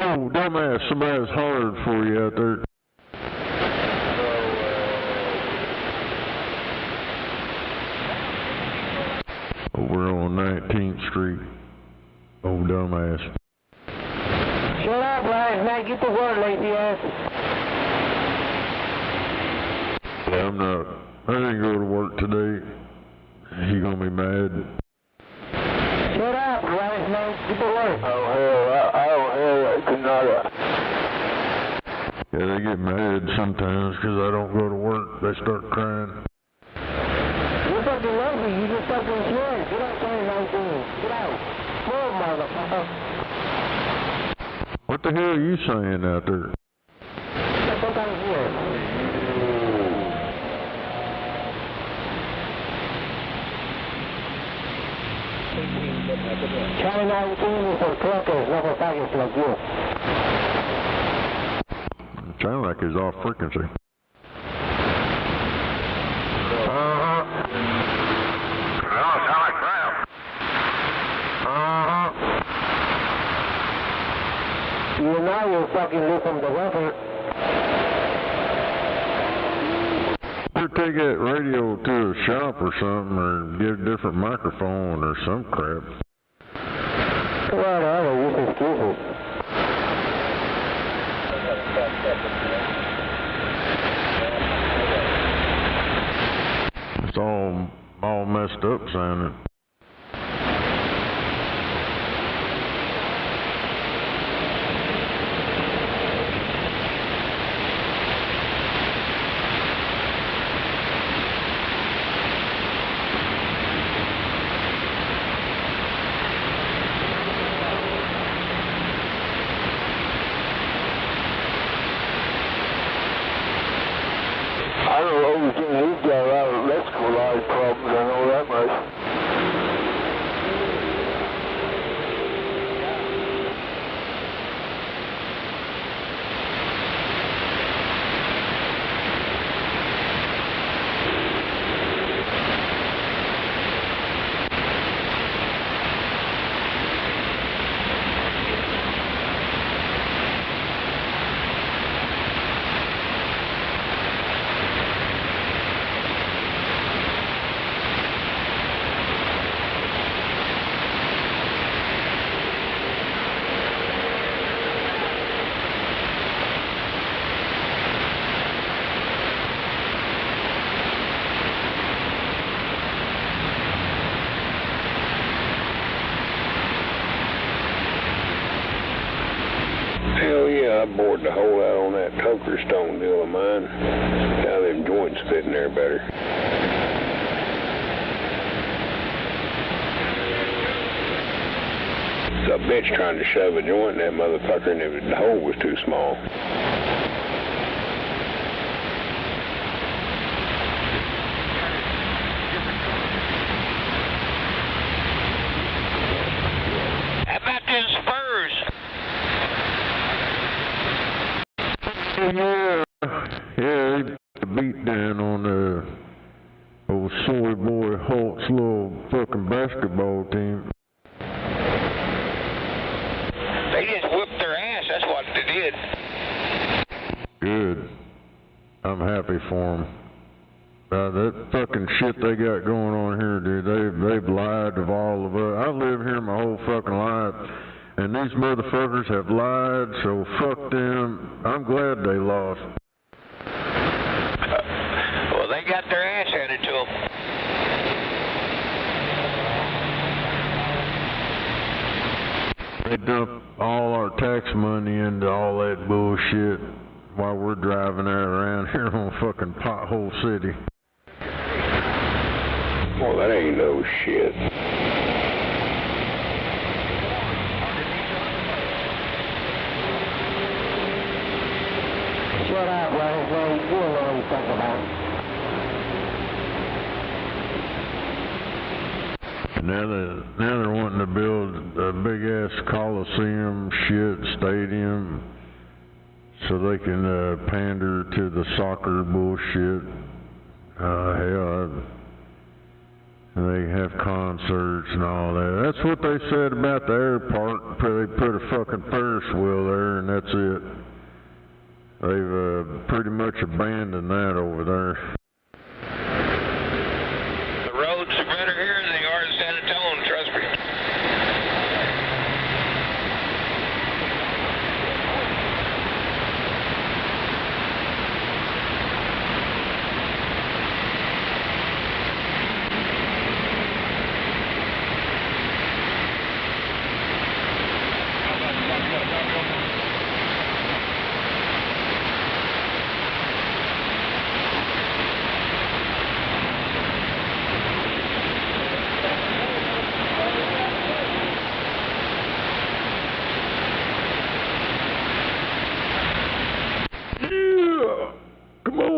Oh, dumbass, somebody's hollered for you out there. Over on 19th Street. Oh, dumbass. Shut up, last night. Get to work, lazy ass. Yeah, I'm not. I didn't go to work today. He gonna be mad. Shut up, last night. Get to work. Oh, hell, I could not. Yeah, they get mad sometimes because I don't go to work. They start crying. You're fucking lazy. You just fucking swear. Get out there, 19. Get out. Move, motherfucker. What the hell are you saying out there? Get the fuck out of here. Charlie 19 is for truckers, not for faggots like you. Sound like he's off frequency. well, now you're fucking listening to Whopper. Take that radio to a shop or something, or get a different microphone or some crap. Whatever, you can excuse it. It's all messed up sounding. I don't know, he's got a lot of electrical problems, I know that much. Hell yeah, I bored the hole out on that toker stone deal of mine. Now them joints fit in there better. A bitch trying to shove a joint in that motherfucker and the hole was too small. How about them spurs? Yeah, they put the beat down on the old soy boy Holt's little fucking basketball team. They just whipped their ass, that's what they did. Good. I'm happy for them. That fucking shit they got going on here, dude, they've lied to all of us. I live here my whole fucking life, and these motherfuckers have lied, so fuck them. I'm glad they lost. Well, they got their ass handed to them. They dump all our tax money into all that bullshit while we're driving around here on fucking Pothole City. Well, that ain't no shit. Shut up, Rosemary. You don't know what you're talking about. Now they're wanting to build a big ass Coliseum shit stadium so they can pander to the soccer bullshit. Hell, they have concerts and all that. That's what they said about the air park. They put a fucking Ferris wheel there and that's it. They've pretty much abandoned that over there. The roads are better here than they are in San Antonio, trust me. Come on.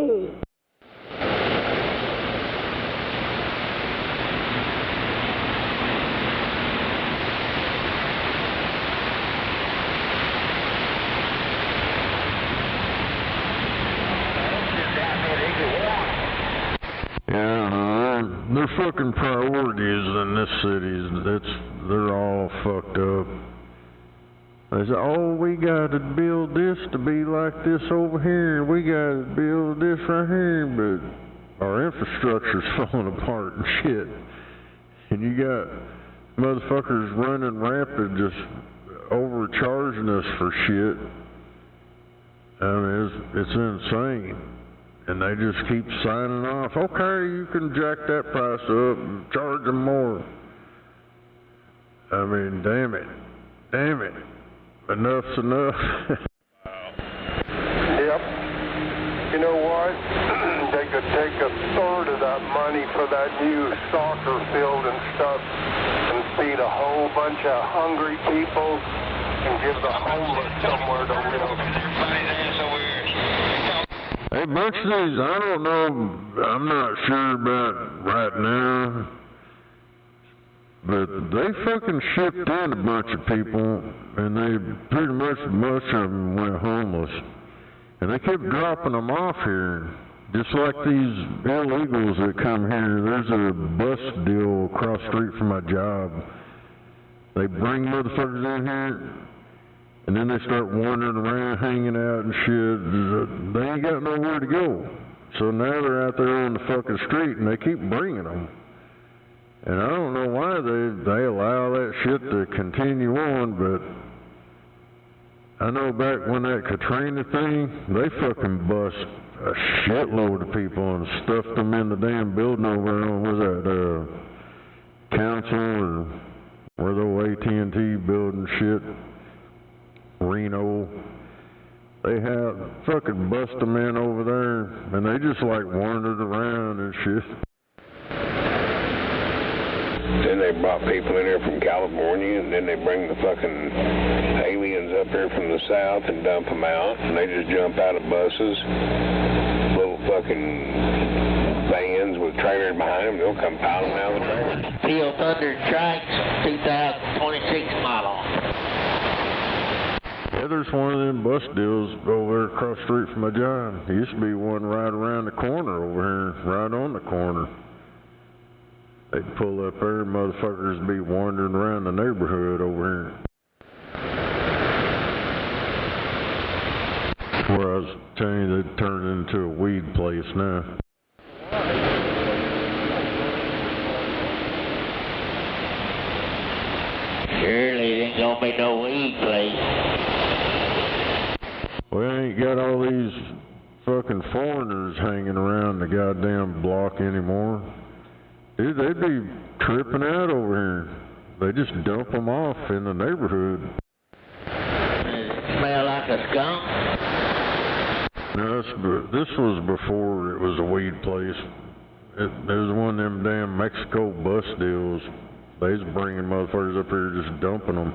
Yeah, their fucking priorities in this city, they're all fucked up. They say, oh, we got to build this to be like this over here, and we got to build this right here, but our infrastructure's falling apart and shit. And you got motherfuckers running rampant, just overcharging us for shit. I mean, it's insane. And they just keep signing off, okay, you can jack that price up and charge them more. I mean, damn it. Damn it. Enough's enough. Yep. You know what? They could take a third of that money for that new soccer field and stuff and feed a whole bunch of hungry people and give the homeless somewhere to live. Hey, bunch of these, I don't know, I'm not sure about right now, but they fucking shipped in a bunch of people, and they pretty much, most of them went homeless. And they kept dropping them off here, just like these illegals that come here. There's a bus deal across the street from my job. They bring motherfuckers in here, and then they start wandering around, hanging out and shit. They ain't got nowhere to go. So now they're out there on the fucking street, and they keep bringing them. And I don't know why they allow that shit to continue on, but I know back when that Katrina thing, they fucking bust a shitload of people and stuffed them in the damn building over on, was that, council or where the old AT&T building shit, Reno. They have fucking bust them in over there, and they just like wandered around and shit. Then they brought people in here from California, and then they bring the fucking aliens up here from the south and dump them out, and they just jump out of buses, little fucking vans with trailers behind them. They'll come piling out of the trailers. Steel Thunder Trikes, 2026 model. Yeah, there's one of them bus deals over there across the street from my job. There used to be one right around the corner over here, right on the corner. They'd pull up there, motherfuckers be wandering around the neighborhood over here. Where I was telling you, they turned into a weed place now. Surely it ain't gonna be no weed place. We ain't got all these fucking foreigners hanging around the goddamn block anymore. Dude, they'd be tripping out over here. They just dump them off in the neighborhood. Smell like a skunk? No, this was before it was a weed place. It was one of them damn Mexico bus deals. They was bringing motherfuckers up here just dumping them.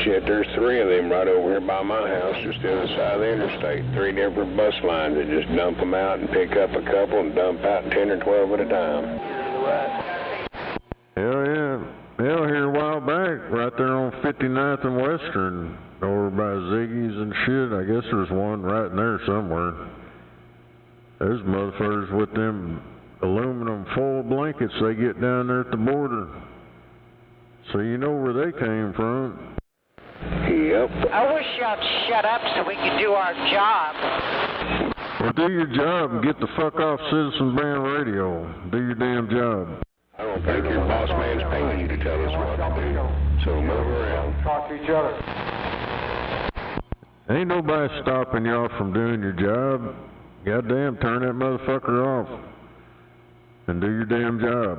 Shit, there's 3 of them right over here by my house, just the other side of the interstate. 3 different bus lines that just dump them out and pick up a couple and dump out 10 or 12 at a time. Hell yeah. Hell, here a while back, right there on 59th and Western, over by Ziggy's and shit. I guess there's one right in there somewhere. There's motherfuckers with them aluminum foil blankets they get down there at the border. So you know where they came from. Yep. I wish y'all'd shut up so we could do our job. Well, do your job and get the fuck off Citizen Band Radio. Do your damn job. I don't think your boss man's paying you to tell us what to do. So move around. Talk to each other. Ain't nobody stopping y'all from doing your job. Goddamn, turn that motherfucker off. And do your damn job.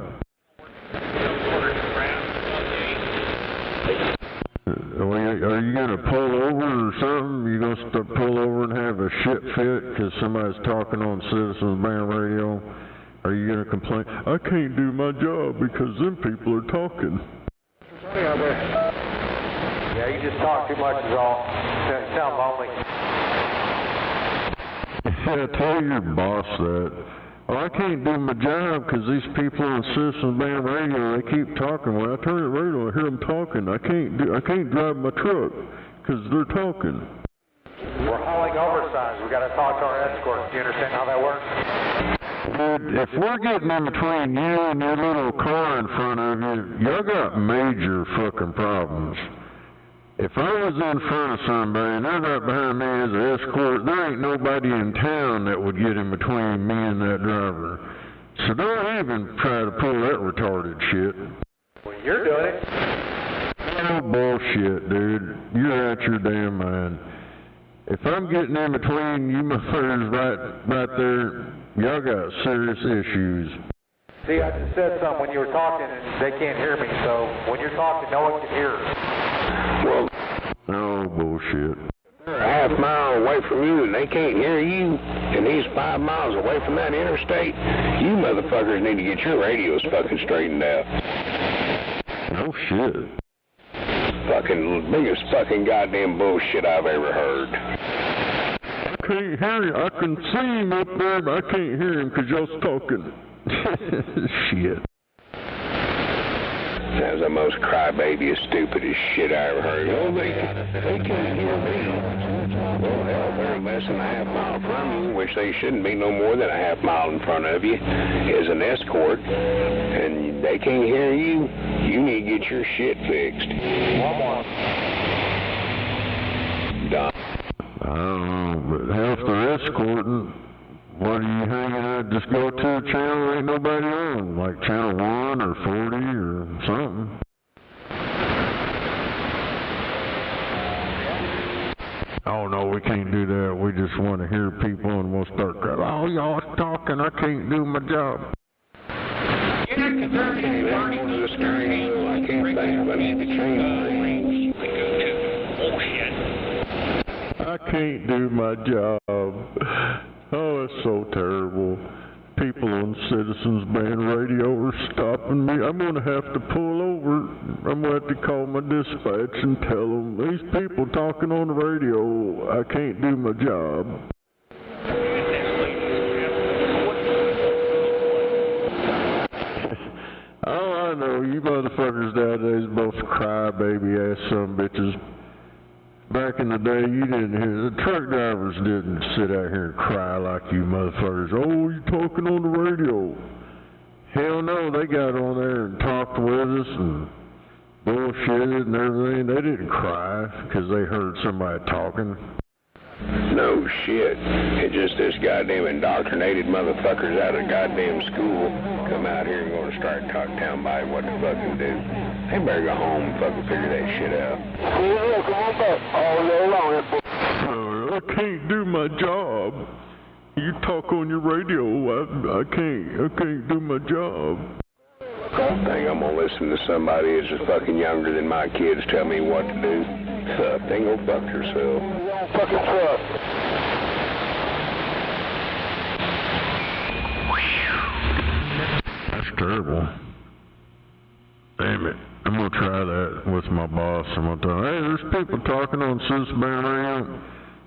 Are you going to pull over or something? You going to pull over and have a shit fit because somebody's talking on Citizens Band Radio? Are you going to complain, I can't do my job because them people are talking? Yeah, you just talk too much is all. Sound lonely. Yeah, tell your boss that. Oh, I can't do my job because these people on Citizens Band Radio, they keep talking. When I turn the radio, I hear them talking. I can't drive my truck because they're talking. We're hauling oversize. We got to talk to our escorts. Do you understand how that works? Dude, if we're getting in between you and your little car in front of you, y'all got major fucking problems. If I was in front of somebody and they're right behind me as an escort, there ain't nobody in town that would get in between me and that driver. So don't even try to pull that retarded shit. Well, you're doing it. Oh, bullshit, dude. You're out your damn mind. If I'm getting in between you motherfuckers right there, y'all got serious issues. See, I just said something when you were talking, and they can't hear me, so when you're talking, no one can hear us. Well, oh, bullshit. They're a half mile away from you, and they can't hear you, and he's 5 miles away from that interstate. You motherfuckers need to get your radios fucking straightened out. Oh, shit. Fucking biggest fucking goddamn bullshit I've ever heard. I can't hear you. I can see him up there, but I can't hear him because y'all's talking. Shit. Sounds the most crybaby, stupidest shit I ever heard. Oh, they can't hear me. Well, hell, they're less than a half mile from you, which they shouldn't be no more than a half mile in front of you as an escort, and they can't hear you. You need to get your shit fixed. One more. Done. I don't know, but hell, if they're escorting, what are you hanging at? Just go to a channel ain't nobody on, like channel 1 or 40 or something. Oh no, we can't do that. We just want to hear people and we'll start crying. Oh, y'all talking, I can't do my job. I can't think of any change. I can't do my job. Oh, it's so terrible. People on Citizens Band Radio are stopping me. I'm going to have to pull over. I'm going to have to call my dispatch and tell them, these people talking on the radio, I can't do my job. Oh, I know, you motherfuckers nowadays both crybaby ass sumbitches. Back in the day, you didn't hear, the truck drivers didn't sit out here and cry like you motherfuckers. Oh, you talking on the radio. Hell no, they got on there and talked with us and bullshitted and everything. They didn't cry because they heard somebody talking. No shit. It's just this goddamn indoctrinated motherfuckers out of goddamn school come out here and gonna start talking to somebody what to fucking do. They better go home and fucking figure that shit out. Yeah, come on back. All day long. I can't do my job. You talk on your radio. I can't do my job. I don't think I'm gonna listen to somebody that's just fucking younger than my kids tell me what to do. Fuck, they go fuck yourself. Fucking truck. That's terrible. Damn it. I'm gonna try that with my boss. I'm gonna tell him, hey, there's people talking on Citizen Band Radio,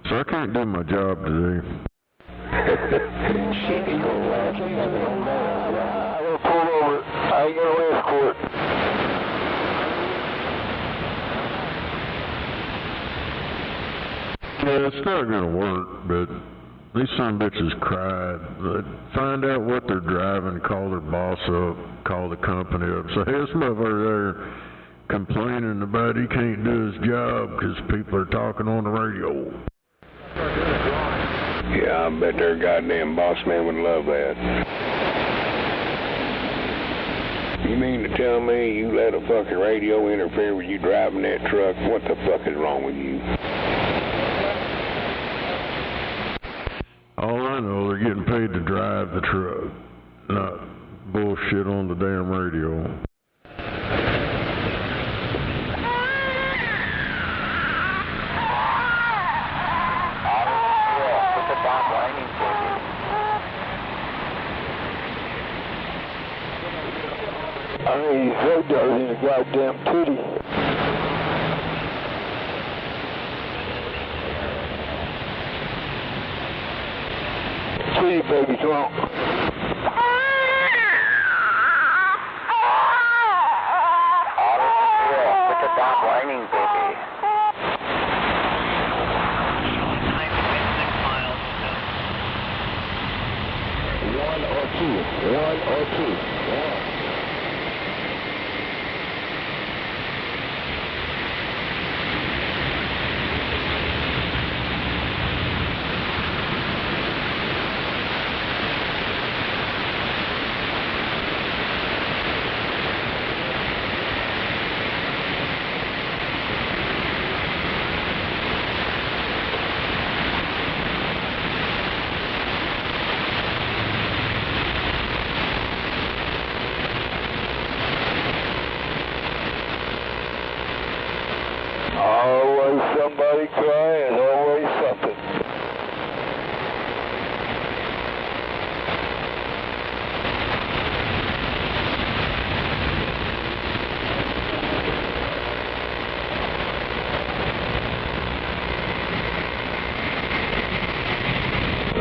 so I can't do my job today. Shit, you gonna laugh. I'm gonna pull over. I ain't gonna escort. Yeah, it's not gonna work, but these son bitches cried. Find out what they're driving, call their boss up, call the company up, say, hey, this motherfucker there complaining about he can't do his job because people are talking on the radio. Yeah, I bet their goddamn boss man would love that. You mean to tell me you let a fucking radio interfere with you driving that truck? What the fuck is wrong with you? All I know, they're getting paid to drive the truck, not bullshit on the damn radio. I mean, these road dogs in a goddamn titty. Sweet baby, come on. Look at that whining, baby. One or two.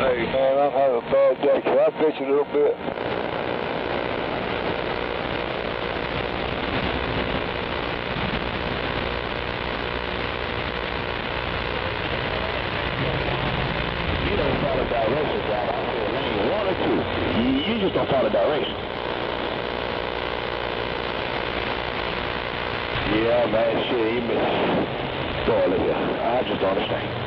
Hey, man, I'm having a bad day. Can I bitch a little bit? You don't follow directions out. I don't care lane 1 or 2. You just don't follow directions. Yeah, man, shit, he missed toilet here. I just don't understand.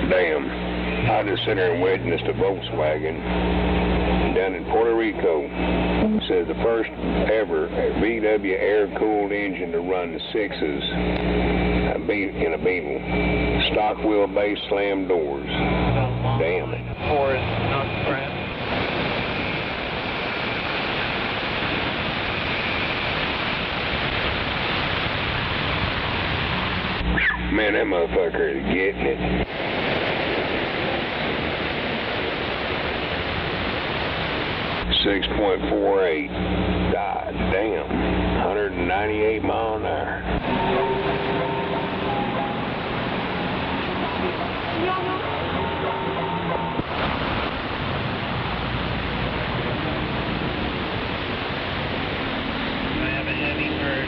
Damn, I just sit there and witnessed a Volkswagen down in Puerto Rico. It says the first ever VW air-cooled engine to run the 6s in a Beetle. Stock wheelbase slam doors. Damn it. Or is not crap. Man, that motherfucker is getting it. .48. God damn. 198 mile an hour. I have a heavy bird.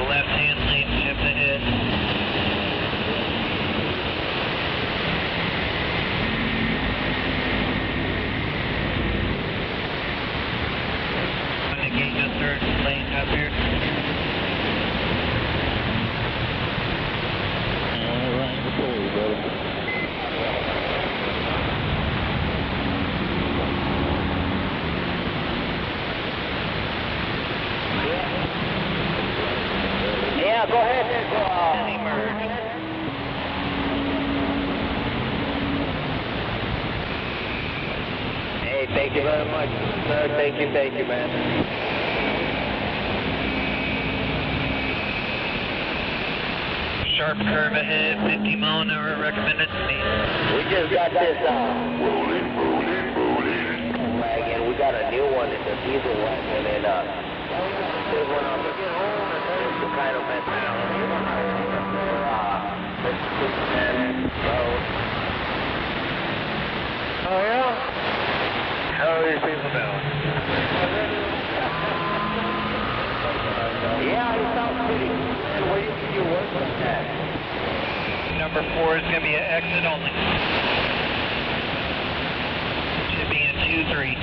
Left-hand lane shift ahead. I'm going to gauge the third lane up here. Right before you, brother. Yeah, go ahead. Hey, thank you very much, sir. Thank you, man. Sharp curve ahead, 50 mile an hour recommended speed. We just got this wagon. We got a new one. It's a diesel wagon, and when I get home and there's the kind of mentality. You know, Oh, yeah? How are these people doing? Yeah, it's out pretty good. Where do you see your work on that? Number 4 is going to be an exit only. Should be in 2-3.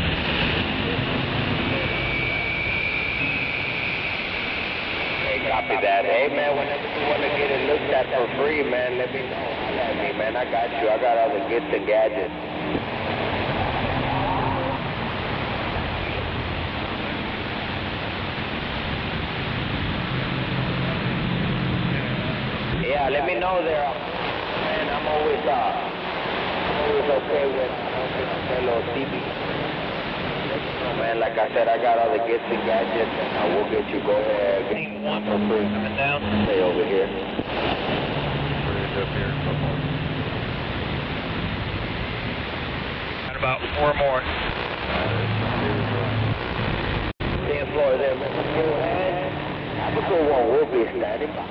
Hey, copy that. Hey, man, whenever you want to get it looked at for free, man, let me know. Holla at me, man. I got you. I got all the gifts and gadgets. Yeah, let me know there. Man, I'm always okay with fellow CB. Oh, man, like I said, I got all the gifts and gadgets, and I will get you. Go ahead. Team 1 for free. Coming down. Stay over here. Got about 4 more. 10th floor there, man. Go ahead. Have a good one. We'll be standing by.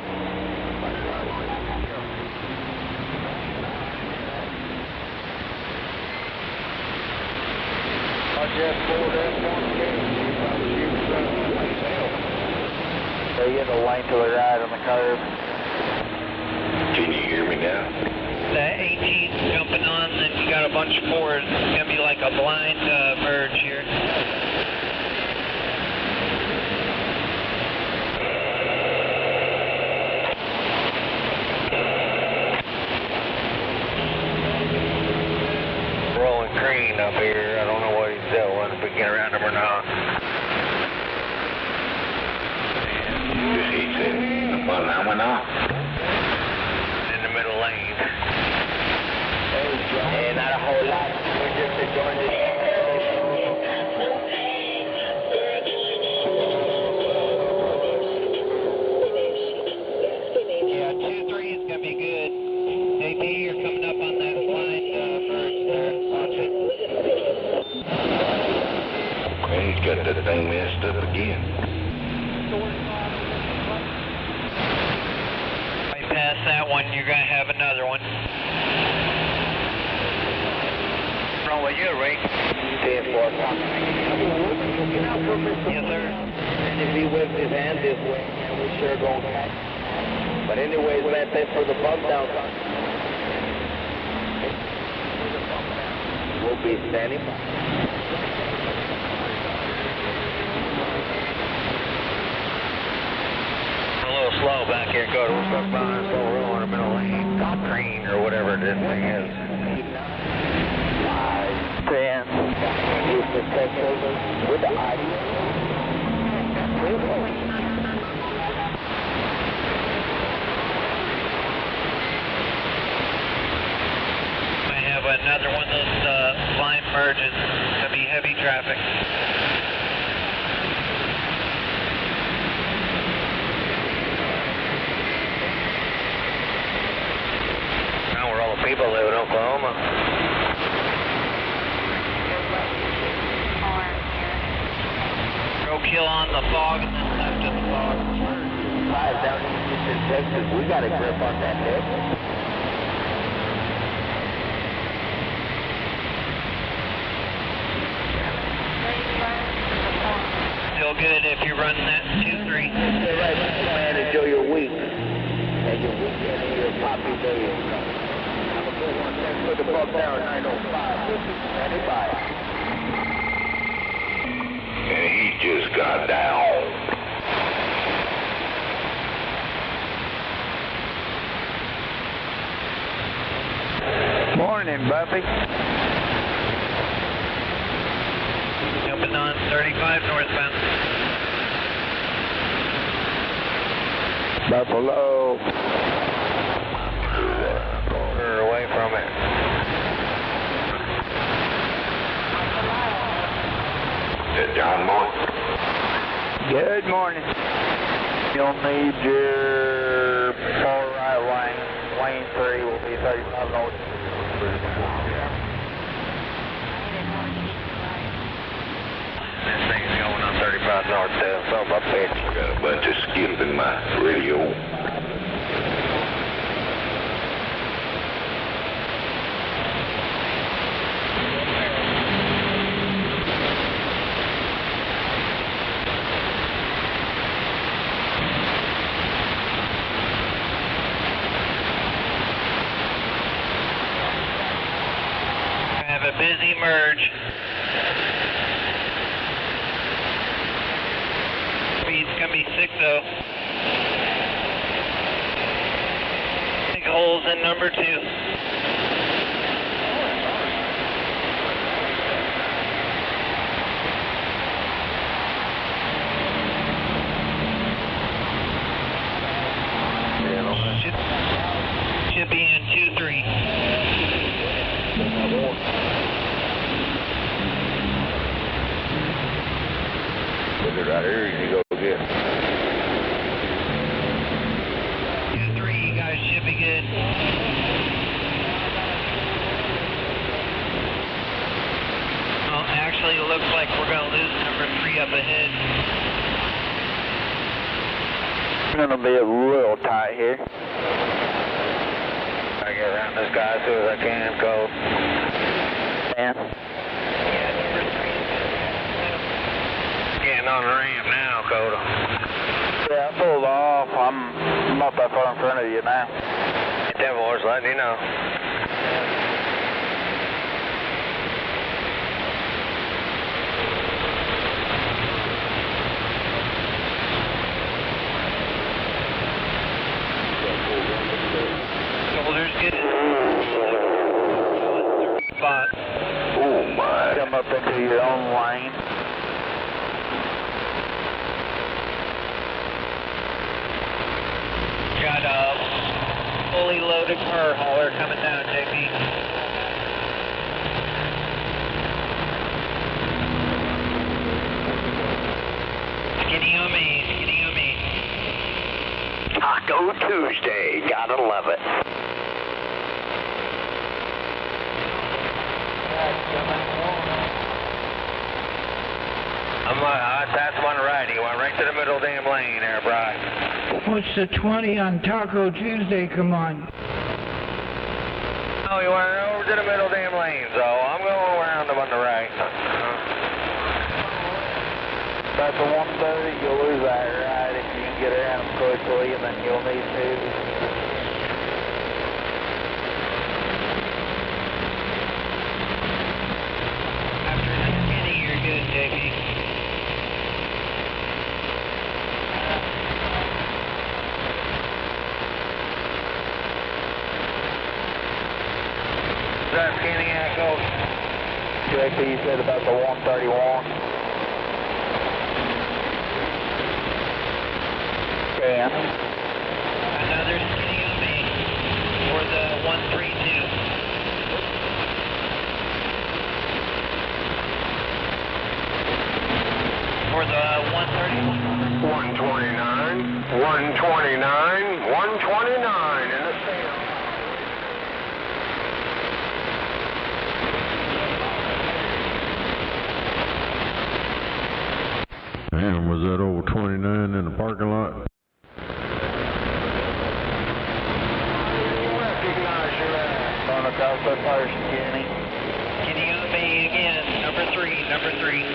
So you get a lane to the right on the curve. Can you hear me now? That 18's jumping on, then you got a bunch of 4s. It's going to be like a blind merge here. Rolling green up here. I don't know what he's doing, if we get around him or not. He said, well, now went off. In the middle lane. Hey, not a whole lot. We're just enjoying this. Yeah, 2-3 is going to be good. AP, you're coming up on that blind merge there. Watch it. And he's got that thing messed up again. Right past that one, you're going to have another one. What's wrong with you, Ray? 10-4. Yes, sir. And if he whips his hand this way, man, we sure gonna catch. But anyways, man, thanks for the bump down. We'll be standing by. A little slow back here, go to stuck behind so we're on the middle lane. Top green or whatever this thing is. 5, 10. Use the test over with the audio. I have another one of those blind merges. It's going to be heavy traffic. Now where all the people live in Oklahoma. Kill on the fog and then left in the fog. Down in Houston, Texas, we got a grip on that deck. Still good if you're running that 2-3. Hey, right, man, enjoy your week. And your weekend and your poppy days. Have a good one. Thanks for the bump down, 905. Standing by. And he just got down. Morning, Buffy. Jumping on 35 northbound. Buffalo. We're away from it. John Boy. Good morning. You'll need your far right lane. Lane 3 will be 35 north. This thing's going on. 135 northbound, saw my bitch. Got a bunch of skip in my radio. Have a busy merge. Speed's gonna be 6-0. Big holes in number 2. Should be in 2-3. Put it right here, you go again. 2-3, you guys should be good. Well, actually, it looks like we're going to lose number 3 up ahead. It's going to be a little tight here. I get around this guy as soon as I can, Cole. Yeah. Getting on the ramp now, Coda. Yeah, I pulled off. I'm not that far in front of you now. That was letting you know. Shoulders good. Spot. Oh my. Come up into your own lane. Got a fully loaded car hauler coming down, JP. Skinny on me, skinny on me. Taco Tuesday, gotta love it. That's one right. He went right to the middle of the damn lane there, Brian. What's the 20 on Taco Tuesday? Come on. Oh, he went over to the middle of the damn lane, so I'm going around him on the right. That's a 130, you'll lose that right if you can get around them quickly, and then you'll need to. After the skinny, you're good, JP. That skinny echo. JP, you said about the 131. Yeah. Another skinny on me for the 132. For the 130. 129, 129, 129 in the sand. Man, was that old 29 in the parking lot? Recognize your ass. Going across the first, Kenny. Skinny on me again. Number 3, number 3.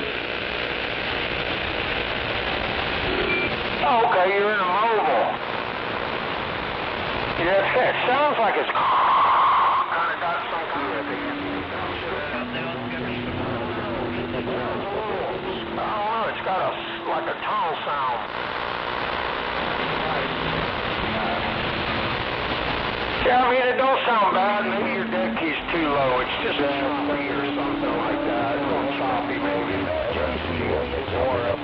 Oh, okay, you're in a mobile. Yeah, it sounds like it's kind of got some kind of it's got like a tunnel sound. Yeah, I mean, it don't sound bad. Maybe your deck key's too low. It's just choppy or something like that. It's a little choppy, maybe. J.C. Williams, or up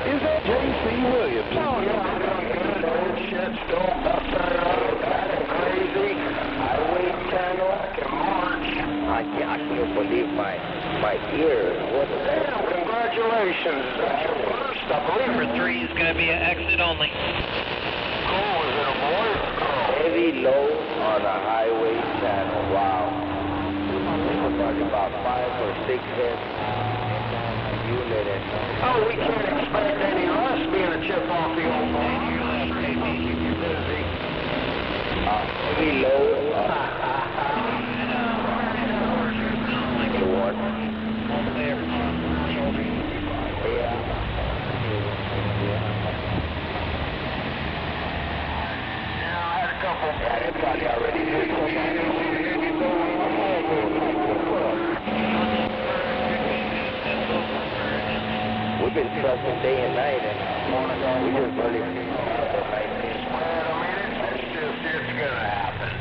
Is that J.C. Williams? Oh, yeah, I'm doing good. Old shit still busting up, bad and crazy. I wait 10 like in March. I can't believe my ear. What is that? Damn, congratulations. That's your first, I believe. Number 3 is going to be an exit only. Cool, is it a boy or a girl? Heavy low on a highway channel. Wow. It was like about 5 or 6 heads. you let us know. Oh, we can't expect any less being a chip off the old block. You're busy. We low. You want? Yeah, they probably already did We've been trucking day and night, and we just barely Man, it's gonna happen.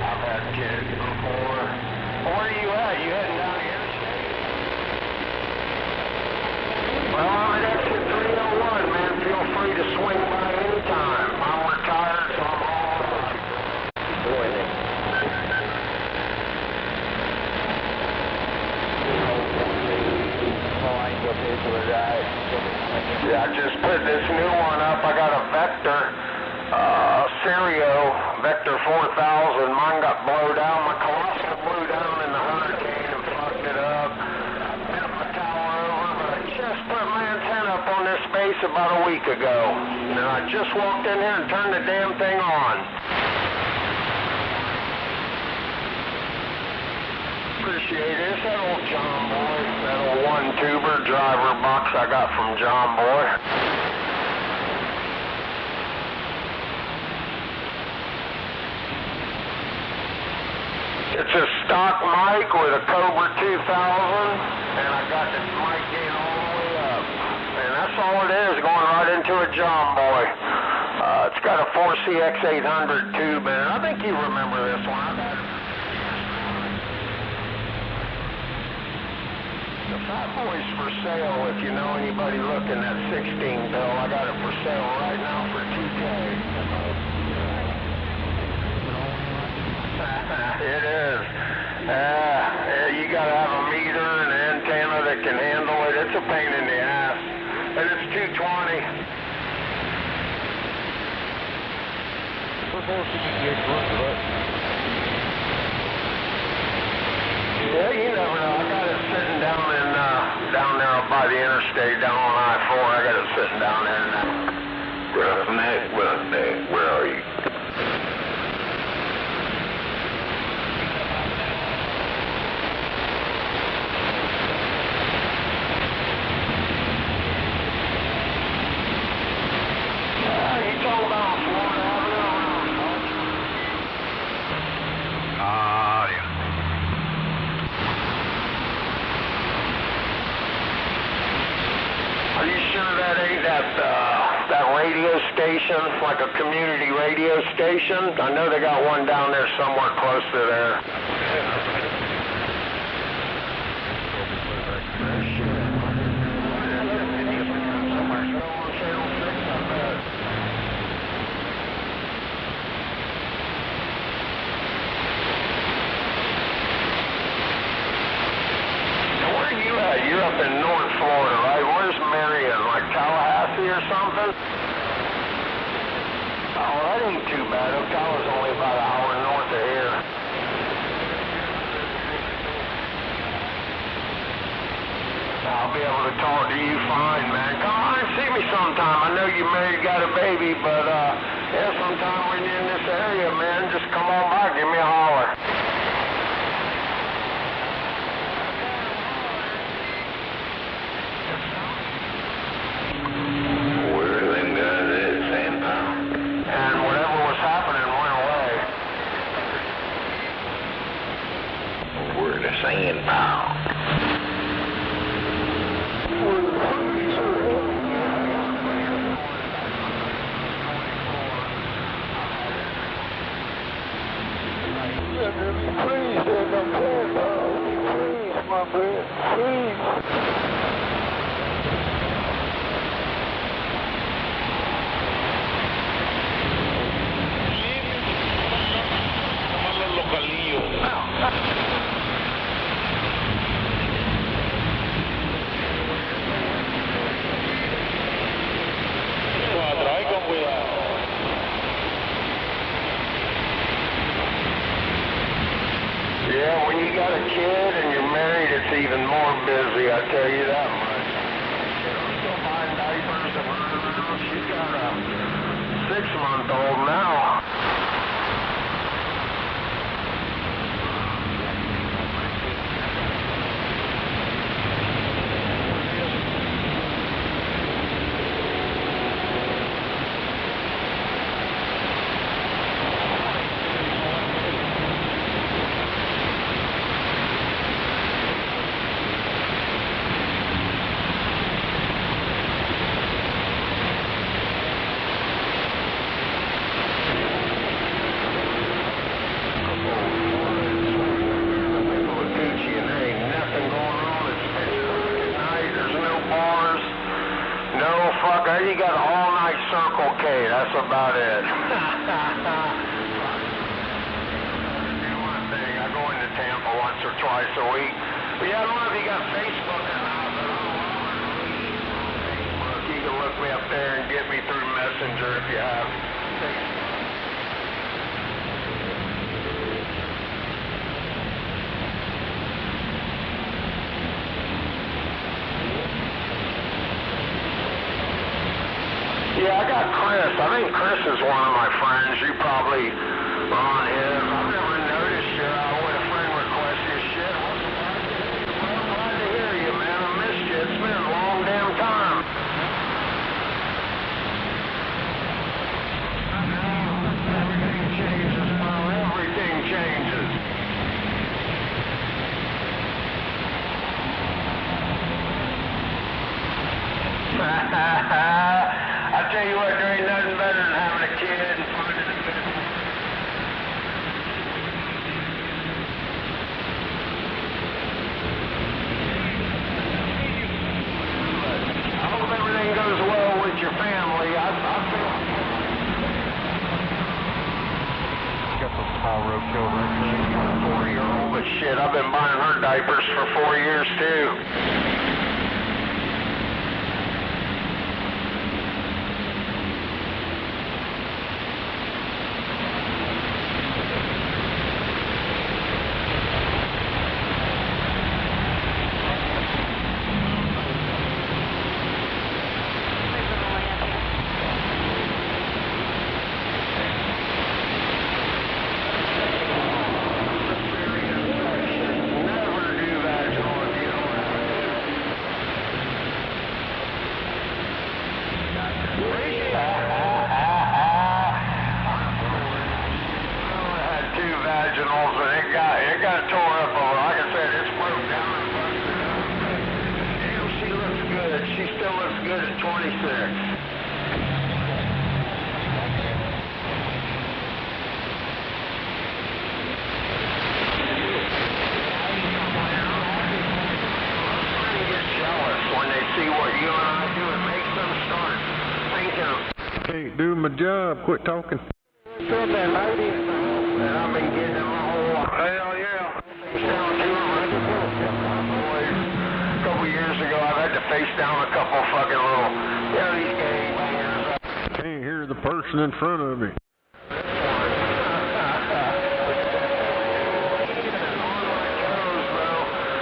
I've had kids before. Where are you at? You heading down the interstate? Well, I'm at exit 301, man. Feel free to swing by anytime. I'm retired, so I'm all about you. Yeah, I just put this new one up. I got a Vector, Vector 4000. Mine got blown down. My Colossal blew down in the hurricane and fucked it up. Bent my tower over, but I just put my antenna up on this space about a week ago. And I just walked in here and turned the damn thing on. Appreciate it. It's that old John Boy, that old one-tuber driver box I got from John Boy. It's a stock mic with a Cobra 2000, and I got this mic gain all the way up. And that's all it is, going right into a John Boy. It's got a 4CX800 tube in it. I think you remember this one. I got it. The Fat Boy's for sale if you know anybody looking at 16 bill. I got it for sale right now for $2K. It is. You got to have a meter and an antenna that can handle it. It's a pain in the ass. And it's $220. Yeah, you never know. I got it sitting down there by the interstate, down on I-4. I got it sitting down there now. Roughneck, where are you? You talking about Florida Avenue? Yeah. Are you sure that ain't that radio station, like a community radio station? I know they got one down there somewhere close to there. Where are you at? You're up in North Florida, right? Where's Marion? Like Tallahassee or something? Oh, that ain't too bad. Ocala's only about an hour north of here. I'll be able to talk to you fine, man. Come on and see me sometime. I know you're married, got a baby, but yeah, sometime when you're in this area, man, just come on by, give me a holler. And whatever was happening went away. We're the sand pound. Please, my friend, please. Yeah, when you got a kid and you're married, it's even more busy, I tell you that much. motherfucker. You got all-night Circle K. That's about it. One thing, I go into Tampa once or twice a week. But yeah, I don't know if you got Facebook or not, but Facebook. You can look me up there and get me through Messenger if you have Facebook. Yeah, I got Chris. I think Chris is one of my friends. You probably are on his. I've never noticed you. When a friend requests your shit. I'm glad to hear you, man. I missed you. It's been a long damn time. I know. Everything changes, bro. Everything changes. I tell you what, there ain't nothing better than having a kid and finding a good. I hope everything goes well with your family. I feel. Got some small roadkill right there. 4-year-old, but shit, I've been buying her diapers for 4 years too. Vaginals, and it got tore up. Like I said, it's broke down and busted up. Damn, she looks good. She still looks good at 26. When they see what you and I do, it makes them start thinking of. Can't do my job. Quit talking. And I've been getting them my whole life. Hell yeah. A couple years ago, I've had to face down a couple fucking little, these gangbangers. Can't hear the person in front of me.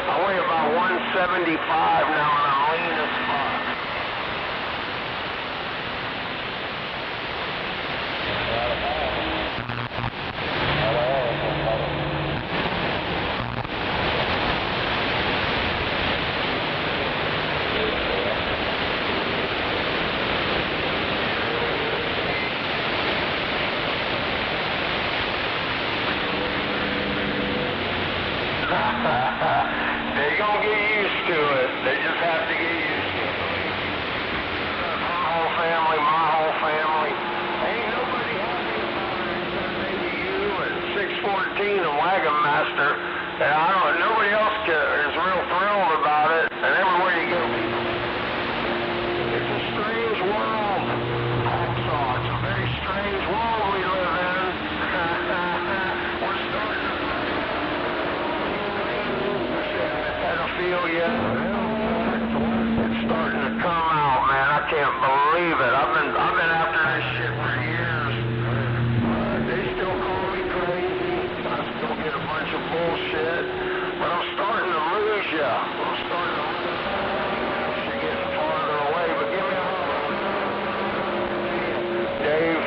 I weigh about 175 now, and I'm lean as fuck. They're gonna get used to it. They just have to get used to it. My whole family. Ain't nobody happy about it except maybe you and 614 and Wagon Master. And I don't. Nobody else is real thrilled about it. And everywhere you go, it's a strange world. Hacksaw. It's a very strange world we live in. We're starting to. Pedophilia. It's starting to come out, man. I can't believe it. I've been after this shit for years. They still call me crazy. I still get a bunch of bullshit. But I'm starting to lose ya. I'm starting to lose ya. You're getting farther away, but give me a hug. Dave.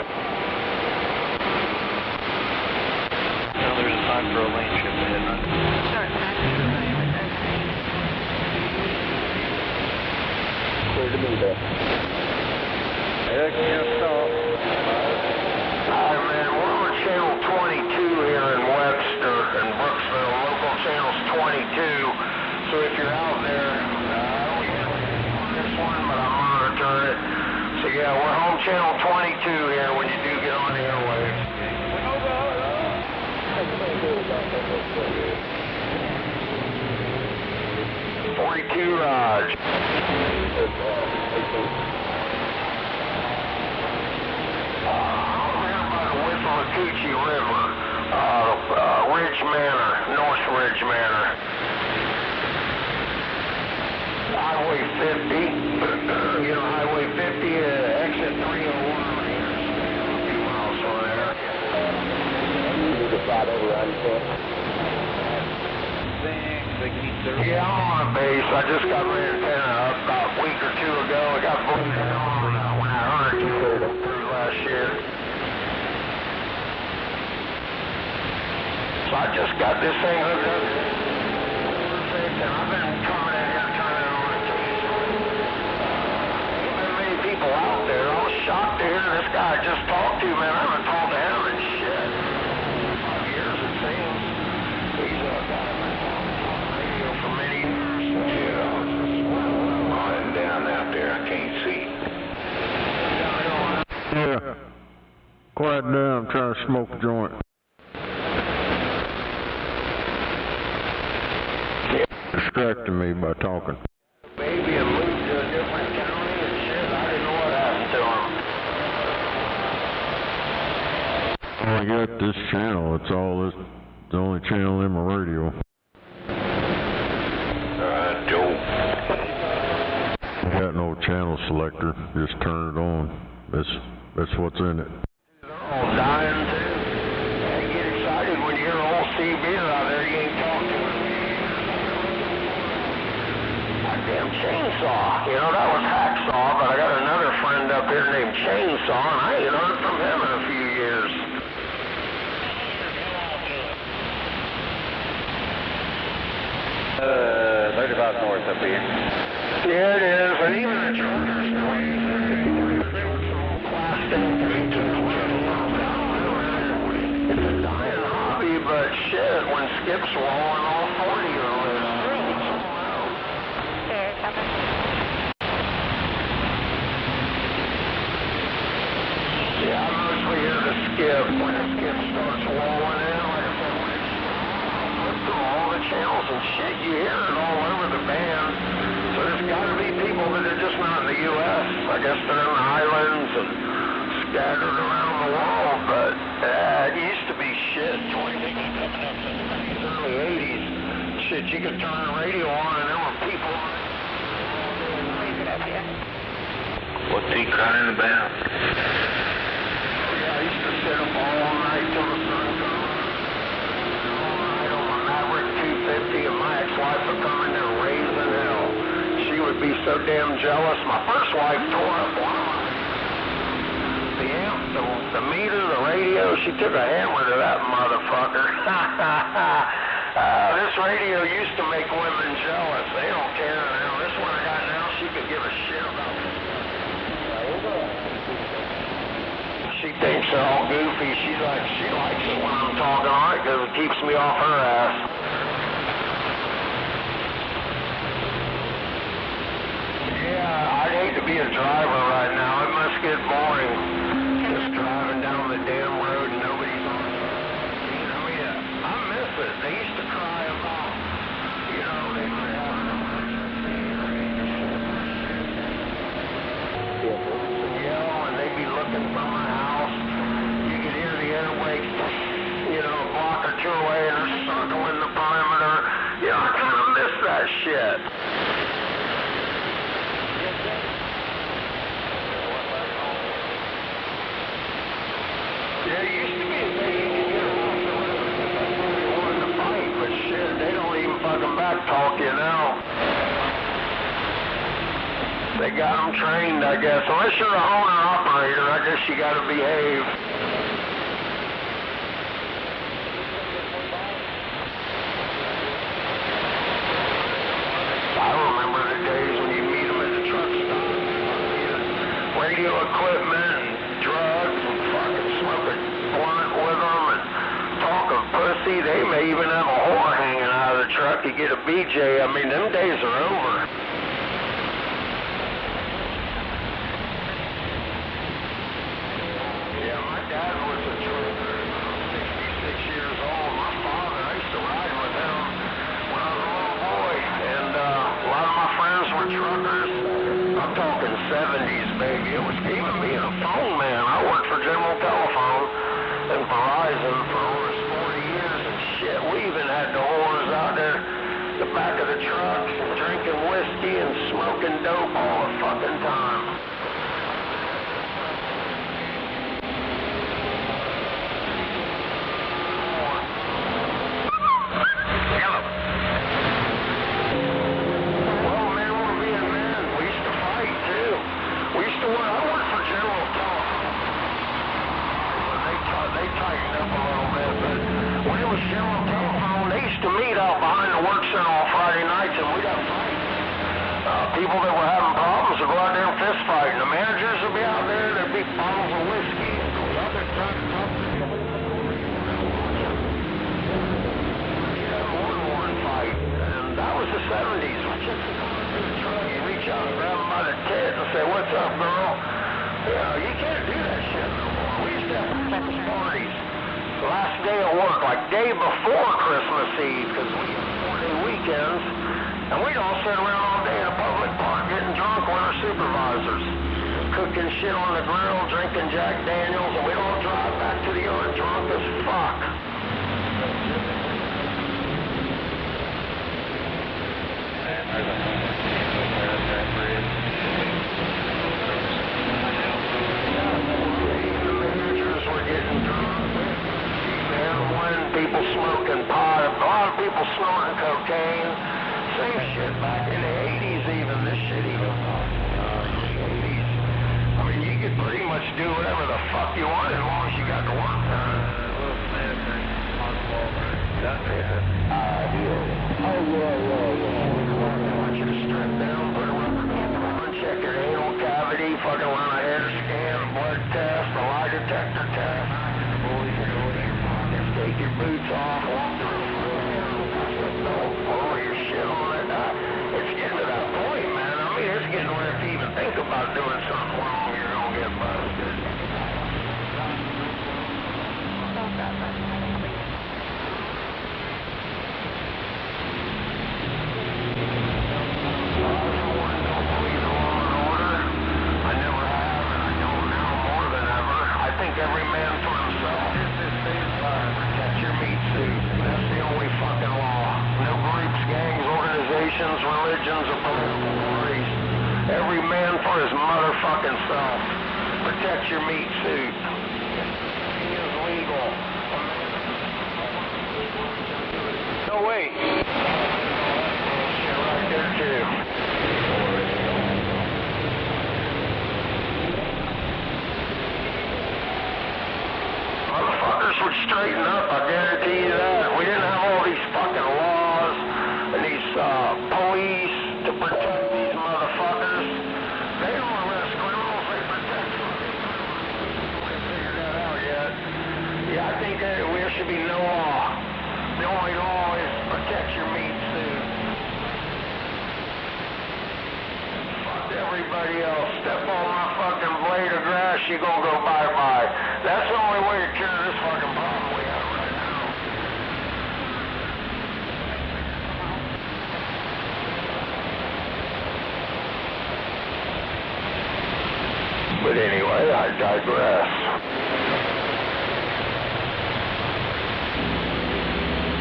Now there's a time for a lane shift ahead, huh? Clear to move up. Heck yeah, stop. Hi, man. We're on channel 22 here in Webster and Brooksville. Local channel's 22. So if you're out there, I don't usually on this one, but I monitor it. So yeah, we're home channel 22 here when you do get on the airwaves. 42 Raj. Coochie River, Ridge Manor, North Ridge Manor. Highway 50, you know, Highway 50, exit 301 right here, a few miles from there. You just got over on Yeah, I'm on a base. I just got my antenna up about a week or two ago. I got blown down when I heard you through last year. So I just got this thing hooked up. And I've been coming in here turning on occasionally. Ain't been many people out there. I was shocked to hear this guy I just talked to, man. I haven't talked to him in shit. 5 years, it seems. He's got radio for many years. Yeah. I'm down out there. I can't see. Yeah. Quiet down. I'm trying to smoke a joint. Distracting me by talking. Baby and moved to a different county and shit. I didn't know what happened to him. I got this channel. It's all this. The only channel in my radio. Joe. I got no channel selector. Just turn it on. That's what's in it. They're all dying too. You get excited when you hear old Steve Beer out there. You ain't talking to him. Goddamn chainsaw. You know, that was hacksaw, but I got another friend up here named Chainsaw, and I ain't heard from him in a few years. 35 north up here. Yeah, it is, and even the truckers, they were so plastic. It's a dying hobby, but shit, when Skip's rolling all 40 of those streets. Yeah, I mostly hear the Skip. When the Skip starts rolling in, like I said, when it's flip through all the channels and shit, you hear it all over the band. So there's got to be people that are just not in the U.S. I guess they're in the islands and scattered around the world, but it used to be shit. 20 coming up since the early 80s. Shit, you could turn the radio on and there were people on it. What's he crying about? Yeah, I used to sit up all night till the sun comes up. All night on my Maverick 250, and my ex-wife would come in there raising hell. She would be so damn jealous. My first wife tore up one of them. The amp, the meter, the radio, she took a hammer to that motherfucker. This radio used to make women jealous. They don't care now. This one I got now, she could give a shit about it. She thinks they're all goofy. She likes it when I'm talking on it because it keeps me off her ass. Yeah, I'd hate to be a driver right now. It must get boring. Just driving down the damn road and nobody's on the scene. I mean, I miss it. They used to cry about, you know, they might have an emergency or yell and they'd be looking from my house. You could hear the airwaves, you know, a block or two away and they're circling the perimeter. You know, I kind of miss that shit. Yeah, it used to be a thing you could get around the road if they wanted to fight, but shit, they don't even fucking back talk you now. They got them trained, I guess. Unless you're a owner-operator, I guess you got to behave. I remember the days when you meet them at the truck stop. Radio equipment and drugs and fucking smoke a blunt with them and talk of pussy. They may even have a whore hanging out of the truck to get a BJ. I mean, them days are over. Yeah, my dad was a trucker. 66 years old. My father, I used to ride with him when I was a little boy. And a lot of my friends were truckers. I'm talking 70s, baby. It was even being a phone man. I worked for General Telephone, and Verizon for almost 40 years and shit. We even had the whores out there the back of the trucks drinking whiskey and smoking dope all the fucking time. Well, man, we're being men. We used to fight, too. We used to work. I worked for General Telephone. They tightened up a little bit, but when it was General Telephone, they used to meet out behind the work center on Friday nights, and we'd have fights. People that were having problems would go out there and fist fight, and the managers would be out there, there'd be bottles of whiskey, and the other trying to talk to them. You'd have more than one fight, and that was the 70s. When chicks would come into the truck, you reach out and grab them by the tit and say, "What's up, girl?" You can't do that shit no more. We used to have Christmas parties. The last day of work, like day before Christmas Eve, because we had 4-day weekends, and we'd all sit around all day in a public park getting drunk with our supervisors, cooking shit on the grill, drinking Jack Daniels, and we'd all drive back to the yard drunk as fuck. People smoking pot, a lot of people snorting cocaine, same shit back in the 80s even, this shit even in the 80s. I mean, you could pretty much do whatever the fuck you want as long as you got the work done. Want you to strip down, put a rubber band on, check your anal cavity, fucking run a hair scan, a blood test, a lie detector test. Take your boots off, walk through the front, pull your shit on it. It's getting to that point, man. I mean, it's getting where if you even think about doing something wrong, you're going to get busted. I never have, and I don't now more than ever. I think every man for himself. Protect your meat suit. That's the only fucking law. No groups, gangs, organizations, religions, or political parties. Every man for his motherfucking self. Protect your meat suit. He is legal. No, wait. Shit right there, too. Motherfuckers would straighten up, I guarantee you that. We didn't have all these fucking laws and these police to protect these motherfuckers. They don't arrest criminals, they protect them. We haven't figured that out yet. Yeah, I think there should be no law. The only law is protect your meat suit. Fuck everybody else. Step on my fucking blade of grass, you gonna go bye-bye. That's the only way to cure this fucking problem we have right now. But anyway, I digress.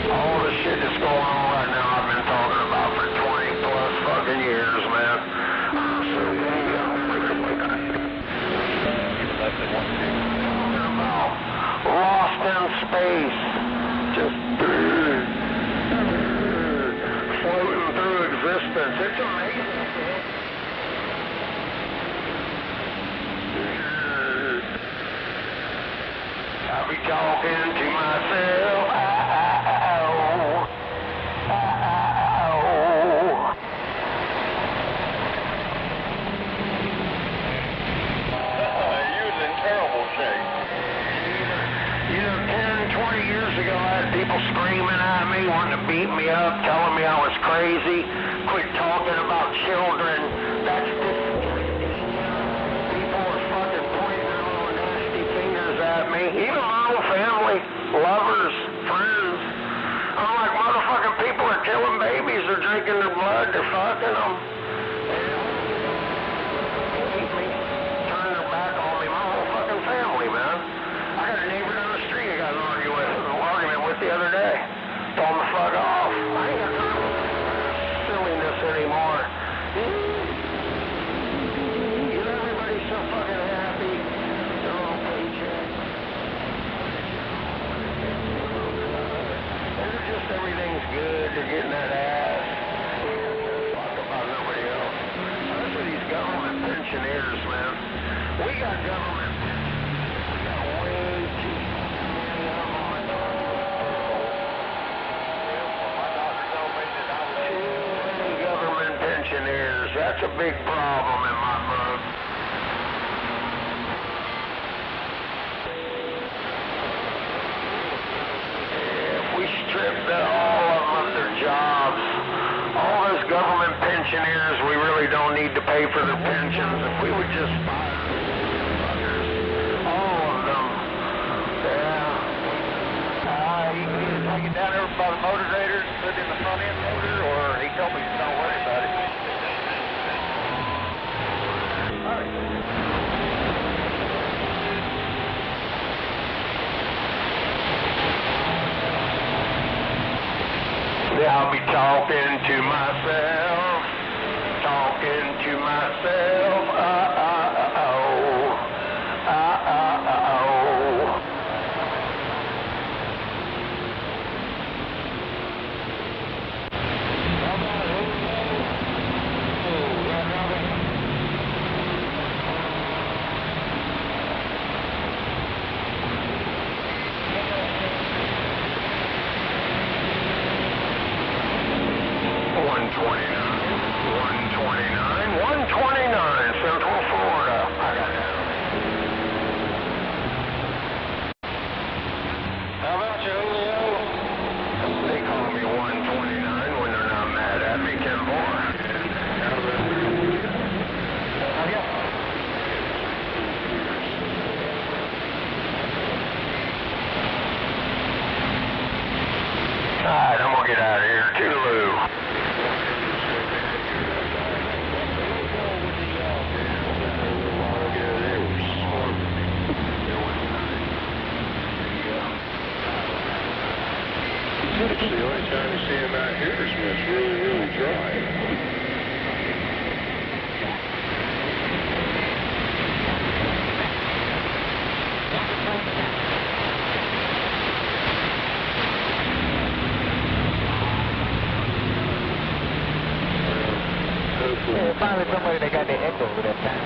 All the shit that's going on right now, I've been talking about for 20 plus fucking years, man. So, lost in space, just floating through existence. It's amazing. I'll be talking to myself. People screaming at me, wanting to beat me up, telling me I was crazy. Quit talking about children. That's disgusting. People are fucking pointing their little nasty fingers at me. Even my own family, lovers, friends. I'm like, motherfucking people are killing babies. They're drinking their blood. They're fucking them. They hate me. Turn their back on me. My whole fucking family, man. I got a neighbor down the street. good. They're getting that ass. Talk about nobody else. That's what these government pensioners, man. We got government. We got way too many of them. My doctor told me that I was too many government pensioners. That's a big problem in my book. Stripped all of them of their jobs. All those government pensioners, we really don't need to pay for their pensions. If we would just fire all of them. Yeah. You can either take it down there by the motor graders, put it in the front end motor, or he told me don't worry about it. All right. I'll be talking to myself, Central Florida. I got that. How about you, Julio? They call me 129 when they're not mad at me, Ken Moore. All right, I'm gonna get out of here. Toodaloo. The only time you see him out here is when it's really, really dry. Yeah, finally somebody that got their echo over that time.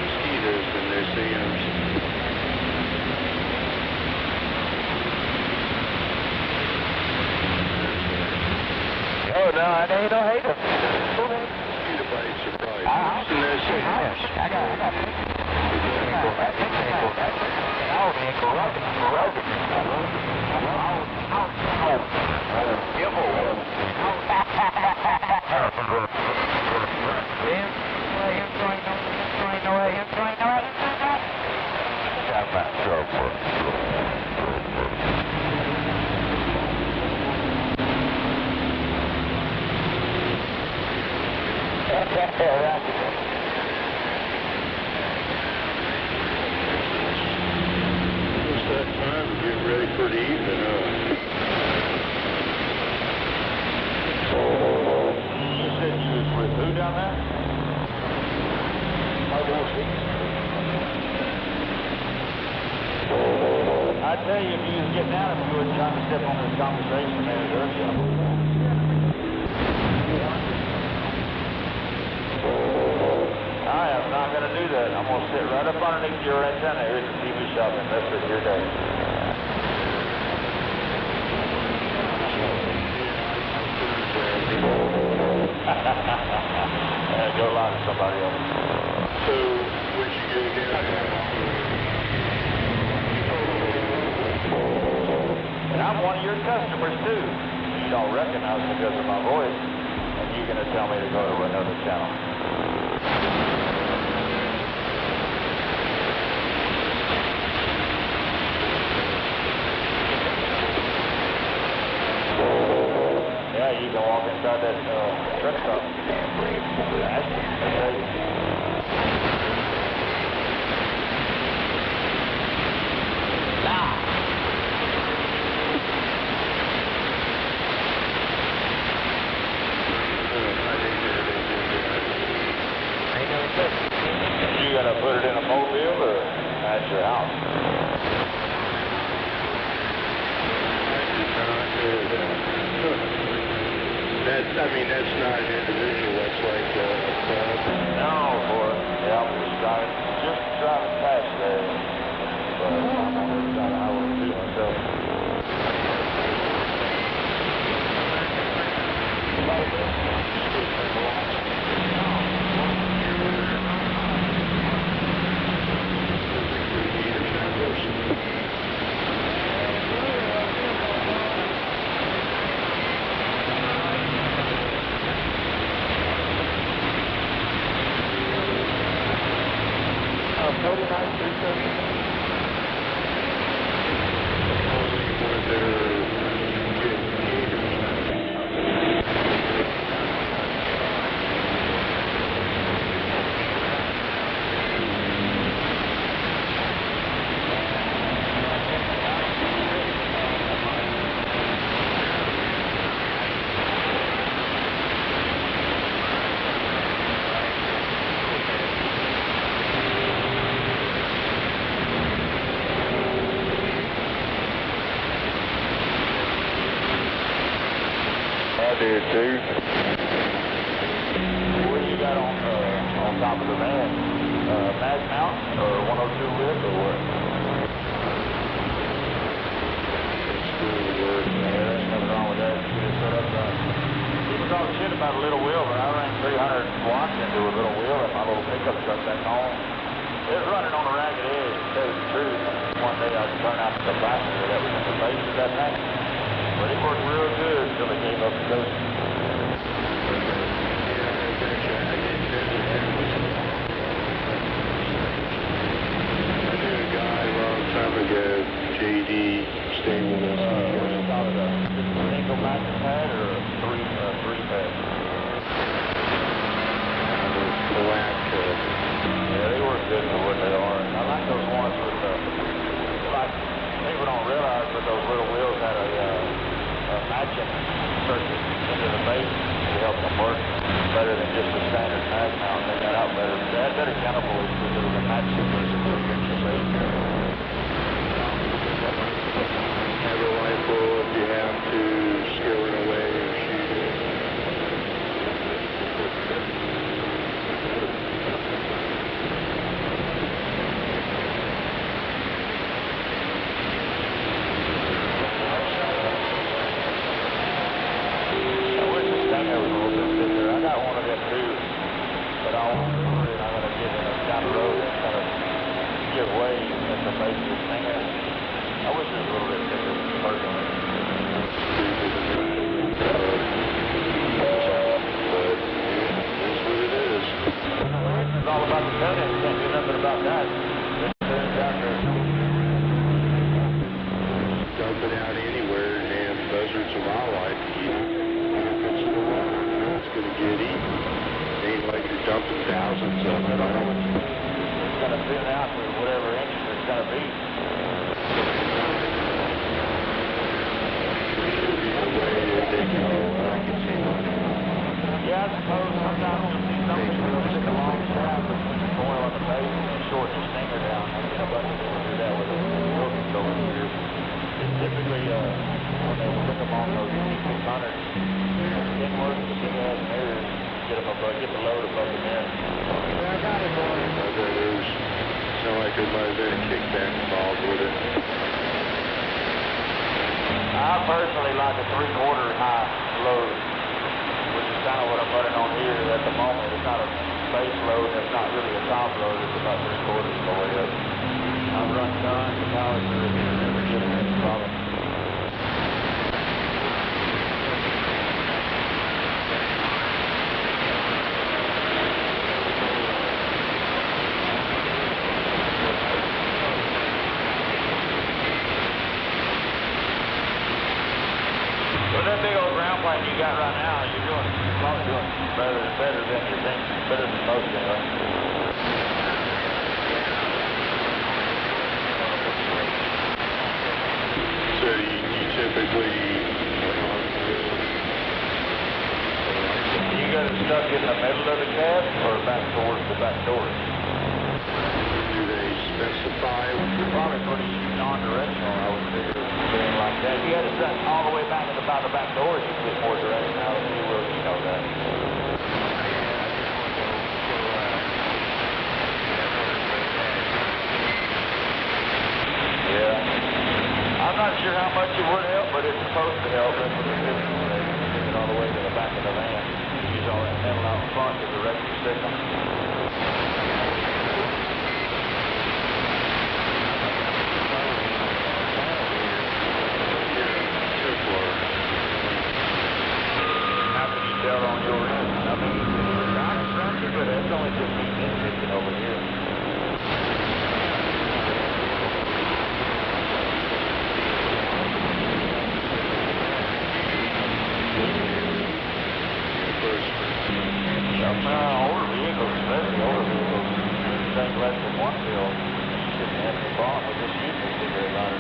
Mosquitoes when they see them. Oh, no, I ain't no hater. Mosquito bites are probably worse than they say. I got It's that time to get ready for the evening, You said you was with who down there? I tell you, if you was getting out, if you were trying to step on this conversation a minute earlier. I am not going to do that. I'm going to sit right up underneath your antenna here at the TV shop and mess with your day. Go lie to somebody else. So, what you gonna do? And I'm one of your customers too. You don't recognize me because of my voice, and you're going to tell me to go to another channel. Yeah, you can walk inside that truck stop. That's crazy. You gonna put it in a mobile or at your house? that's not an individual, that's like a club. No, boy. Yeah, I'm just driving past there. But I'm on the side of Highway 2 myself. Did too. What do you got on top of the van? Mag mount or 102 width or what? It's doing the work. Yeah, there's nothing wrong with that. Get it set up right. People talk shit about a little wheel, but I ran 300 watts into a little wheel at my little pickup truck back home. It was running on a ragged edge, to tell you the truth. One day I turned out the capacitor that was in the base of that thing. But it worked real good until it gave up the ghost. I knew a guy a long time ago, JD, stayed with us. Just a single matching pad or a three pad? Black. Yeah, they work good for what they are. I like those ones with like, people don't realize that those little wheels had a matching circuit into the base to help them work better than just a standard mag mount. They got out better. They had better chemicals because it was a matching circuit against the base. Have a rifle if you have to, scare it away or shoot it. Probably pretty non-directional, I would figure, being like Yeah, if you had it set all the way back at about the back doors, you can get more directionality. Well, you know that. Yeah. I'm not sure how much it would help, but it's supposed to help. That's what the pictures say. Take it all the way to the back of the van. Use all that metal out front to direct the signal. On your end. I mean, it's not expensive, but it's only 15 minutes over here. Older vehicles, especially older vehicles, anything less than 1 mil, you shouldn't have any problem with just using a cigarette lighter.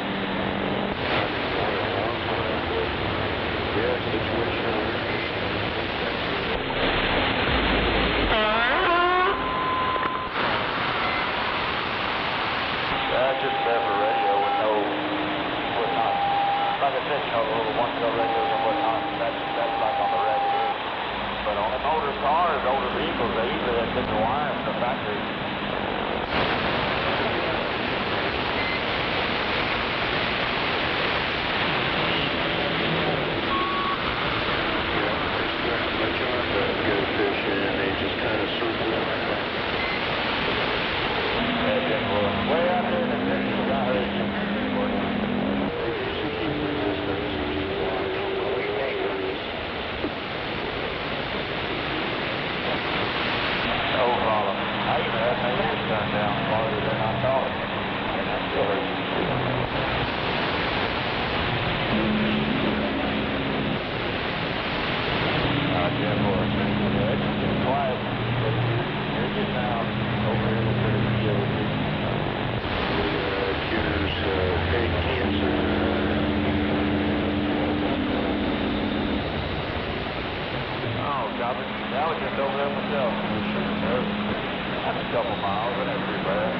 Yeah, situational. Just separate radio with no, whatnot. Like I said, you know, the little 1 mil radios and whatnot, that's like on the ragged edge. But on them older cars, older vehicles, they usually have different wires in the factory. Go fishing and they just kind of circle around. Way out there in the pictures, I heard you. They usually keep the distance. No problem. I even had my ears turned down farther than I thought. And I still heard you. Jim, it's been quiet. You're getting out over here with the facility. Cures egg cancer. Oh, copy. I was just over there myself. That's a couple miles. That ain't too bad.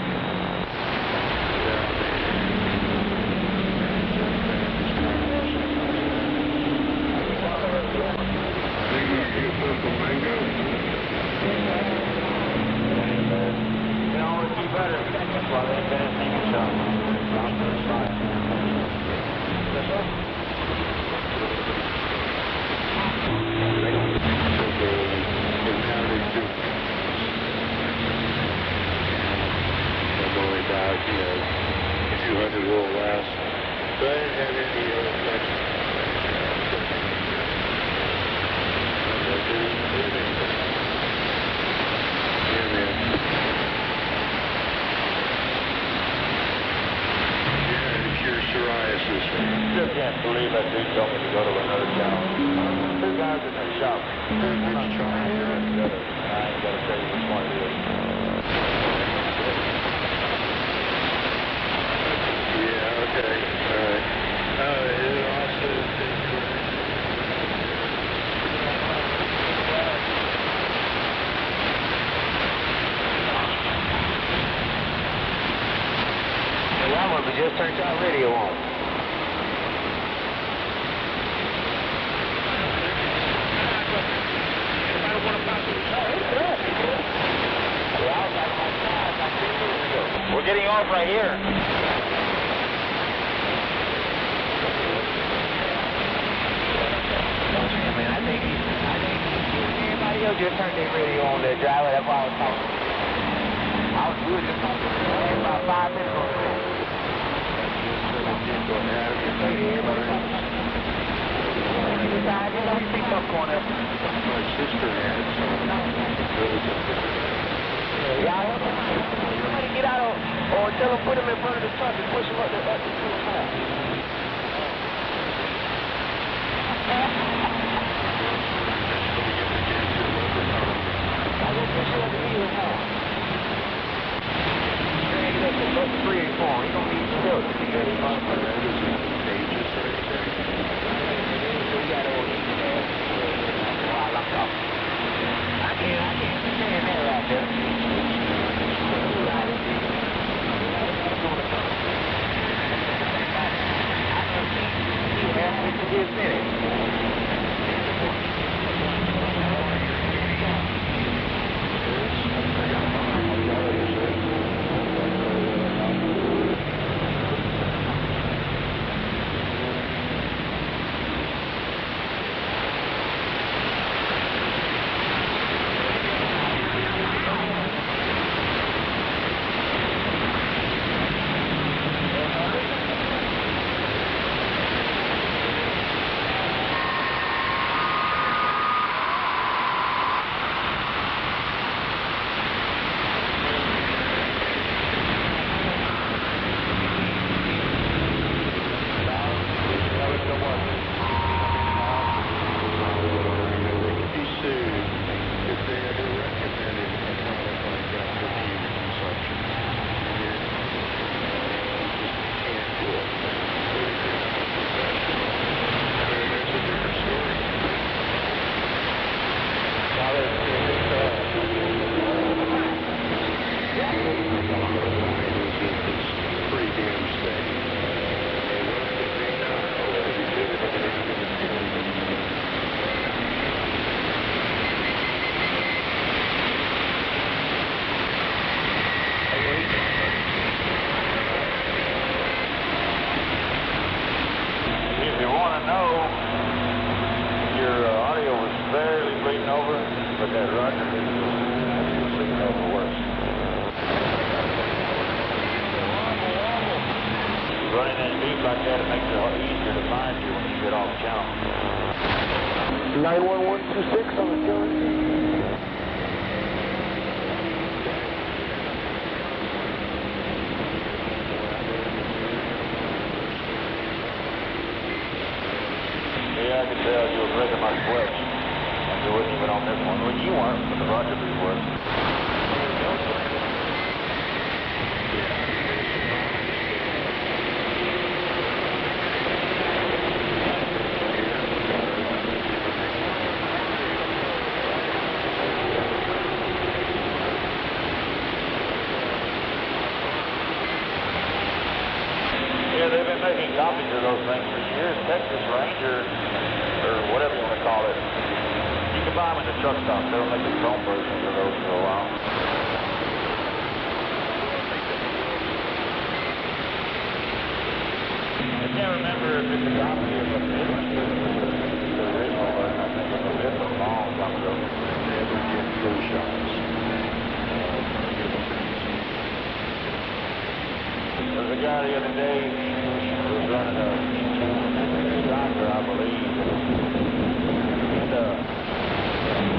You know, it'd be better. That's why they invented TV shows. Doctor science. Yes, sir? About, 200 will last. So I didn't have any reflection. Yeah, man. Yeah, to cure psoriasis. Still can't believe that dude told me to go to another town. 2 guys in the shop. Which try here? I ain't got to tell you which one it is. Yeah, okay. All right. It also is Y'all must have just turned y'all radio on. We're getting off right here. I think everybody else just turned their radio on their driver. That's why I was talking. We were just talking about 5 minutes on the phone. Everybody picked up on it. my sister had some. Y'all help him. Somebody get out or tell him put him in front of the truck and push him up the house. It's pretty damn steady. If you want to know, your audio was barely bleeding over, but that Roger was bleeding over worse. Running that beat like that, it makes it easier to find you when you get off channel. 91126 on the Jones. Yeah, I could tell you were breaking my flesh. You wasn't even on this one. Well, you weren't, but the Roger beat was. Yeah, they've been making copies of those things for years. Texas Ranger, or whatever you want to call it. You can buy them in the truck stop. They'll make the chrome versions of those for a while. I can't remember if it's a copy or if it's the original version. I think it's a bit of a long time ago. Never get flu shots. There was a guy the other day who was running a doctor, I believe, and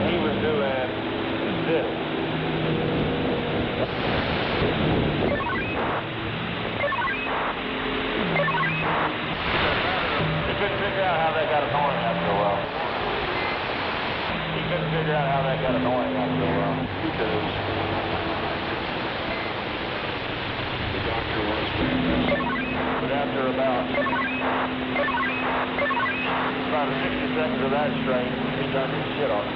he was doing this. He couldn't figure out how that got annoying after a while. He couldn't figure out how that got annoying after a while. Because the doctor was but after about 60 seconds of that strain, he turned his shit off. I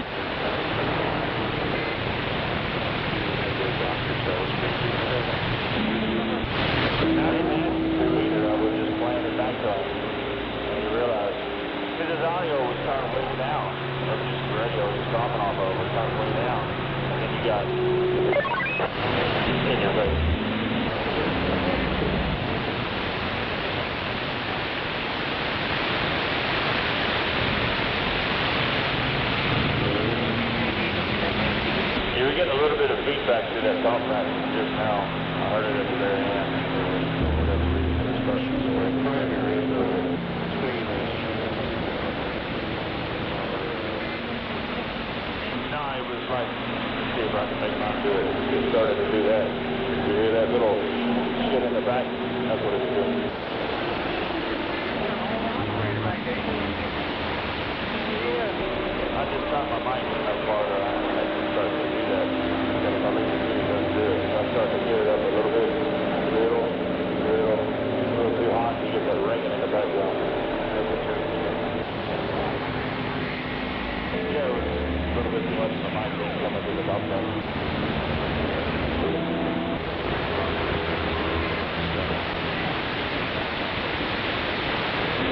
didn't ask him to either. I was just playing it back to him. And he realized, because his audio was turned way down. That's just the radio he was talking off of. It was turned way down. And then you got in your face. You were getting a little bit of feedback through that talk back just now. I heard it at the very end. For whatever reason, it was starting to go No, it was like, let's see if I can make mine do it. It started to do that. You hear that little shit in the back? That's what it's doing. I just turned my mic in that farther. I have to make it start to do that. Because if I leave it here, it doesn't do it. If I start to get it up a little bit, a little too hot, you get that ringing in the background. That's what you're yeah, it was a little bit too much of the mic coming through the top there.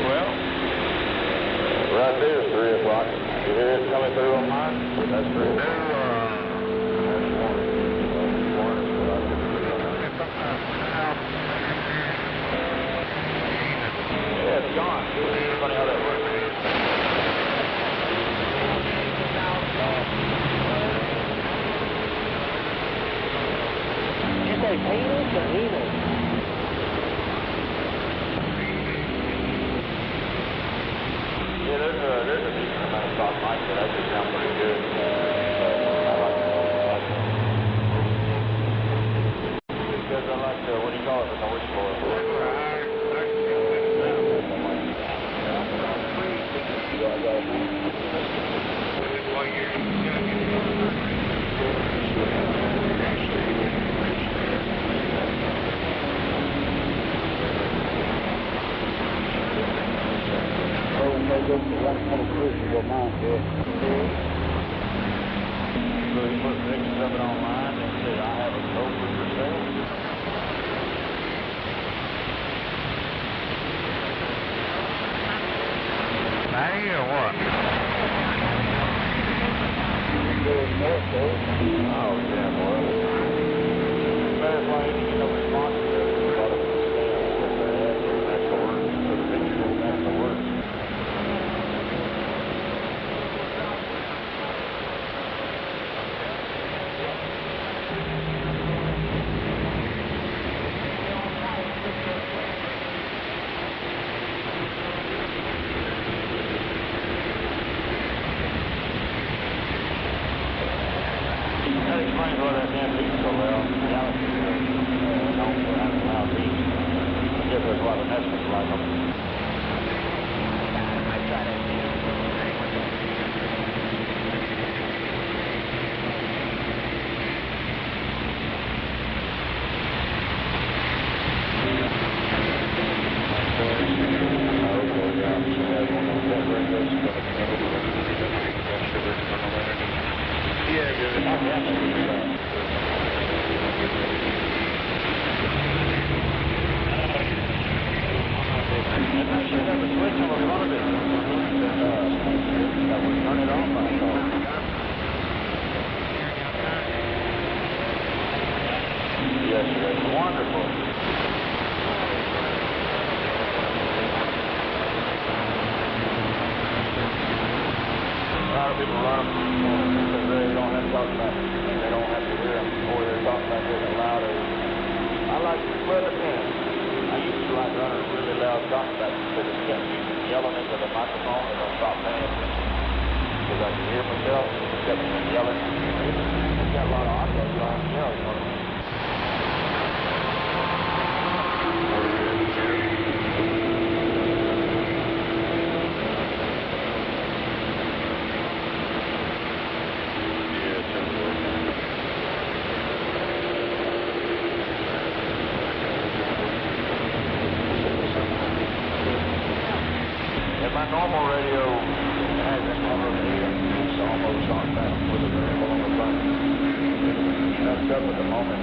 Well, right there is 3 o'clock. You hear it coming through on mine? That's 3 o'clock. That's 1. Yeah, it's gone. It's funny how that works. Did you say penis or penis? Yeah, there's a decent amount of stock mics that actually sound pretty good. I like because I like the, what do you call it, the noise floor. Go to the right kind of person what mine did. So he put pictures of it online and said, I have a code for Oh, damn well. Better fly in and get no response to this. A lot of them scams that they're having actual work. So the pictures don't actually work. That explains why that damn beat's so loud. Galaxy is known for having loud beats. I guess that's why the Mexicans like them. I try to Yeah, good. And I should have a switch on the front of it. That would turn it off, I thought. Yes, that's wonderful. A lot of people run them because they don't have to talk about it. They don't have to hear them, or they're talking about getting louder. I like to split the pins. I used to like running really loud talking about it because it kept me yelling into the microphone and I stopped paying attention. Because I could hear myself and it kept me yelling. It's got a lot of audio, you don't have to yell, you know what I mean? My normal radio has an it's almost on that with a variable on the front. It's messed up at the moment.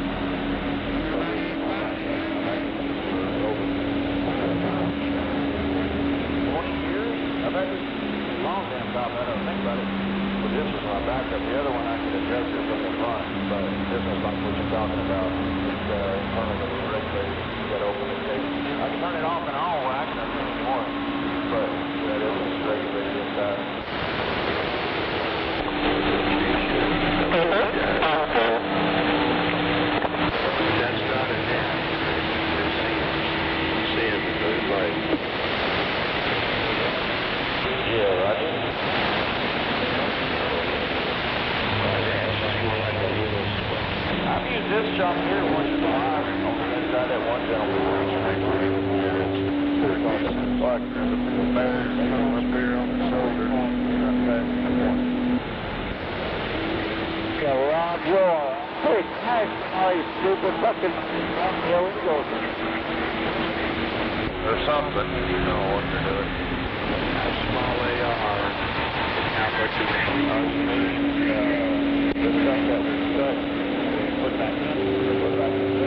So over 20 years? I've had this long damn time. I don't think about it. But this was my backup. The other one I could adjust it from the front. But this one's like what you're talking about. It's internal to the regulator. You got to open the case. I can turn it off and on where I can turn it anymore. But that isn't regulated inside. That's not an app. It's seeing the light. Yeah, Roger. I've used this shop here once in a while. On the inside that one gentleman. They're talking like the bears up here on the shoulder. Yeah, Roger. Hey, nice. Oh, you stupid fucking illegal. Or something. You know what they're doing. Small AR. How much is it? The stuff that was cut, put back in. Put back in.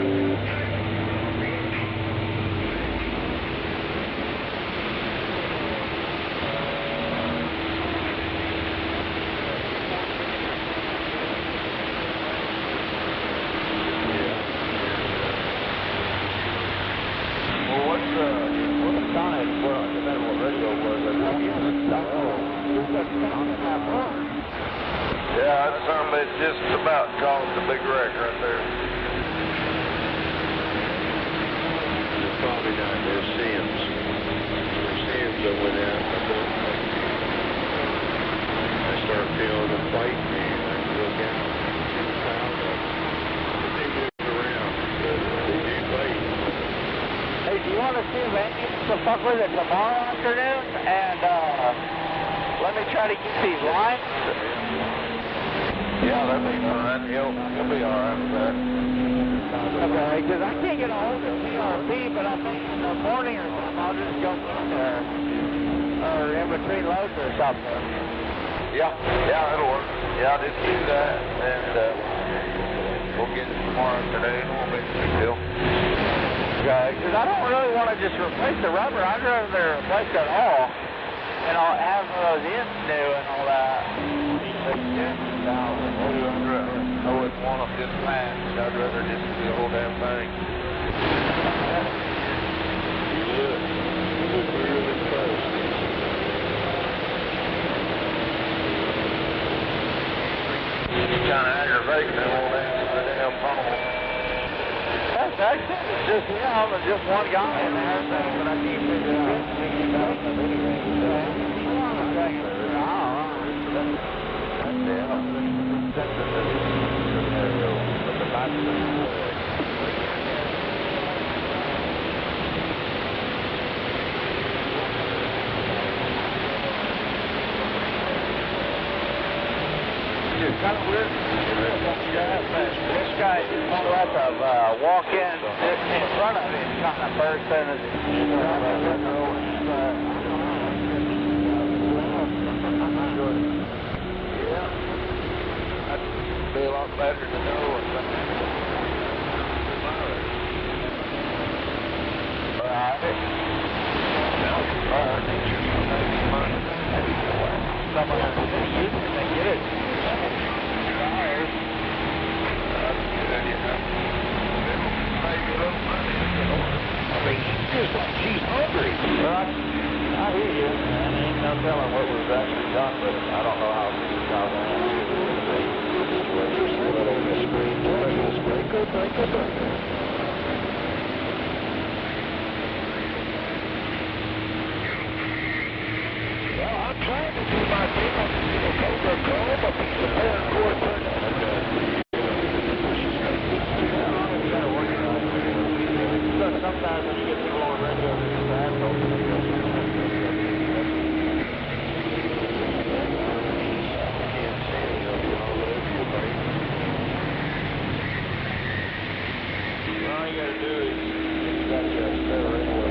Yeah, that's something that just about caused a big wreck right there. It's probably not their Sims. Their Sims over there. I start feeling them fight me and I can look out. But they move around. But they do fight. Hey, do you want to see if Andy wants to fuck with it tomorrow afternoon? And, let me try to get these lines. Yeah, that'd be fine. He'll be alright with that. Okay, because I can't get a hold of PRP, but I think in the morning or something, I'll just go in there. Or in between loads or something. Yeah, it'll work. Yeah, just do that, and we'll get it tomorrow afternoon. Won't be a big deal. Okay, because I don't really want to just replace the rubber. I'd rather replace it all. And I'll have those ends new and all that. 10,200. wouldn't want them just passed. I'd rather just do the whole damn thing. It's kind of aggravating, they won't answer the damn phone. That's actually just him and just one guy in there, but I can't figure out. It's kind of weird. This guy let the walk in front of him kind of first and that'd be a lot better to know. She's hungry. I hear you. Ain't no telling what was actually done, but I don't know how things are going to be. Well, I'm trying to do my thing. I'm going to cover a comb, a piece of paracord. Sometimes when you get people on the radio, they're just assholes. All you gotta do is you got your spare radio.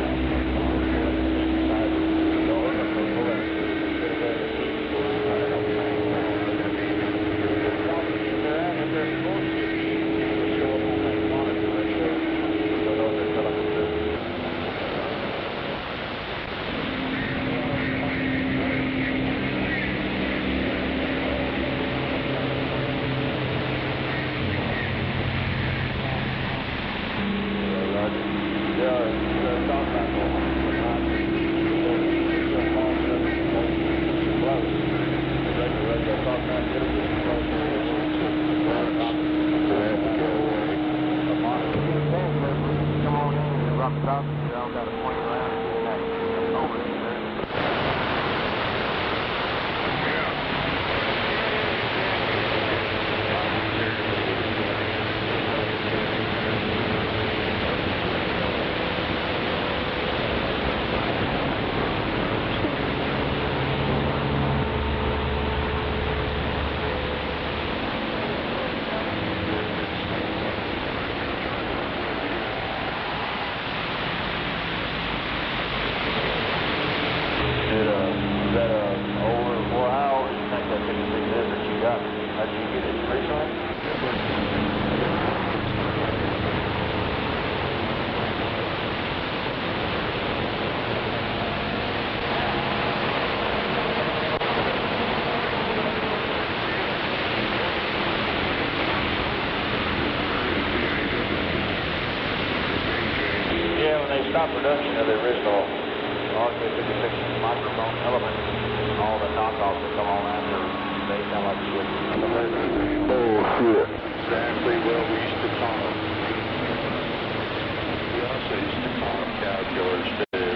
Stop production of the original RK56 microphone element. All the knockoffs that come on after, they sound like shit. Bullshit. Exactly what we used to call them. We also used to call them calculars, too.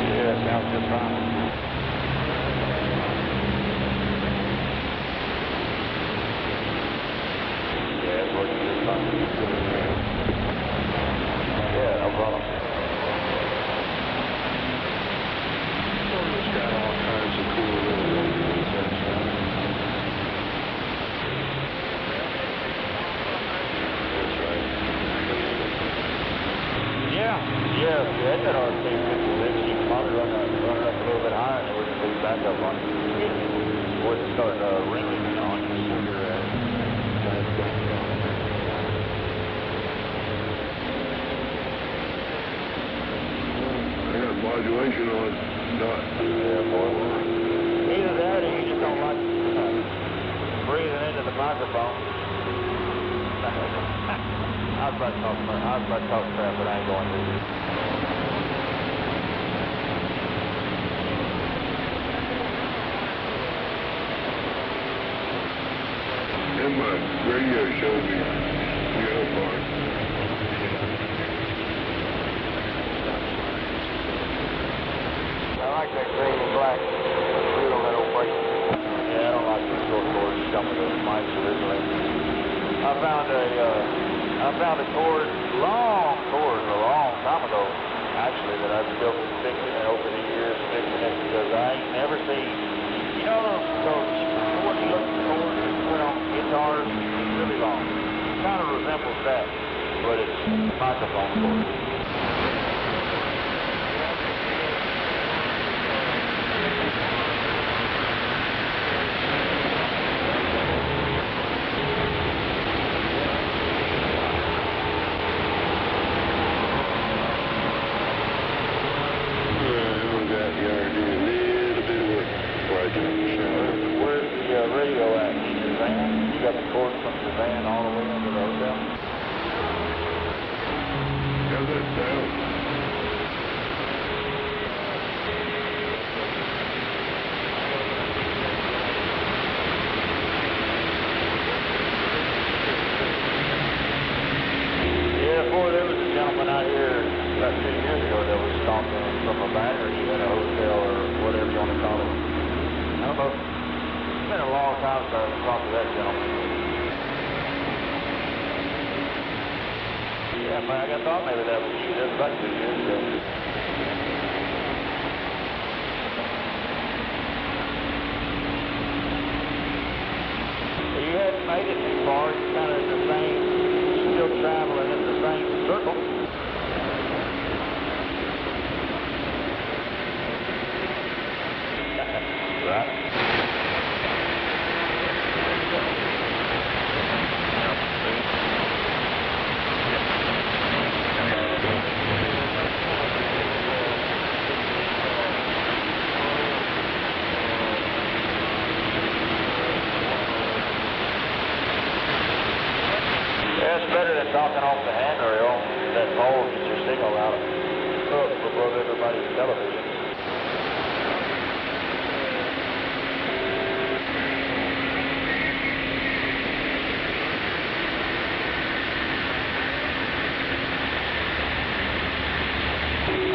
Yeah, sounds just fine. Yeah, no problem. It's got all kinds of cool little things. That's right. Yeah, if you had that RK56, you could probably run it up a little bit higher and it wouldn't be back up on you. It wouldn't start ringing on you. Modulation on, not. Yeah, boy. that, or you just don't like breathing into the microphone? I was about to talk crap, but I ain't going to. And my radio showed me the other part. I like that green and black. Good on that old bike. Yeah, I don't like the short cords. Some of those mics originally. I found a cord, long cord, a long time ago, actually, that I've still been fixing it over the years, fixing it because I ain't never seen, you know, those sporty looking cords you put on guitars, really long. Kind of resembles that, but it's microphone cord. Where's the radio at? Your van? You got the cord from your van all the way into the hotel? How's that sound? Yeah, boy, there was a gentleman out here about 2 years ago that was talking from a battery at a hotel or whatever you want to call it. I don't know. It's been a long time since I've talked to that gentleman. Yeah, man, I thought maybe that was you. That was about 2 years ago. You hadn't made it too far. You're kind of in the same, still traveling in the same circle. Right. Yeah, it's better than talking off the handrail. That pole gets your signal out up above everybody's television.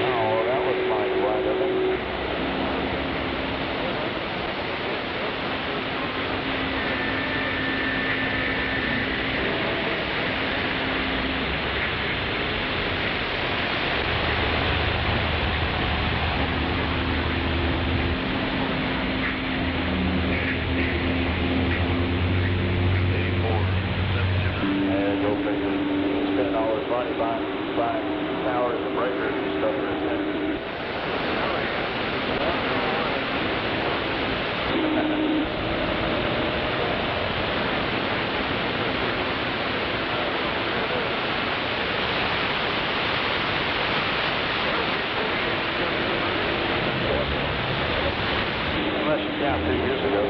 Oh, that was mighty wide open. Buying towers and breakers and stuff for this thing. Unless you count 2 years ago.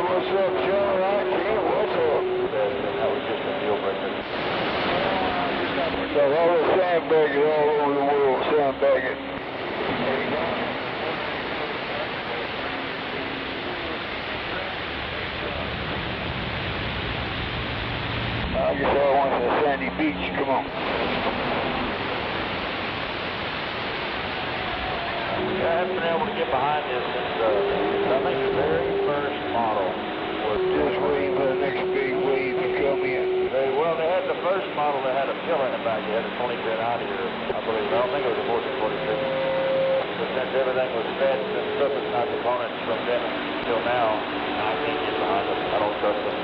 What's up, John? What's up? That was just a deal breaker. So all the sandbagging all over the world, sandbagging. I guess I want to sandy beach. Come on. I haven't been able to get behind this since, I think the very first model was just waiting for the next big wave to come in. Well, they had the first model that had a pillar in the back. It had a 20-pin out here, I believe. I don't think it was a 1446. But since everything was fed to the surface side components from then until now, I can't get behind them. I don't trust them.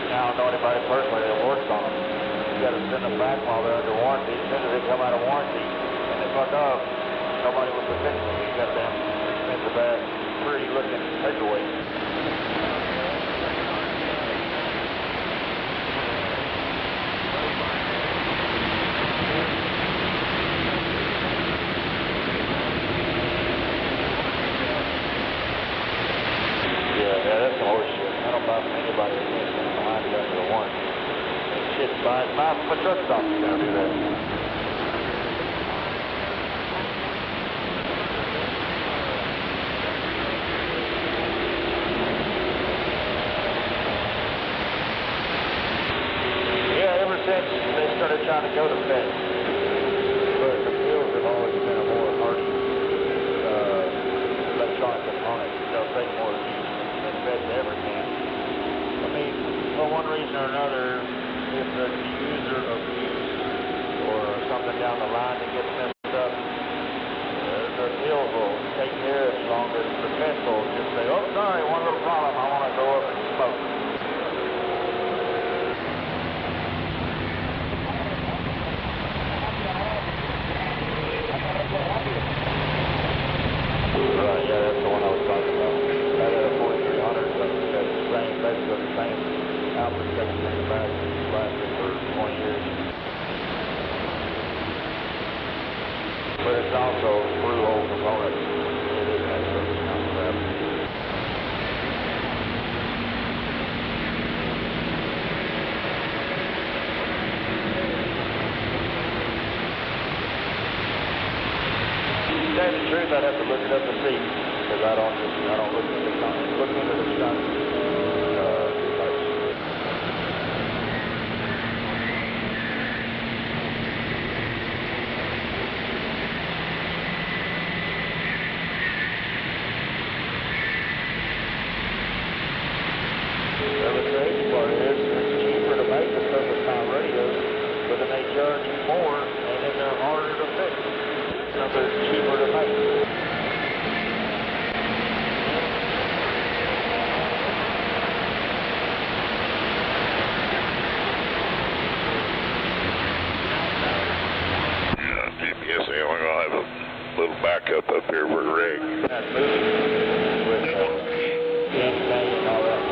Now I don't know anybody personally that works on them. You got to send them back while they're under warranty. As soon as they come out of warranty and they fuck up, nobody wants to fix them. You got them expensive ass, pretty looking paperweight. It's my truck stop is going to do that. Yeah, ever since they started trying to go to FET, but the wheels have always been a more harsh electronic component. They'll take more abuse than FET ever can. I mean, for one reason or another, if the user abuse or something down the line that gets messed up, the hills will take care of it longer. The fence will just say, oh, sorry, one little problem, I want to go up and smoke. Right, yeah, that's the one I was talking about. That had a 4300, so that's the same, basically the same output section in the back that's lasted for 20 years. But it's also through old components. It is absolutely not crap. To tell you the truth, I'd have to look it up to see, because I don't look into the stuff too much. The crazy part is, it's cheaper to make the stuff that's not radios, but then they charge you more, and then they're harder to fix. Something cheaper to make. Yes, we're going to have a little backup up here for Rick. That movie with Danny and all that.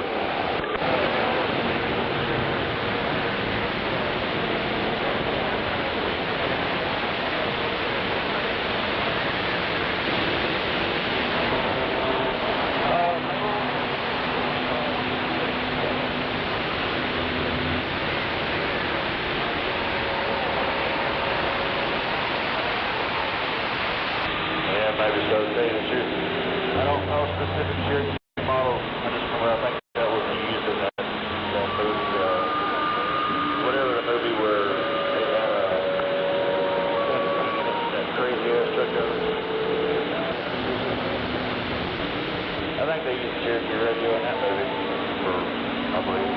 Maybe so, to tell you the truth. I don't know specific Cherokee model. I just remember I think that was used in that movie, whatever the movie where they had that crazy ass truck over. I think they used Cherokee radio in that movie for, I believe.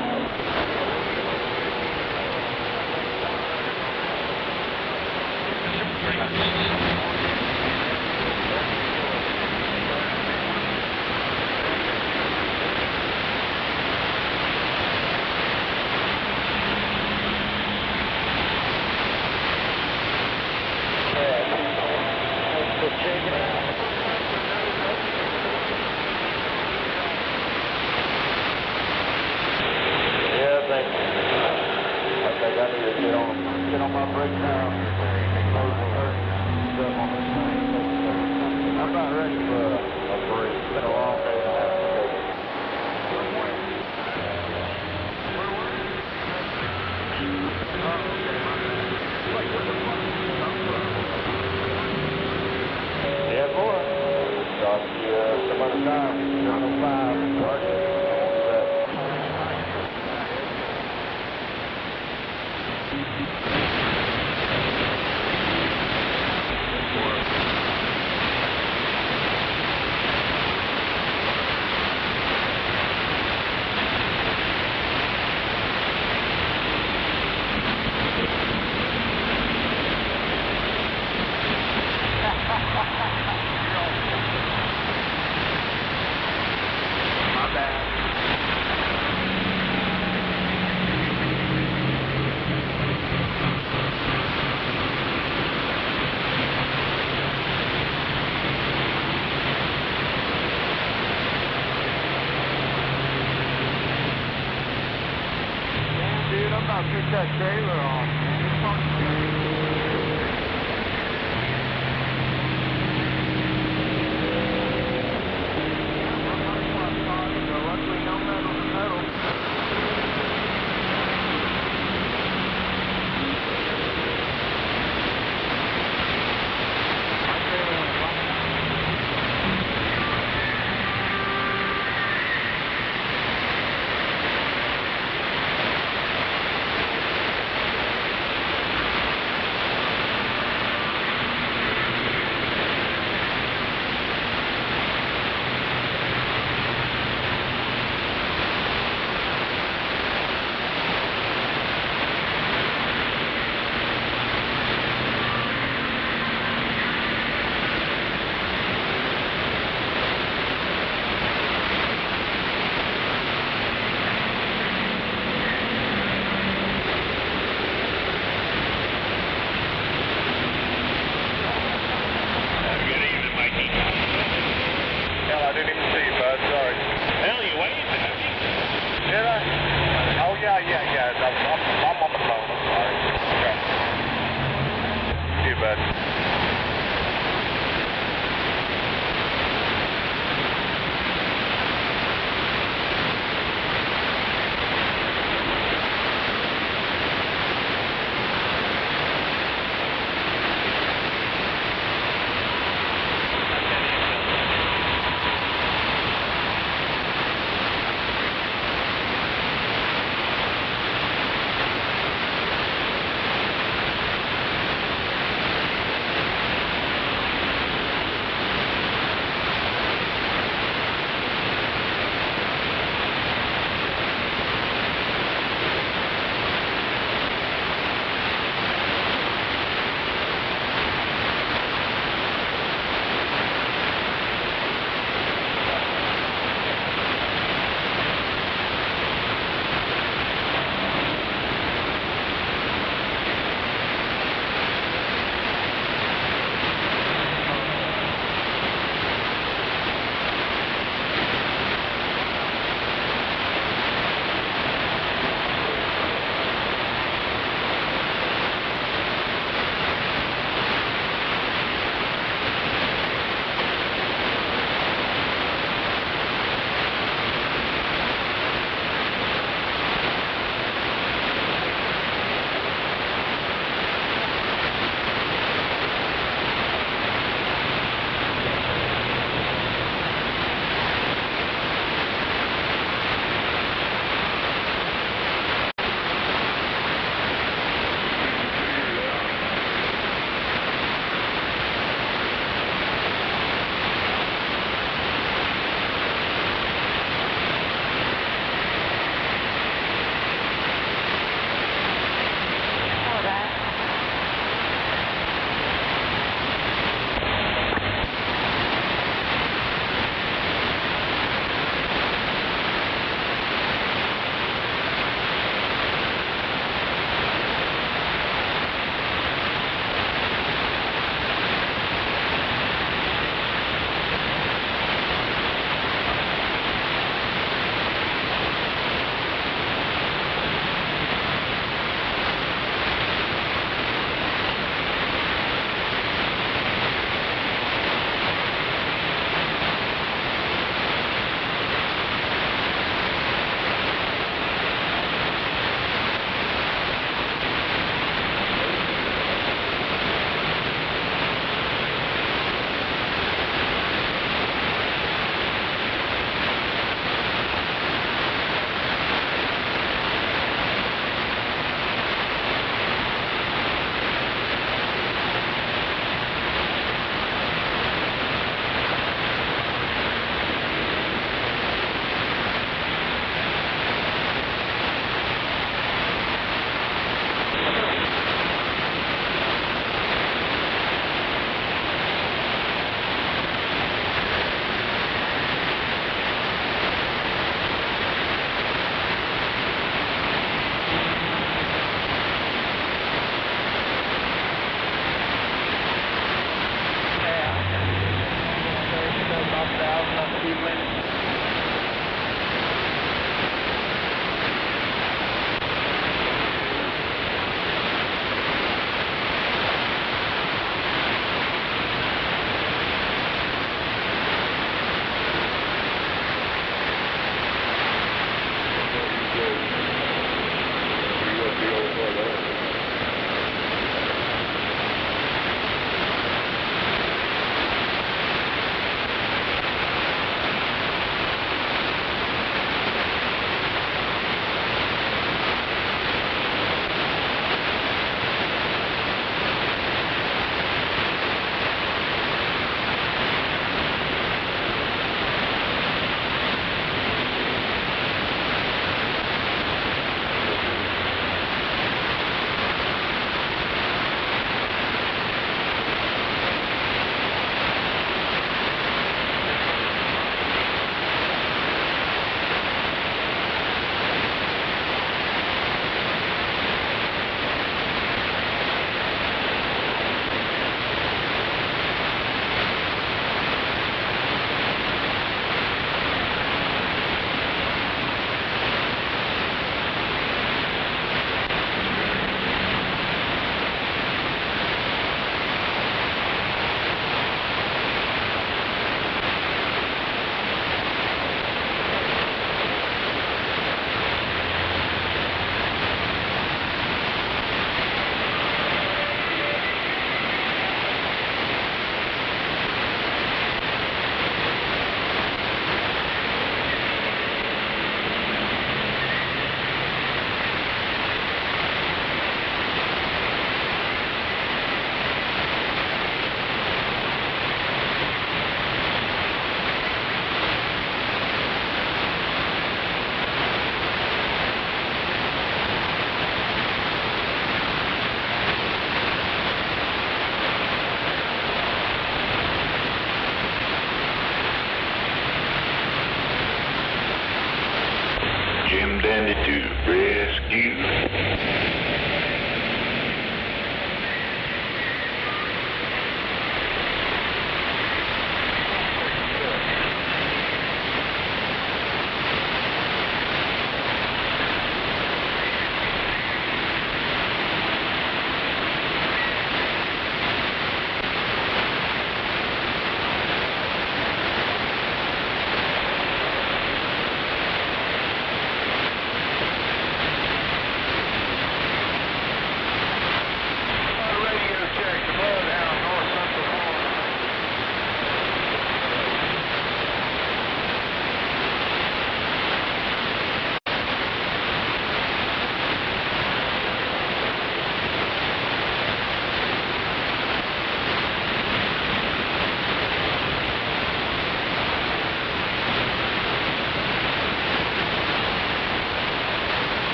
I need to get on my break now. I'm not ready for a break. It's been a long day and a half today. Yeah, boy. Talk to you some other time. 705. Target. I'll kick that trailer off. Luckily, no metal to metal.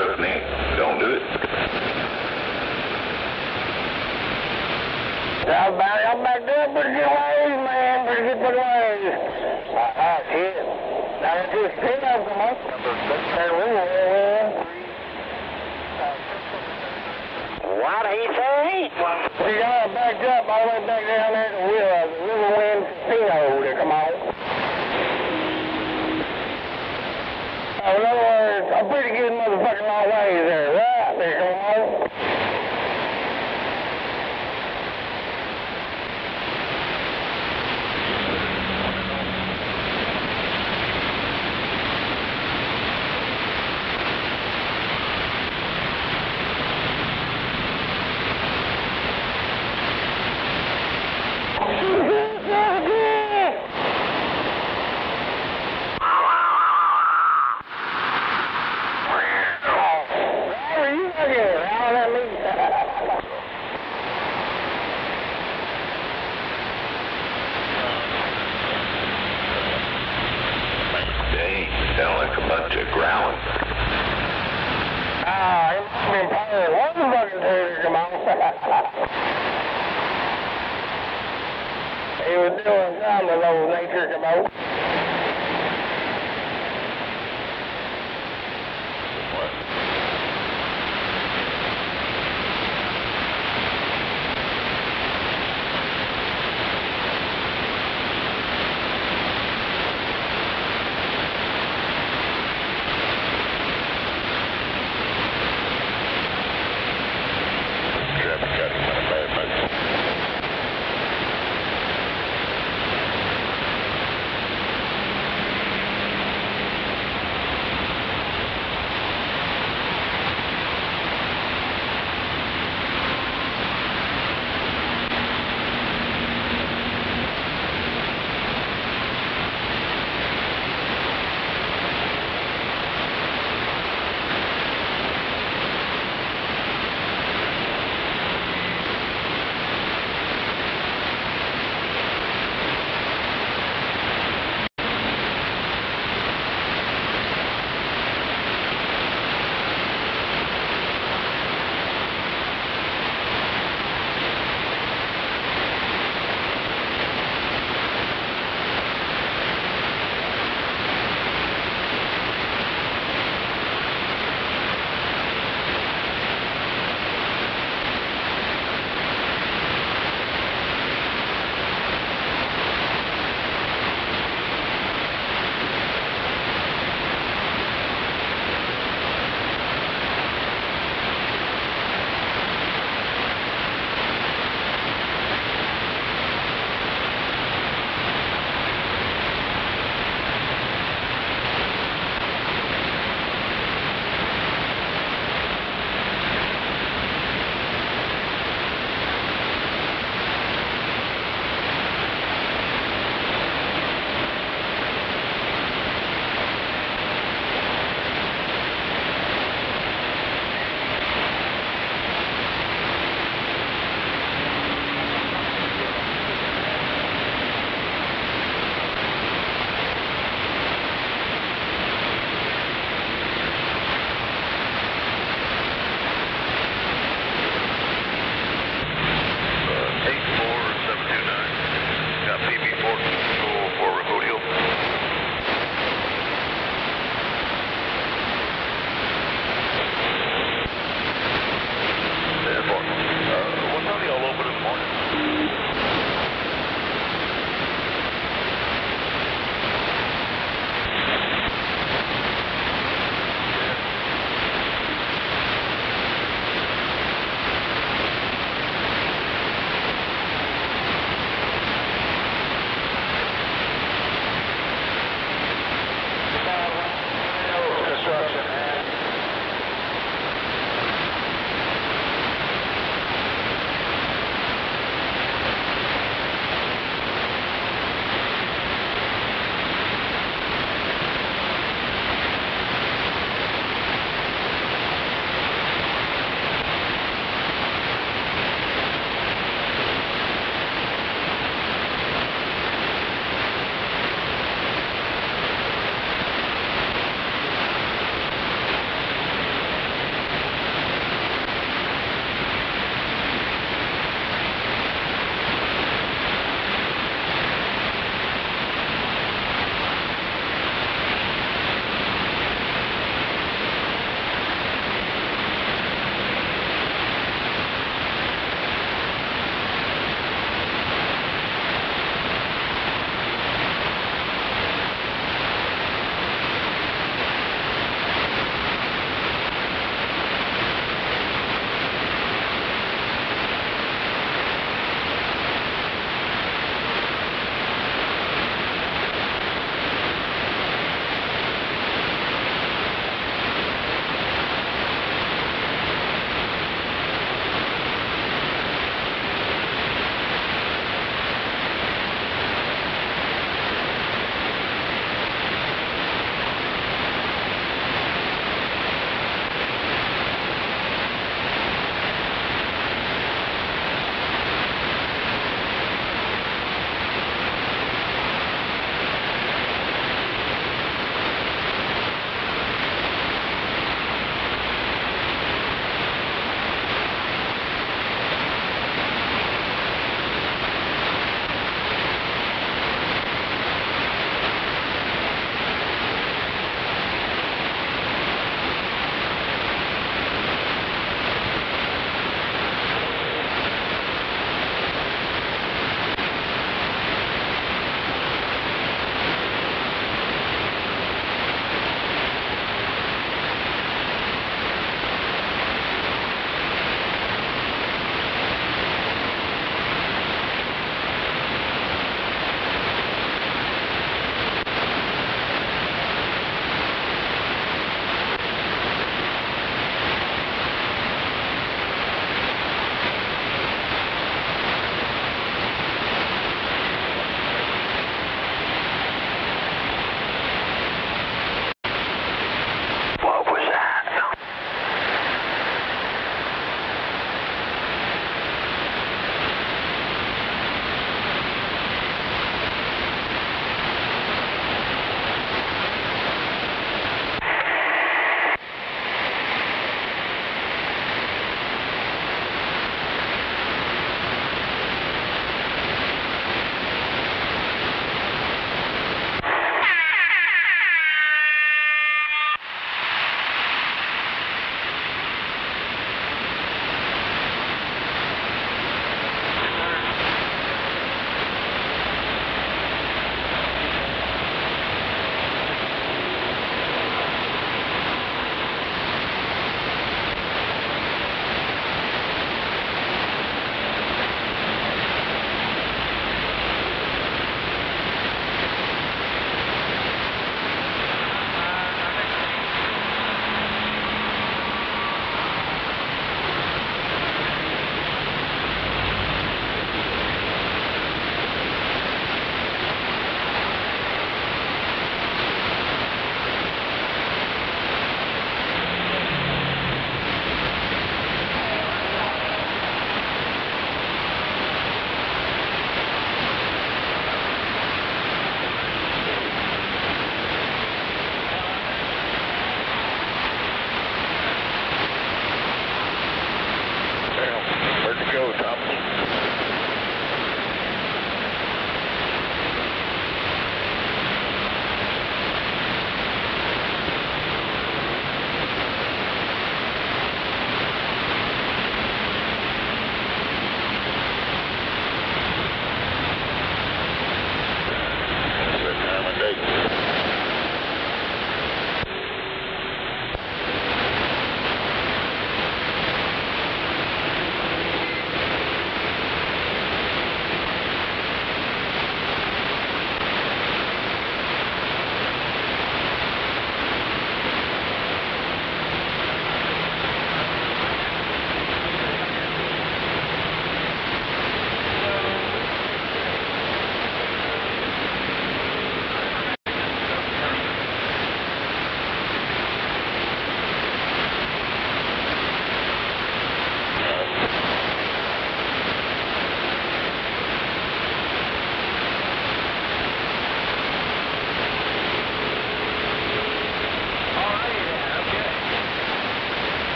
Look, Nick, don't do it. I'm back there pretty good ways, man. Pretty good ways. Shit. Now it's just 10 of them, huh? What he say? We got backed up all the way back down there to Riverwind Casino to come on. In other words, a pretty good motherfucking long ways there, right? There, come on. Sound like a bunch of growling. It's been paying one fucking turd, come on. He was doing something with old nature, come on.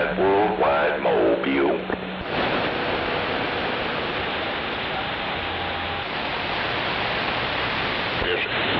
that worldwide mobile. Yes, sir.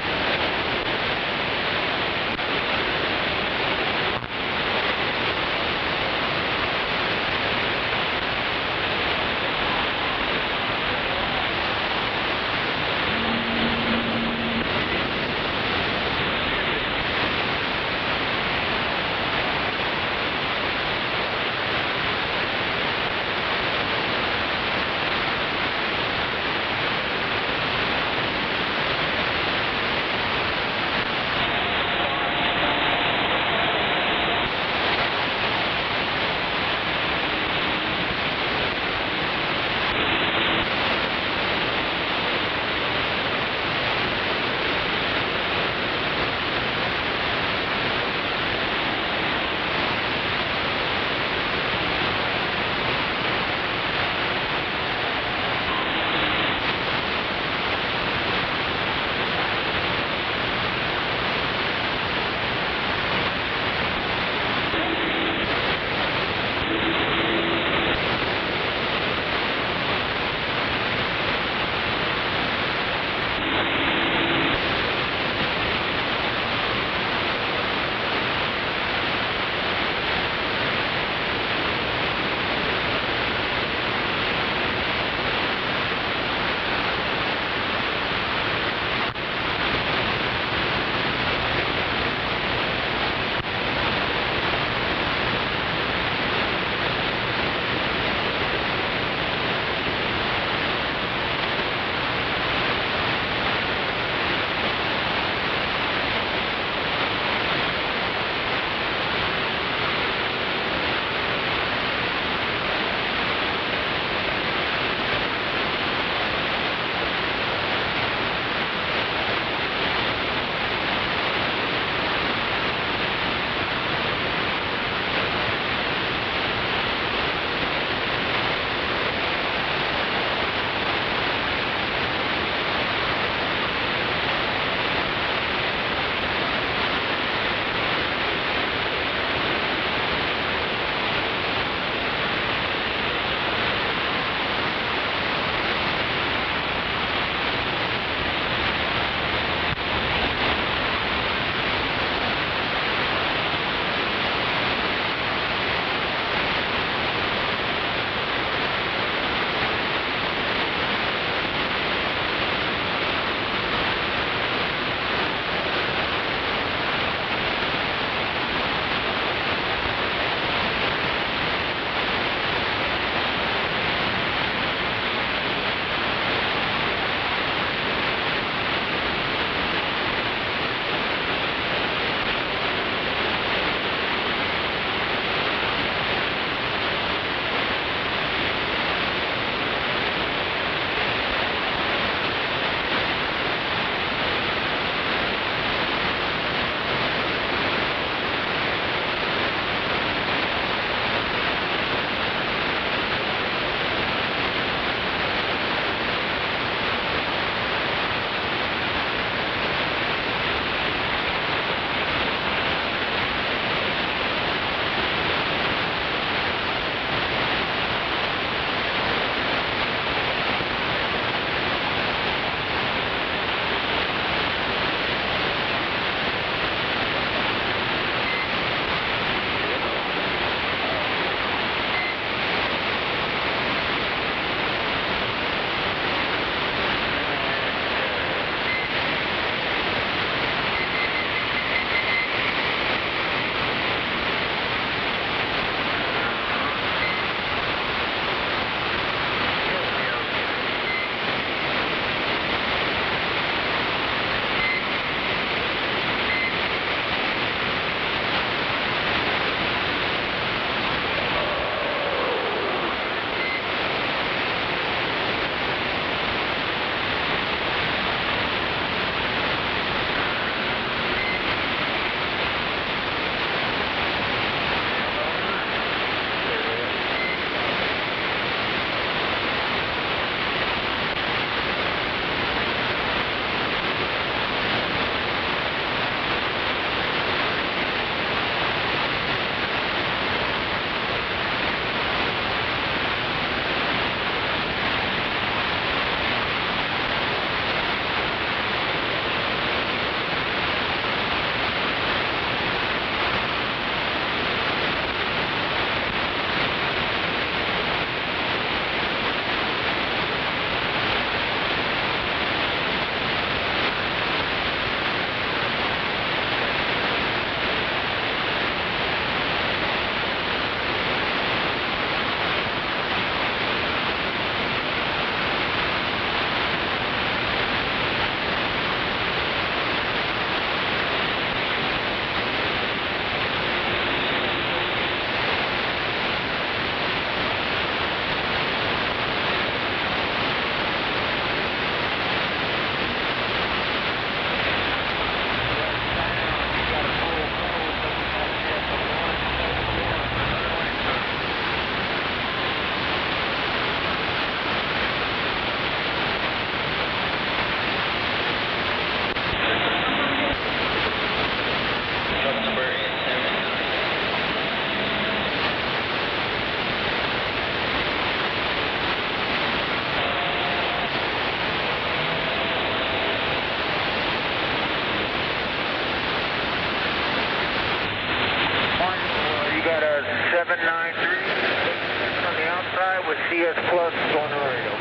TS Plus on the radio.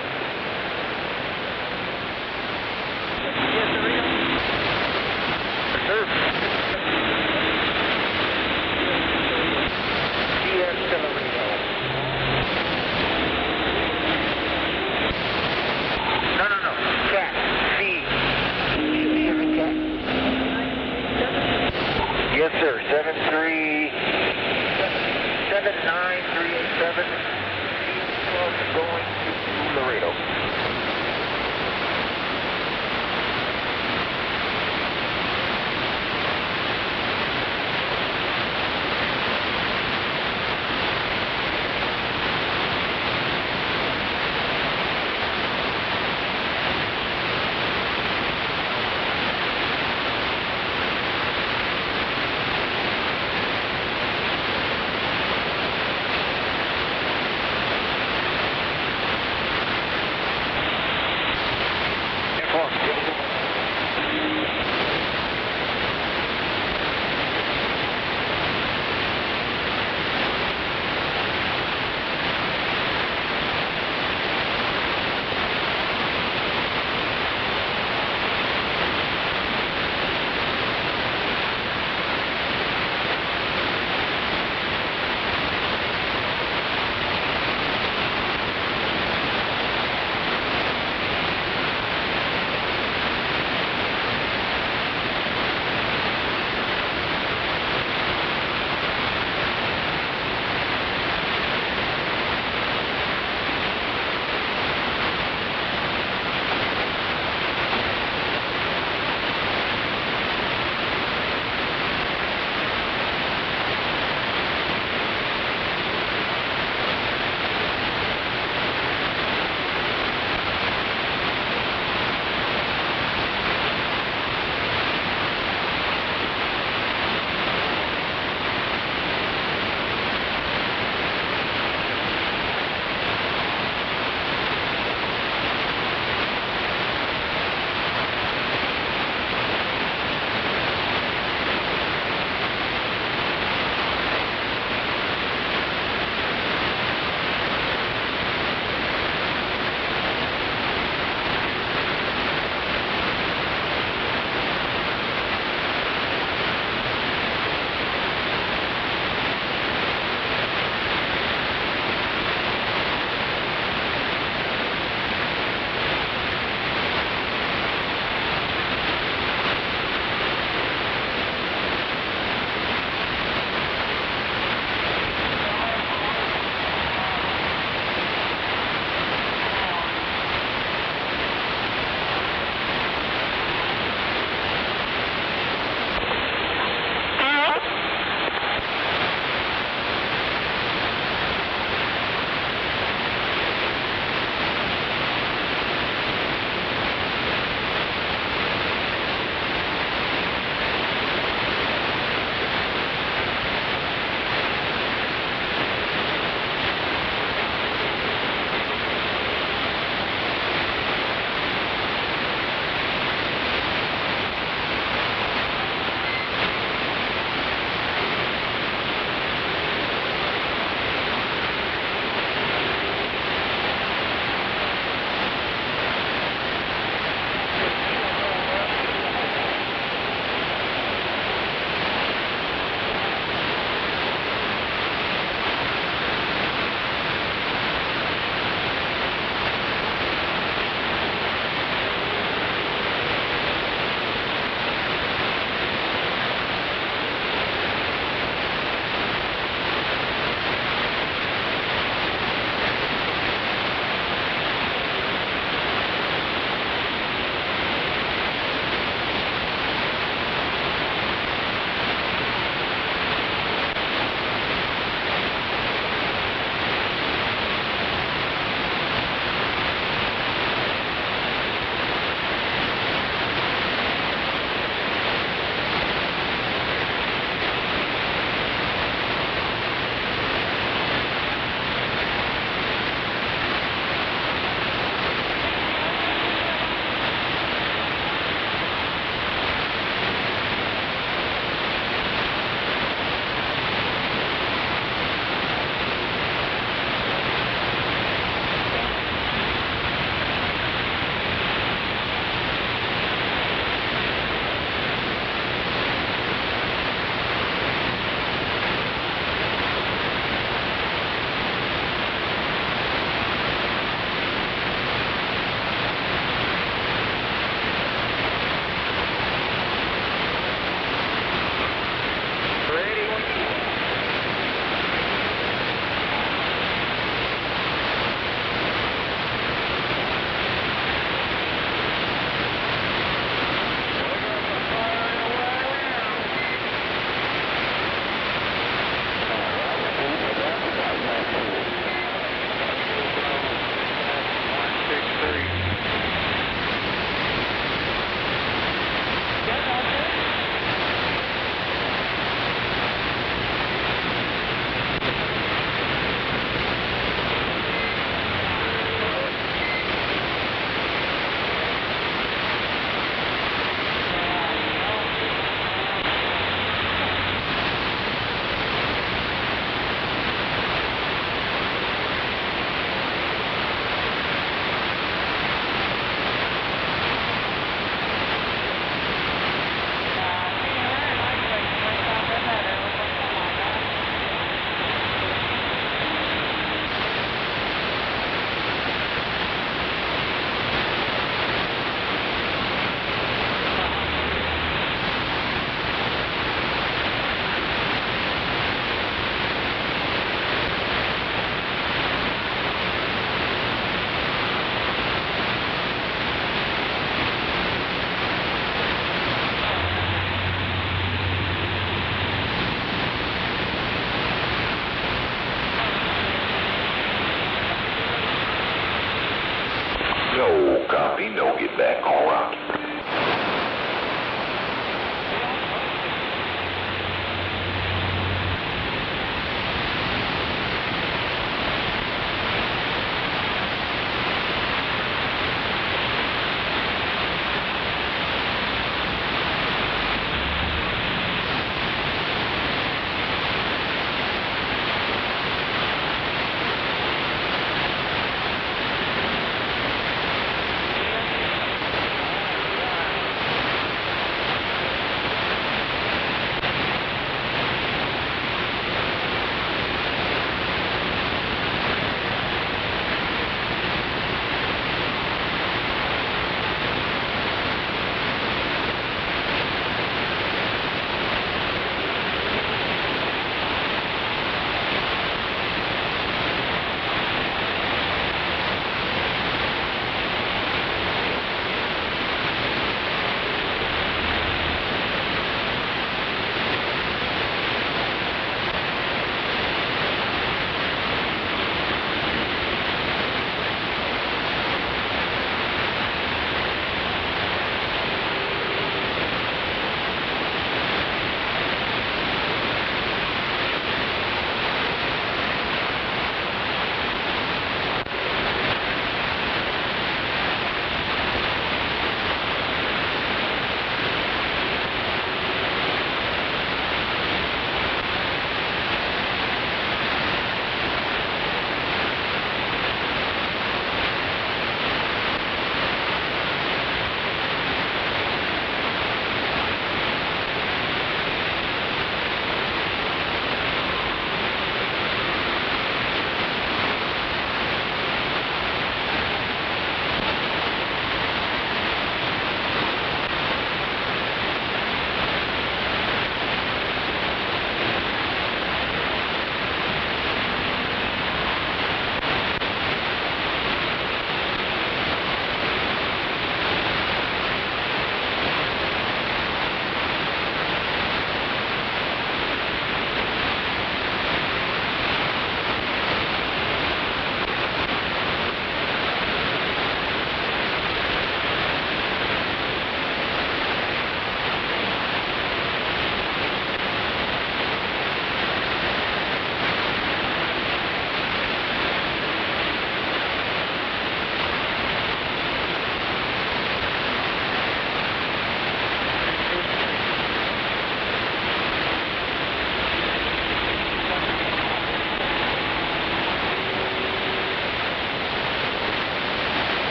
Yes, sir, Reno. Sir. TS to the radio. No. Cat. C. Yes, sir. 79387. Going to Laredo.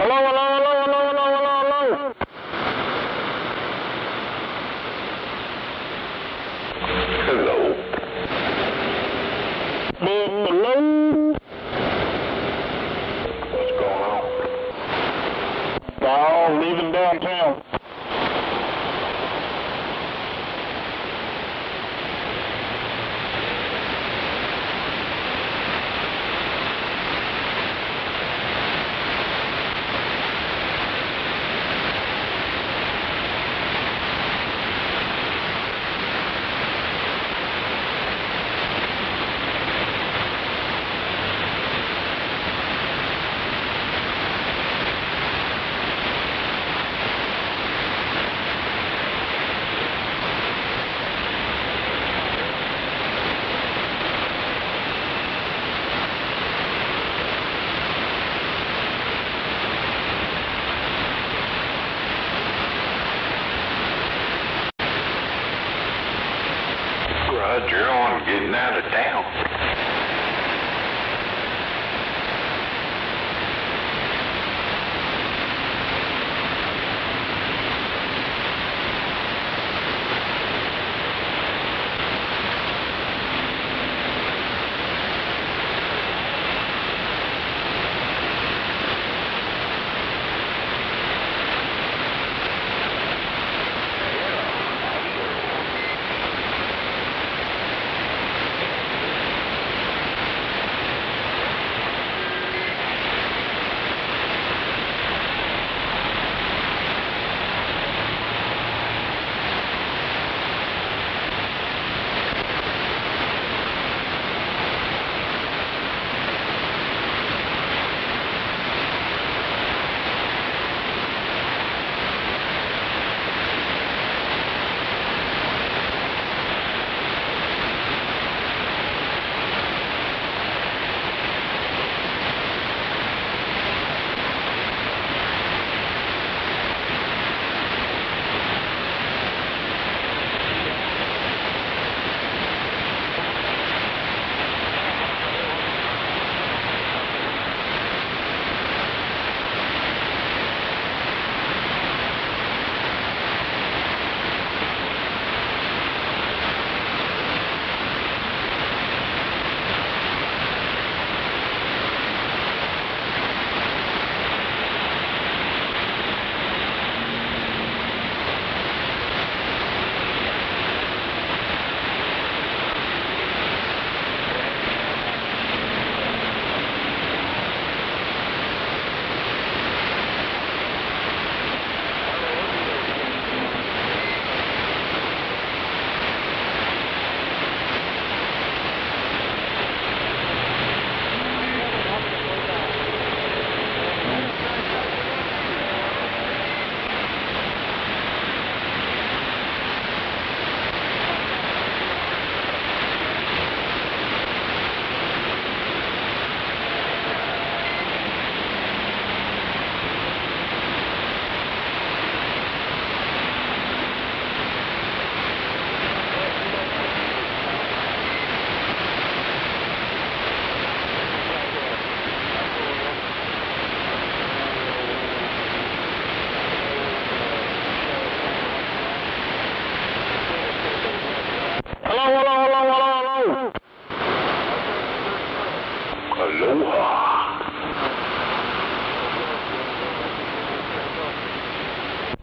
Hello. Hello. Hello. What's going on? Oh, leaving downtown. Roger on, getting out of town.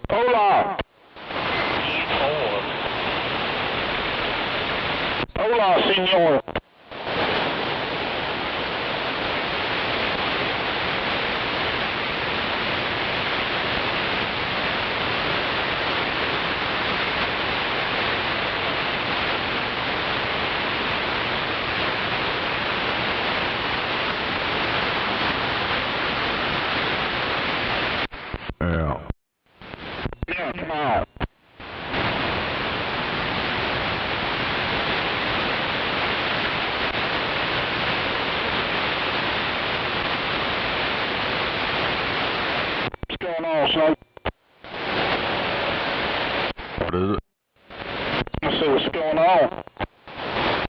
Hola. Hola, señor. Yeah. Yeah, come on. What's going on, son? What is it? I said, what's going on?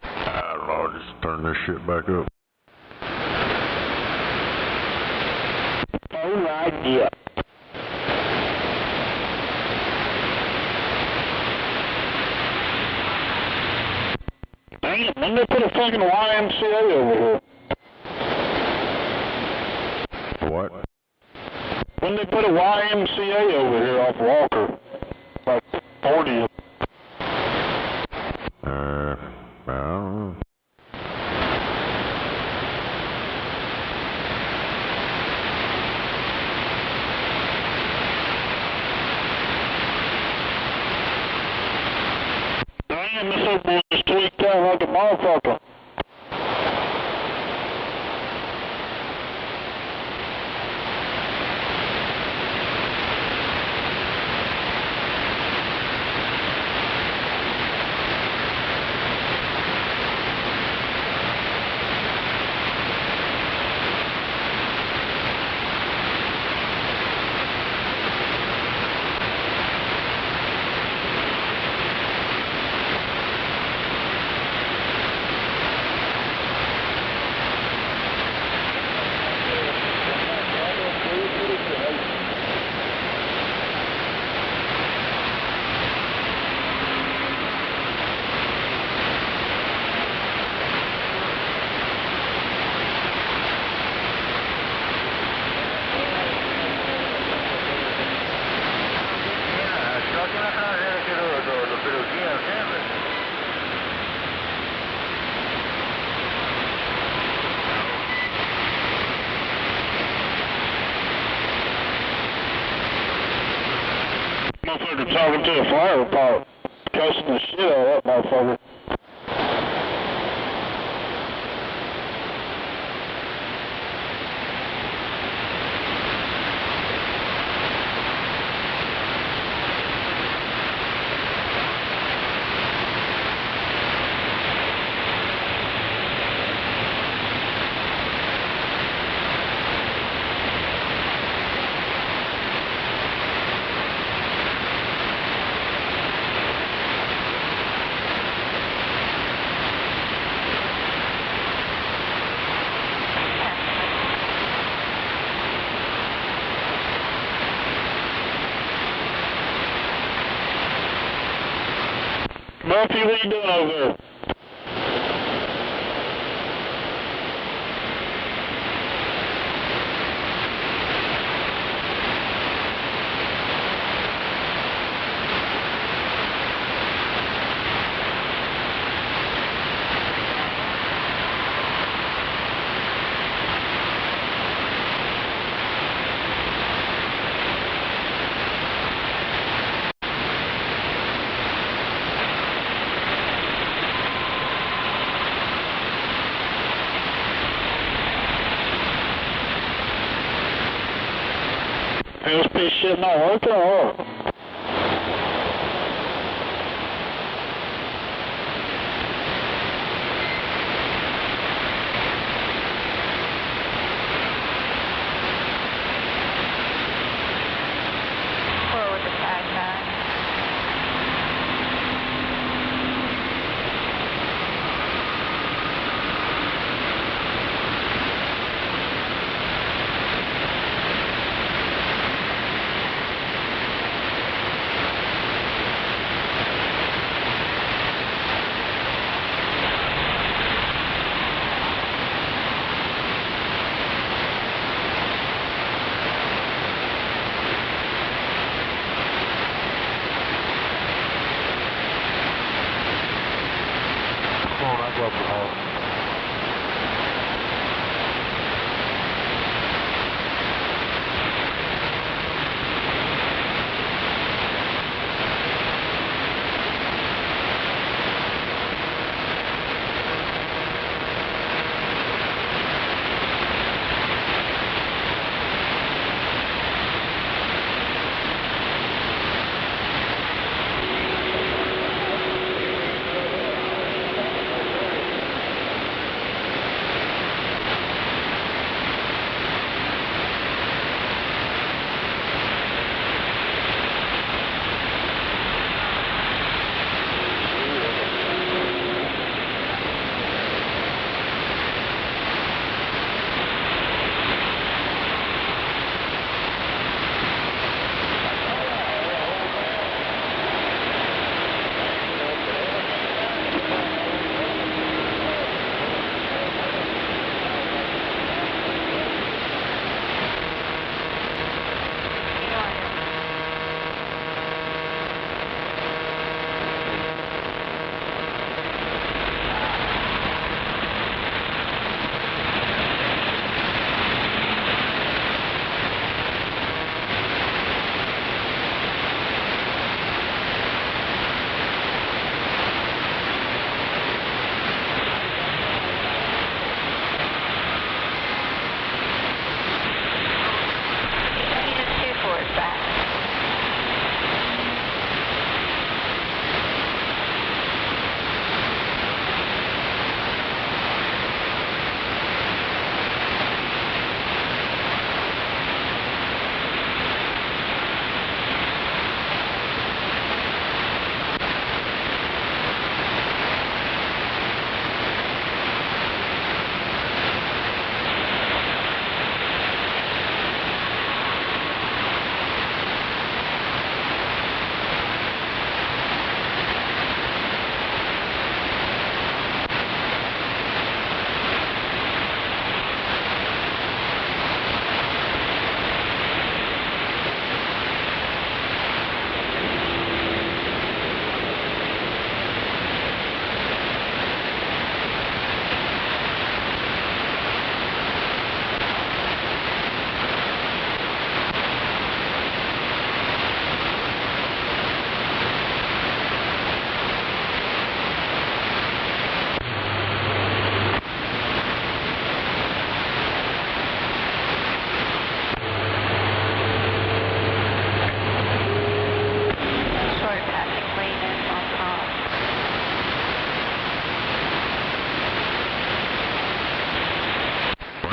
I don't know, just turn this shit back up. All right, yeah. they put a fucking YMCA over here? What? When they put a YMCA over here off Walker, like 40th. I don't know. Damn, this old boy just tweaked out like a motherfucker. Motherfucker talking to a fire pot, cussing the shit out of that motherfucker. Murphy, what are you doing over there? LSP shit not working or what? Forward to 59.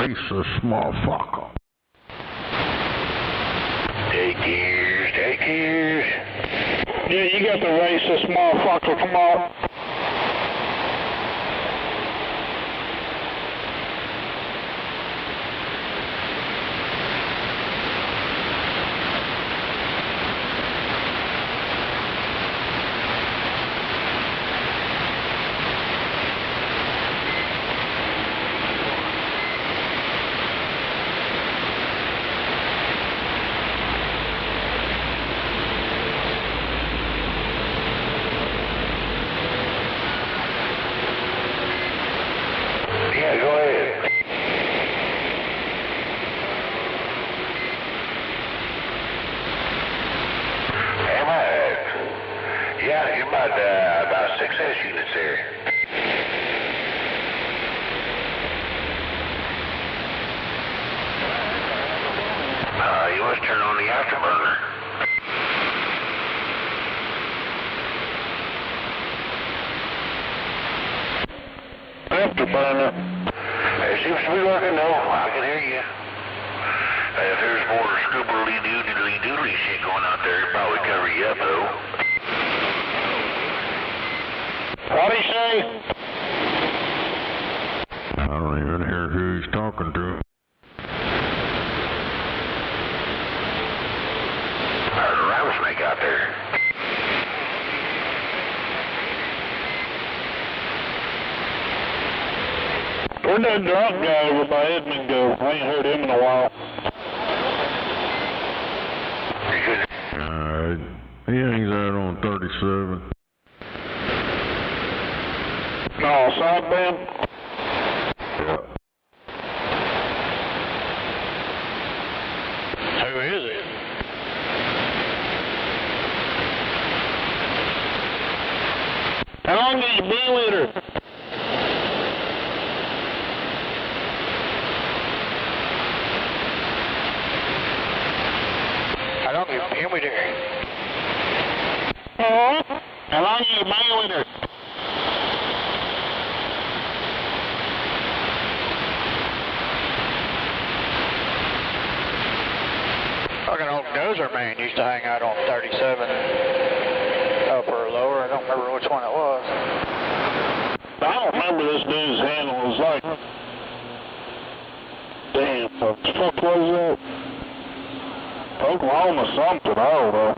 race this motherfucker. Take yours, take yours. Yeah, you got to race this motherfucker, come on. Yeah, go ahead. Am I? Yeah, you're about 6S units there. You must turn on the afterburner. Afterburner. It seems to be working though. I can hear you. If there's more scuba-lee-doodly shit going out there, it'll probably cover you up though. What'd he say? I don't even hear who he's talking to. There's a rattlesnake out there. Where'd that drunk guy over by Edmond go? I ain't heard him in a while. He hangs out on 37. No, sideband? Yeah. Who is it? How long have you been with her? How long have you been with her? How long have you been with her? Fucking old Dozer man used to hang out on 37, upper or lower. I don't remember which one it was. I don't remember this dude's handle. It was like, damn, what the fuck was that? Oklahoma something, I don't know.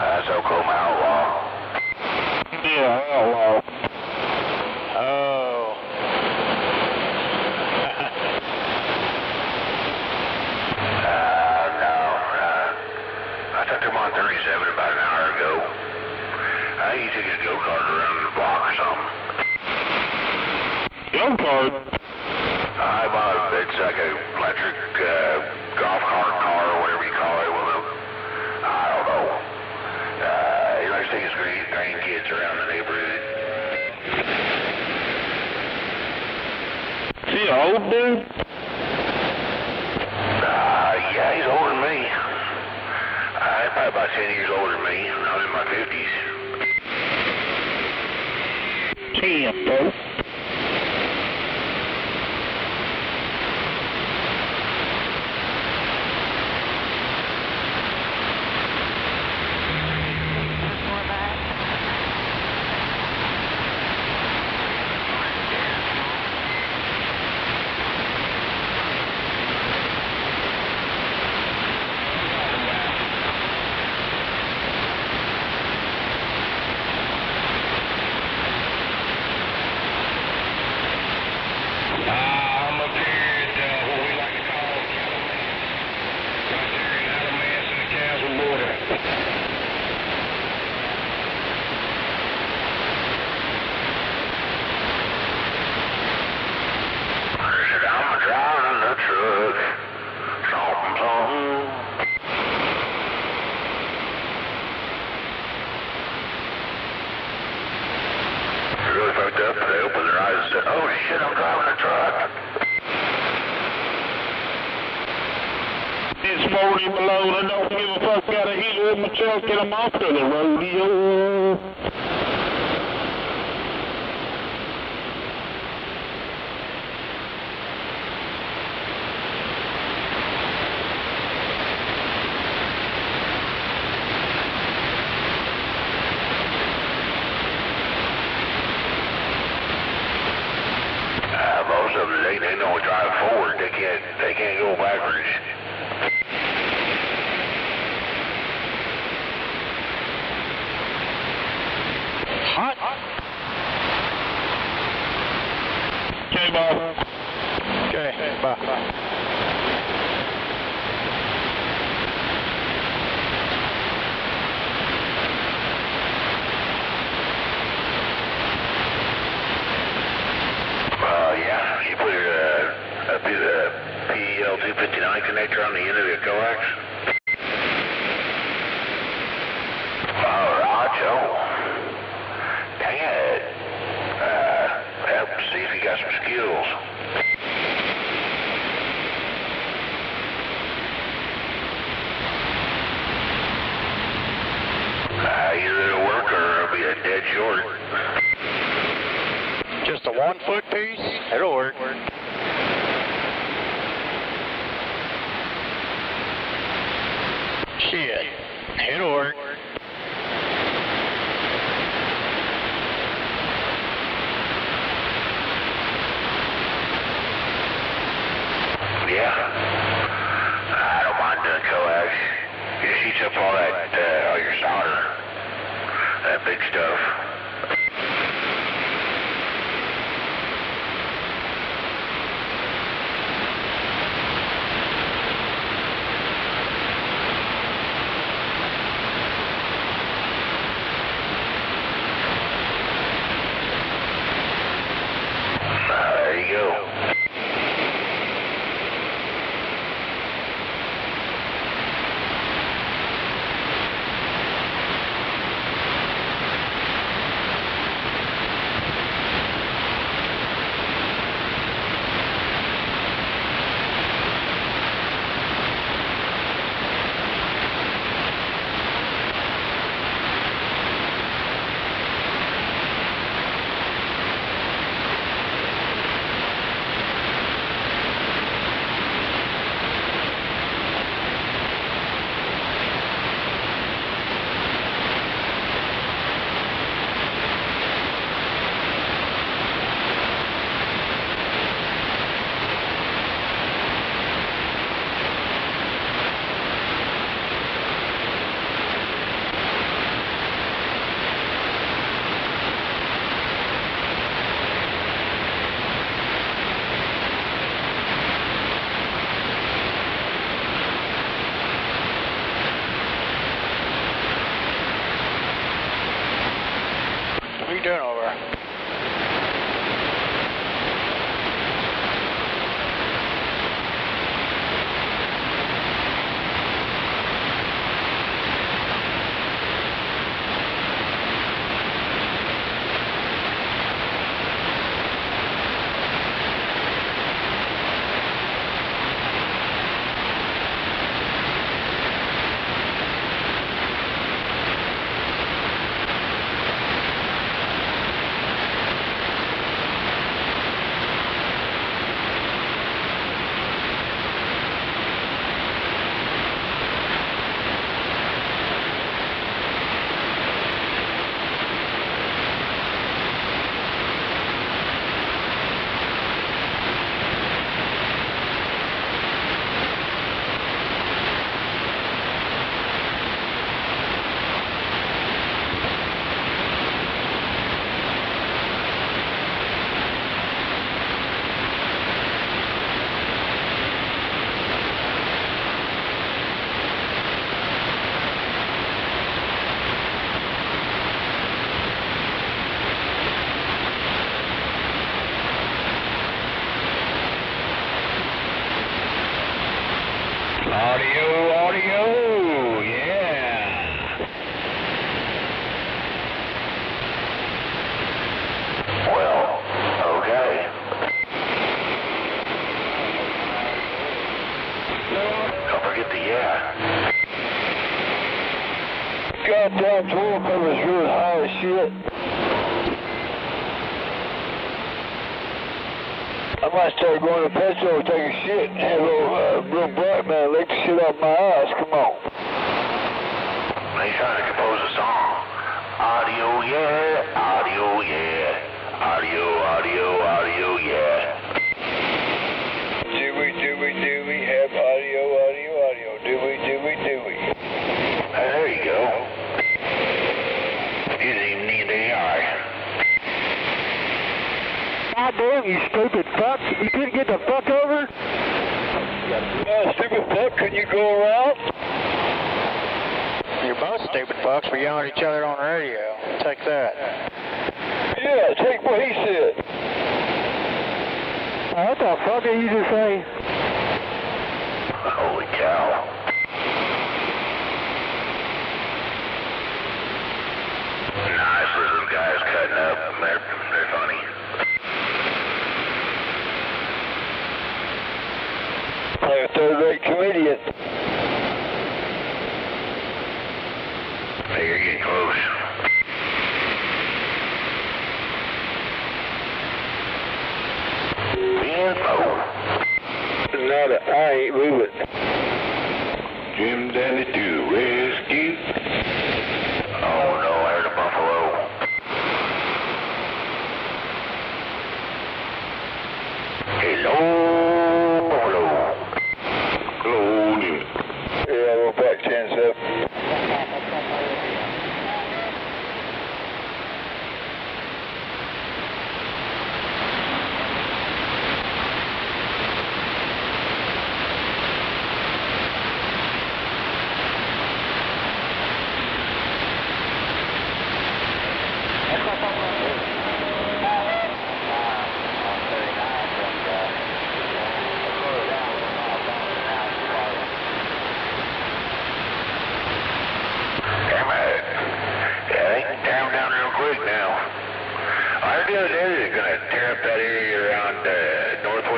That's Oklahoma Outlaw. Yeah, Outlaw. Oh. No. I took him on 37 about an hour ago. I think he took his go-kart around the block or something. Go-kart? It's like an electric golf cart car or whatever you call it. Well, I don't know. He likes to take his grandkids around the neighborhood. Is he an old dude? Yeah, he's older than me. He's probably about 10 years older than me. I'm in my 50s. 10, bro. fucked up. They opened their eyes and said, oh shit, I'm driving a truck. It's 40 below, I don't give a fuck, gotta hit with my truck and I'm off to the rodeo. they can't go backwards. Hot. Okay, Bob. Okay, bye. Yeah, you put a PEL 259 connector on the end of the coax. Roger. Dang it. Help see if you got some skills. Either it'll work or it'll be a dead short. Just a 1 foot piece? It'll work. Shit. It'll work. Yeah. I don't mind doing coax. Just heats up all that, all your solder. That big stuff. There you go. What are you doing over there? Audio, yeah. Well, okay. Don't forget the yeah. Goddamn tool cover's really high as shit. I might start going to Petro and take a shit and have a little black man lick the shit off my ass. Come on. He's trying to compose a song. Audio, yeah. Audio, yeah. Audio, audio, audio, yeah. See, we damn, you stupid fuck. You couldn't get the fuck over? Stupid fuck, couldn't you go around? You're both stupid fucks for yelling at each other on the radio. Take that. Yeah, take what he said. What the fuck did you just say? Holy cow. Nice little guys cutting up. They're funny. Like a third-rate comedian. Hey, you're getting close. Nada, I ain't moving. Jim Dandy to rescue. Oh no, I heard a buffalo. Hello, buffalo. Hello, Jim. Yeah, we're back 10-7.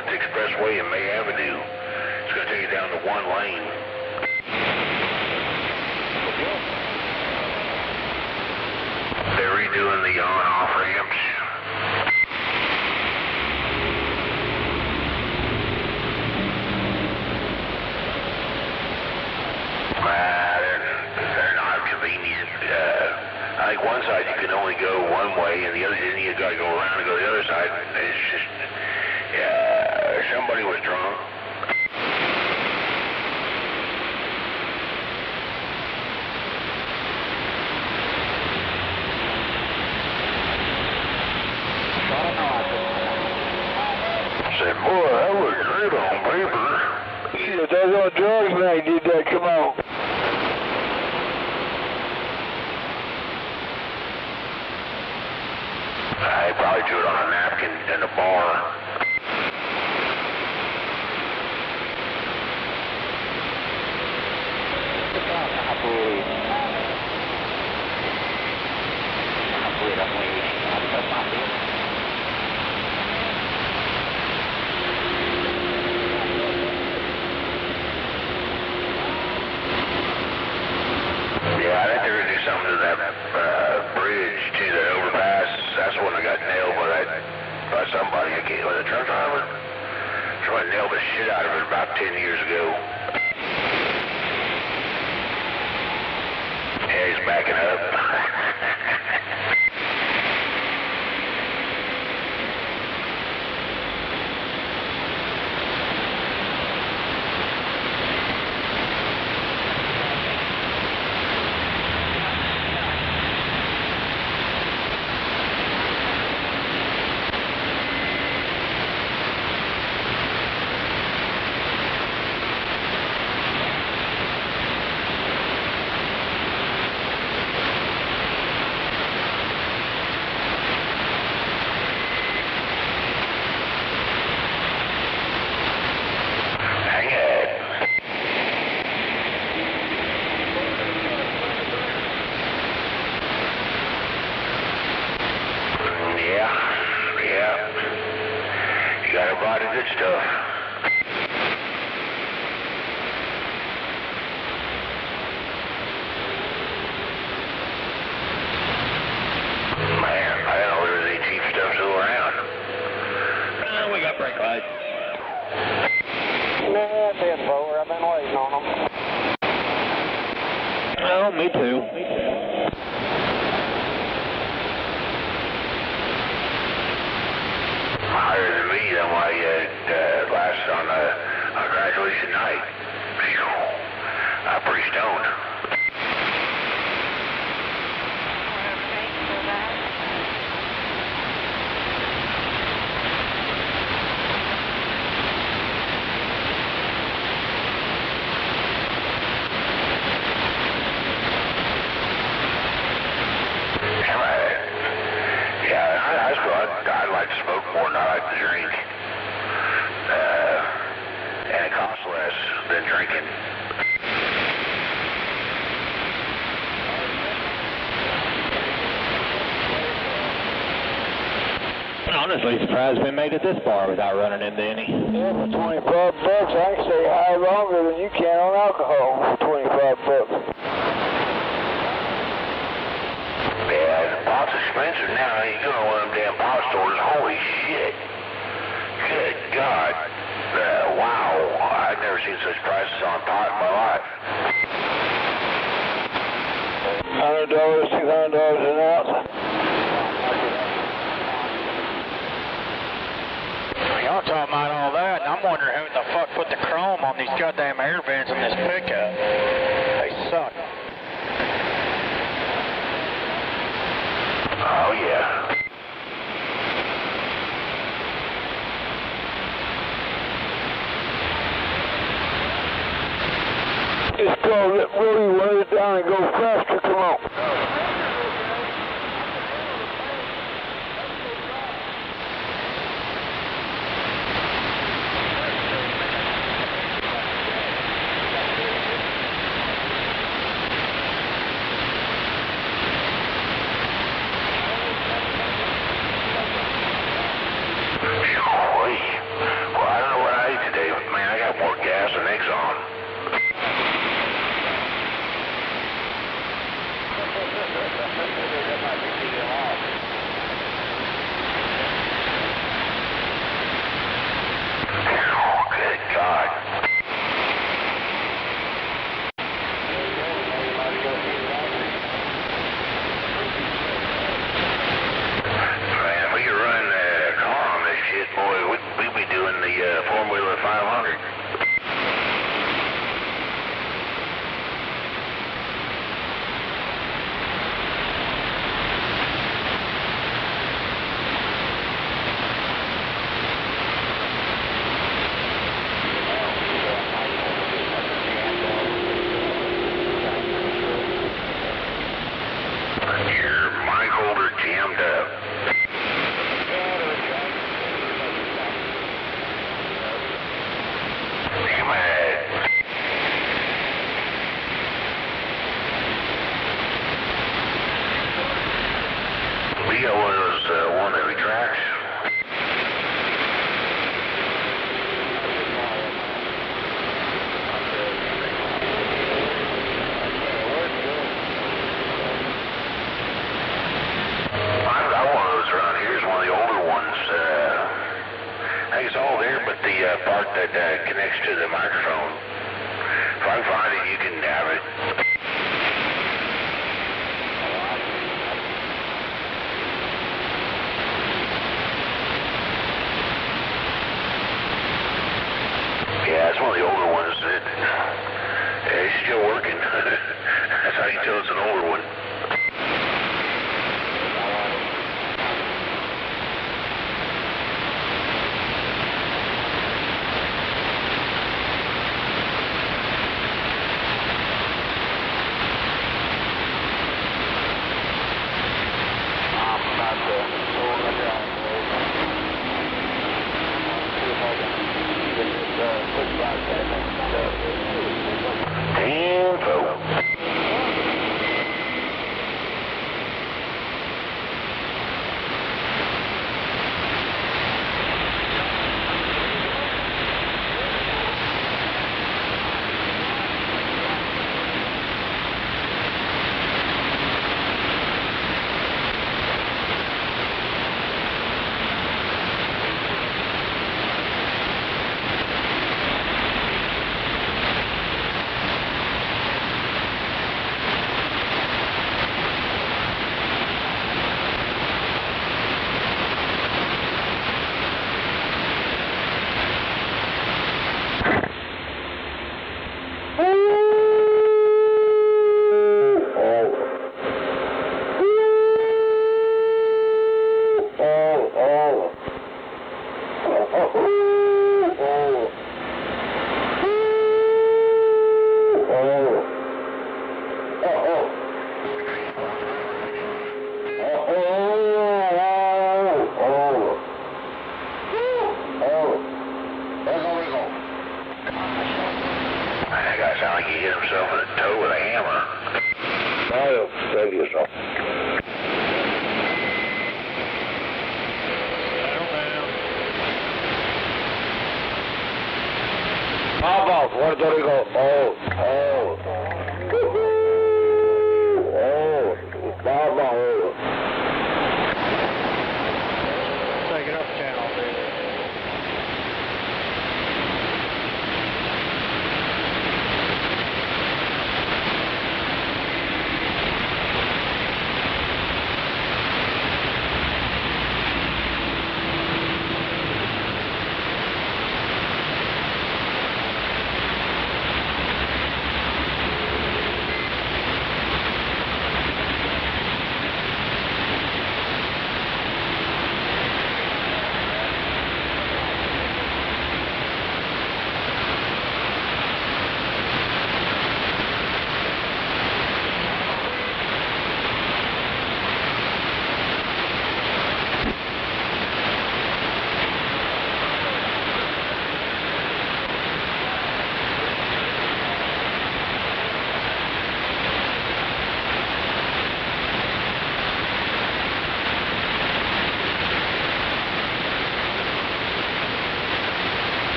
Expressway and May Avenue. It's going to take you down to one lane. They're redoing the on-off ramps. They're not convenient. I think one side you can only go one way, and the other you got to go around and go to the other side. It's just, somebody was drunk. I said, boy, that was great on paper. Shit, that's on drugs when I did that, come on. I probably drew it on a napkin in a bar. Yeah, I think they're going to do something to that bridge, to the overpass. That's when I got nailed by somebody. I can't, was it a truck driver? Somebody nailed the shit out of it about 10 years ago. Yeah, he's backing up. You got a lot of good stuff. Man, I don't know if there's any cheap stuff still around. We got brake lights. No, that's it, Bower. I've been waiting on them. Oh, me too. Higher than me than what I last on graduation night. I'm pretty stoned. I like to smoke more than I like to drink. And it costs less than drinking. Honestly surprised we made it this far without running into any. Yeah, for 25 bucks, I can stay high longer than you can on alcohol for 25 bucks. Yeah, pot's expensive now. You go to one of them damn pot stores, holy shit. Good God. Wow, I've never seen such prices on pot in my life. $100, $200 an ounce. Y'all talking about all that, and I'm wondering who the fuck put the chrome on these goddamn air vents in this pickup. They suck. Oh, yeah. Just go, let Willie weigh it down and go faster, come on. Well, I don't know what I ate today, but man, I got more gas than Exxon. Good God. Man, if we could run a car on this shit, boy, we'd be doing the Formula 500. Your mic holder jammed up. Damn it. We got one of those one that retracts. I've got one of those around here. It's one of the older ones. I think it's all there but the part that connects to the microphone. If I can find it, you can have it. Yeah, it's one of the older ones that it's still working. That's how you tell it's an older one.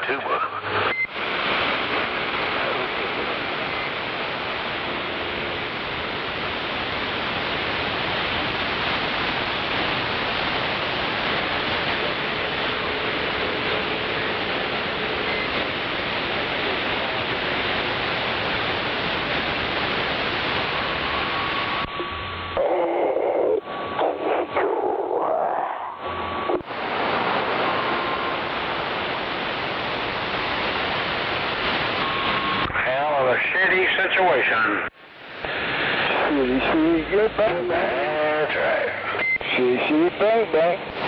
tuba. Shitty situation. Shitty, good bang bang. That's right. Shitty, bang bang.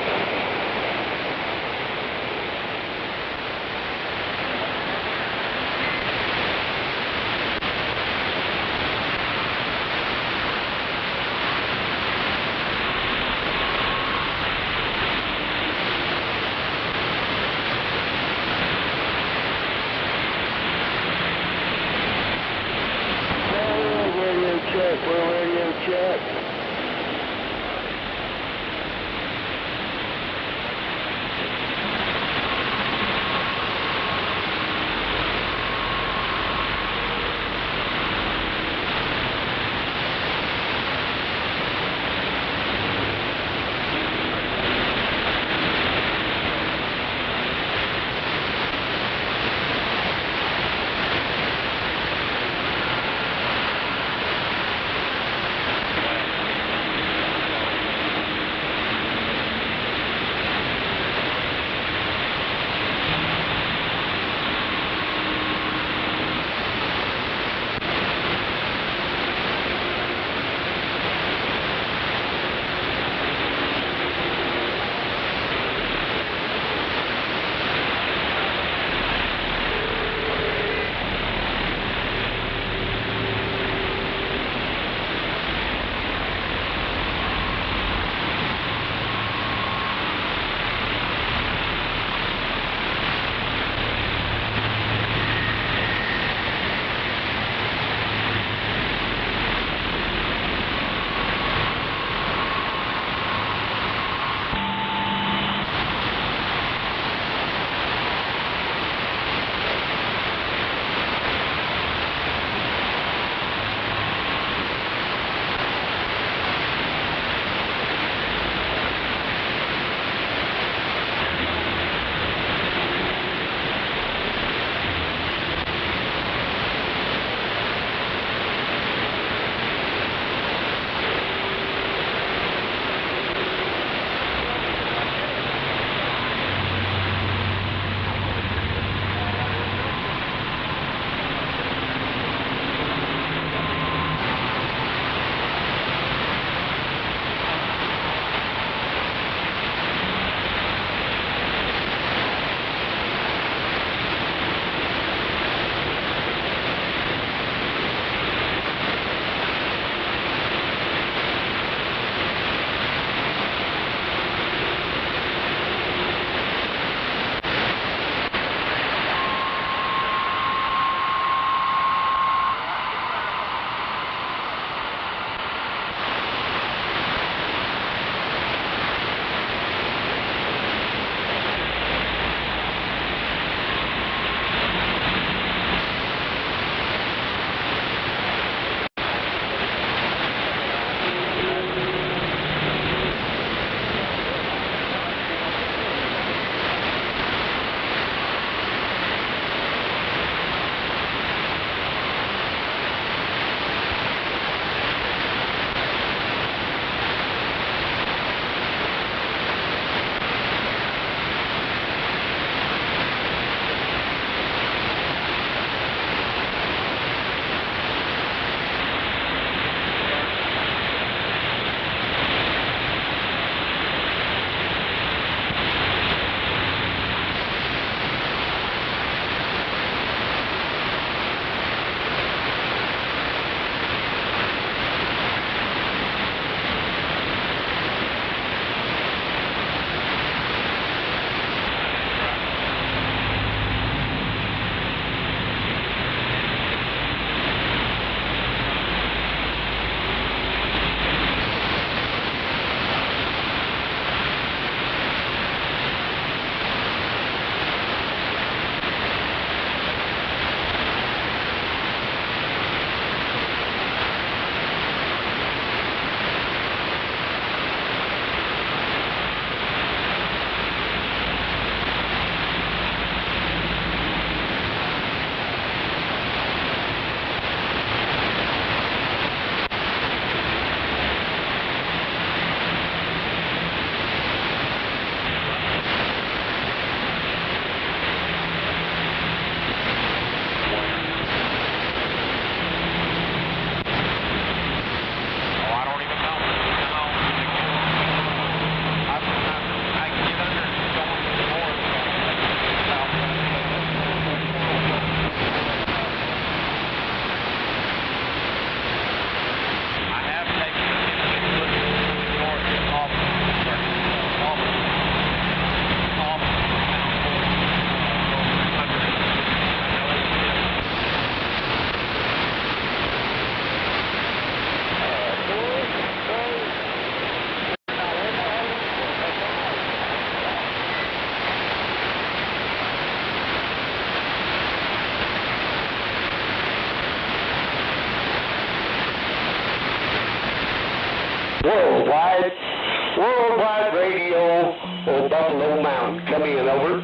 Worldwide Radio on Buffalo Mountain. Come in, over.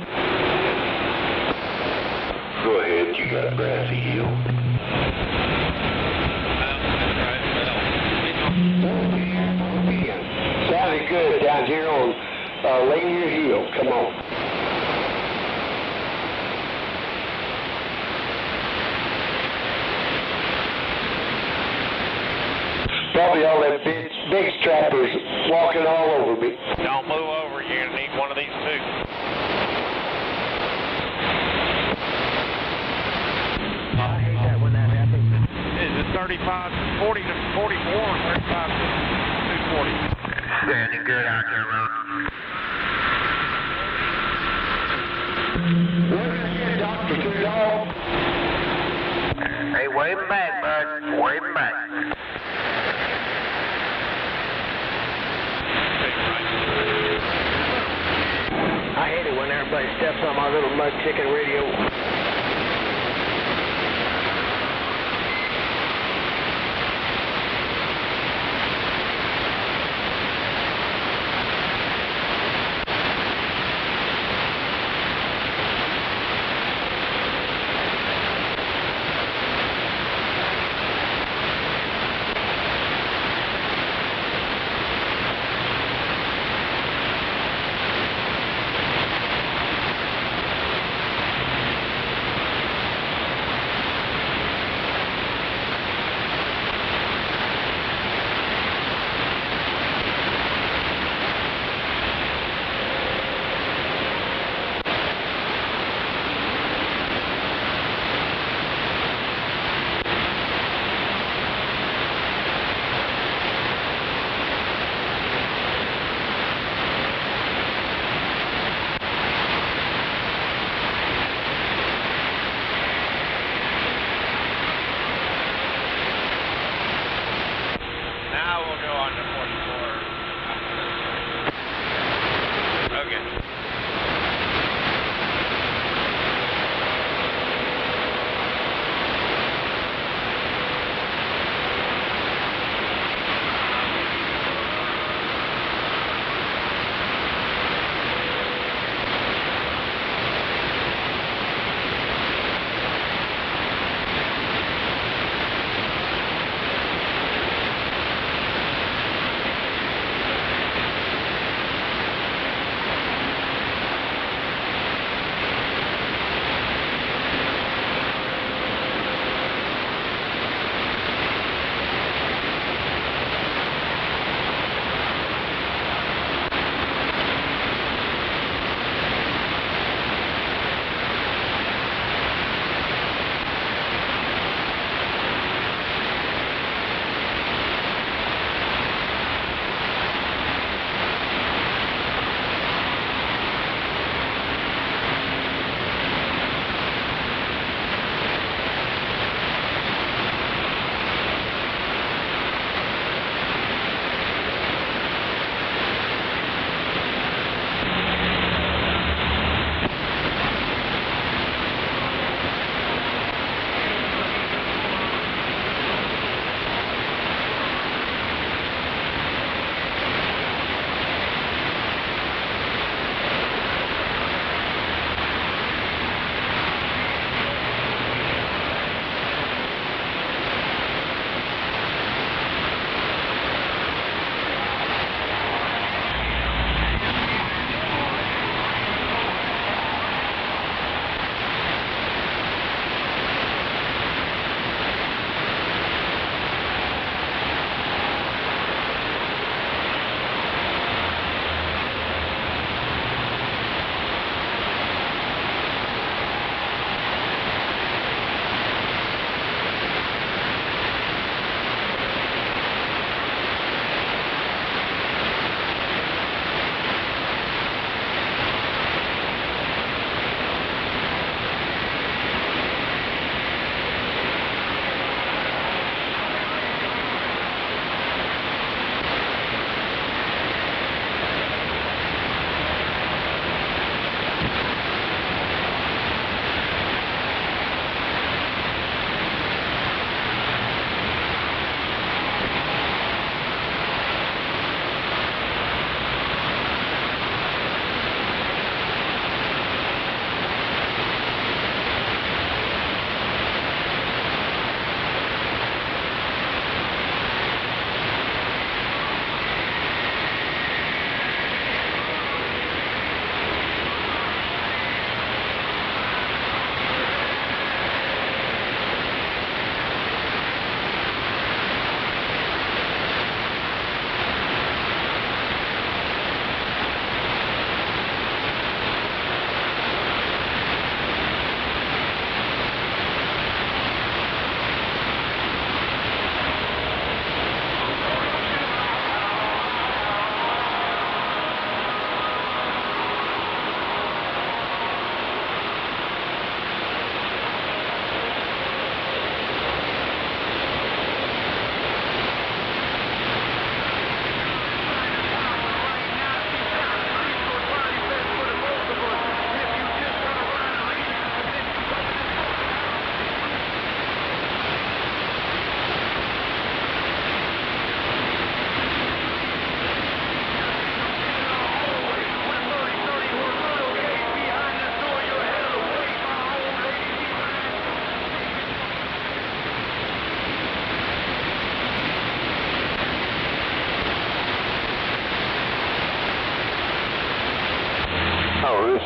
Go ahead, you got Grassy Hill. Sounded good down here on Lanier Hill. Come on. Probably all them big strappers walking all over me. Don't move over. You're going to need one of these too. I hate that when that happens. Is it 35, 40 to 44 or 35 to 240? Standing good out there, man. Dr. Tudor. Hey, wave him back, bud. Wave him back. I hate it when everybody steps on my little mud chicken radio.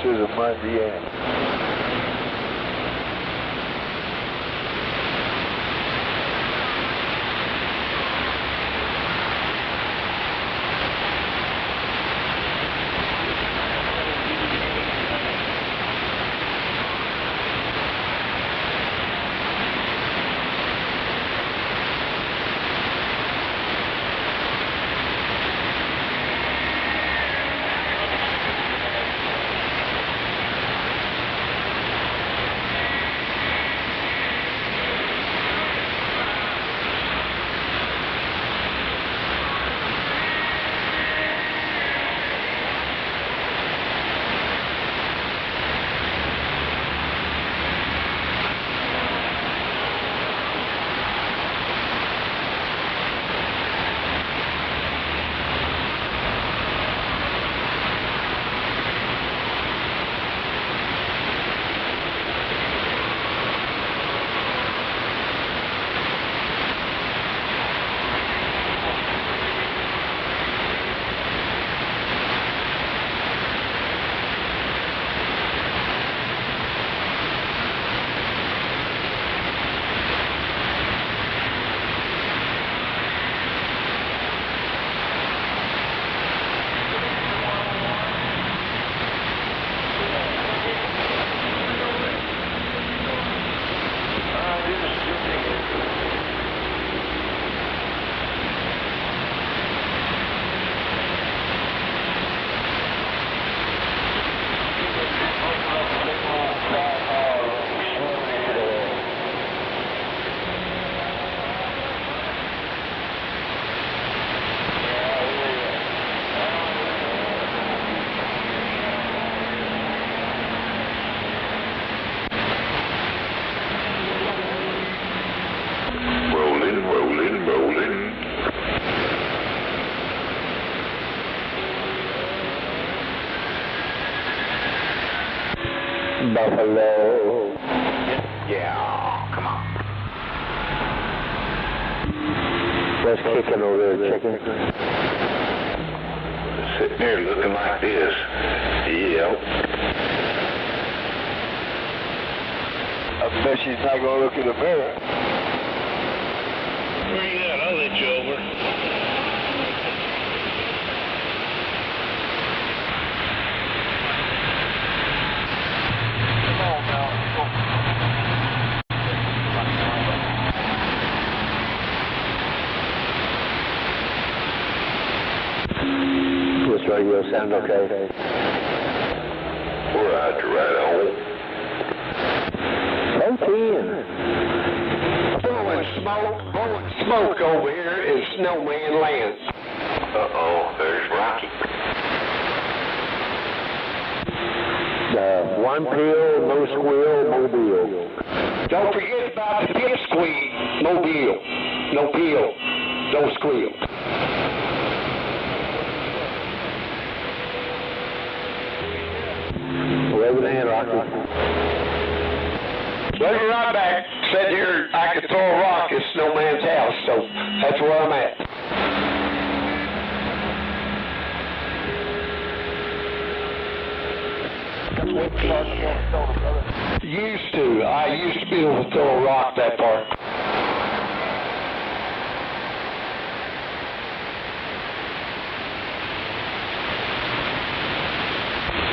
is a Monday, ain't it? Buffalo. Yeah, come on. What's kicking over there, chicken? Sitting there looking like this. Yeah. I bet she's not going to look in the mirror. Where you at? I'll let you over. This radio sound okay? We're out to right on. 10. Blowing smoke over here is Snowman Land. Uh-oh, there's Rocky. One pill, no squill, mobile. Don't forget about the pipsqueak mobile. No pill, no squeal. Wherever the hand, Rocky. Well, you're right back. Said here I could throw a rock at Snowman's house, so that's where I'm at. I used to be able to throw a rock that far.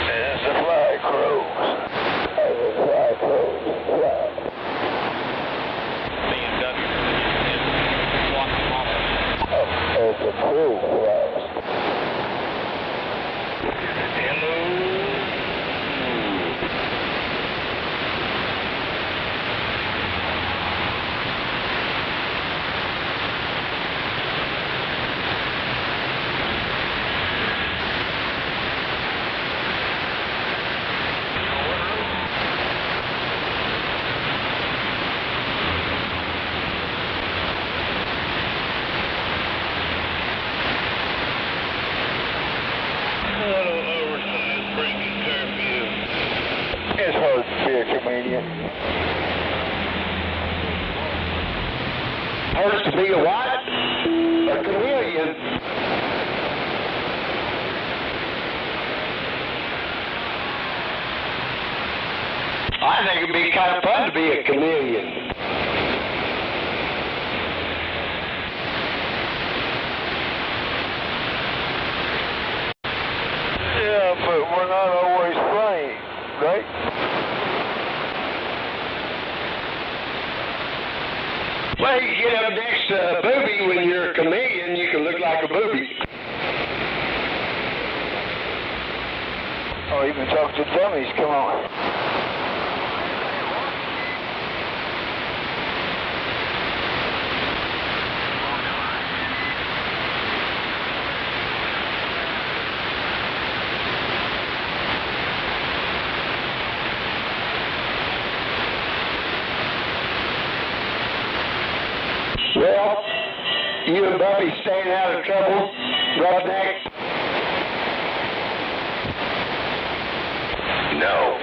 As the flag crows. As the flag crows. Flag. As the crow flies. Hello. It's hard to be a comedian. Hurts to be a what? A chameleon. I think it'd be kind of fun to be a chameleon. Yeah, but we're not always funny, right? Well, you get up next to a booby when you're a chameleon, you can look like a booby. Oh, you can talk to dummies, come on. Well, you and Buffy staying out of trouble, Roughneck? No.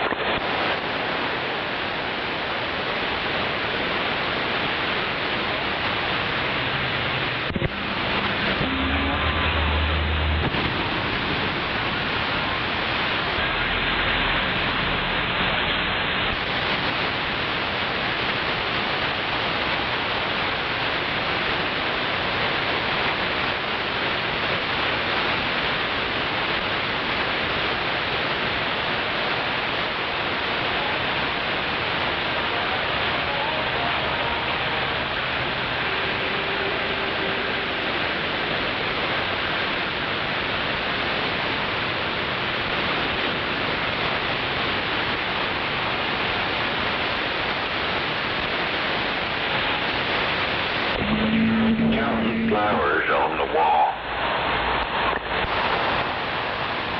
Flowers on the wall.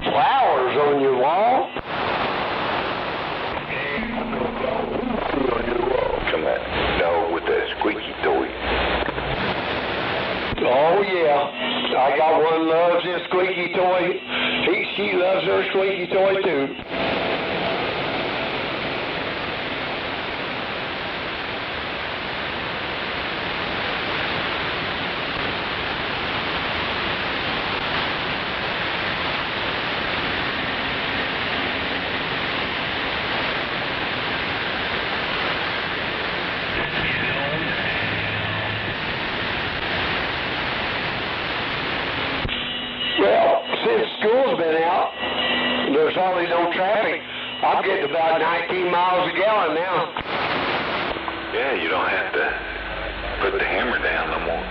Flowers on your wall? Come that dog with that squeaky toy. Oh, yeah. I got one loves his squeaky toy. She loves her squeaky toy, too. Well, since school's been out, there's hardly no traffic. I'm getting about 19 miles a gallon now. Yeah, you don't have to put the hammer down no more.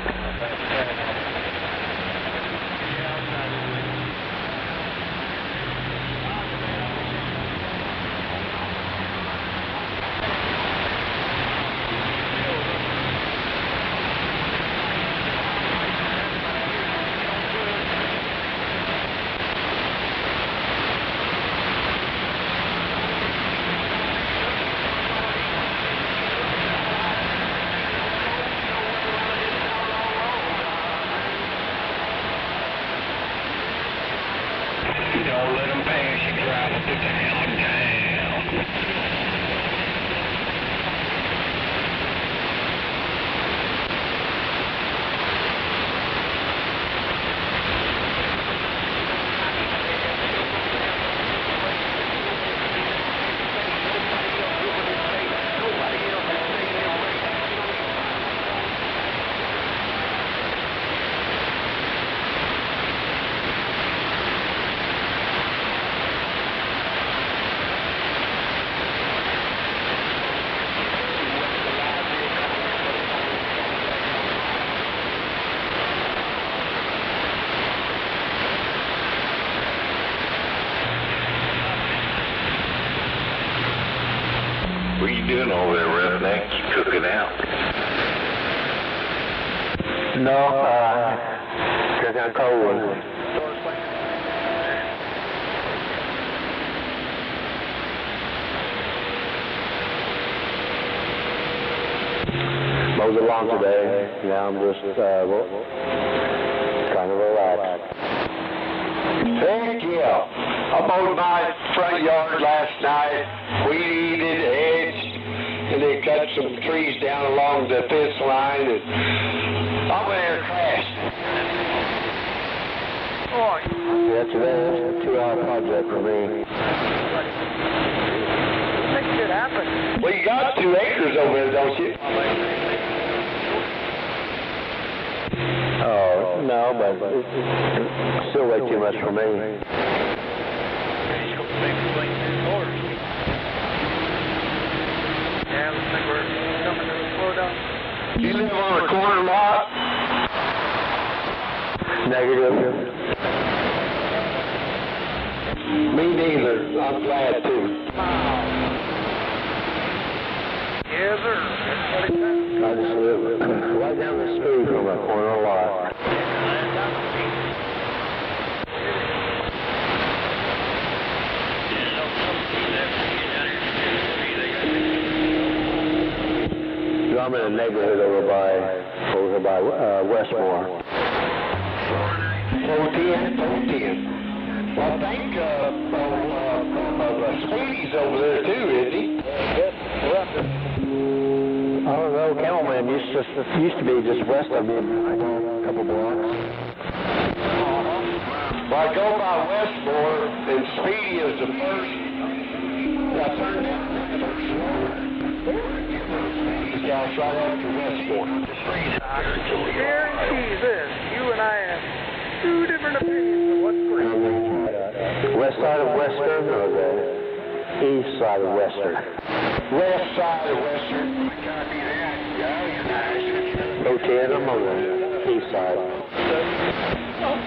Don't let them pass you, drive up to downtown. What are you doing over there, Roughneck? You cooking out? No, cooking a cold one. Mowed the lawn today. Now I'm just trying to relax. Heck yeah. I mowed my front yard last night, weeded, hedged, and then cut some trees down along the fence line, and I went there and crashed. Yeah, that's a 2-hour project for me. Take it happened? Well, you got 2 acres over there, don't you? Oh, no, but it's still way too much for me. Yeah, looks like we're coming to a slowdown. You live on a corner lot? Negative. Me neither. I'm glad too. Yes, sir. I just live right down the street from a corner lot. I'm in a neighborhood over by Westmore. 410. Well, I think Speedy's over there too, isn't he? Yes, I don't know, Camelman used to be just west of me, a couple blocks. Well, I go by Westmore, and Speedy is the first. I turned down the first one. Speedy's house right after Westmore. Guarantee this, you and I have 2 different opinions of what's great. West side of Western or the east side of Western? West side of Western. Okay, I'm on the east side.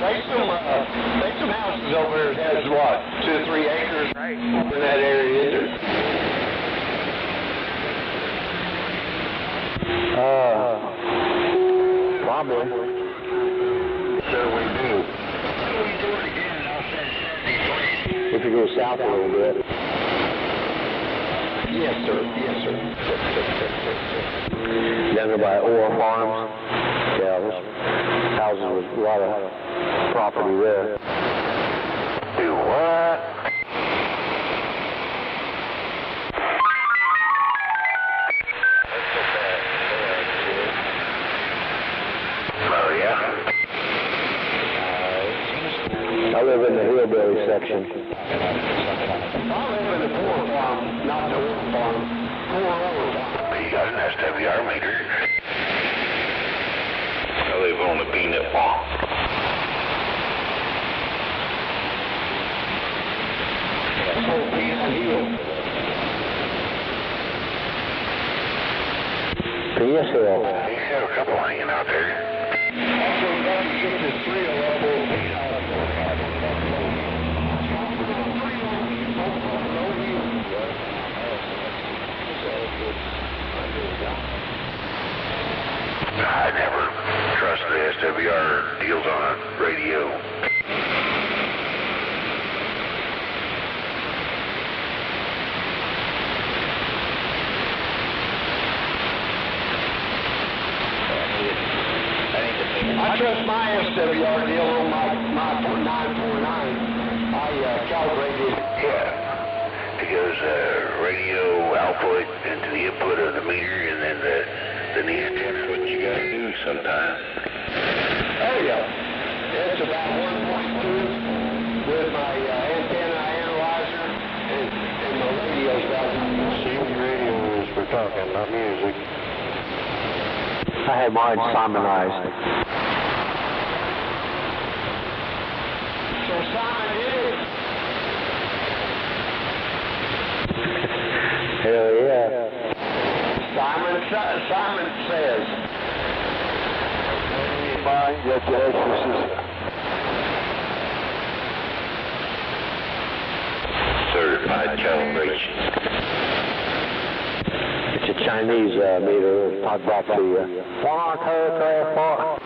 There's some houses over there that has what, 2 or 3 acres right in that area, isn't there? Probably. So we do. If you go south a little bit. Yes, sir. Yes, sir. Down there by Orr Farms. Yeah, there's houses with a lot of property there. Do what? Oh, yeah? I live in the hillbilly section. I live in the Orr Farm, not the Orr Farm. Orr Farm. You got an SDR meter. I live on the peanut farm. Peanut Hill. Peanut Hill. You have a couple hanging out there. Also, got to get this 3 up on I never trust the SWR deals on a radio. I trust my SWR deal on my 949. I calibrated. Yeah. It goes radio output into the input of the meter, and then the antenna. What you gotta do sometimes. Oh yeah. It's about 1.2 with my antenna analyzer, and the radio's about 1.2. See, radio is for talking, not music. I had mine Simonized. So Simon did it. Hell yeah. Simon says. Mine got the exorcist. Certified calibration. It's a Chinese meter. Talk back to you. 1, 2, 3, 4.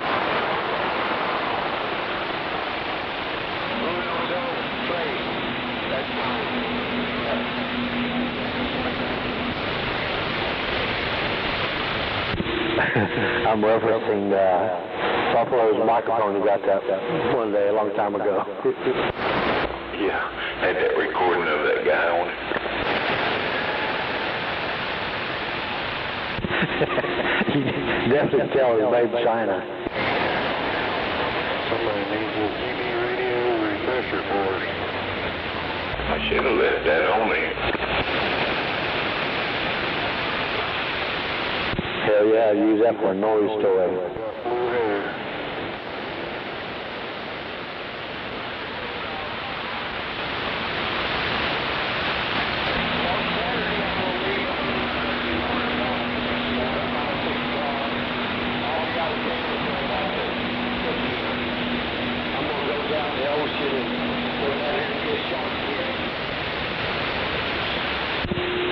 I'm referencing Buffalo's microphone. He got that one day a long time ago. Yeah, had that recording of that guy on it. You definitely tell he's made in China. Somebody needs a CB radio refresher for us. I should have left that on there. Oh yeah, use that for a noise toy.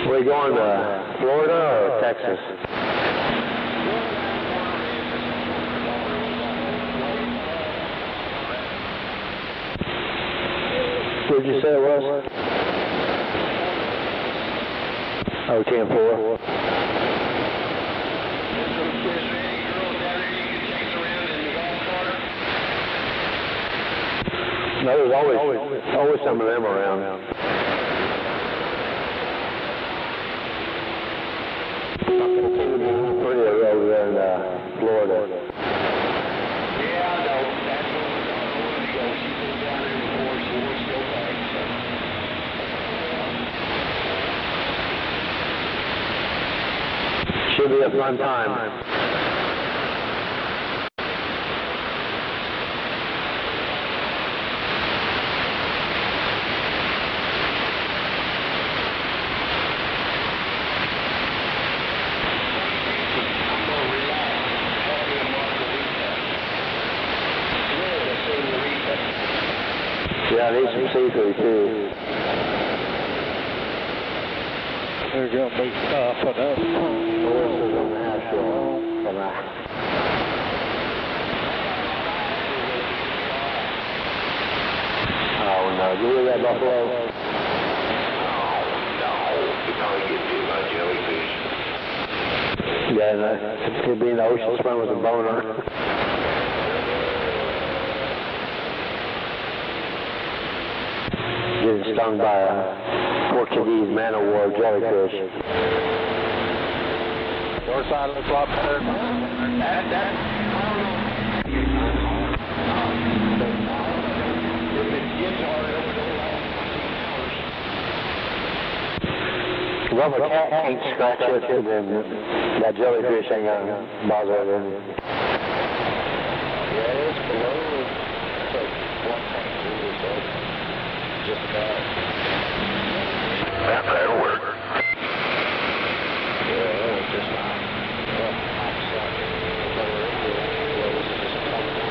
Are we going to Florida or Texas? Where'd you say it was? Oh, 10-4. No, there's always some of them around. Pretty over there in Florida. Yeah, I know. That's what we're going to go. She's been down there before, so we're still back. Should be a fun time. Yeah, I need some seafood too. They're going to be tough enough. This is on the ashore. Oh no, you hear that buffalo? Oh no, you probably get bit by jellyfish. Yeah, no, it could be in the ocean swim with a boner. Getting stung by a Portuguese man-o-war jellyfish. Your side looks a lot better. Well, if a cat can't scratch it, then that jellyfish ain't gonna bother it. Yeah, it's below. It's like 1.2 or so. Just about. That'll work. Yeah, that was just fine. Well, I'm sorry. Well, this is just a couple of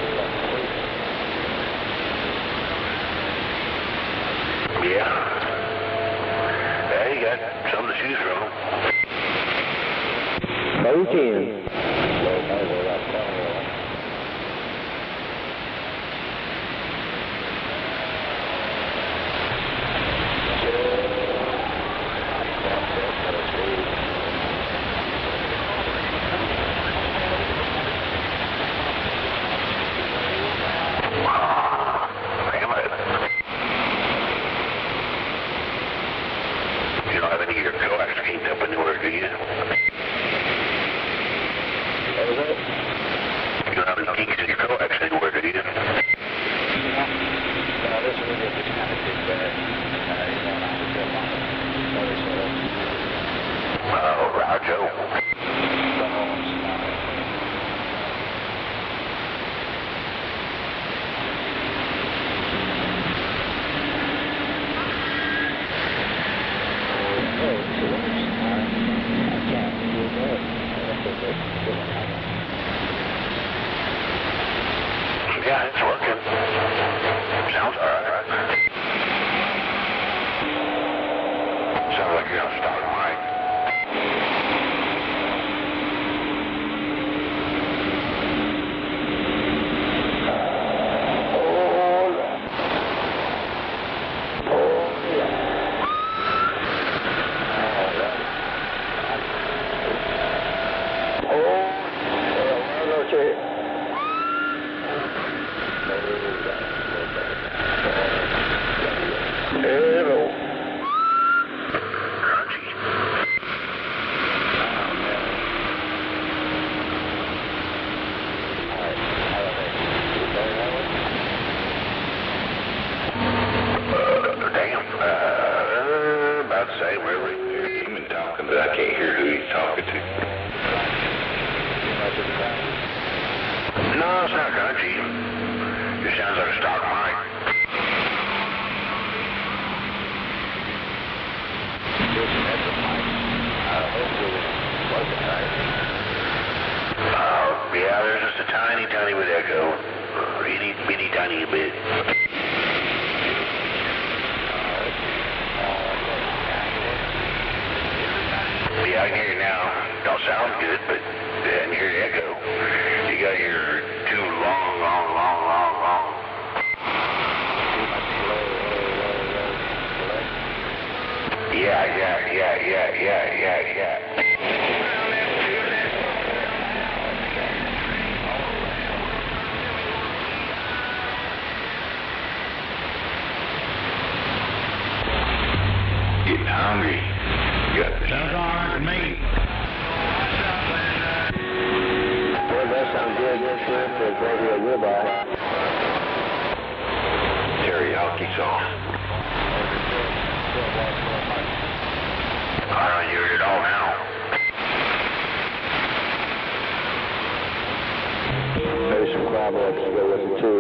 Yeah. Yeah, you got something to choose from. Protein. You don't have any of your coax heating up anywhere, do you? What was that? You don't have any kinks in your coax anywhere, do you? No, this one is just kind of too bad. You know, I was up on the other side. Oh, right, Joe. Yeah, it's working. Sounds alright. Sounds like you're gonna start right. tiny bit. Yeah, I can hear you now. Don't sound good, but I can hear the echo. You got your too long. Yeah. Getting hungry. Sounds all right to me. Well, that sounds good. Good shrimp for gravy or ribeye. Teriyaki sauce. I don't hear it all now. Maybe some crab legs to go with it too.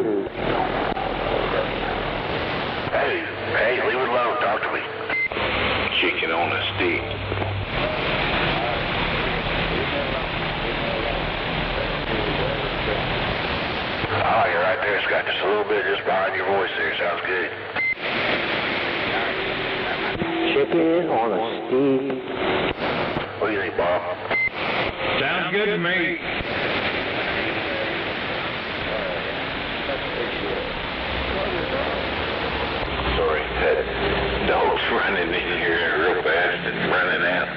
Hey, leave it alone. Talk to me. Chicken on a stick. Oh, you're right there. It's got just a little bit just behind your voice there. Sounds good. Chicken on a stick. What do you think, Bob? Sounds good to me. Sorry, that dog's running in here real fast and running out.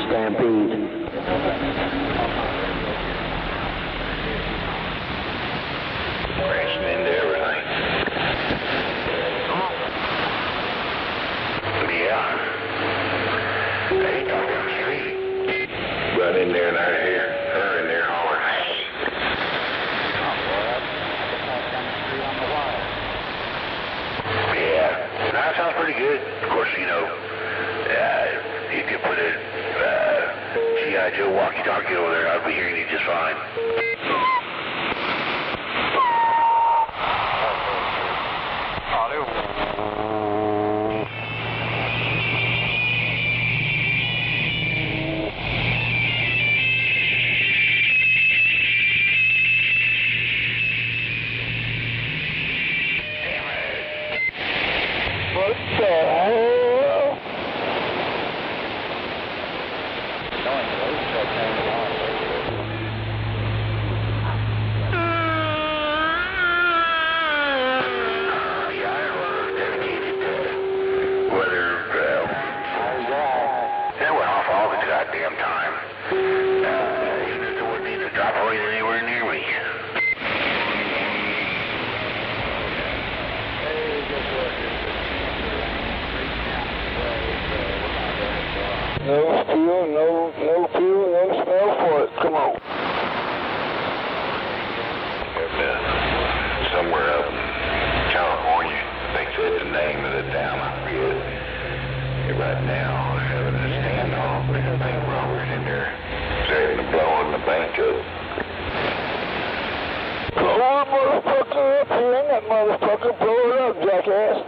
Stampede. Crashing into everything. Yeah. Hey, down the street. Run in there and I hear her in there hollering. Yeah, that sounds pretty good. Of course, you know, you could put a G.I. Joe walkie-talkie over there. I'd be hearing you just fine. What the hell? That went off all the goddamn time. Even if there wouldn't even drop away anywhere near me. No fuel, no fuel, no smell for it. Come on. Somewhere up in California, they said the name of the town, I forget. Right now, they're having a standoff with the bank robbers in there, setting the blowing the bank up. Blow that motherfucker up here, and that motherfucker blow it up, jackass.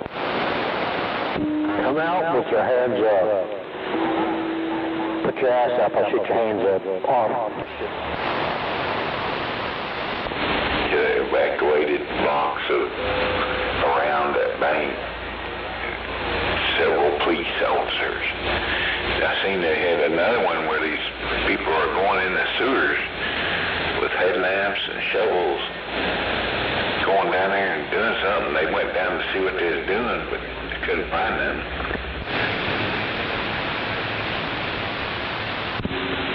Come out with your hands up. Put your ass up. I'll shoot your hands up. Off. They evacuated blocks around that bank. Several police officers. I seen they had another one where these people are going in the sewers with headlamps and shovels, going down there and doing something. They went down to see what they was doing, but they couldn't find them.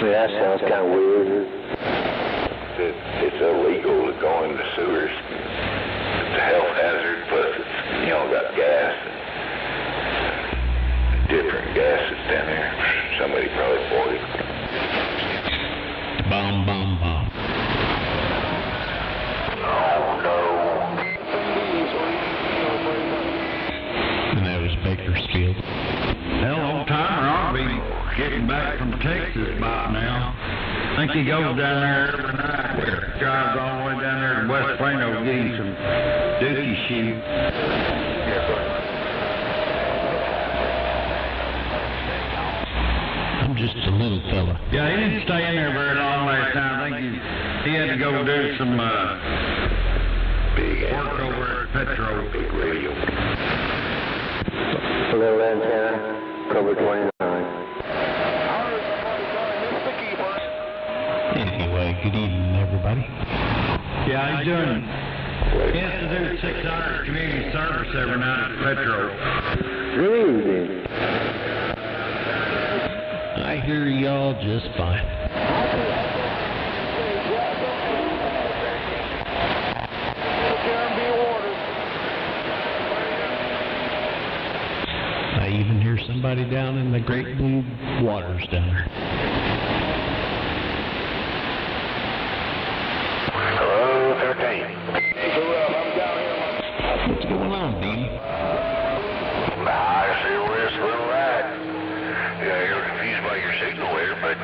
Yeah, that sounds kind of weird. It's illegal to go in the sewers. It's a health hazard, plus it's, got gas and different gases down there. Somebody probably bought it. Bomb. Oh, no. And that was Bakersfield. Hell, old timer ought to be getting back from Texas by now. I think he goes down there every night. Drives all the way down there to West Plano getting some dookie shoot. I'm just a little fella. Yeah, he didn't stay in there very long. He had to go do some work over at Petro. Big radio. Little antenna, cover 29. Anyway, good evening, everybody. Yeah, he's doing. He has to do 6 hours community service every night at Petro. Good evening. I hear y'all just fine. I even hear somebody down in the great blue waters down there. Hello, 13. What's going on, Dean? I see where it's a little right. Yeah, you're confused by your signal there, but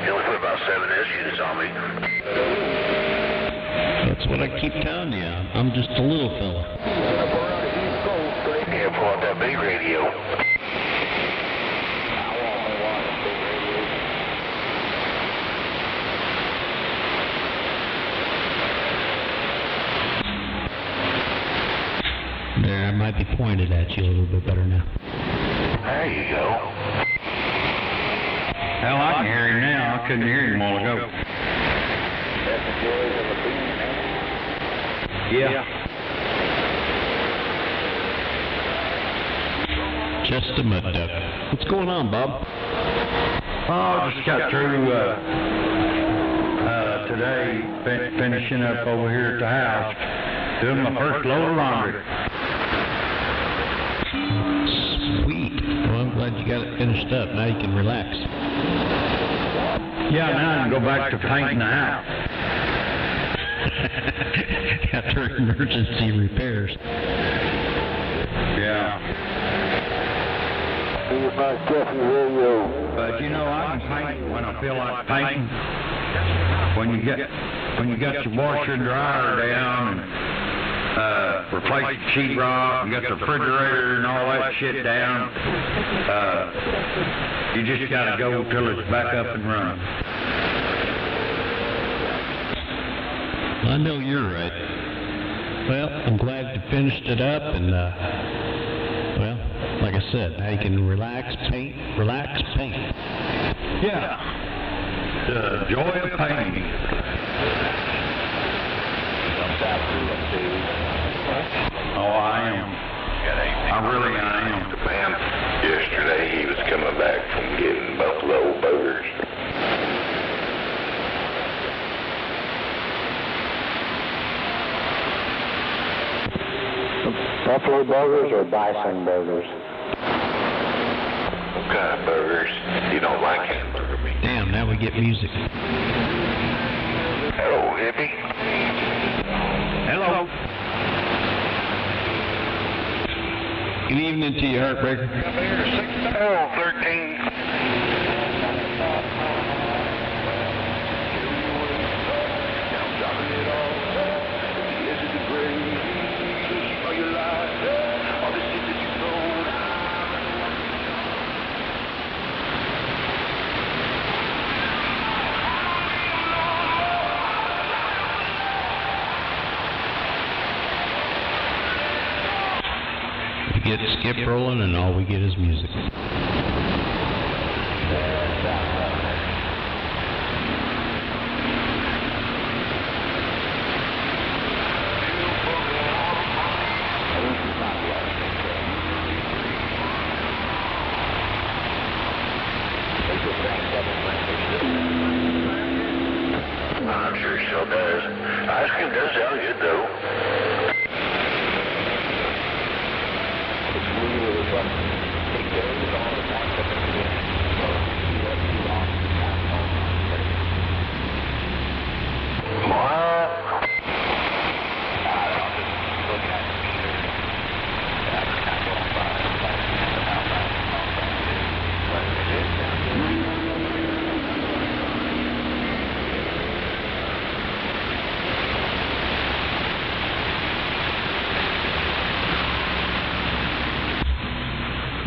you only put about 7 S units on me. That's what I keep telling you. I'm just a little fella. Yeah, pull out that big radio. There, I might be pointed at you a little bit better now. There you go. Hell, I can hear him now. I couldn't hear him a while ago. Yeah. Just a mud duck. What's going on, Bob? Oh, just got through today, finishing up over here at the house, doing my first load of laundry. Sweet. Well, I'm glad you got it finished up. Now you can relax. Yeah, now I can go back to painting the house. After emergency repairs. Yeah. But you know, I can paint when I feel like painting. When you got your washer and dryer down and replace the sheetrock and got the refrigerator and all that shit down, you just gotta go till it's back up and running. I know you're right. Well, I'm glad you finished it up, and, well, like I said, now you can relax, paint. Yeah. The joy of painting. Oh, I am. I really am. The man yesterday, he was coming back from getting buffalo burgers. Buffalo burgers or bison burgers? What kind of burgers? You don't like hamburger meat. Damn, now we get music. Hello, hippie. Hello. Good evening to you, Heartbreaker. Hello, 13. Get skip rolling and all we get is music. I'm sure it still does. Ice cream does sound good though.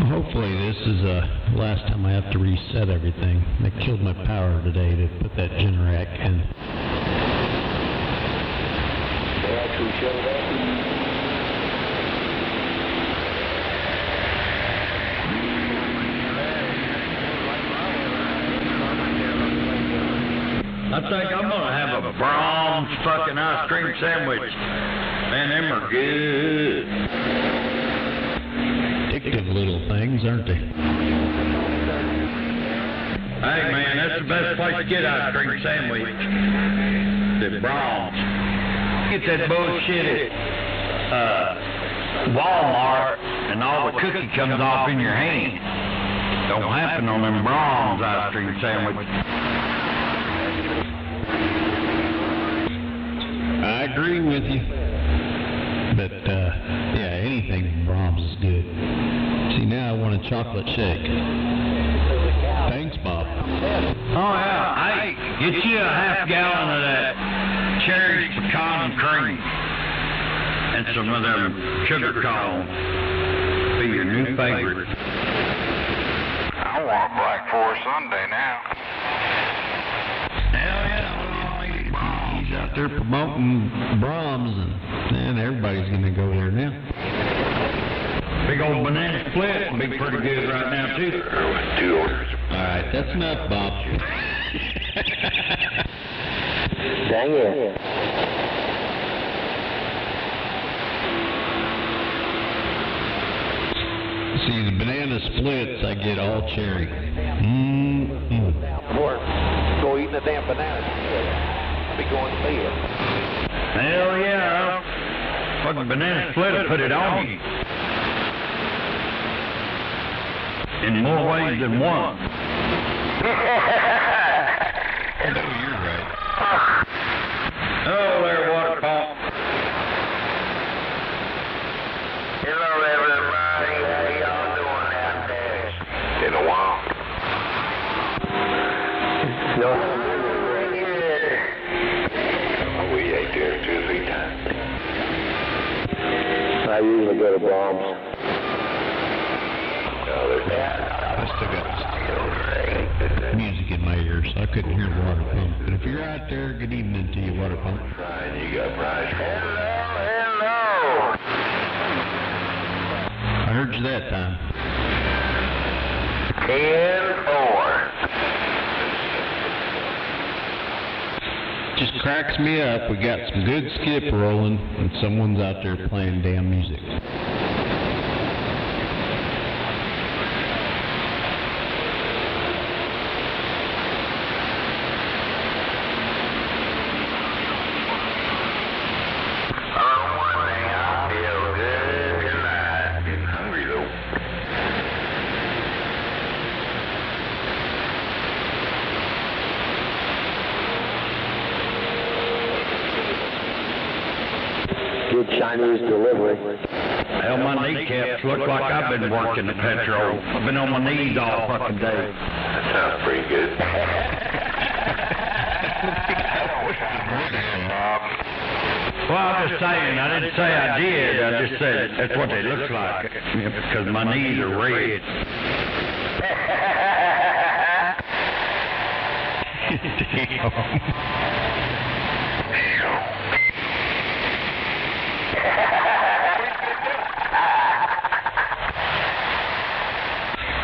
Hopefully this is the last time I have to reset everything. They killed my power today to put that Generac in. who showed up. I think I'm gonna have a Brahms fucking ice cream sandwich. Man, them are good. Addictive little things, aren't they? Hey man, that's the best place to get ice cream sandwich. The Brahms. Get that bullshit at Walmart and all the cookie comes off in your hand. Don't happen on them Brahms ice cream sandwiches. I agree with you. But, yeah, anything from Brahms is good. See, now I want a chocolate shake. Thanks, Bob. Oh, yeah. Hey, get you a half gallon of that cherry pecan cream. And some of them sugar cones. Be your new favorite. I want a Black Forest Sundae now. Hell yeah. He's out there promoting Brahms, and everybody's going to go there now. Big old banana split would be pretty good right now, too. 2 orders. All right, that's enough, Bob. Dang it. See, the banana splits, I get all cherry. Or go eating a damn banana. I'll be going to bed. Hell yeah. Fucking banana split will put it on you. In more ways than one. No, you're right. Oh, there, water pump. Hello, everybody. How y'all doing out there? In a while. No. We ate dinner 2 or 3 times. I usually go to Brahms. I still got music in my ears, so I couldn't hear the water pump. But if you're out there, good evening to you, water pump. Ryan, you got prize. Hello. I heard you that time. 10-4. Just cracks me up. We got some good skip rolling, and someone's out there playing damn music. Good Chinese delivery. Hell, my kneecaps look like I've been working the petrol. I've been on my knees all fucking day. That sounds pretty good. Well, I'm just saying, I didn't say I did. I just said that's what they look like. Because my knees are red.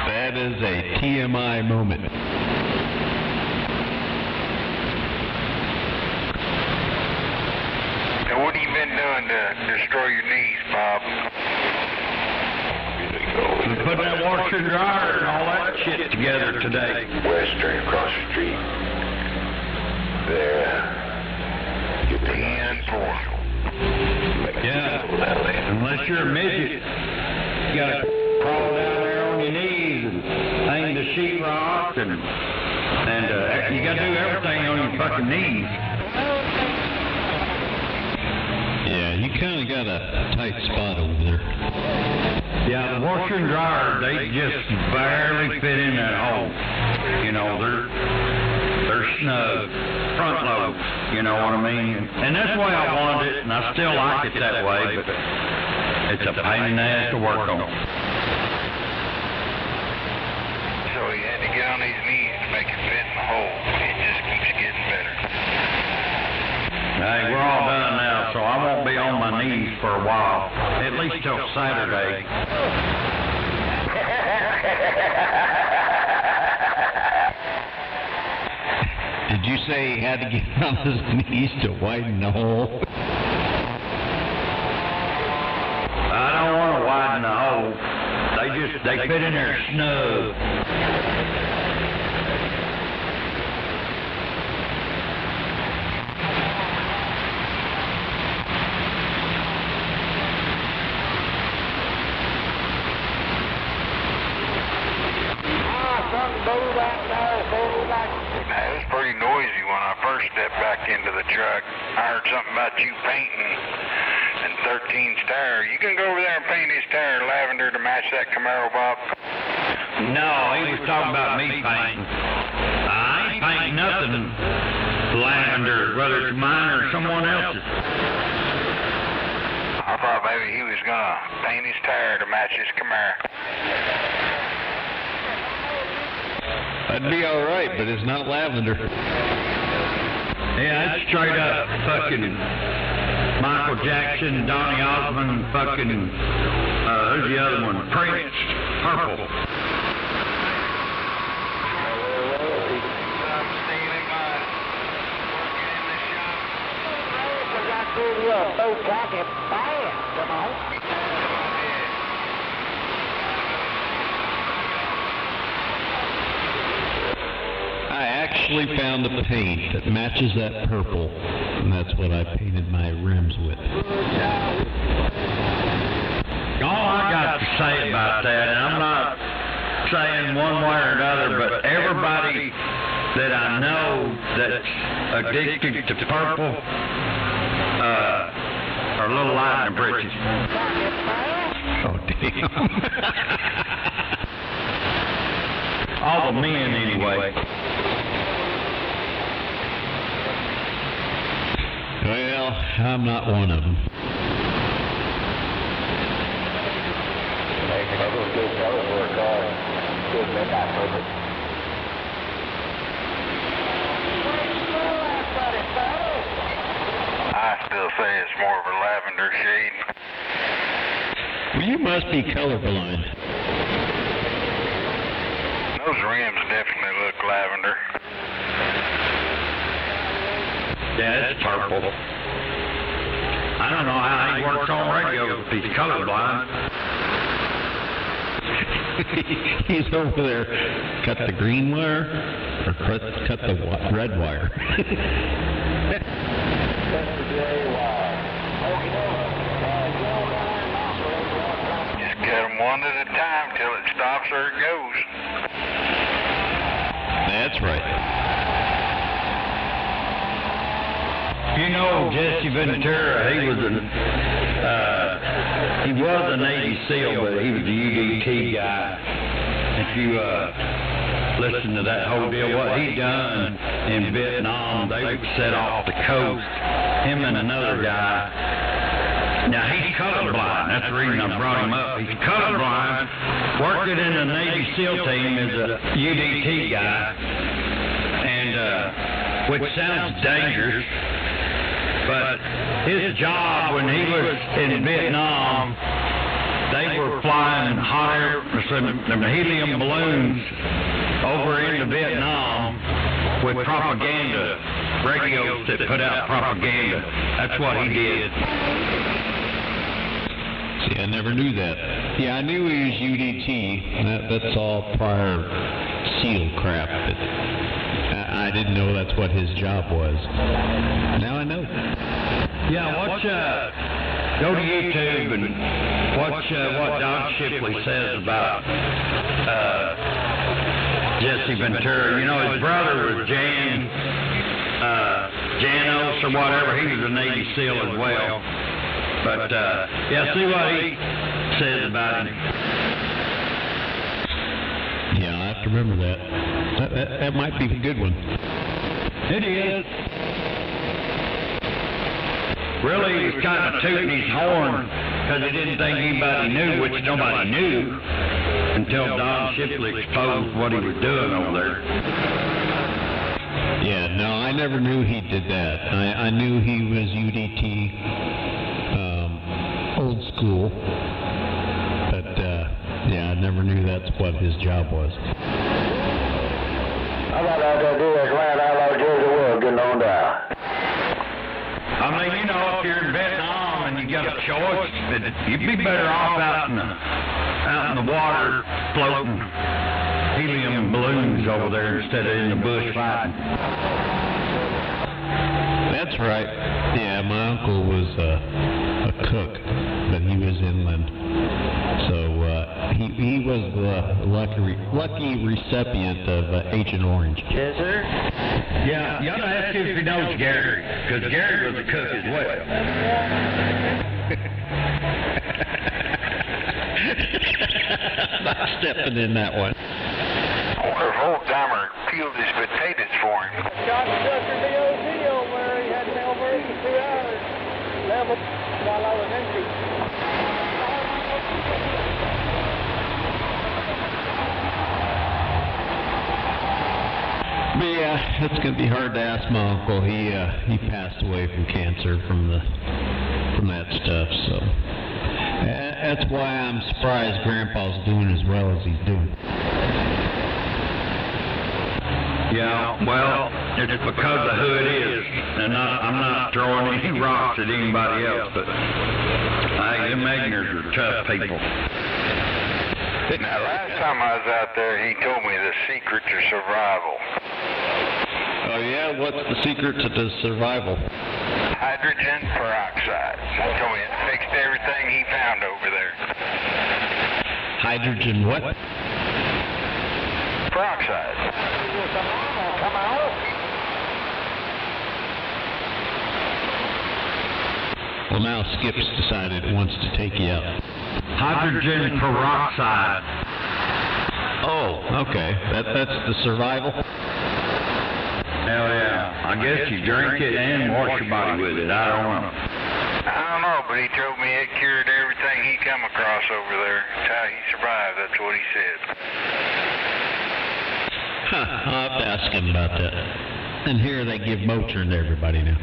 That is a TMI moment. Now, what have you been doing to destroy your knees, Bob? Putting that washer and dryer and all that shit together today. Western across the street. There. Get the hand for. Yeah. Unless you're a midget, you gotta crawl down there on your knees and hang the sheetrock and you gotta do everything on your fucking knees. Yeah, you kind of got a tight spot over there. Yeah, the washer and dryer, they just barely fit in that hole. You know, they're snug, front load, you know what I mean? And that's the way I wanted it, and I still like it that way, but it's a pain in the ass to work on. So you had to get on these knees to make it fit in the hole. It just keeps getting better. Hey, we're all done now, so I won't be on my knees for a while, at least till Saturday. Did you say he had to get on his knees to widen the hole? I don't want to widen the hole. They fit in there snug. It was pretty noisy when I first stepped back into the truck. I heard something about you painting and 13's tire. You can go over there and paint his tire lavender to match that Camaro, Bob? No, he was talking about me painting. I ain't painting nothing lavender, whether it's mine or someone else's. I thought maybe he was gonna paint his tire to match his Camaro. That'd be all right, but it's not lavender. Yeah, it's straight up fucking Michael Jackson, Donny Osmond, fucking, who's the other one? Prince, purple. I actually found a paint that matches that purple, and that's what I painted my rims with. All I got to say about that, and I'm not saying one way or another, but everybody that I know that's addicted to purple are a little light in the britches. Oh, damn. All the men, anyway. Well, I'm not one of them. I still say it's more of a lavender shade. Well, you must be colorblind. Those rims definitely look lavender. Yeah, it's purple. I don't know how he works on radio if he's colorblind. He's over there. Cut the green wire or cut the red wire. Just cut them one at a time till it stops or it goes. That's right. You know, Jesse Ventura, he was a Navy SEAL, but he was a UDT guy. If you listen to that whole deal, what he done in Vietnam, they would set off the coast, him and another guy. Now, he's colorblind. That's the reason I brought him up. He's colorblind, working in the Navy SEAL team as a UDT guy, and which sounds dangerous. But his job when he was in Vietnam, they were flying some helium balloons over into Vietnam with propaganda, radios that put out propaganda. That's what he did. See, I never knew that. Yeah, I knew he was UDT. That's all prior SEAL crap. But I didn't know that's what his job was. Now I know. Yeah, go to YouTube and watch what Don Shipley says about Jesse Ventura. You know, his brother was Janos or whatever. He was a Navy SEAL as well. But, yeah, see what he says about him. Yeah, I have to remember that. That might be a good one. It is. Really, he was kind of tooting his horn because he didn't think anybody knew, which nobody knew, until Don Shipley exposed what he was doing over there. Yeah, no, I never knew he did that. I knew he was UDT, old school, but yeah, I never knew that's what his job was. I got out there doing Atlanta, Outlaw Jersey Will, getting on down. I mean, you know, if you're in Vietnam and you got a choice, you'd be better off out in the water floating helium balloons over there instead of in the bush fighting. That's right. Yeah, my uncle was a cook, but he was inland. So he was the lucky recipient of Agent Orange. Yes, sir. Yeah, you ought to ask him if he knows Gary, because Gary was a cook as well. Not stepping in that one. I wonder if Old Timer peeled his potatoes for him. Got the Dr. DOC over there. He had me over 82 hours. Level while I was empty. But yeah, it's gonna be hard to ask my uncle. He passed away from cancer from that stuff. So that's why I'm surprised Grandpa's doing as well as he's doing. Yeah, well, it's because of who it is, and I'm not throwing any rocks at anybody else, but them Egners are tough people. Now, last time I was out there, he told me the secret to survival. Oh yeah, what's the secret to the survival? Hydrogen peroxide. He told me it fixed everything he found over there. Hydrogen what? Peroxide. Come out. Well, now Skip's decided it wants to take you out. Hydrogen peroxide. Oh, okay. That's the survival? Hell yeah. I guess you drink it and wash your body with it. I don't know. I don't know, but he told me it cured everything he come across over there. That's how he survived. That's what he said. Huh, I'll have to ask him about that. And here they give Motrin to everybody now.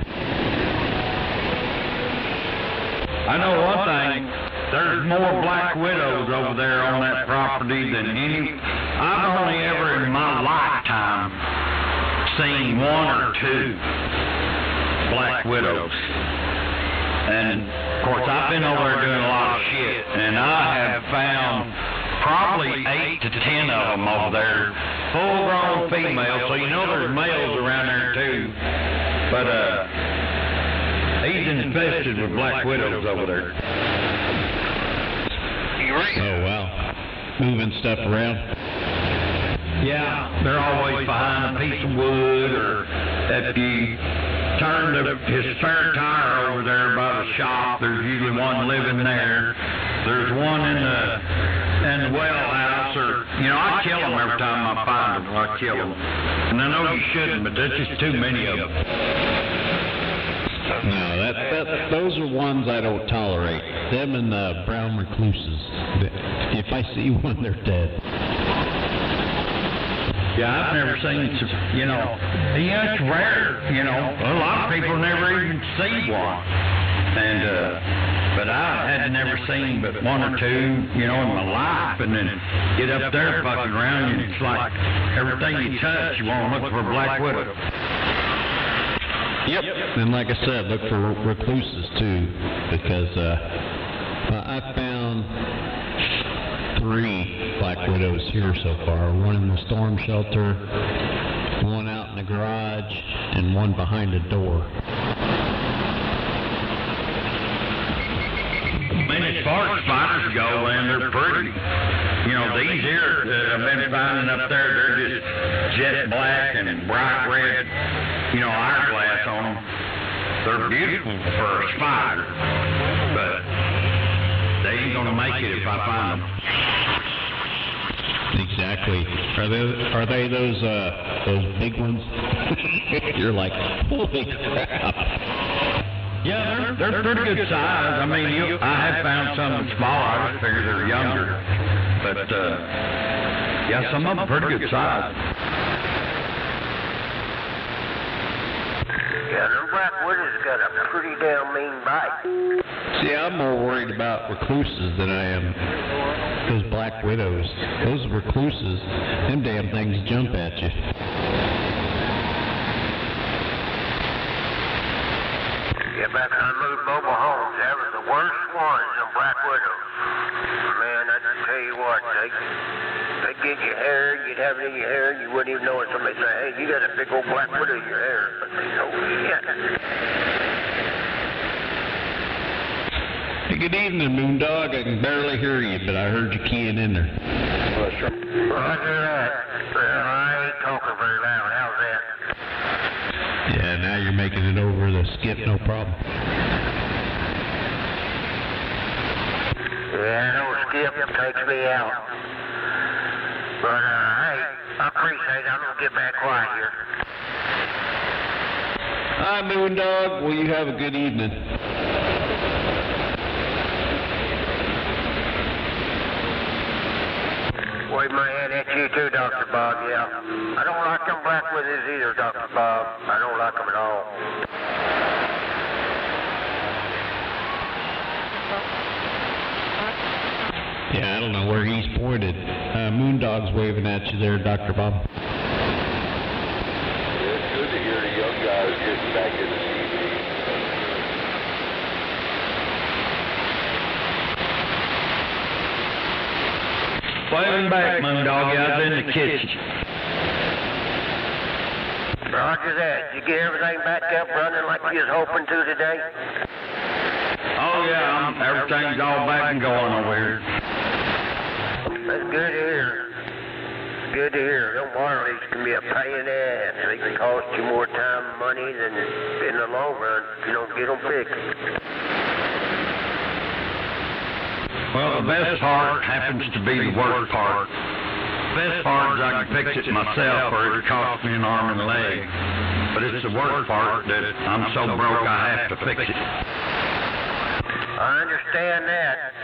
I know one thing. There's more black widows over there on that property than any. I've only ever in my lifetime seen one or two black widows. And of course I've been over there doing a lot of shit, and I have found probably 8 to 10 of them over there, full-grown females. So you know there's males around there too, but he's infested with black widows over there. Oh wow, moving stuff around. Yeah, they're always behind a piece of wood, or if you turn his spare tire over there by the shop, there's usually one living there. There's one in the well house, or, you know, I kill them every time I find them. I kill them. And I know you shouldn't, but there's just too many of them. No, those are ones I don't tolerate. Them and the brown recluses. If I see one, they're dead. Yeah, I've never seen, you know, it's rare, you know. A lot of people never even see one. And, but I had never seen but one or two, you know, in my life. And then get up there fucking around, and it's like everything you touch, you want to look for a black widow. Yep. And like I said, look for recluses too, because I found 3 black widows here so far. One in the storm shelter, one out in the garage, and one behind a door. I mean, as far as spiders go, man, they're pretty. You know, these here that I've been finding up there, they're just jet black and bright red, you know, eyeglass on them. They're beautiful for a spider, but they ain't gonna make it if I find them. Exactly. Are they those big ones? You're like, holy crap. Yeah, they're pretty good size. I mean, I have found some that's smaller. I just figured they're younger. But, yeah, some of them pretty good size. black widow's got a pretty damn mean bite. See, I'm more worried about recluses than I am those black widows. Those recluses, them damn things jump at you. Yeah, back when I moved mobile homes, that was the worst ones, them black widows. Man, I tell you what, they'd get your hair, you'd have it in your hair, and you wouldn't even know it. Somebody say, hey, you got a big old black widow in your hair. But they know, yeah. Hey, good evening, Moondog. I can barely hear you, but I heard you keying in there. Roger that. Well, I ain't talking very loud. How's that? Yeah, now you're making it over the skip, no problem. Yeah, no skip takes me out. But, hey, I appreciate it. I'm going to get back quiet here. Hi, Moondog. Well, you have a good evening. Wave my hand at you too, Dr. Bob, yeah. I don't like them black widows either, Dr. Bob. I don't like them at all. Yeah, I don't know where he's pointed. Moondog's waving at you there, Dr. Bob. Yeah, it's good to hear the young guys getting back in the TV. Waving back, Moondog. I was in the kitchen. Roger that. Did you get everything back up running like you was hoping to today? Oh, yeah, everything's all back and going over here. That's good to hear. Good to hear. Them water leaks can be a pain in the ass. They can cost you more time and money than in the long run if you don't get them fixed. Well, the best part happens to be the worst part. The best part is I can fix it myself, or it costs me an arm and a leg. But it's the worst part that I'm so broke I have to fix it. I understand that.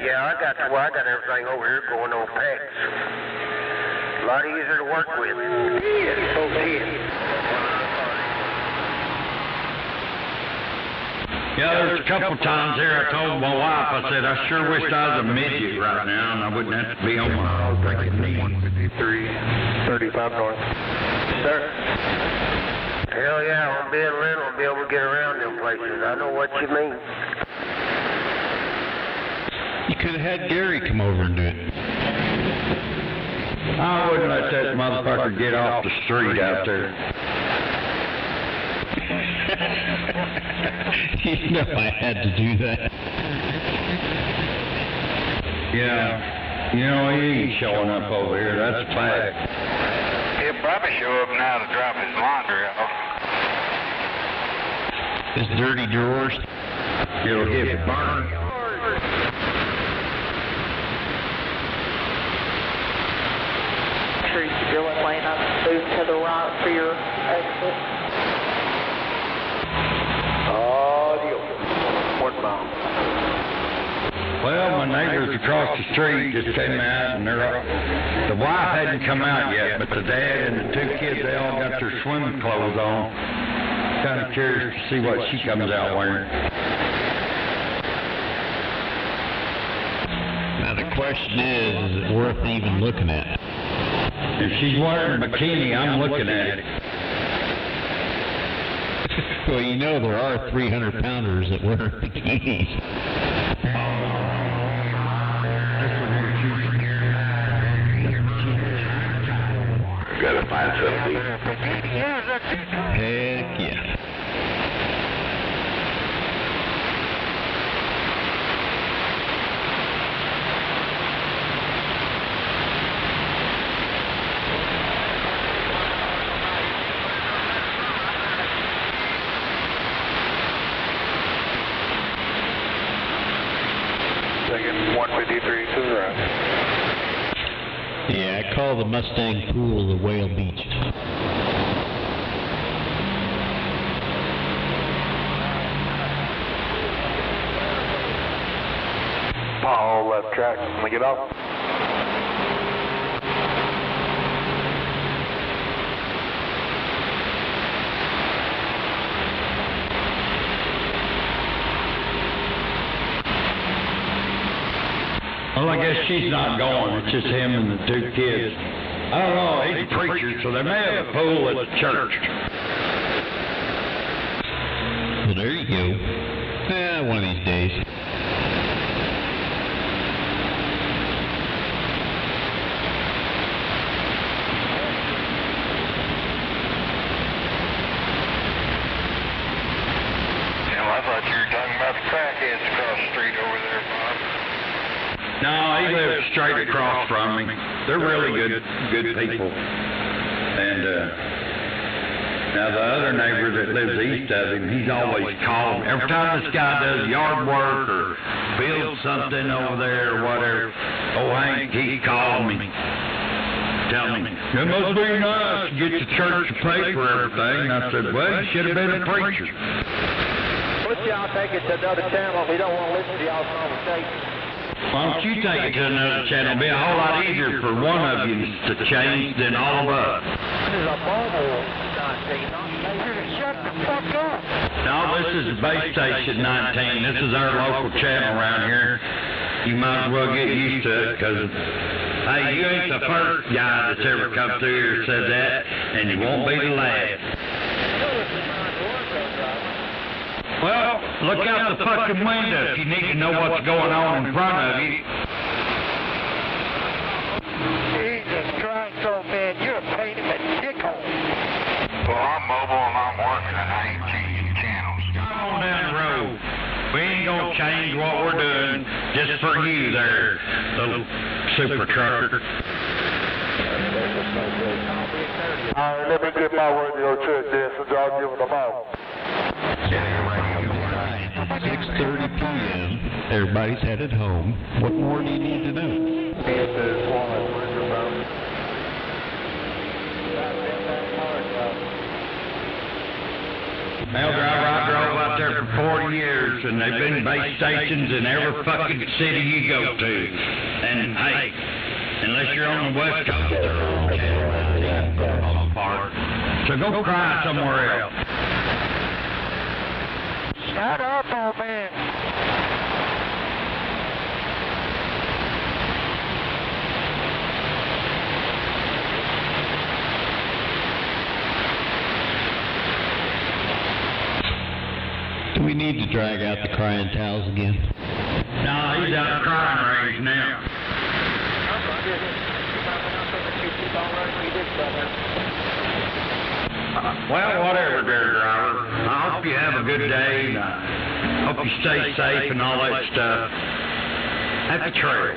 Yeah, I got everything over here going on packs. A lot easier to work with. Yeah, so Yeah, there's a couple times here I told my wife, I said, I sure wish I was a midget right now and I wouldn't have to be on my freaking knees. 35 north. Sir? Hell yeah, I'm being little, I'll be able to get around them places. I know what you mean. You could have had Gary come over and do it. I wouldn't let that motherfucker get off the street out there. You know I had to do that. Yeah. You know, he ain't showing up over here, that's a fact. He'll probably show up now to drop his laundry off. His dirty drawers. It'll get burned. Sure you keep your left lane up, move to the right for your exit. Well, my neighbors across the street just came out, and the wife hadn't come out yet, but the dad and the two kids, they all got their swimming clothes on. Kind of curious to see what she comes out wearing. Now the question is it worth even looking at? If she's wearing a bikini, I'm looking at it. Well, you know there are 300-pounders that wear bikinis. Gotta find something. Heck yeah. Second 153 to the right. Yeah, I call the Mustang Pool the Whale Beach. Paul, left track. Can we get off? Well, I guess she's not going. It's just him and the 2 kids. I don't know. He's a preacher, so they may have a pool at the church. Well, there you go. One of these days. I thought you were talking about the crackheads across the street over there, Bob. No, he lives straight across from me. They're really good people. And now the other neighbor that lives east of him, he's always calling. Every time this guy does yard work or builds something over there or whatever, oh Hank, he's calling me. Tell me, it must be nice to get the church to pay for everything. And I said, well, you should have been a preacher. Put y'all take it to another channel if you don't want to listen to y'all's conversation. Why don't you take it to another channel? It'll be a whole lot easier for one of you to change than all of us. This is a mobile 19. Shut the fuck up. No, this is base station 19. This is our local channel around here. You might as well get used to it, because, hey, you ain't the first guy that's ever come through here and said that, and you won't be the last. Well, look out the fucking window if you need to know what's going on in front of you. Jesus Christ, old man, you're a pain in the tickle. Well, I'm mobile and I'm working and I ain't changing channels. Come on down the road. We ain't gonna change what we're doing just for you there, little super trucker. Alright, let me get my radio check this and I'll give it them out. 6:30 p.m. Everybody's headed home. What more do you need to know? Mail driver, I drove out there for 40 years, and they've been base stations in every fucking city you go to. And hey, unless you're on the West Coast, they're all channel apart. So go cry somewhere else. Shut up, old man. Do we need to drag out the crying towels again? No, he's out of crying range now. Well, whatever, dear driver. I hope you have a good day, and I hope you stay safe and all that stuff. Happy trail.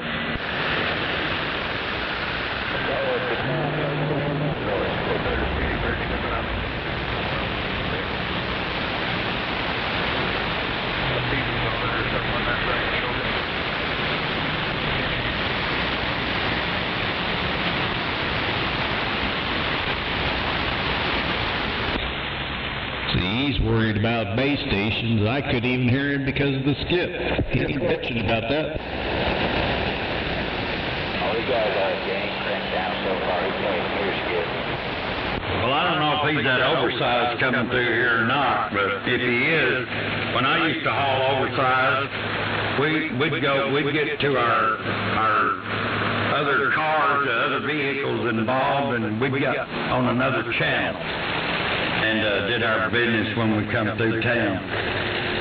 See, he's worried about base stations. I couldn't even hear him because of the skip. He was bitching about that. Oh, he got gang cranked down so far, he can't hear skip. Well, I don't know if he's that oversized coming through here or not, but if he is, when I used to haul oversized, we'd get to our other cars, other vehicles involved, and we'd get on another channel and did our business when we come through town,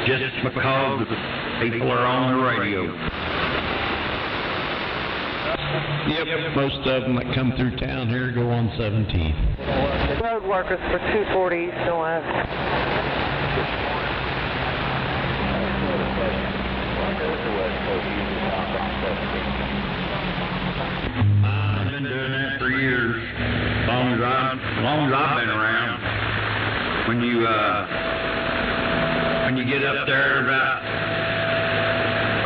just because the people are on the radio. Yep, most of them that come through town here go on 17. Road workers for 240 East and West. I've been doing that for years, as long as I've been around. When you get up there about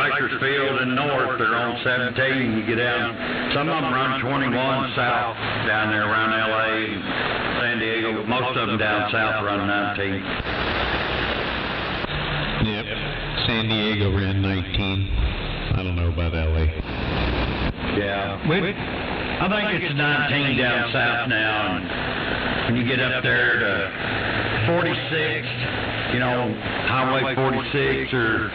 Bakersfield and north, they're on 17. You get down, some of them run 21 south down there around LA and San Diego. Most of them down south run 19. Yep, San Diego ran 19. I don't know about LA. Yeah, I think it's 19 down south now, and when you get up there to 46, Highway 46 or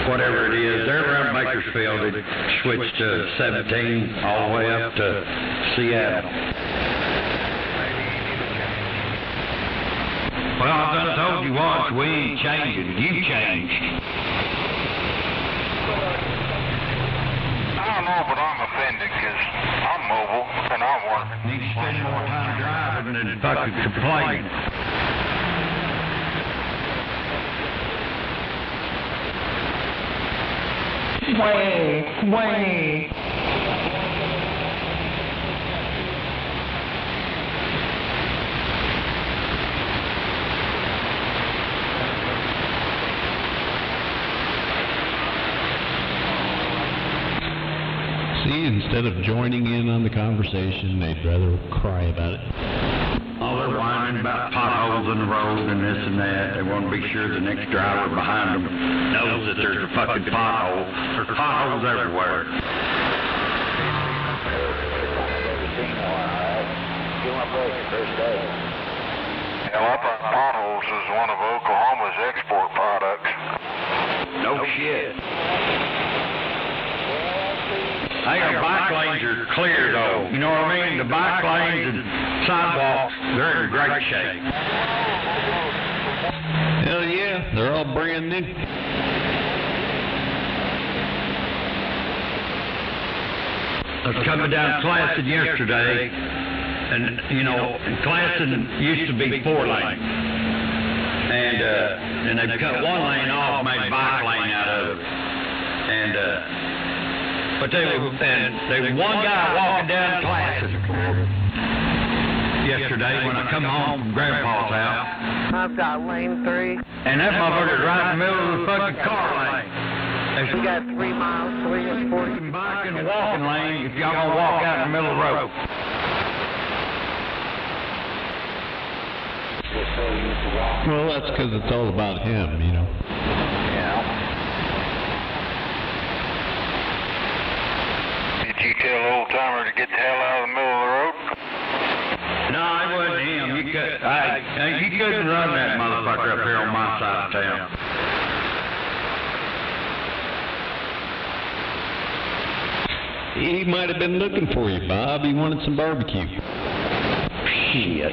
whatever it is. They're around Bakersfield. They switched to 17 all the way up to Seattle. Well, I done told you once, we ain't changing. You changed. I don't know, but I'm offended because I'm mobile and I'm working. Need to spend more time driving than fucking complaining. Way. See, instead of joining in on the conversation, they'd rather cry about it. Oh, they're whining about potholes in the road and this and that. They want to be sure the next driver behind them knows that there's a fucking pothole. There's potholes everywhere. Hell, I thought potholes is one of Oklahoma's export products. No shit. Hey, our bike lanes are clear, though. You know what I mean? The bike lanes and sidewalks, they're in great shape. Hell yeah, they're all brand new. I was coming down Claston yesterday, and, you know, Claston used to be 4 lanes. And they've cut 1 lane off, made a bike lane out of it. But there was one guy walking down Claston yesterday when I come home from Grandpa's house. I've got lane 3. And that motherfucker's right in the middle of the fucking car lane. We got 3 miles, 3 and 40. Bike and walking lane if y'all gonna walk out in the middle of the road. Well, that's because it's all about him, you know. Did you tell Old Timer to get the hell out of the middle of the road? No, it wasn't him. You couldn't run that motherfucker up here on my side of town. He might have been looking for you, Bob. He wanted some barbecue. Shit.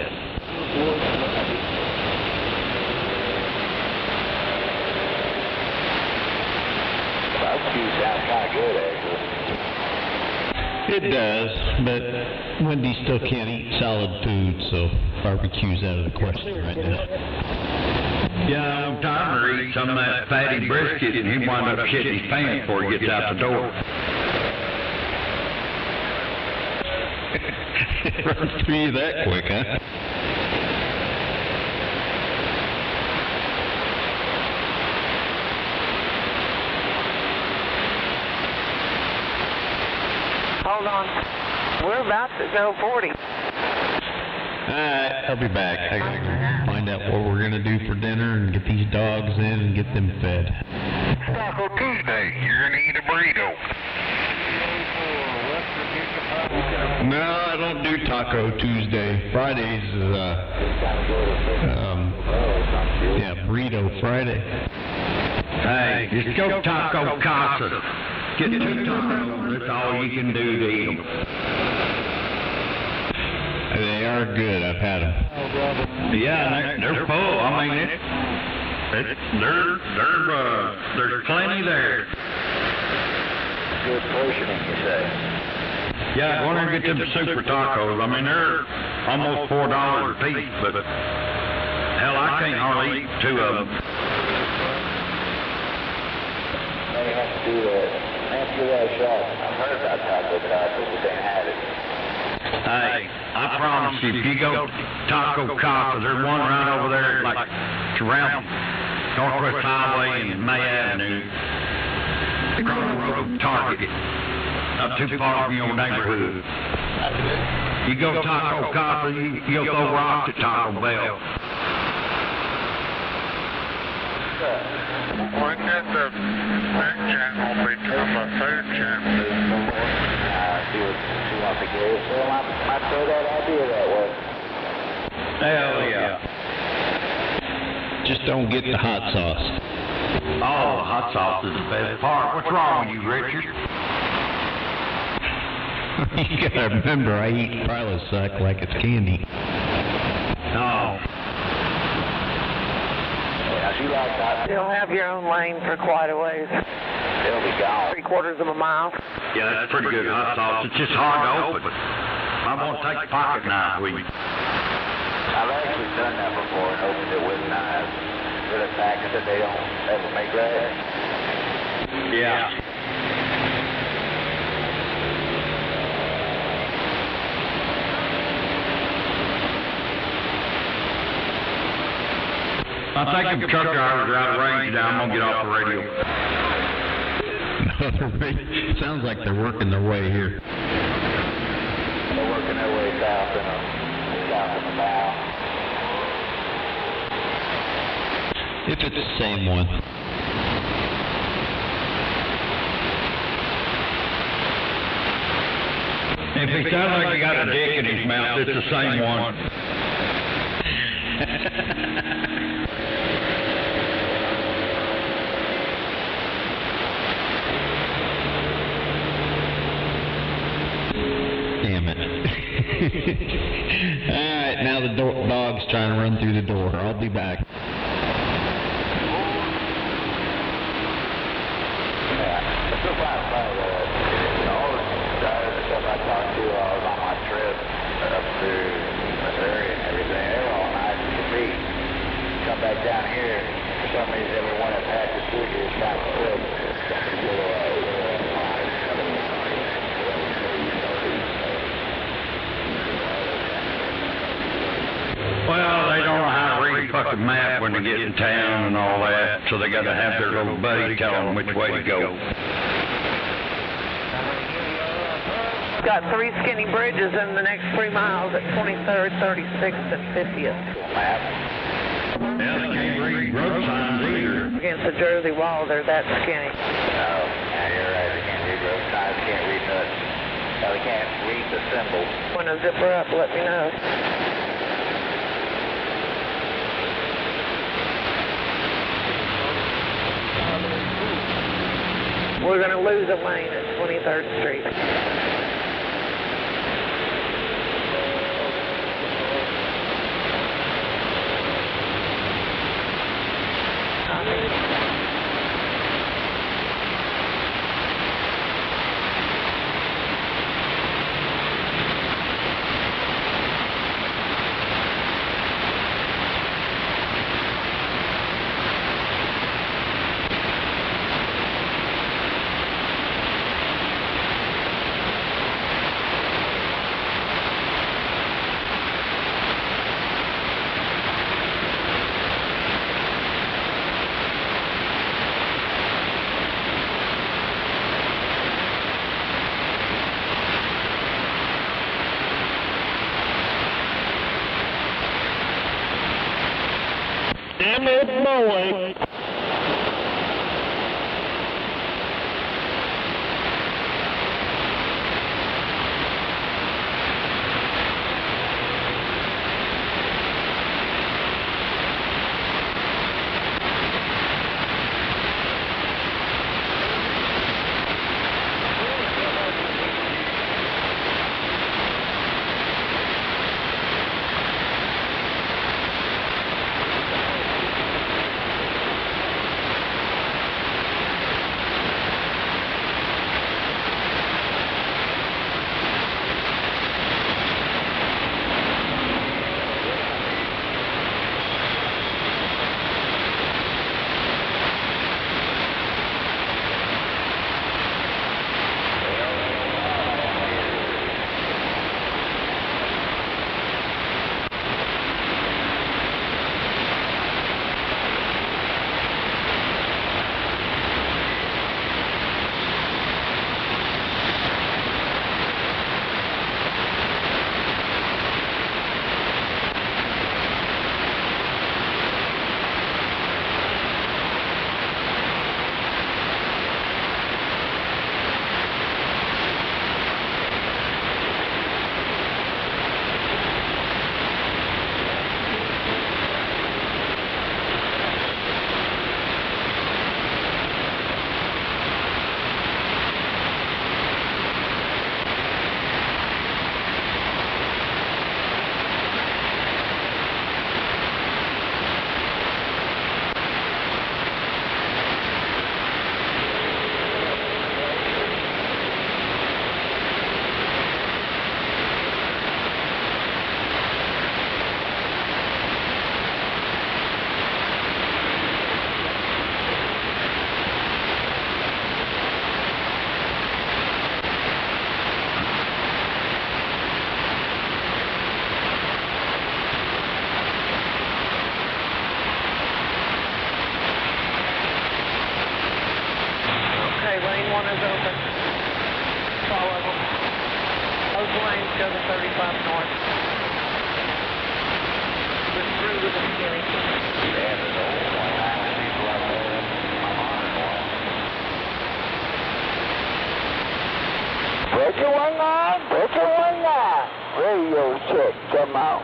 Barbecue sounds kind of good, actually. It does, but Wendy still can't eat solid food, so barbecue's out of the question right now. Yeah, Old Timer eats some of that fatty brisket, and he wound up shitting his pants before he gets out the door. Runs through you that quick, huh? Hold on. We're about to go 40. Alright, I'll be back. I gotta go find out what we're gonna do for dinner and get these dogs in and get them fed. Taco Tuesday. You're gonna eat a burrito. No, I don't do Taco Tuesday. Fridays is, Burrito Friday. Hey, just go Taco Casa. Get 2 tacos. That's all you can do to eat them. They are good. I've had them. Yeah, they're full. I mean, there's plenty there. Good portioning, you say? Yeah, go in there and get them super tacos. I mean, they're almost $4 a piece, but hell, I can't hardly eat 2 of them. They have to do that. They have to give that a shot. I've heard about Taco Casa, but they had it. Hey, I promise you, if you go Taco Casa, there's one right over there, like, it's around Northwest Highway and May Avenue. Across the road, Target. Not too far from your neighborhood. You go Taco Casa, you'll throw rocks at Taco Bell. When did the neck channel become a third channel? See what the gay so I might throw that idea that way. Hell yeah. Just don't get the hot sauce. Oh, the hot sauce is the best part. What's wrong with you, Richard? You gotta remember, I eat Prilosec like it's candy. No. Yeah, you like that. You'll have your own lane for quite a ways. It'll be gone. 3/4 of a mile. Yeah, that's pretty good hot sauce. It's just hard to open. I won't take the pocket knife with you. I've actually done that before and opened it with knives. For the fact that they don't ever make that. Yeah. I think them truck drivers are out of range now. I'm gonna get off the radio. No, sounds like they're working their way here. They're working their way south in the bow. If it's the same one. If he sounds like he got a dick in his mouth, it's the same one. Damn it. Alright, now the dog's trying to run through the door. I'll be back. Back down here, for some reason, everyone that passes through here is kind of quick. Well, they don't know how to read a fucking map when they get in town and all that, so they gotta have their little buddy tell them which way to go. Got 3 skinny bridges in the next 3 miles at 23rd, 36th, and 50th. Yeah, they can't read road signs either. Against the Jersey wall, they're that skinny. No, yeah, you're right. They can't read road signs, can't read nuts. No, they can't read the symbols. When I zip her up, let me know. We're going to lose a lane at 23rd Street. Boy. winds go to 35 north. We're through with the skinny. Breaker 19, Breaker 19. Radio check, come out.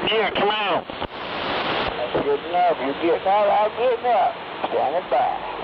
Yeah, come out. That's good enough. You're getting out, I'm getting up. Standing by.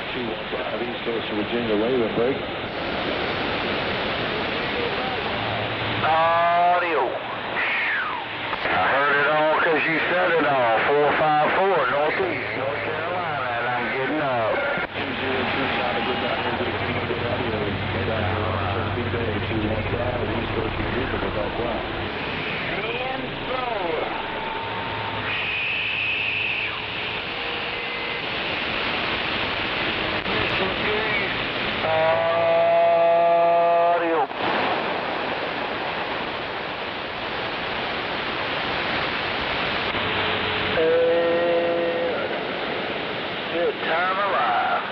215 East Coast of Virginia, Raven break. Audio. I heard it all because you said it all. 454 Northeast, North Carolina, and I'm getting up. 202 South of Good Night, good audio. Chesapeake Bay, 215 East Coast of Virginia, without quiet. And so. Audio. Good time alive.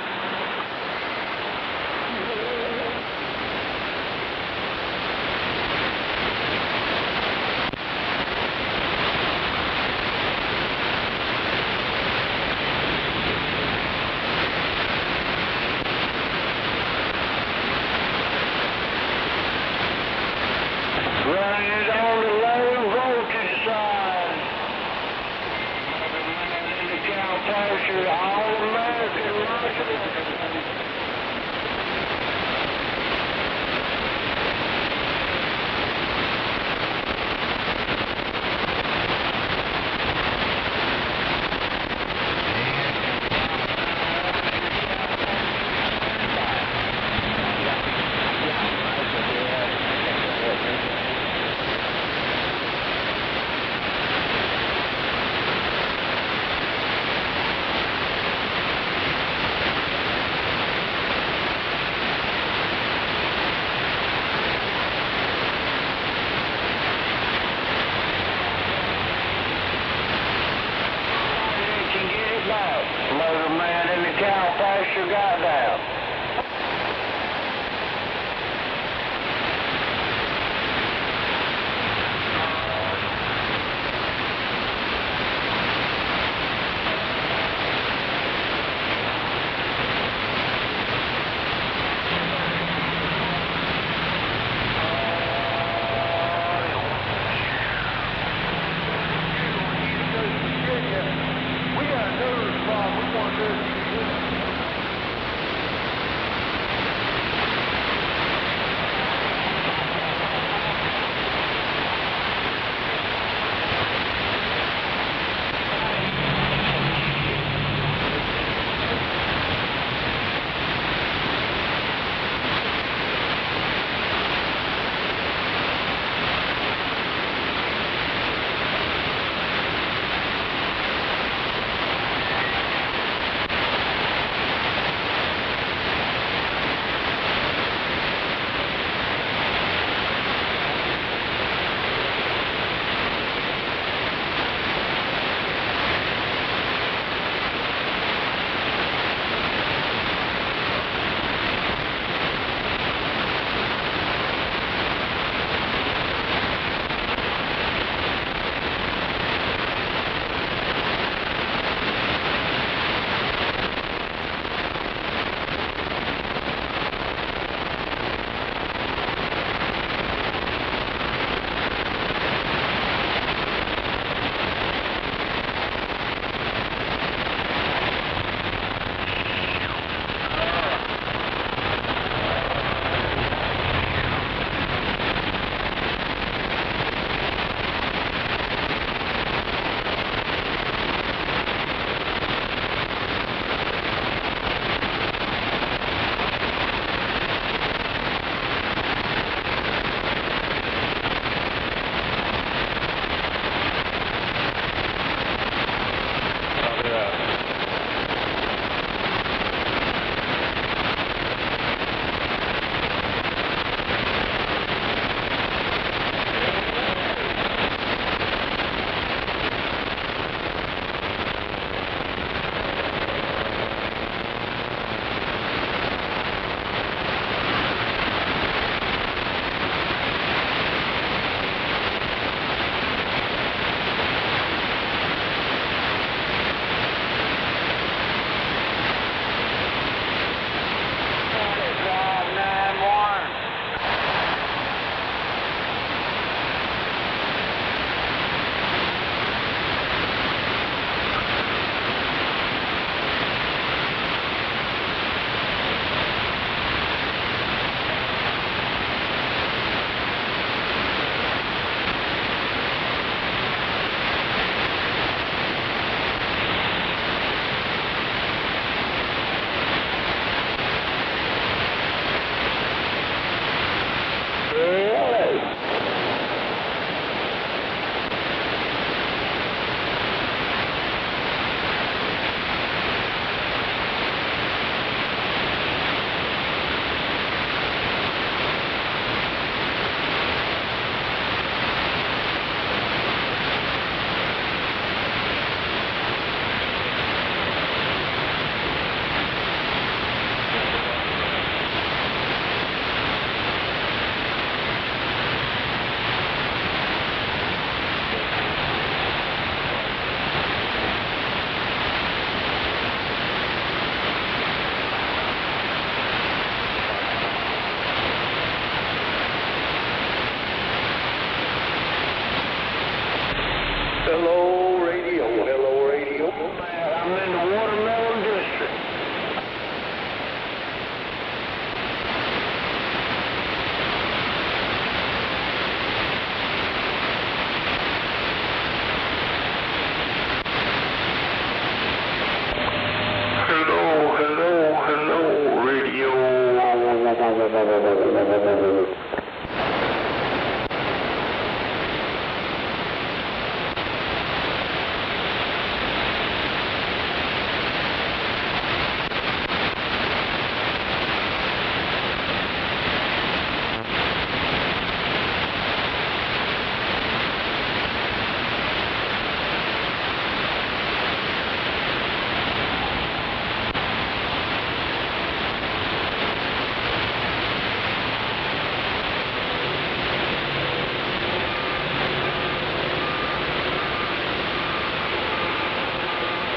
Running it on the low voltage side. In the cow pasture, all American rocket. Motor man in the cow pasture got down.